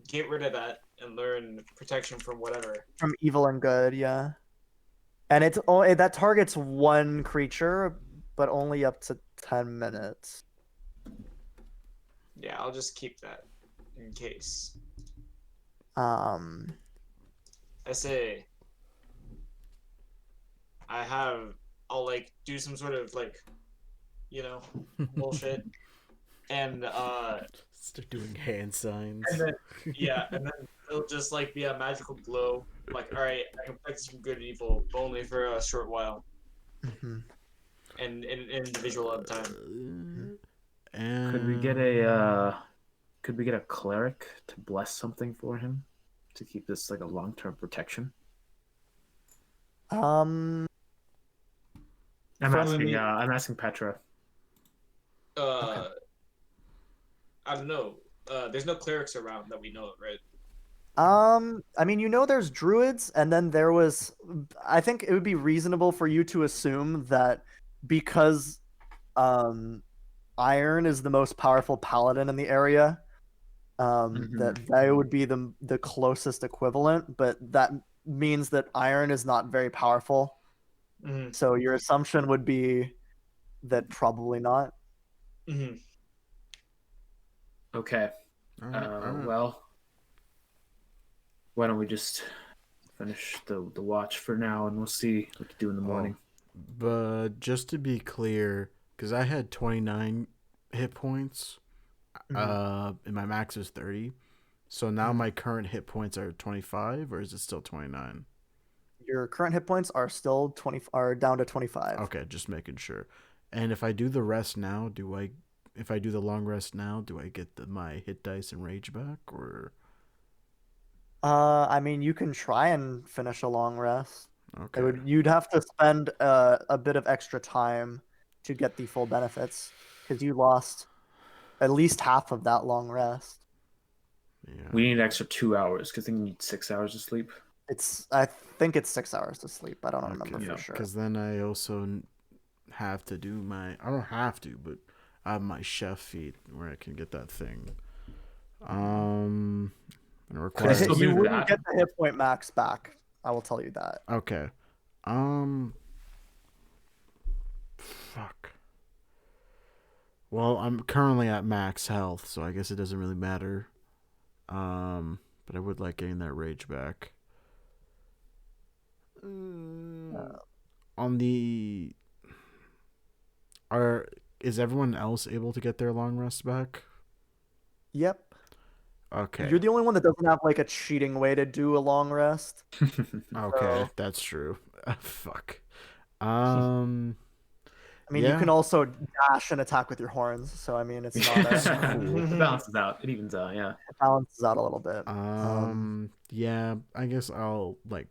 get rid of that and learn protection from whatever. From evil and good, yeah. And it's only that targets one creature, but only up to 10 minutes. Yeah, I'll just keep that in case. Um, I say I'll like do some sort of like, bullshit. And Start doing hand signs. and then yeah, and then it'll just like be a magical glow. Like, all right, I can practice from good and evil, but only for a short while, mhm. and an individual at a time. And could we get a cleric to bless something for him to keep this like a long-term protection? Um, From- I'm asking Petra. I don't know. There's no clerics around that we know of, right? I mean, there's druids, and then there was. I think it would be reasonable for you to assume that because, Iron is the most powerful paladin in the area, Mhm. that they would be the closest equivalent, but that means that Iron is not very powerful. Mm-hmm. So your assumption would be that probably not. Mm-hmm. Okay. all right. Well, why don't we just finish the watch for now, and we'll see what to do in the morning. But just to be clear, because I had 29 hit points, and my max is 30. So now my current hit points are 25, or is it still 29? Your current hit points are still are down to 25. Okay, just making sure. And if I do the rest now, if I do the long rest now, do I get my hit dice and rage back, or? I mean, you can try and finish a long rest. Okay. You'd have to spend a bit of extra time to get the full benefits because you lost at least half of that long rest. Yeah. We need an extra 2 hours because they need 6 hours of sleep. I think it's 6 hours to sleep. I don't remember Okay. for sure. Because then I also have to do I don't have to, but I have my chef feat where I can get that thing. And it requires. still You do wouldn't that. get the hit point max back. I will tell you that. Okay. Fuck. Well, I'm currently at max health, so I guess it doesn't really matter. But I would like getting that rage back. On the is everyone else able to get their long rest back? Yep. Okay. You're the only one that doesn't have like a cheating way to do a long rest. Okay, So- that's true. Fuck. I mean, you can also dash and attack with your horns. So I mean, it's not That's a, cool. It balances out. It evens out. Yeah. it balances out a little bit. Yeah, I guess I'll like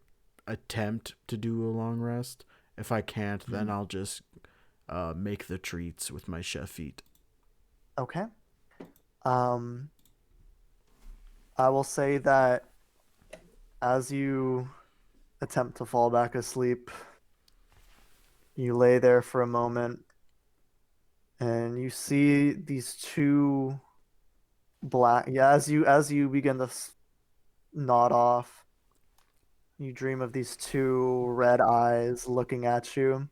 attempt to do a long rest. If I can't, then I'll just make the treats with my chef feat. Okay. I will say that as you attempt to fall back asleep, you lay there for a moment and you see these two as you begin to nod off, you dream of these two red eyes looking at you.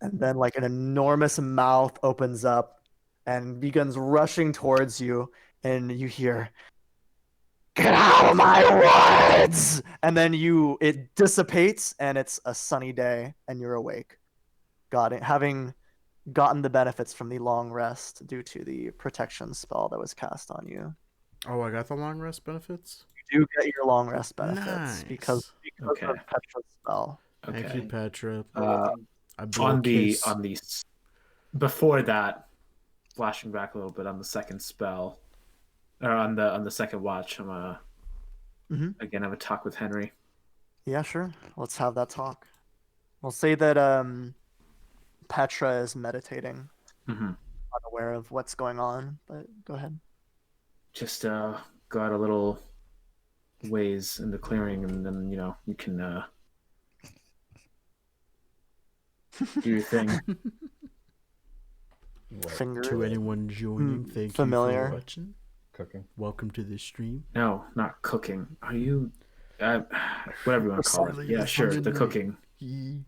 and then like an enormous mouth opens up and begins rushing towards you, and you hear, "Get out of my woods!" And then it dissipates, and it's a sunny day, and you're awake. Having gotten the benefits from the long rest due to the protection spell that was cast on you. Oh, I got the long rest benefits. You do get your long rest benefits Nice. because Okay. of Petra's spell. Okay. Thank you, Petra. Welcome. I blew on a the kiss. on the before that, flashing back a little bit on the second spell, or on the second watch, I'm again have a talk with Henry. Yeah, sure. Let's have that talk. We'll say that Petra is meditating, unaware of what's going on, but go ahead. Just go out a little ways in the clearing, and then you can do your thing. What, Finger To anyone joining, thank familiar. you for watching. cooking? Welcome to the stream. No, not cooking. Are you? Whatever you want to call it. Yeah, sure. The cooking.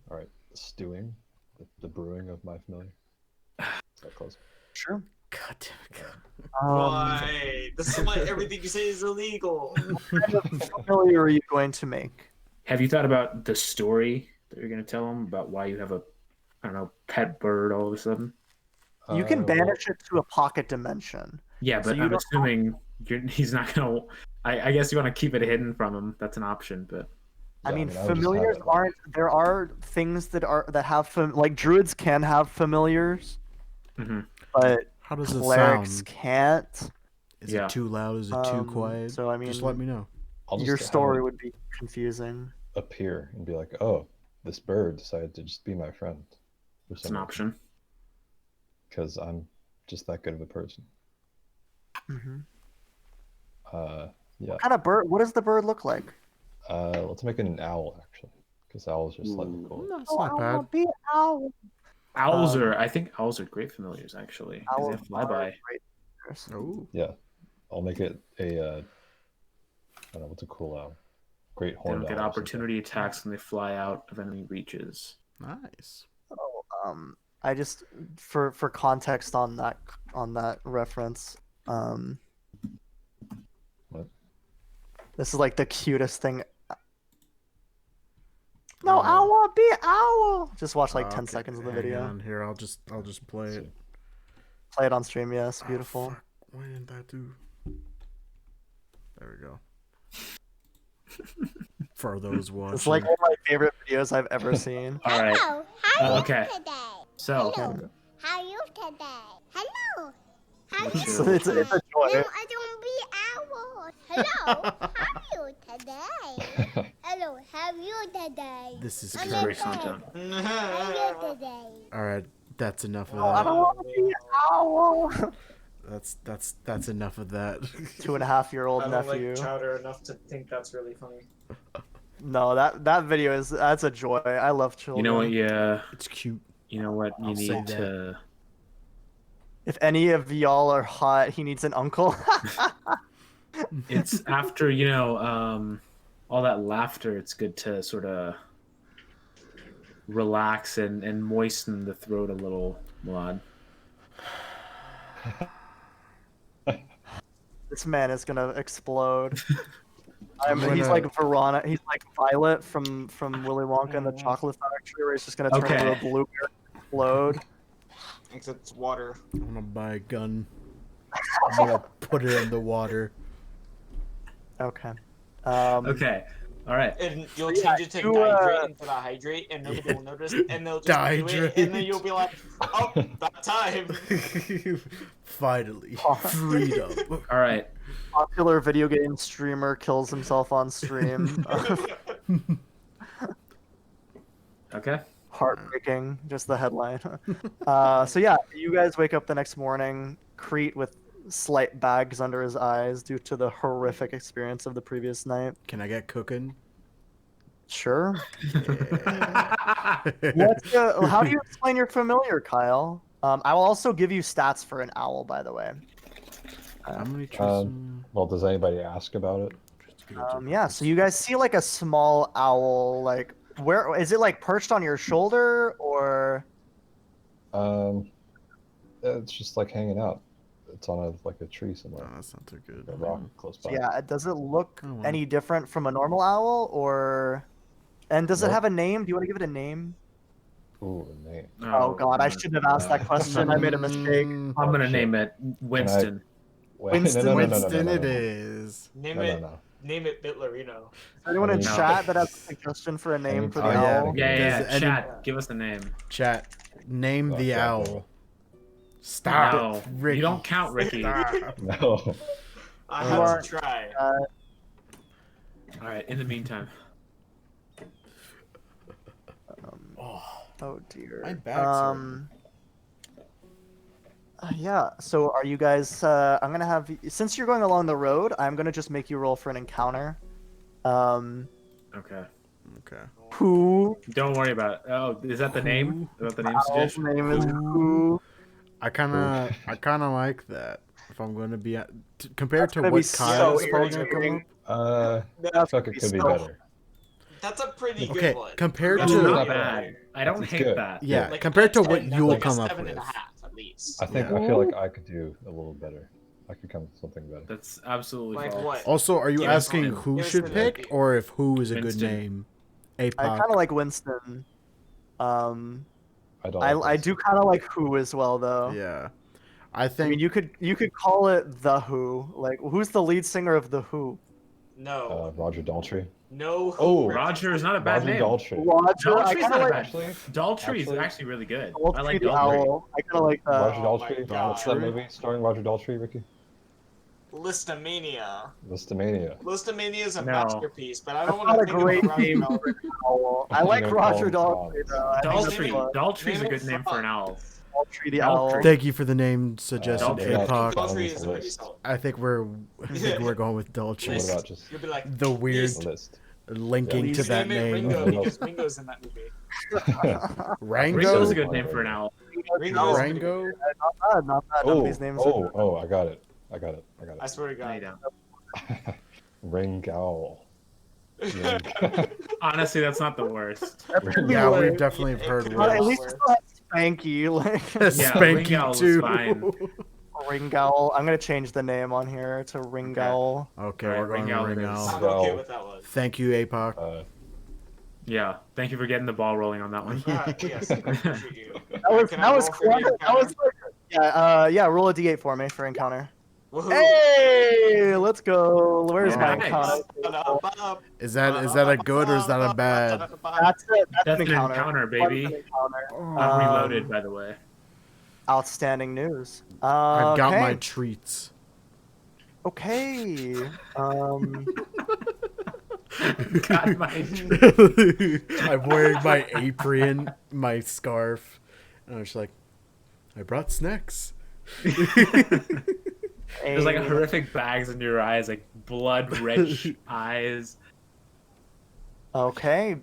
All right, stewing, the brewing of my familiar. Is that close? Sure. God damn it. Why? This is why everything you say is illegal. What kind of familiar are you going to make? Have you thought about the story that you're going to tell him about why you have a, I don't know, pet bird all of a sudden? You can Well, banish it to a pocket dimension. Yeah, So but you I'm don't- assuming he's not going to. I guess you want to keep it hidden from him. That's an option, but I yeah, mean, would just have familiars it. aren't. There are things that have like druids can have familiars, but How does it clerics sound? can't. Is Yeah. it too loud? Is it too quiet? So I mean, Just let me know. I'll just your have story it would be confusing. appear and be like, oh, this bird decided to just be my friend. it's an option. Because I'm just that good of a person. Hmm. Yeah. What kind of bird? What does the bird look like? Let's make it an owl actually, because owls are slightly Ooh. cool. No, it's Oh, not I bad. want to be owl. Owls Um, are. I think owls are great familiars actually. 'Cause Owl they fly by. Oh, Yeah, I'll make it a. I don't know what's a cool owl. Great They horned don't get owl or something. opportunity attacks when they fly out of enemy reaches. nice. Oh, I just for context on that reference, What? this is like the cutest thing. No, Oh. I want to be owl. Just watch like 10 Okay, seconds of the hang video. on. Here, I'll just play it. Play it on stream. Yes, Oh, beautiful. fuck. Why didn't that do? There we go. For those watching. It's like one of my favorite videos I've ever seen. All right. Hello, how are Okay. you today? So Hello, how are you today? Hello, how are What's you your- It's today? a joy. No, I don't be owl. Hello, how are you today? Hello, how are you today? This is I'm this is great. great okay. content. How are you today? All right, that's enough of Oh, I that. don't want to be owl. That's enough of that. 2.5-year-old I don't nephew. like chowder enough to think that's really funny. No, that video that's a joy. I love You children. know what? Yeah. It's cute. You know what? You I'll say need that. to. If any of y'all are hot, he needs an uncle. It's after all that laughter. It's good to sort of relax and moisten the throat a little, Milad. This man is gonna explode. I'm He's gonna- like Verona. He's like Violet from Willy Wonka and the Chocolate Factory, where he's just gonna turn Okay. into a blueberry and explode. Except it's water. I'm gonna buy a gun. I'm gonna put it in the water. Okay. Okay. All right. And you'll Yeah, change it to you, dihydrate instead of hydrate, and nobody will notice, and they'll just do it, and then Dihydrate. you'll be like, oh, that time. Finally, freedom. All right. Popular video game streamer kills himself on stream. Okay. Heartbreaking, just the headline. So yeah, you guys wake up the next morning, Crete with slight bags under his eyes due to the horrific experience of the previous night. Can I get cooking? Sure. Yeah. How do you explain your familiar, Kyle? I will also give you stats for an owl, by the way. How many trees? Well, does anybody ask about it? Yeah, so you guys see like a small owl, like where is it like perched on your shoulder or It's just like hanging out. It's on a tree No, somewhere, that's not too good. a rock close So by. yeah, does it look Oh, well. any different from a normal owl, or? And does it Nope. have a name? Do you want to give it a name? Ooh, a name. Oh God, I shouldn't have asked that question. I made a mistake. Mm, I'm gonna Shit. name it Winston. Wait, Winston- no, Winston it no. is. Name No, it. no. Name it Bitlerino. Is there anyone in No. chat that has a suggestion for a name for the Oh, yeah. owl? Yeah. Does any- Chat, give us a name. Chat, name Oh, the God, owl. Stop No, it, Ricky. you don't count, Ricky. Stop. No. I You had are- to try. All right. In the meantime, Oh dear. My back's Yeah. So are you guys? I'm gonna have since you're going along the road, I'm gonna just make you roll for an encounter. okay. Okay. Who? Don't worry about it. Oh, is that the name? Is that the name Owl's suggestion? name is Who. I kind of like that. If I'm going to be compared to gonna be what so Kyle's probably gonna come irritating. up. I That's feel like it could be so- better. That's a pretty Okay, good one. compared That's It's to- not Yeah. bad. I don't It's hate good. that. Yeah, Like, compared to that's what that's you'll like a come up 7.5 with. at least. I think Yeah. I feel like I could do a little better. I could come with something better. That's absolutely Like false. what? Also, are you Give us asking one. who Give us should the pick, name. or if who is a good Winston. name? I APOC. kind of like Winston. I don't. I like do kind of like Who as well, though. Yeah, I I think. mean, you could call it the Who. Like, who's the lead singer of the Who? No. Roger Daltrey. No. Oh, Roger is not a bad Roger name. Daltrey. Roger. I Daltrey's kind not of a like bad. Actually, Daltrey is Actually- actually really good. I Daltrey like the Daltrey. Owl. I kind of like that. Roger Oh my Daltrey. God. What's that movie starring Roger Daltrey, Ricky? Listomania. Listomania. Listomania is a No. masterpiece, but I don't That's want not to a think great about Roger name Daltrey. for an owl. I I'm like gonna call Roger him Daltrey, Franz. though. I think that's Daltrey. fun. Daltrey's a Name good it name for an owl. Daltrey the Owl. Daltrey. Thank you for the name suggested, Daltrey. yeah, APOC. Daltrey is the pretty list. solid. I think we're going with Daltrey. What about just You'll be like, The weird List. list? linking Yeah. to that name it name. Ringo Yeah. because Ringo's in that movie. Rango. Ringo's a good name for an owl. Ringo is Rango. pretty good. Not bad. None of these names are Oh, I got it. I swear to Lay God. down. Ringowl. Honestly, that's not the worst. Yeah, Anyway, we've definitely have heard Yeah. But at worse. least it's not Spanky. Like Spanky Ringowl is too. fine. Ringowl. I'm gonna change the name on here to Ringowl. Okay, Alright, we're going Ringowl with it is. Ringo. I'm okay with that one. Thank you, APOC. Yeah. Thank you for getting the ball rolling on that one. Yes, I appreciate you. That was Can I roll for the quite. That was encounter? yeah. Roll a d8 for me for encounter. Woohoo. Hey, let's go. Where's my Nice. encounter? Is that a good or is that a bad? That's it. That's That's an an encounter. encounter, That's baby. an encounter. I'm reloaded, by the way. Outstanding news. I've got okay. my treats. Okay. God, my I'm wearing my apron, my scarf, and I was like, I brought snacks. There's like a- horrific bags in your eyes, like blood-rich eyes. Okay.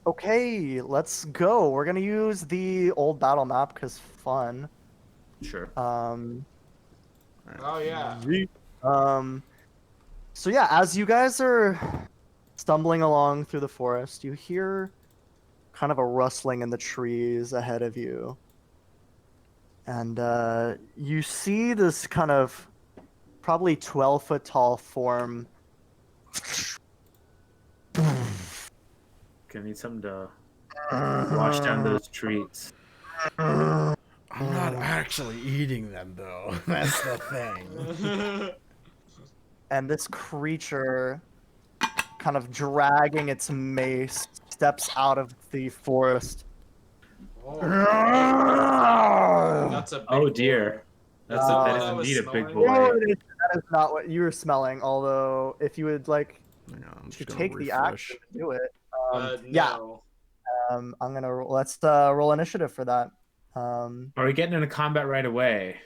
Okay, let's go. We're gonna use the old battle map because fun. Sure. Oh yeah. So yeah, as you guys are stumbling along through the forest, you hear kind of a rustling in the trees ahead of you. And you see this kind of probably 12-foot tall form. Gonna need something to wash down those treats. I'm not actually eating them though. That's the thing. And this creature, kind of dragging its mace, steps out of the forest. Oh, that's a big Oh dear. That's Oh, that is that was indeed a big smelling. boy. That is not what you were smelling. Although, if you would like Hang on, I'm to just gonna take the refresh. action to do it, yeah. I'm gonna let's roll initiative for that. Are we getting into combat right away?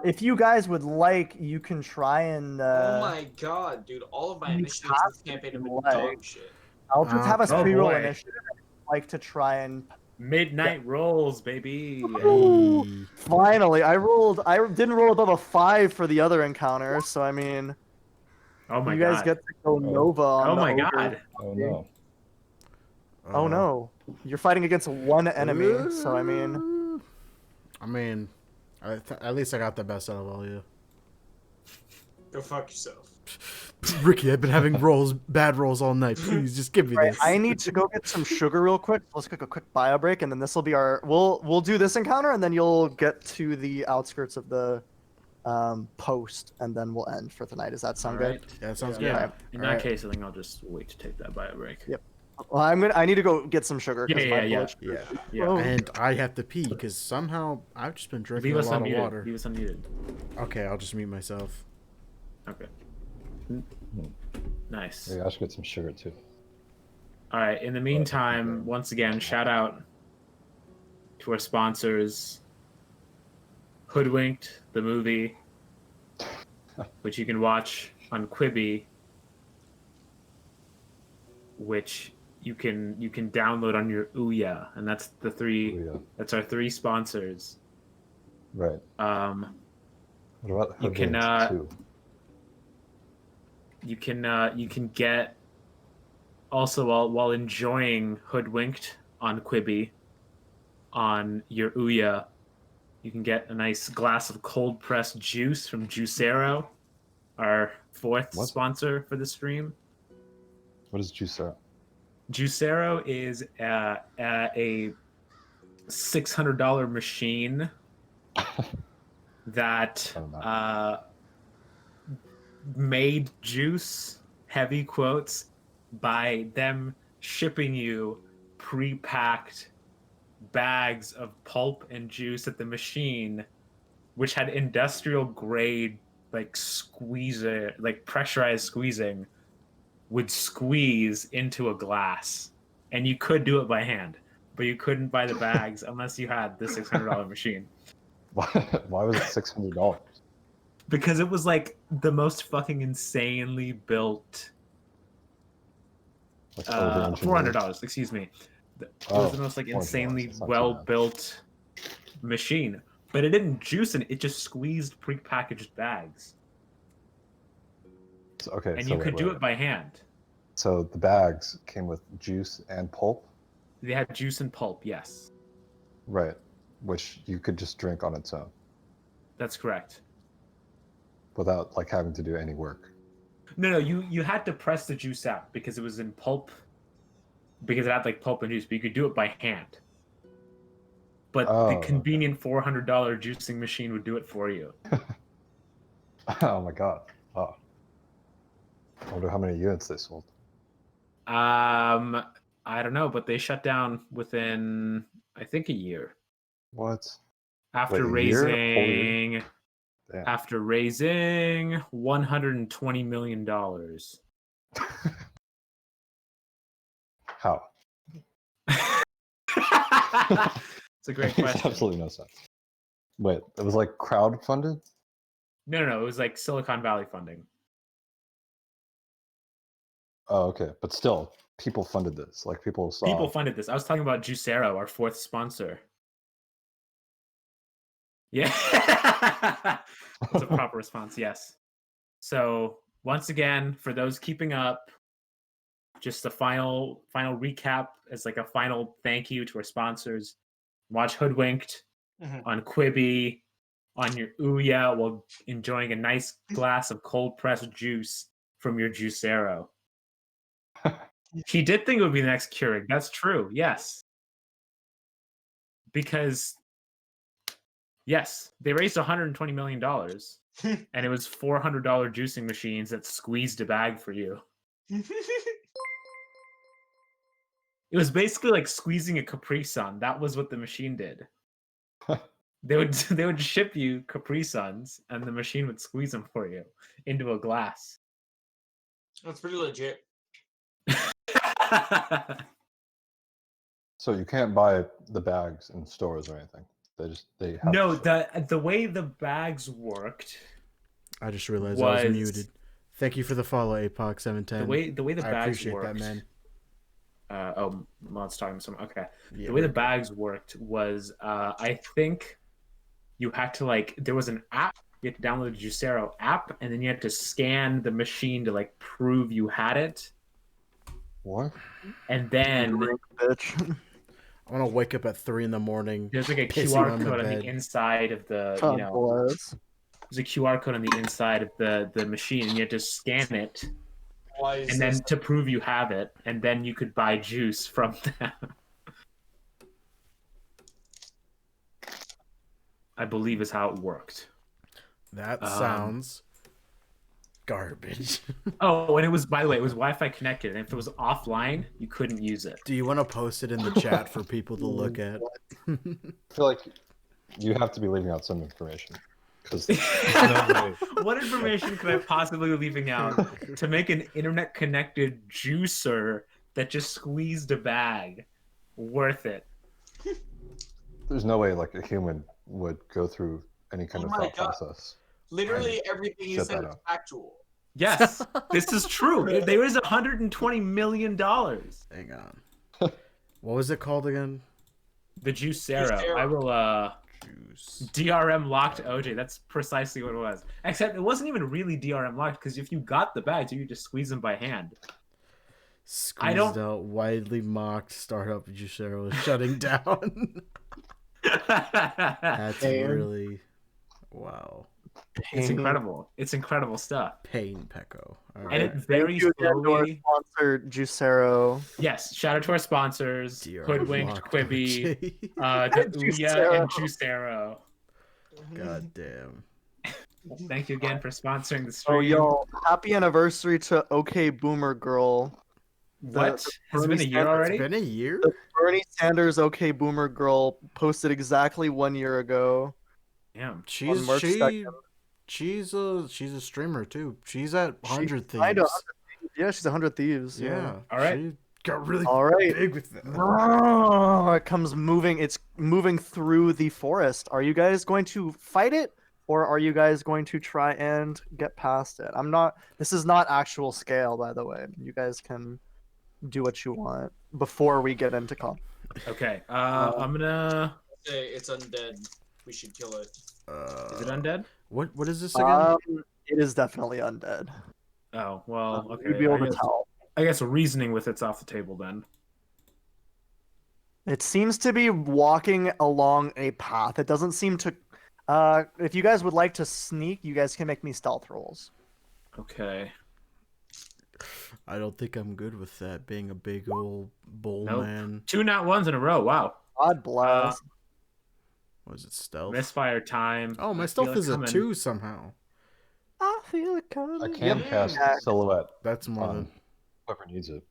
If you guys would like, you can try and. Oh my god, dude! All of my you initiatives in have this campaign have to been like- dog shit. I'll just have us Oh, pre-roll boy. initiative. I'd like to try and Midnight rolls, baby. Hey. finally. I didn't roll above a 5 for the other encounter, so I mean, Oh my you guys god. get to go Nova on Oh the my ogre. god. Oh no. Oh no. You're fighting against one enemy, so I mean, at least I got the best out of all you. Go fuck yourself. Ricky, I've been having bad rolls all night. Please, just give me right, this. I need to go get some sugar real quick. Let's take a quick bio break, and then this will be our. We'll do this encounter, and then you'll get to the outskirts of the post, and then we'll end for tonight. Does that sound good? Yeah, that sounds Yeah. good. In that case, I think I'll just wait to take that bio break. Yep. Well, I need to go get some sugar because my blood sugar. Yeah. Oh. And I have to pee because somehow I've just been drinking Leave a us lot of unmuted. water. Leave us unmuted. Okay, I'll just mute myself. Okay. Nice. Maybe I should get some sugar too. All right. In the meantime, once again, shout out to our sponsors, Hoodwinked, the movie, which you can watch on Quibi, which you can download on your Ouya, and that's the three. Ouya. That's our three sponsors. Right. What about You can Hoodwinked too? You can get also while enjoying Hoodwinked on Quibi on your Ouya, you can get a nice glass of cold pressed juice from Juicero, our fourth sponsor for the stream. What is Juicero? Juicero is a $600 machine that made juice, heavy quotes, by them shipping you pre-packed bags of pulp and juice at the machine, which had industrial grade pressurized squeezing, would squeeze into a glass. And you could do it by hand, but you couldn't buy the bags unless you had the $600 machine. Why was it $600? Because it was like the most fucking insanely built. $400. Excuse me. It was the most insanely well built machine, but it didn't juice it just squeezed pre-packaged bags. And you could do it by hand. So the bags came with juice and pulp? They had juice and pulp, yes. Right, which you could just drink on its own. That's correct. Without having to do any work. No, you had to press the juice out because it was in pulp. Because it had pulp and juice, but you could do it by hand. But the convenient $400 juicing machine would do it for you. Oh my god. Oh. I wonder how many units they sold. I don't know, but they shut down within, I think, a year. What? After raising $120 million. How? It's a great question. Makes absolutely no sense. Wait, it was crowdfunded? No, it was Silicon Valley funding. Oh, okay. But still, people funded this. People saw. People funded this. I was talking about Juicero, our fourth sponsor. Yeah. That's a proper response, yes. So, once again, for those keeping up, just a final recap as a final thank you to our sponsors. Watch Hoodwinked on Quibi, on your Ouya, while enjoying a nice glass of cold pressed juice from your Juicero. He did think it would be the next Keurig. That's true. Yes. Because, yes, they raised $120 million, and it was $400 juicing machines that squeezed a bag for you. It was basically like squeezing a Capri Sun. That was what the machine did. They would ship you Capri Suns, and the machine would squeeze them for you into a glass. That's pretty legit. So you can't buy the bags in stores or anything. They have no, the way the bags worked. I just realized I was muted. Thank you for the follow, APOC710. The way the bags appreciate worked. That, man. Let's talk some. Okay, yeah, the way the bags worked was, I think you had to there was an app. You had to download the Juicero app, and then you had to scan the machine to prove you had it. What? And then, I'm gonna wake up at 3 a.m. There's like a pissing QR on the code on the bed. inside of the, God you know, bless. there's a QR code on the inside of the machine, and you have to scan it, Why is and this? then to prove you have it, and then you could buy juice from them. I believe is how it worked. That sounds garbage. Oh, and it was, by the way, it was Wi-Fi connected, and if it was offline, you couldn't use it. Do you want to post it in the chat for people to look at? I feel like you have to be leaving out some information. Because no What information could I possibly be leaving out to make an internet-connected juicer that just squeezed a bag worth it? there's no way like a human would go through any kind Oh of my thought God. process. Literally everything you Shut said that is up. factual. Yes, this is true. There is $120 million. Hang on. What was it called again? The Juicero. Juicero. I will Juice. DRM locked OJ. That's precisely what it was. Except it wasn't even really DRM locked, because if you got the bags, you could just squeeze them by hand. Squeezed don't- out, widely mocked startup Juicero is shutting down. That's Damn. really wow. It's incredible. It's incredible stuff. Pain Pecco. All And right. it very Thank you again to our slowly. sponsor, Juicero. Yes, shout out to our sponsors, DR Hoodwinked, locked Quibi, OJ. the Ouya, and Juicero. God damn. Thank you again for sponsoring the stream. Oh, yo, happy anniversary to OK Boomer Girl. What? Has it been a year Bernie already? It's been a year? The Bernie Sanders OK Boomer Girl posted exactly 1 year ago. Damn. She's March 2nd. she's a streamer too. She's at 100 Thieves. Kinda 100 Thieves. Yeah, she's 100 Thieves. Yeah. All right. She got really All right. big with that. Oh, it comes moving. It's moving through the forest. Are you guys going to fight it, or are you guys going to try and get past it? I'm not. This is not actual scale, by the way. You guys can do what you want before we get into comp. Okay. I'm gonna. Say it's undead. We should kill it. Is it undead? What is this again? It is definitely undead. Oh well. Okay. You'd be able I to guess, tell. I guess reasoning with it's off the table then. It seems to be walking along a path. It doesn't seem to. If you guys would like to sneak, you guys can make me stealth rolls. Okay. I don't think I'm good with that. Being a big old bull Nope. man. 2 nat ones in a row. Wow. God bless. Was it stealth? Misfire time. Oh, my I stealth feel it is a coming. 2 somehow. I feel it coming. I can Yep. cast Yeah. silhouette That's more on than whoever needs it.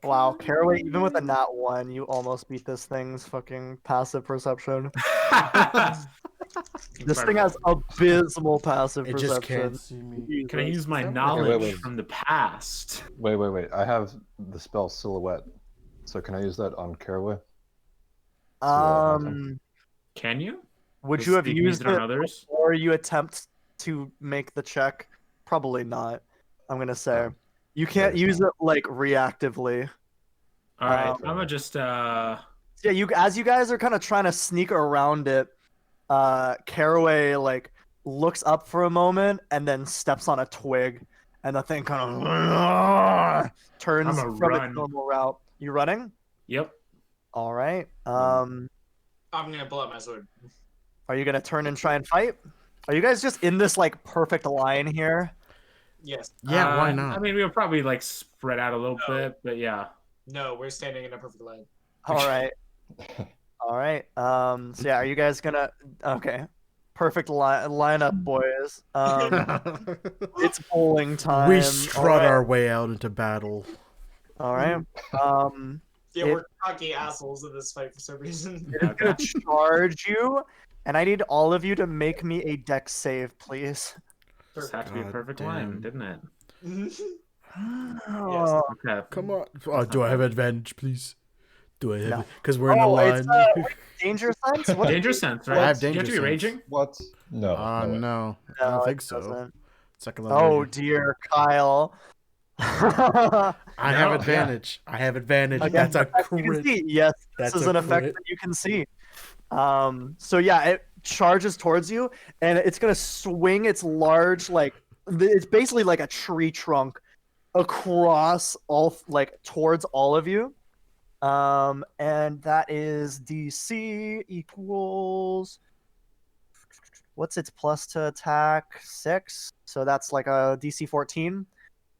Wow, Caraway, even with a nat 1, you almost beat this thing's fucking passive perception. This thing has abysmal passive it just perception. can't see me. Can I use my Jesus. knowledge wait. from the past? Wait. I have the spell silhouette. So can I use that on Caraway? Can you? Would Does you have Steve used use on it others? before you attempt to make the check? Probably not. I'm gonna say Oh. you can't it's use not. it like reactively. All right. Um, I'm gonna just. Yeah, as you guys are kind of trying to sneak around it, Caraway like looks up for a moment and then steps on a twig, and the thing kind of turns I'ma from run. its normal route. You running? Yep. All right. I'm gonna pull out my sword. Are you gonna turn and try and fight? Are you guys just in this like perfect line here? Yes. Yeah, why not? I mean, we were probably like spread out a little No. bit, but yeah. No, we're standing in a perfect line. All right. All right. So yeah, are you guys gonna? Okay. Perfect lineup, boys. It's bowling time. we strut our way out into battle. All right. Yeah, It- we're cocky assholes in this fight for some reason. It's gonna charge you, and I need all of you to make me a dex save, please. Just had to be a God perfect damn. line, didn't it? Oh, Okay. Come on. Oh, do I have advantage, please? Do I have No. it? Because we're in a line. it's danger sense. What? Danger sense, right? I have Do you have danger to be sense. raging? What? No. no way. No. I No, don't it think so. doesn't. Second level. Oh raging. dear, Kyle. I have No, advantage. I have advantage. Again, That's a you can crit. see. Yes, this That's is a an effect crit. that you can see. So yeah, it charges towards you, and it's gonna swing its large, like it's basically like a tree trunk across all, like towards all of you. And that is DC equals, what's its plus to attack? 6. So that's like a DC 14.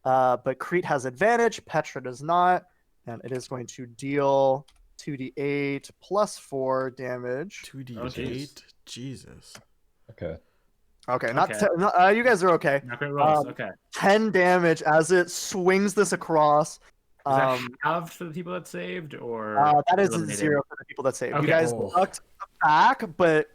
But Crete has advantage, Petra does not, and it is going to deal 2d8 plus 4 damage. 2d8. Jesus. Okay. Okay, Okay. you guys are okay. Not great rolls. Um, Okay. 10 damage as it swings this across. Is that Um, halved for the people that saved, or that is a eliminated? 0 for the people that saved. You Okay. guys Oh. ducked back, but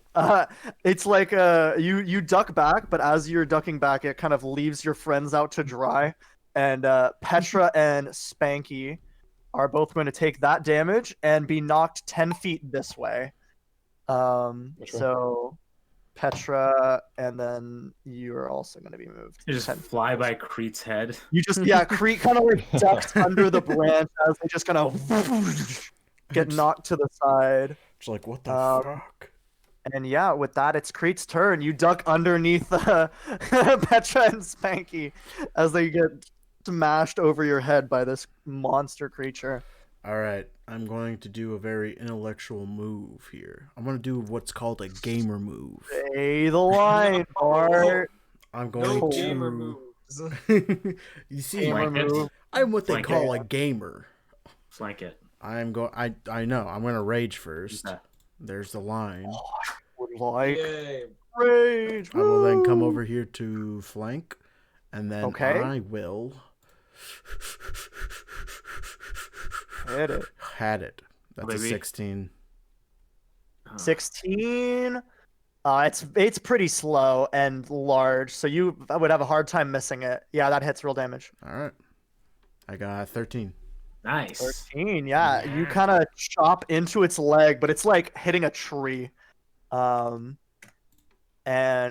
it's like you duck back, but as you're ducking back, it kind of leaves your friends out to dry. And Petra and Spanky are both going to take that damage and be knocked 10 feet this way. Which way? So Petra, and then you're also going to be moved. You just 10 fly feet. by Crete's head. You just, yeah, Crete kind of like ducks under the branch as they just kind of get knocked to the side. It's like, what the Um, fuck? And yeah, with that, it's Crete's turn. You duck underneath Petra and Spanky as they get smashed over your head by this monster creature. All right, I'm going to do a very intellectual move here. I'm going to do what's called a gamer move. Say the line, Bart. I'm No going gamer to. moves. You see, Gamer Flank it. move. I'm what they Flank call it. a gamer. Flank it. I'm going. I know. I'm going to rage first. Okay. There's the line. Would like Yay. rage. I will then come woo! over here to flank, and then Okay. I will. Hit it. Had it. That's a Maybe. 16. 16. It's pretty slow and large, so you would have a hard time missing it. Yeah, that hits real damage. All right. I got 13. Nice. 13, yeah. You Yeah. kind of chop into its leg, but it's like hitting a tree. And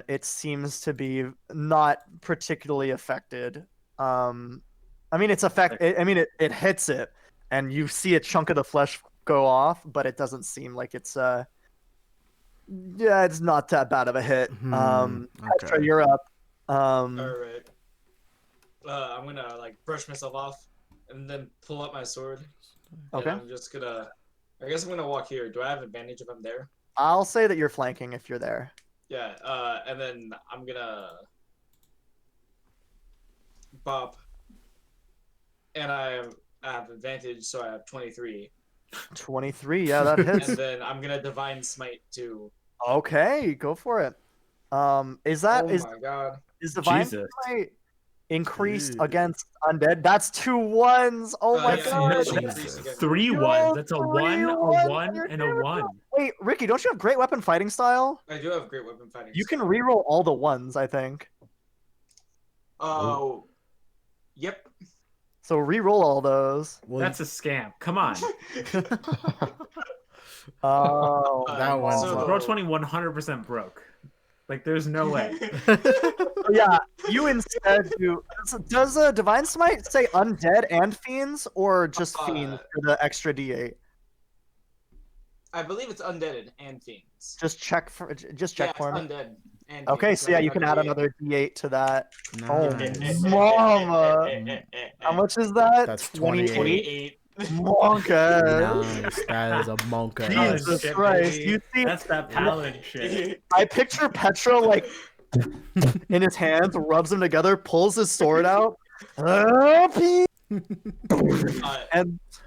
it seems to be not particularly affected. I mean, it hits it, and you see a chunk of the flesh go off, but it doesn't seem like it's it's not that bad of a hit. Petra, Okay. you're up. All right. I'm gonna like brush myself off and then pull up my sword. Okay. And I'm just gonna. I guess I'm gonna walk here. Do I have advantage if I'm there? I'll say that you're flanking if you're there. Yeah. And then I'm gonna bop. And I have advantage, so I have 23. 23, yeah, that hits. And then I'm gonna divine smite too. Okay, go for it. Is that Oh my god. is divine Jesus. smite increased Dude. against undead? That's 2 1s. Oh my yeah, god. it's Jesus. increased again. 3 Yo, 1s. That's a 3 1, a ones 1, on and a your 1. Wait, Ricky, don't you have great weapon fighting style? I do have great weapon fighting. You can reroll all the ones, I think. Oh. Yep. So reroll all those. Well, That's a scam. Come on. Oh, That one's so- Roll 20 100% broke. Like, there's no way. yeah. You instead do. Does a divine smite say undead and fiends, or just fiends for the extra d8? I believe it's undead and fiends. Just check for me. Undead and Okay, fiends, so yeah, you can add D8. another d8 to that. Oh, nice. mama. How much is that? That's 28. 28. Monka. Nice. That is a monka. Jesus Shit, Christ. baby. You see, That's that paladin shit. I picture Petra like in his hands, rubs them together, pulls his sword out. And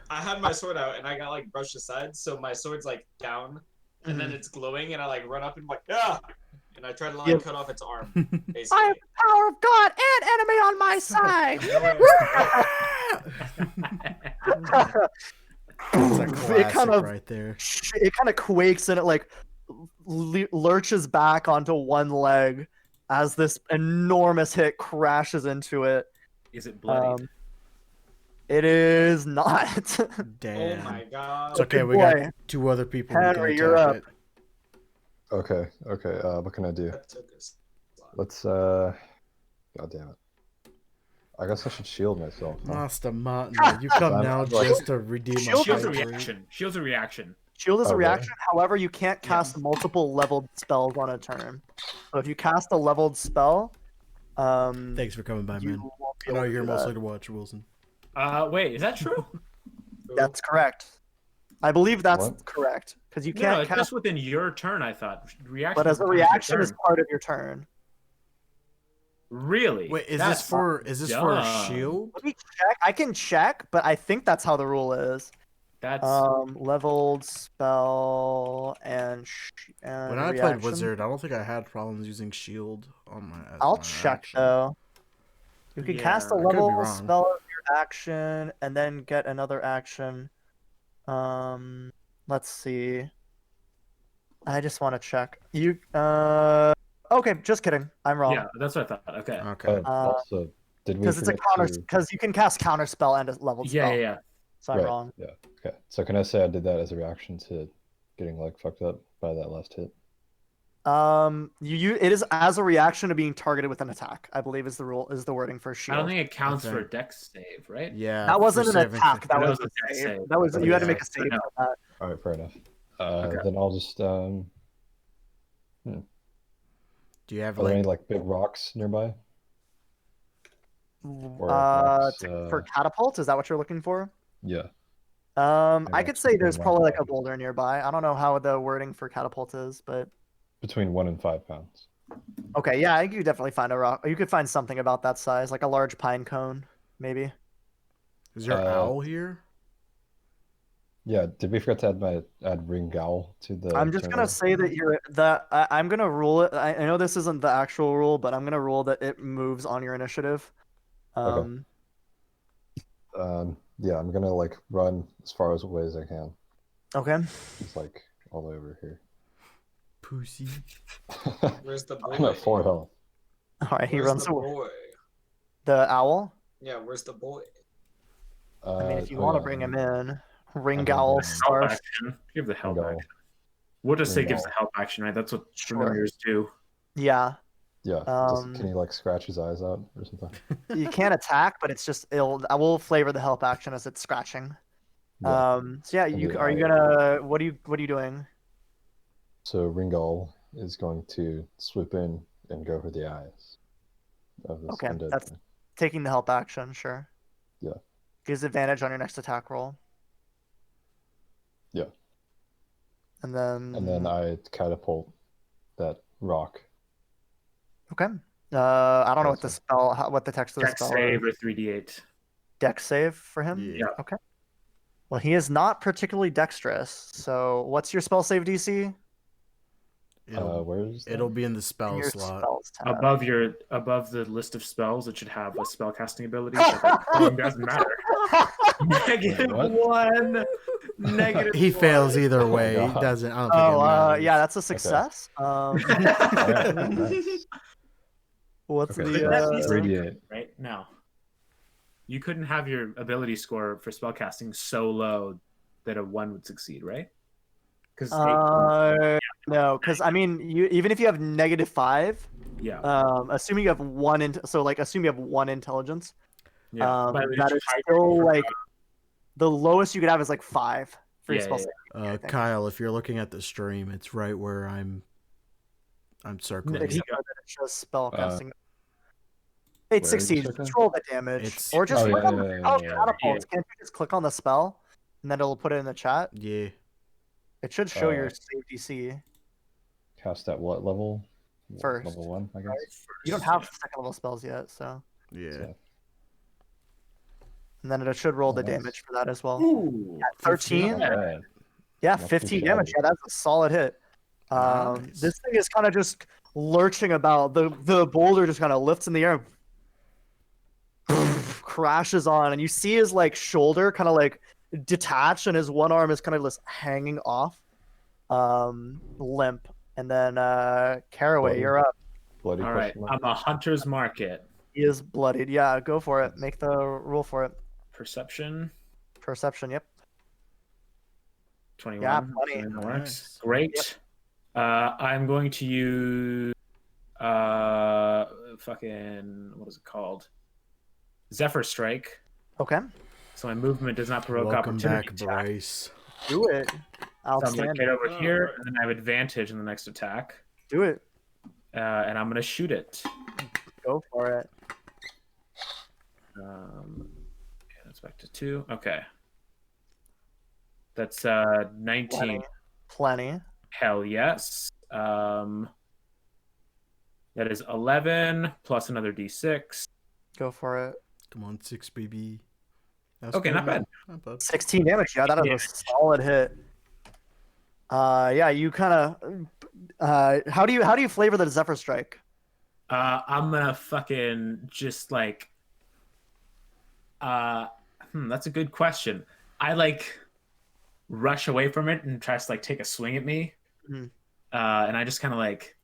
I had my sword out and I got like brushed aside, so my sword's like down, and then it's glowing, and I like run up and like and I try to like Yeah. cut off its arm. I have Basically. the power of God and enemy on my side. That's a It classic kind of right there. quakes and it like lurches back onto one leg as this enormous hit crashes into it. Is it bloodied? It is not. Damn. Oh my god. It's okay. We Boy. got 2 other people who Henry, can you're attack up. it. Okay. What can I do? That took us. Let's God damn it. I guess I should shield myself. Huh? Master Martin, you come I'm now like- just to redeem my Shield Shield's a victory. reaction. Shield's a reaction. Shield is a Oh, really? reaction. However, you can't cast multiple leveled spells on a turn. So if you cast a leveled spell, Thanks for coming by, you man. won't be I know able to you're do mostly that. to watch, Wilson. Wait, is that true? That's correct. I believe that's What? correct because you No, can't it's cast. just within your turn. I thought reaction. But as a is your reaction, is turn. part of your turn. Really? Wait, is That's this for a dumb. shield? Let me check. I can check, but I think that's how the rule is. That's Leveled spell and When I played reaction. Wizard, I don't think I had problems using shield on my. As I'll my check action. though. You can cast a Yeah. I could be level wrong. spell of your action and then get another action. Let's see. I just want to check. You okay, just kidding. I'm wrong. Yeah, that's what I thought. Okay. Okay. Also, did we Because it's a forget counter to... because you can cast counter spell and a leveled Yeah, spell. yeah, yeah. So I'm Right, wrong. yeah. Okay. So can I say I did that as a reaction to getting like fucked up by that last hit? It is as a reaction to being targeted with an attack, I believe is the wording for I shield. don't think it counts for a think- dex save, right? Yeah. That wasn't for an saving attack. th- That That was was a a dex save. save. That was Okay, you had to yeah. make a save for that. All right, fair enough. Okay. Then I'll just Do you have are there any like? like big rocks nearby? Or For catapult, is that what you're looking for? yeah. I Maybe could it's say there's between probably like a 1 boulder nearby. I don't know how the wording for catapult is, but between 1 and 5 pounds. okay, yeah, you could definitely find a rock. You could find something about that size, like a large pine cone, maybe. Is your owl here? Yeah, did we forget to add ring gowl to the I'm just turn gonna order? say that I'm gonna rule it. I know this isn't the actual rule, but I'm gonna rule that it moves on your initiative. Okay. Yeah, I'm gonna like run as far away as I can. Okay. It's like all the way over here. Pussy. Where's the boy? I'm at 4 health. All right, he Where's runs the away. boy? The owl. Yeah, where's the boy? I mean, if you oh want to yeah, bring him I'm- in, ring I'm gowl gonna Help starts. action. Give the help Ring action. gowl. We'll just say Ring gives the gowl. help action, right? That's what Sure. familiars do. Yeah. Yeah. Um, Can he like scratch his eyes out or something? You can't attack, but it's just I will flavor the help action as it's scratching. Yeah. So yeah, do are you that. gonna what are you doing? So Ringol is going to swoop in and go for the eyes of this Okay, undead that's thing. taking the help action, sure. Yeah. Gives advantage on your next attack roll. Yeah. And then And then I catapult that rock. okay. I don't know what the Awesome. spell, what the text of the Dex spell save is. or 3d8. Dex save for him. Yeah. Okay. Well, he is not particularly dexterous. So, what's your spell save DC? Where's It'll that? be in the In spell your slot. spells tab. Above the list of spells, it should have a spell casting ability. So it doesn't matter. Negative what? 1. Negative. He fails 1. either Oh my way. He God. doesn't. I don't think it Oh, matters. yeah, that's a success. Alright, nice. What's Okay, the so That that's be 3d8. right now. You couldn't have your ability score for spellcasting so low that a 1 would succeed, right? Because no, because I mean, even if you have -5, yeah, assuming you have assume you have 1 intelligence, yeah. But that is still like the lowest you could have is like 5 for your Yeah, spell yeah, save. I think. Kyle, if you're looking at the stream, it's right where I'm circling. He- Except for that it's just spell Uh, casting. where It is succeeds. it Just again? roll the damage, It's- or just Oh, click yeah, on the yeah, spell yeah, yeah. catapults. Can't you just click on the spell, and then it'll put it in the chat? Yeah. It should show your Uh, save DC Cast at what level? first. Level 1, I guess. You don't have second level spells yet, so. Yeah. So, And then it should roll Oh, the nice. damage for that as well. Ooh, 13. not bad. Yeah, Not too 15 damage. shabby. Yeah, that's a solid hit. Nice. This thing is kind of just lurching about. The boulder just kind of lifts in the air, crashes on, and you see his like shoulder kind of like detach, and his one arm is kind of just hanging off, limp. And then Caraway, Bloody. you're up. Bloody all right. question mark. I'm a hunter's market. He is bloodied. Yeah, go for it. Make the roll for it. Perception Perception. Yep. 21. Yeah, plenty. That works. Nice. Great. I'm going to use fucking what is it called? Zephyr Strike. Okay. So my movement does not provoke Welcome opportunity back, attack. Bryce. Do it. So I'm going to Outstanding. get over here, and then I have advantage in the next attack. Do it. And I'm going to shoot it. Go for it. Yeah, that's back to 2. Okay. That's 19. Plenty. Hell yes. That is 11 plus another d6. Go for it. Come on, 6, baby. That's Okay, pretty not bad. good. Not bad. 16 damage. Yeah, that is a Damage. solid hit. Yeah, you kind of. How do you flavor the Zephyr Strike? I'm gonna fucking just like. That's a good question. I like rush away from it and tries to like take a swing at me, Mhm. and I just kind of like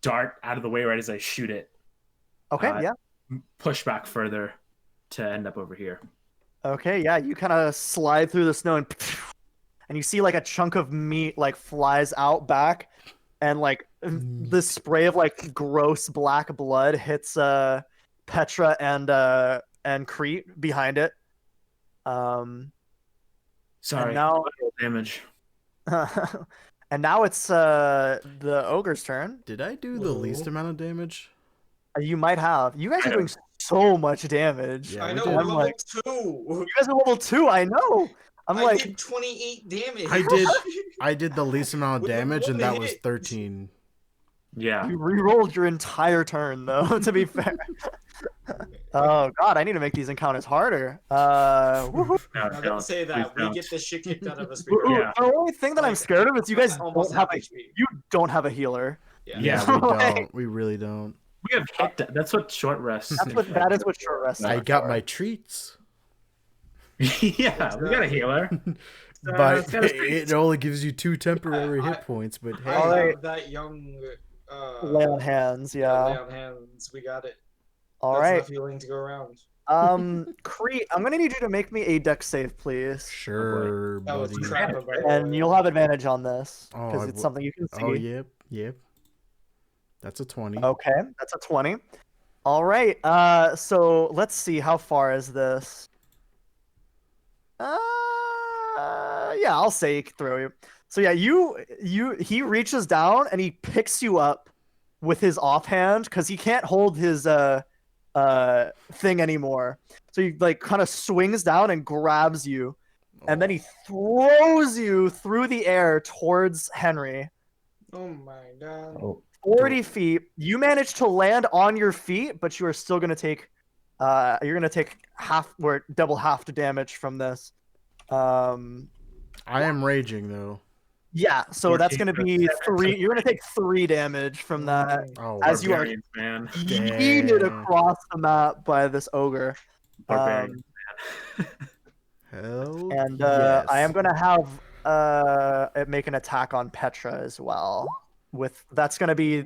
dart out of the way right as I shoot it. Okay, Uh, yeah. Push back further to end up over here. Okay, yeah. You kind of slide through the snow and you see like a chunk of meat like flies out back, and like the spray of like gross black blood hits Petra and Crete behind it. Sorry, now- damage. And now it's the ogre's turn. Did I do the least Whoa. amount of damage? You might have. You guys are doing so much damage. Yeah, I we know, did. we're I'm level like- 2. You guys are level 2. I know. I'm I like, did 28 damage. I did the least amount of With damage, and one that was hit. 13. Yeah. you re-rolled your entire turn though. To be fair. Oh god, I need to make these encounters harder. Woohoo. No, Now, don't. don't say that. Please We don't. get the shit kicked out of us. Ooh, Yeah. The only thing that I'm Like, scared of is you guys almost don't have half a HP. you don't have a healer. Yeah. Yeah, we Like- don't. We really don't. We have hit. That's what short rest. That is what short rest. I got my treats, Yeah, we got a healer. but it's got a it only gives you 2 temporary I- hit points. But hey, I Alright. have that young Lay on hands, lay yeah. on hands. We got it. All That's right. enough healing to go around. Crete, I'm gonna need you to make me a dex save, please. sure, That was buddy. crap. And you'll have advantage on this Oh, because I it's w- something you can see. Oh, yep. That's a 20. Okay, that's a 20. All right. So let's see. How far is this? Yeah, I'll say throw you. So yeah, he reaches down and he picks you up with his offhand because he can't hold his thing anymore. So he like kind of swings down and grabs you, and then he throws you through the air towards Henry. Oh my god. Oh, 40 feet. You manage to land on your feet, but you are still going to take you're going to take double half the damage from this. I am raging though. Yeah, so that's going to be 14 3. You're going to take 3 damage from that Oh, as you are Barbarians, man. yeeted Damn. across the map by this ogre. Barbarians. hell. And yes. I am going to have it make an attack on Petra as well. That's going to be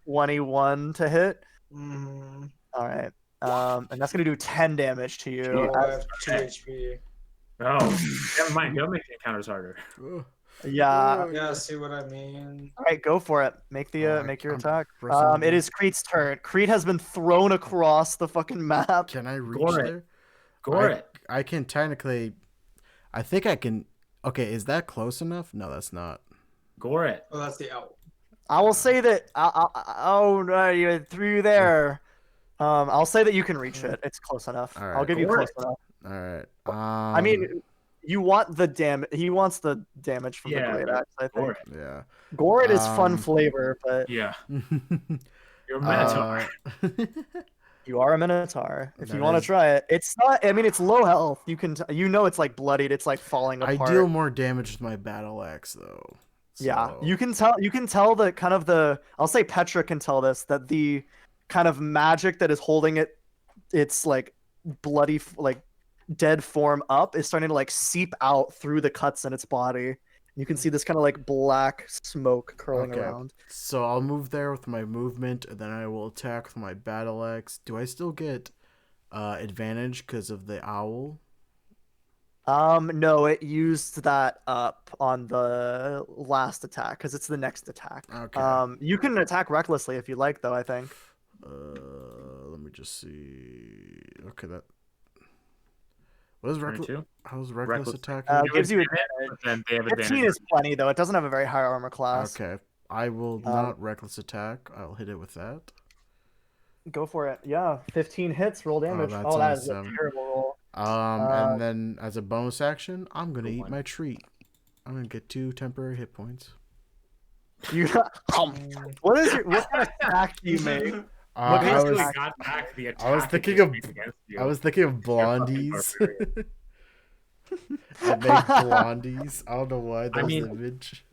21 to hit. Mm, All right. And that's going to do 10 damage to you. I have 2 HP. Oh, never mind. Go make the encounters harder. Ugh. Yeah. Yeah, see what I mean? All right, go for it. Make your I'm attack. pressing It is Crete's turn. Crete has been thrown across the fucking map. Can I reach Gore it. there? Gore it. I can technically. I think I can. Okay, is that close enough? No, that's not. Gore it. Oh, that's the owl. I will say that. Oh no, you threw there. I'll say that you can reach it. It's close enough. All I'll right. give you Gore close it. enough. All right. I mean, you want the damage. He wants the damage from Yeah, the great axe. I Gore think. it. yeah. Gore it is fun Um, flavor, but Yeah. You're a minotaur. you are a minotaur. If you That want to is- try it, it's not. I mean, it's low health. You can. It's like bloodied. It's like falling I apart. deal more damage with my battle axe though. Yeah, So- you can tell the kind of I'll say Petra can tell this, that the kind of magic that is holding it's like bloody like dead form up is starting to like seep out through the cuts in its body. You can see this kind of like black smoke curling Okay. around. So I'll move there with my movement, and then I will attack with my battle axe. Do I still get advantage because of the owl? No, it used that up on the last attack because it's the next attack. Okay. You can attack recklessly if you like, though. I think. Let me just see. Okay, that. What is reckless? 22. How's reckless Reckless. attack? Gives you But then they have 15 advantage. is plenty though. It doesn't have a very high armor class. Okay, I will not reckless attack. I'll hit it with that. Go for it. Yeah, 15 hits. Roll damage. that's Oh, that only is a 7. terrible roll. And then as a bonus action, I'm gonna eat one. my treat. I'm gonna get 2 temporary hit points. You what kind of snack do you make? What kind I of was snack? got back the attack. I was thinking of blondies. I make blondies. I don't know why those image.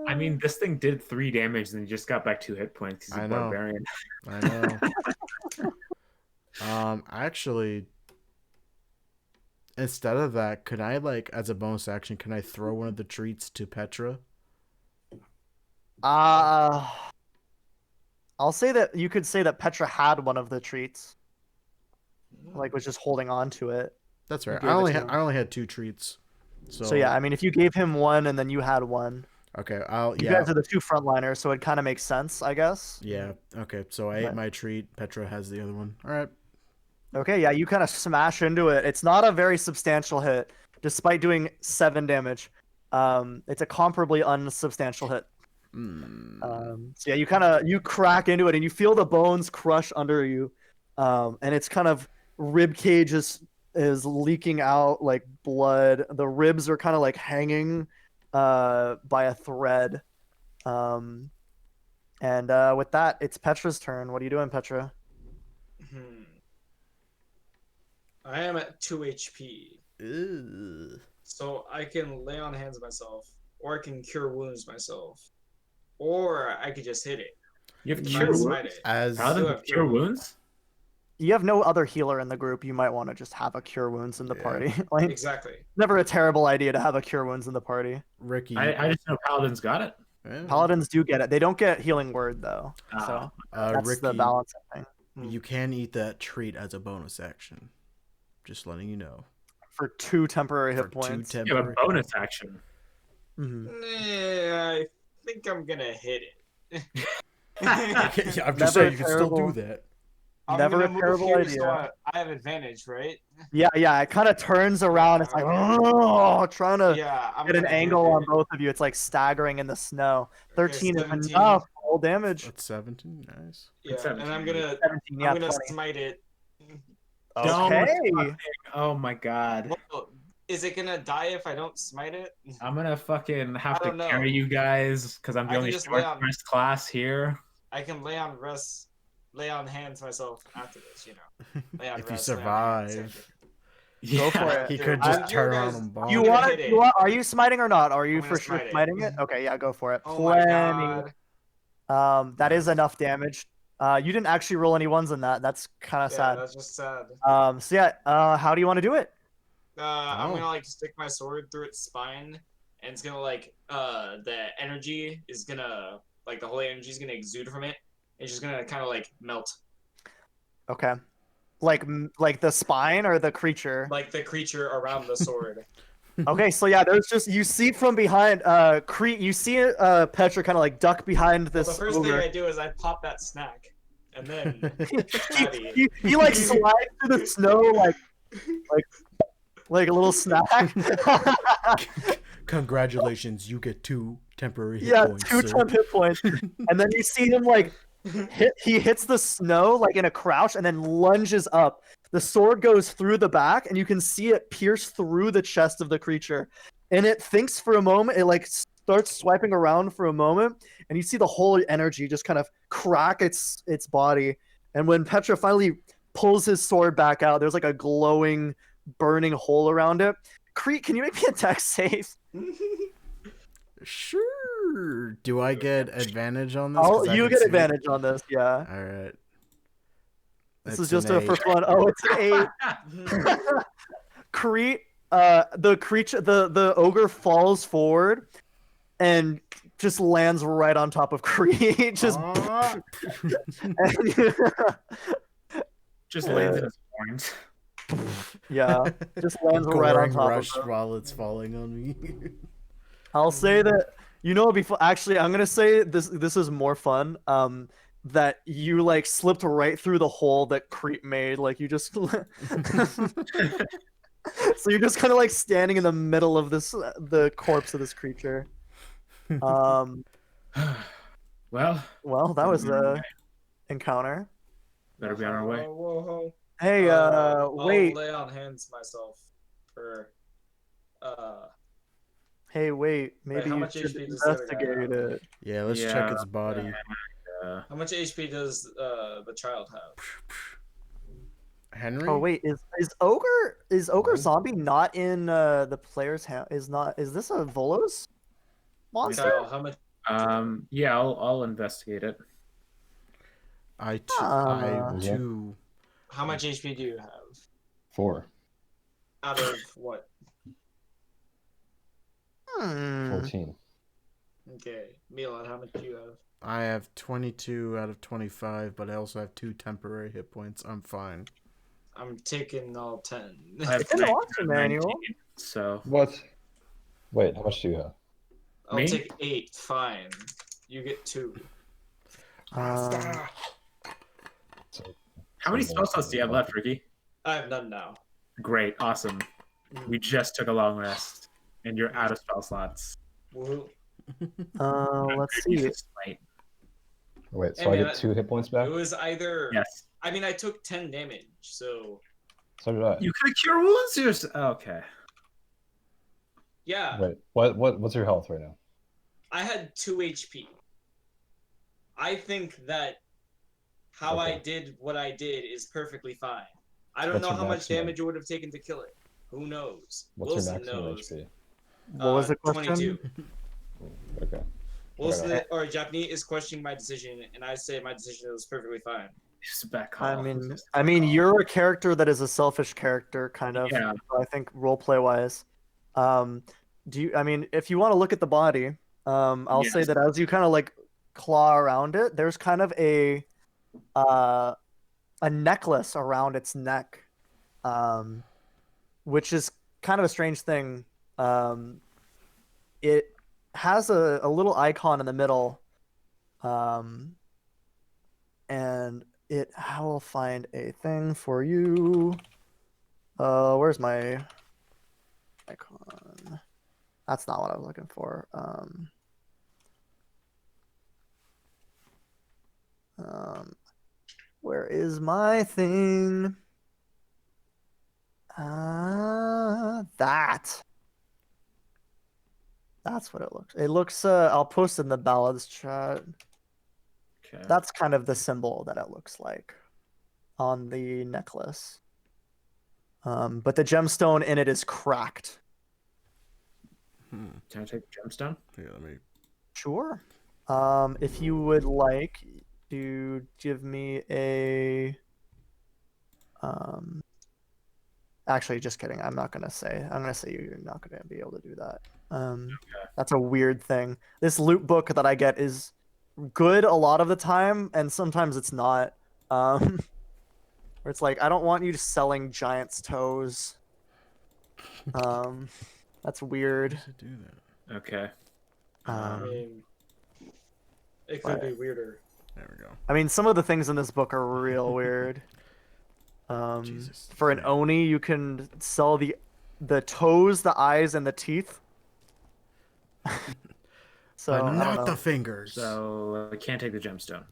I mean, this thing did 3 damage, and he just got back 2 hit points. He's a I know. barbarian. I know. Actually, instead of that, could I as a bonus action, can I throw one of the treats to Petra? I'll say that you could say that Petra had one of the treats, was just holding on to it. That's right. gave I it only to had him. I only had 2 treats. So yeah, I mean, if you gave him one and then you had one, Okay. you guys are the 2 frontliners, so it kind of makes sense, I guess. Yeah. Okay. So I ate my treat. Petra has the other one. All right. Okay, yeah, you kind of smash into it. It's not a very substantial hit, despite doing 7 damage. It's a comparably unsubstantial hit. So yeah, you crack into it and you feel the bones crush under you, and it's kind of rib cage is leaking out like blood. The ribs are kind of like hanging by a thread. And with that, it's Petra's turn. What are you doing, Petra? I am at 2 HP. Ew. So I can lay on hands myself, or I can cure wounds myself, or I could just hit it. You have I cure can smite wounds? it. As How do do have cure cure wounds? You have no other healer in the group. You might want to just have a cure wounds in the party. Exactly. Never a terrible idea to have a cure wounds in the party. Ricky, I just know Paladins got it. yeah. Paladins do get it. They don't get healing word though. So that's Ricky, the balancing thing. you can eat that treat as a bonus action. Just letting you know. For 2 temporary For hit 2 points. You have a temporary. bonus action. Mhm. I think I'm gonna hit it. Yeah, I'm Never just saying a you can still do terrible- that. I'm Never gonna a move terrible here, idea. so I have advantage, right? Yeah, it kind of turns around. It's like, oh, trying to Yeah, I'm get an gonna hit angle on it. both of you. It's like staggering in the snow. 13 is 17. enough. Full damage. That's 17. Nice. Yeah, and 17. I'm gonna 17, yeah, I'm gonna 20. smite it. Okay. Oh my god. Well, is it gonna die if I don't smite it? I'm gonna fucking have I to don't know. carry you guys because I'm I the can only just short lay on- rest class here. I can lay on hands myself after this, you know. Lay on If you rest, lay on hands, survive. Yeah. for it. He Dude, could I'm just sure turn around guys- and bomb. You I'm gonna want hit to? it. Are you smiting or not? Are you I'm for gonna sure smite it. smiting it? Okay, yeah, go for it. Oh my 20. god. That is enough damage. You didn't actually roll any ones in that. That's kind of Yeah, sad. that's just sad. So yeah, how do you want to do it? I'm Oh. gonna like stick my sword through its spine, and it's gonna the energy is gonna the holy energy is gonna exude from it. It's just gonna kind of melt, Okay. Like the spine or the creature? like the creature around the sword. Okay, so yeah, there's just you see from behind you see Petra kind of like duck behind Well, this the first thing ogre. I do is I pop that snack, and then he like slides through the snow like a little snack. Congratulations, you get 2 temporary hit Yeah, points. 2 sir. temp hit points. And then you see him he hits the snow in a crouch and then lunges up. The sword goes through the back and you can see it pierce through the chest of the creature. And it thinks for a moment, it starts swiping around for a moment, and you see the whole energy just kind of crack its body. And when Petra finally pulls his sword back out, there's a glowing, burning hole around it. Crete, can you make me a dex save? Sure. Do I get advantage on this? 'Cause I You can get see it. advantage on this, yeah. All right. This It's is just an for 8. fun. Oh, it's an 8. Crete, the creature, the ogre falls forward and just lands right on top of Crete. Just Ah. and- Just lands in his horns. yeah, just lands right on Goring top rush of him. while it's falling on me. I'll say that before. Actually, I'm gonna say this is more fun. That you slipped right through the hole that Crete made. You just so you're just kind of standing in the middle of the corpse of this creature. Well, Well, that was the encounter. better be on our way. Whoa. Hey, wait. I'll lay on hands myself for. Hey, wait. Wait, Maybe how you much should HP does the other guy investigate have? it. Yeah, let's check its body. How much HP does the child have? Henry? Oh wait, is Ogre What? Zombie not in the player's hand? Is this a Volos monster? Kyle, how much? Yeah, I'll investigate it. I Is that- too. How much HP do you have? 4. Out of what? 14. Okay, Milan, how much do you have? I have 22 out of 25, but I also have 2 temporary hit points. I'm fine. I'm taking all 10. I have It's an 19, auction manual. So What? Wait, how much do you have? I'll Me? take 8. Fine. You get 2. Um, So, how many spell slots do you have left, Ricky? I have none now. Great, awesome. We just took a long rest, and you're out of spell slots. Woohoo. let's see. Smite. Wait, so Hey, I man, get 2 hit points back? It was either. Yes. I mean, I took 10 damage, so. So did I. You could cure wounds. Okay. Yeah, Wait, what's your health right now? I had 2 HP. I think that how I Okay. did what I did is perfectly fine. I don't What's know your how much maximum? damage it would have taken to kill it. Who knows? What's Wilson your maximum knows. HP? What was the question? 22. Okay. Wilson Okay. or Japanese is questioning my decision, and I say my decision was perfectly fine. Just a back call. I mean, you're a character that is a selfish character, kind of. Yeah. I think roleplay wise. I mean, if you want to look at the body, I'll say Yes. that as you kind of like claw around it, there's kind of a necklace around its neck, which is kind of a strange thing. It has a little icon in the middle, and I will find a thing for you. Where's my icon? That's not what I was looking for. Where is my thing? That's what it looks. It looks. I'll post in the Ballads chat. Okay. That's kind of the symbol that it looks like on the necklace. But the gemstone in it is cracked. Can I take the gemstone? Yeah, let me. Sure. If you would like to give me a actually just kidding. I'm gonna say you're not gonna be able to do that. That's a weird thing. This loot book that I get is good a lot of the time, and sometimes it's not. Where it's like, I don't want you selling giant's toes. That's weird. How does it do that? Okay. I mean, it could be weirder. There we go. I mean, some of the things in this book are real weird. Jesus. For an Oni, you can sell the toes, the eyes, and the teeth. So But I don't not know. the fingers. So I can't take the gemstone.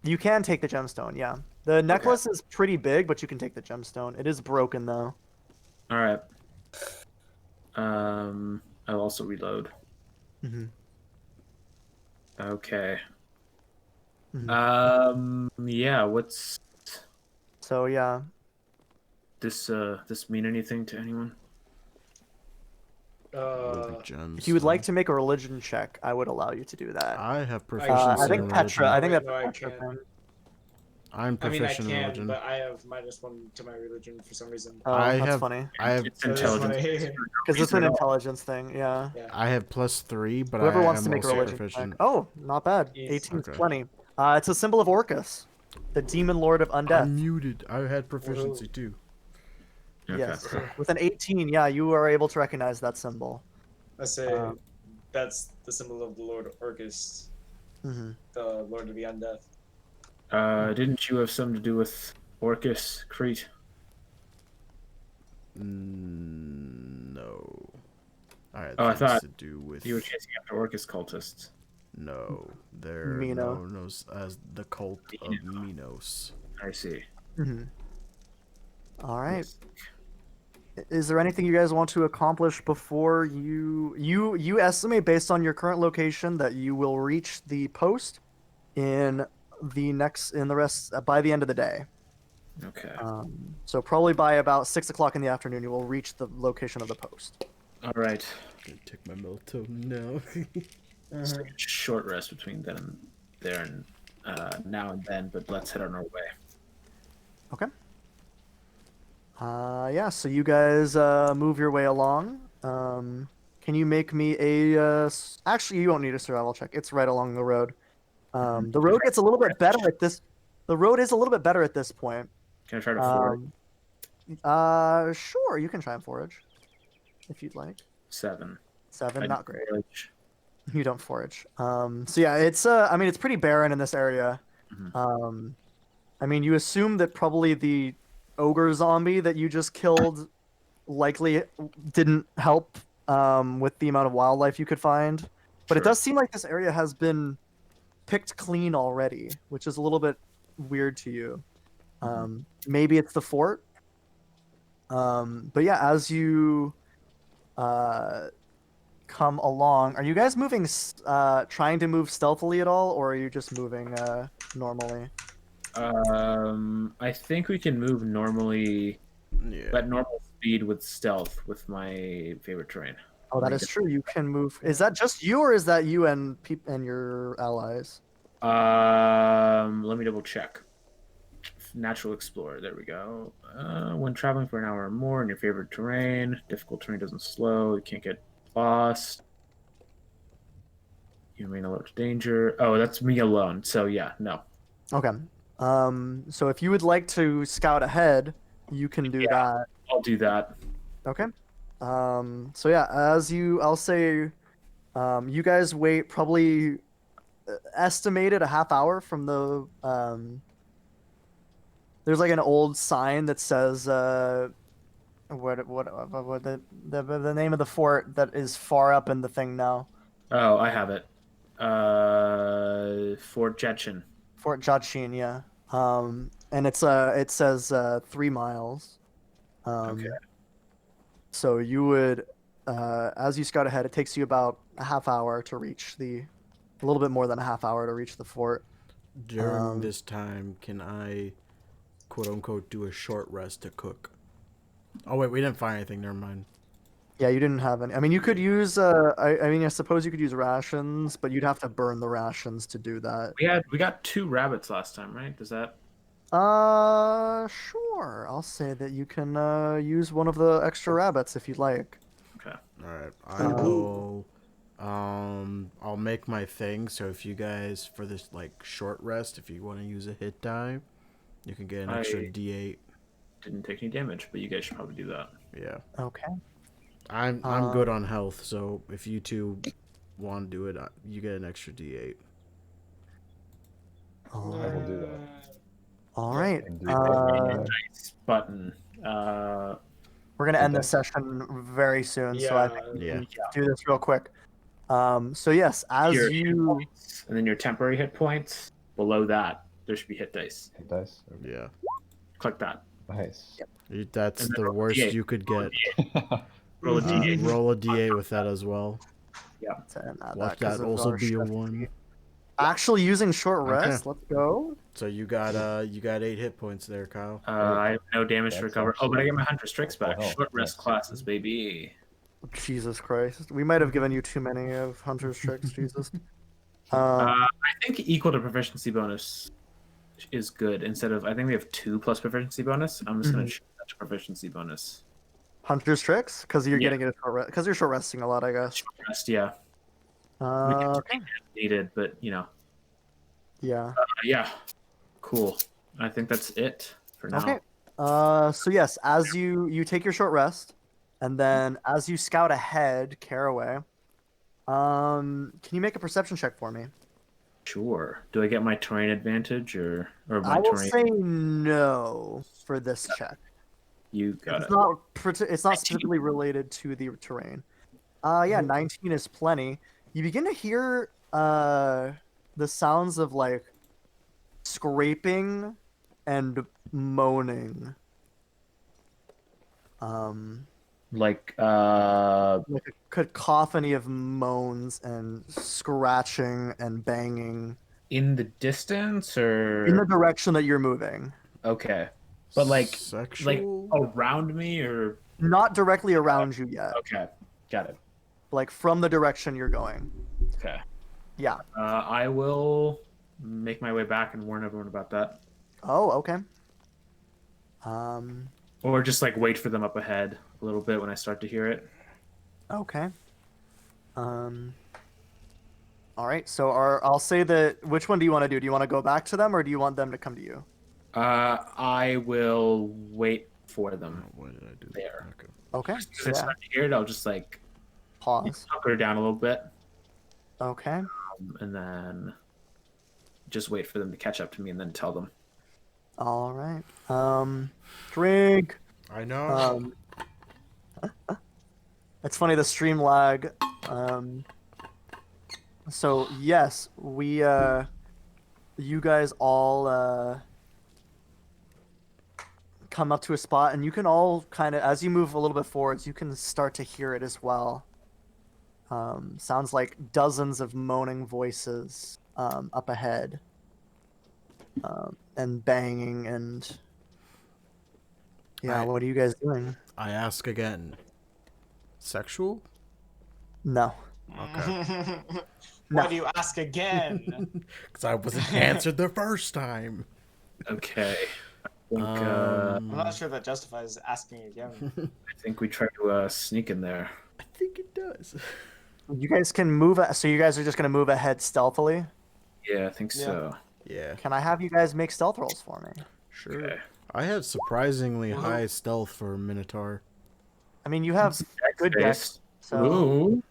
You can take the gemstone, yeah. The necklace is pretty big, but you can take the gemstone. It is broken though. All right. I'll also reload. Mhm. Okay. Mhm. Yeah. What's So yeah, this? This mean anything to anyone? if you would like to make a religion check, I would allow you to do that. I have proficiency I think in Petra. religion. I think Wait, that's no, I a Petra can't. thing. I'm I mean, I proficient in can, religion. but I have -1 to my religion for some reason. Oh, I that's have- funny. I have It's That is intelligence. funny. Because it's an intelligence thing. Yeah. I have +3, but Whoever I wants to am make a also religion proficient. check. Oh, not bad. Yes. 18 Okay. 20. It's a symbol of Orcus, the demon lord of undeath. I'm muted. I had proficiency too. Okay. Yes. With an 18, yeah, you are able to recognize that symbol. I say that's the symbol of the Lord Orcus, Mm-hmm. the Lord of the Undeath. Didn't you have something to do with Orcus, Crete? No. I had Oh, I things thought to do with. You were chasing after Orcus cultists. No, they're Mino. known as the cult of Minos. I see. Mm-hmm. All right. Is there anything you guys want to accomplish before you estimate based on your current location that you will reach the post in the rest by the end of the day? Okay. So probably by about 6 o'clock in the afternoon, you will reach the location of the post. All right. I'm gonna take my melatonin now. Let's take a short rest between then and there and now and then, but let's head on our way. Okay. Yeah. So you guys move your way along. Can you make me actually, you don't need a survival check. It's right along the road. The road gets a little bit better at this. The road is a little bit better at this point. Can I try to forward? Sure, you can try and forage if you'd like. 7. 7, I not great. forage. You don't forage. So yeah, it's I mean, it's pretty barren in this area. I mean, you assume that probably the ogre zombie that you just killed likely didn't help with the amount of wildlife you could find. But it Sure. does seem like this area has been picked clean already, which is a little bit weird to you. Maybe it's the fort. But yeah, as you come along, are you guys moving, trying to move stealthily at all, or are you just moving normally? I think we can move normally Yeah. at normal speed with stealth with my favorite terrain. Oh, that is true. You can move. Is that just you, or is that you and your allies? Let me double check. Natural Explorer. There we go. When traveling for an hour or more in your favorite terrain, difficult terrain doesn't slow. You can't get lost. You remain alert to danger. Oh, that's me alone. So yeah, no. Okay. So if you would like to scout ahead, you can do that. I'll do that. Okay. So yeah, I'll say, you guys wait probably estimated a half hour from the there's like an old sign that says what the name of the fort that is far up in the thing now. Oh, I have it. Fort Jetchin. Fort Jachin, yeah. And it says 3 miles. Okay. So you would, as you scout ahead, it takes you about a half hour to reach a little bit more than a half hour to reach the fort. During this time, can I, quote unquote, do a short rest to cook? Oh wait, we didn't find anything. Never mind. Yeah, you didn't have any. I mean, you could use. I mean, I suppose you could use rations, but you'd have to burn the rations to do that. We got 2 rabbits last time, right? Does that? Sure. I'll say that you can use one of the extra rabbits if you'd like. Okay. All right, I will. I'll make my thing. So if you guys, for this like short rest, if you want to use a hit die, you can get an extra D8. Didn't take any damage, but you guys should probably do that. Yeah. Okay. I'm good on health, so if you two want to do it, you get an extra D8. I will do that. All right. And do that. Button. We're gonna end the session very soon, so I think we Yeah. can do this real quick. So yes, as Your hit you points, and then your temporary hit points. Below that, there should be hit dice. Hit dice. Okay. Yeah. Click that. Nice. That's And then the roll a worst D8. you could get. Roll a D8. Roll a D8 with that as well. Watch that also be a 1. Actually using short Okay. rest. Let's go. So you got 8 hit points there, Kyle. I have no damage to That's recover. Oh, but I get my actually- Hunter's Tricks back. Oh, Short rest nice. classes, baby. Jesus Christ. We might have given you too many of Hunter's Tricks, Jesus. I think equal to proficiency bonus is good. Instead of, I think we have 2 plus proficiency bonus. I'm just gonna change that to proficiency bonus. Hunter's Tricks? Because you're Yeah. getting it because you're short resting a lot, I guess. Short rest, yeah. Okay. Needed, but you know. Yeah. Yeah. Cool. I think that's it for now. Okay. So yes, as you take your short rest, and then as you scout ahead, Caraway, can you make a perception check for me? Sure. Do I get my terrain advantage or my I will terrain? say no for this check. You got It's it. not it's not specifically related to the terrain. Yeah, 19 is plenty. You begin to hear the sounds of like scraping and moaning Like like a cacophony of moans and scratching and banging in the distance or in the direction that you're moving. okay. But like Sexual? around me or Not directly around you yet, okay. Got it. like from the direction you're going. Okay. Yeah. I will make my way back and warn everyone about that. Oh, okay. Or just like wait for them up ahead a little bit when I start to hear it. Okay. All right. So I'll say that. Which one do you want to do? Do you want to go back to them, or do you want them to come to you? I will wait for them. Why did I do that? There. Okay. Okay. As I start to hear it, I'll just like Pause. hunker down a little bit, Okay. and then just wait for them to catch up to me, and then tell them. All right. Drink. I know. It's funny the stream lag. So yes, we you guys all come up to a spot, and you can all kind of, as you move a little bit forwards, you can start to hear it as well. Sounds like dozens of moaning voices up ahead, and banging and yeah. What are you guys doing? I ask again. Sexual? No. Okay. Why do you ask again? Because I wasn't answered the first time. Okay. I think, I'm not sure that justifies asking again. I think we try to sneak in there. I think it does. You guys can move. So you guys are just gonna move ahead stealthily. Yeah, I think so. Yeah, Can I have you guys make stealth rolls for me? sure. Okay. I have surprisingly high stealth for a Minotaur. I mean, you have good dex, Dex. so Ooh.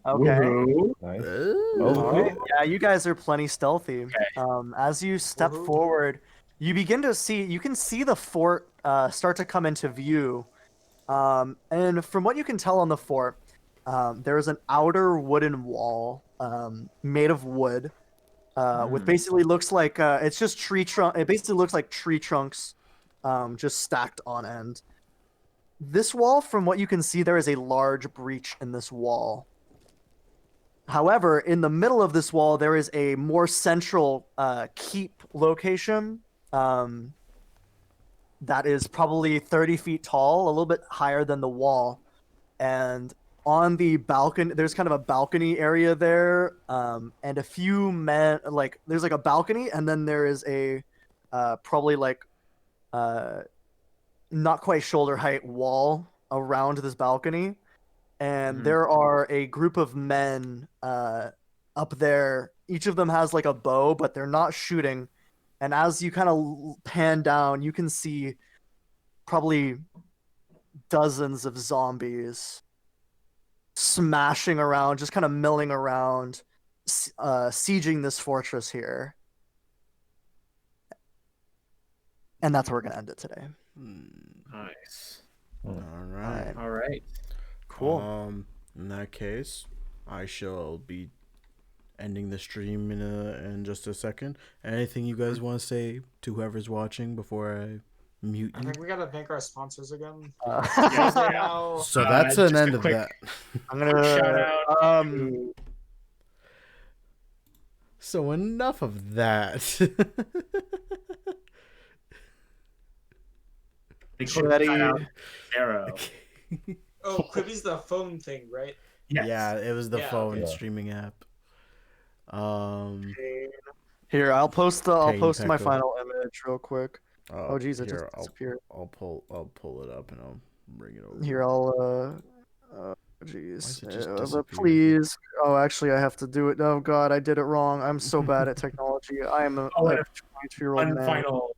okay. Ooh. Nice. All right. Yeah, you guys are plenty stealthy. As you step forward, you begin to see. You can see the fort start to come into view, and from what you can tell on the fort, there is an outer wooden wall made of wood, with basically looks like it's just tree trunk. It basically looks like tree trunks, just stacked on end. This wall, from what you can see, there is a large breach in this wall. However, in the middle of this wall, there is a more central keep location that is probably 30 feet tall, a little bit higher than the wall. And on the balcony, there's kind of a balcony area there, and a few men, like, there's like a balcony, and then there is a probably like not quite shoulder height wall around this balcony. And there are a group of men up there. Each of them has like a bow, but they're not shooting. And as you kind of pan down, you can see probably dozens of zombies smashing around, just kind of milling around, sieging this fortress here. And that's where we're going to end it today. Nice. All right. All right. Cool. In that case, I shall be ending the stream in just a second. Anything you guys want to say to whoever's watching before I mute I you? think we gotta thank our sponsors again. I'm So that's an just a end of quick- that. gonna Shout out to So enough of that. big Shetty. shout out to Arrow. Oh, Quibi's the phone thing, right? Yes. Yeah, it was the Yeah, phone okay. streaming app. Here, I'll post my Pecco. final image real quick. Oh geez, it just here, disappeared. I'll pull it up and I'll bring it over. Here, I'll Why jeez. is it just But disappeared? please. Oh, actually, I have to do it. Oh God, I did it wrong. I'm so bad at technology. I am a Oh, and 22-year-old One man. final,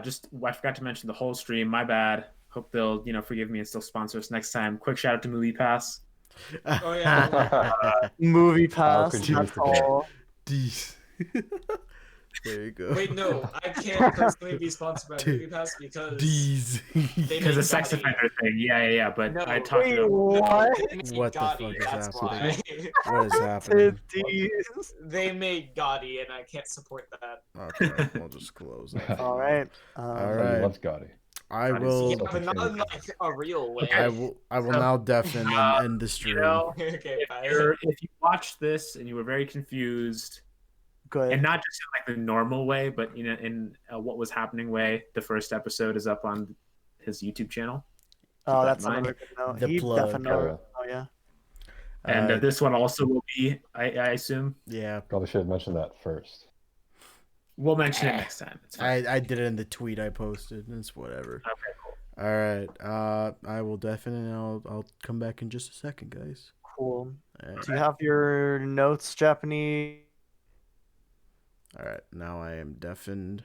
just I forgot to mention the whole stream. My bad. Hope they'll forgive me and still sponsor us next time. Quick shout out to Movie Pass. Oh yeah. Movie pass. could you That's forget? all. D's. There you go. Wait, no, I can't personally be sponsored by MoviePass because D's. they Because make the sex Gotti. offender thing. Yeah. But No, I talked Wait, to them. what? They make What the Gotti, fuck is that's happening? why. What is happening? Titties. They made Gotti, and I can't support that. Okay, we'll just close that. All right. All Everybody right. loves Gotti. I God, will. Yeah, but not in Suffocating. like a real way. I will now deafen and end the You stream. know, Okay, bye. if you watched this and you were very confused, Good. and not just in like the normal way, but in what was happening way, the first episode is up on his YouTube channel. Oh, that that's in mind. another good note. The He plug. definitely. Oh, Oh yeah. And Uh, this one also will be, I assume. yeah, probably should have mentioned that first. We'll mention it next time. It's fine. I did it in the tweet I posted. It's whatever. Okay, cool. All right. I will definitely. I'll come back in just a second, guys. Cool. All right. Do you have your notes, Japanese? All right. Now I am deafened.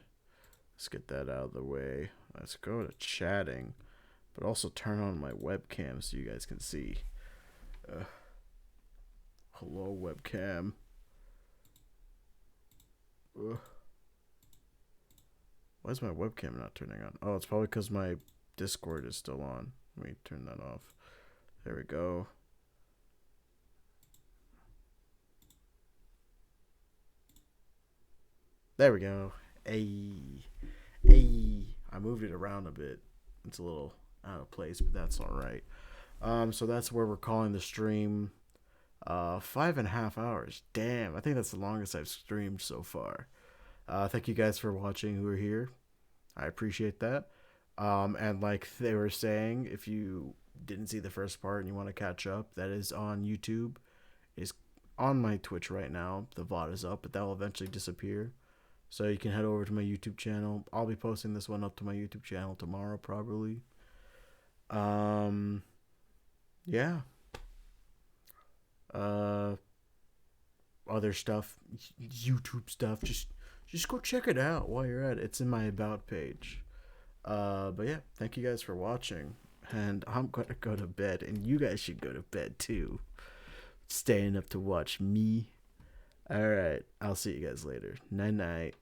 Let's get that out of the way. Let's go to chatting, but also turn on my webcam so you guys can see. Hello, webcam. Why is my webcam not turning on? Oh, it's probably because my Discord is still on. Let me turn that off. There we go. There we go. Hey. I moved it around a bit. It's a little out of place, but that's all right. So that's where we're calling the stream 5.5 hours. Damn, I think that's the longest I've streamed so far. Thank you guys for watching who are here. I appreciate that. And like they were saying, if you didn't see the first part and you want to catch up, that is on YouTube. It's on my Twitch right now. The VOD is up, but that will eventually disappear. So you can head over to my YouTube channel. I'll be posting this one up to my YouTube channel tomorrow, probably. Yeah. Other stuff, YouTube stuff. Just go check it out while you're at it. It's in my about page. But yeah, thank you guys for watching. And I'm gonna go to bed, and you guys should go to bed too. Staying up to watch me. Alright, I'll see you guys later. Night night.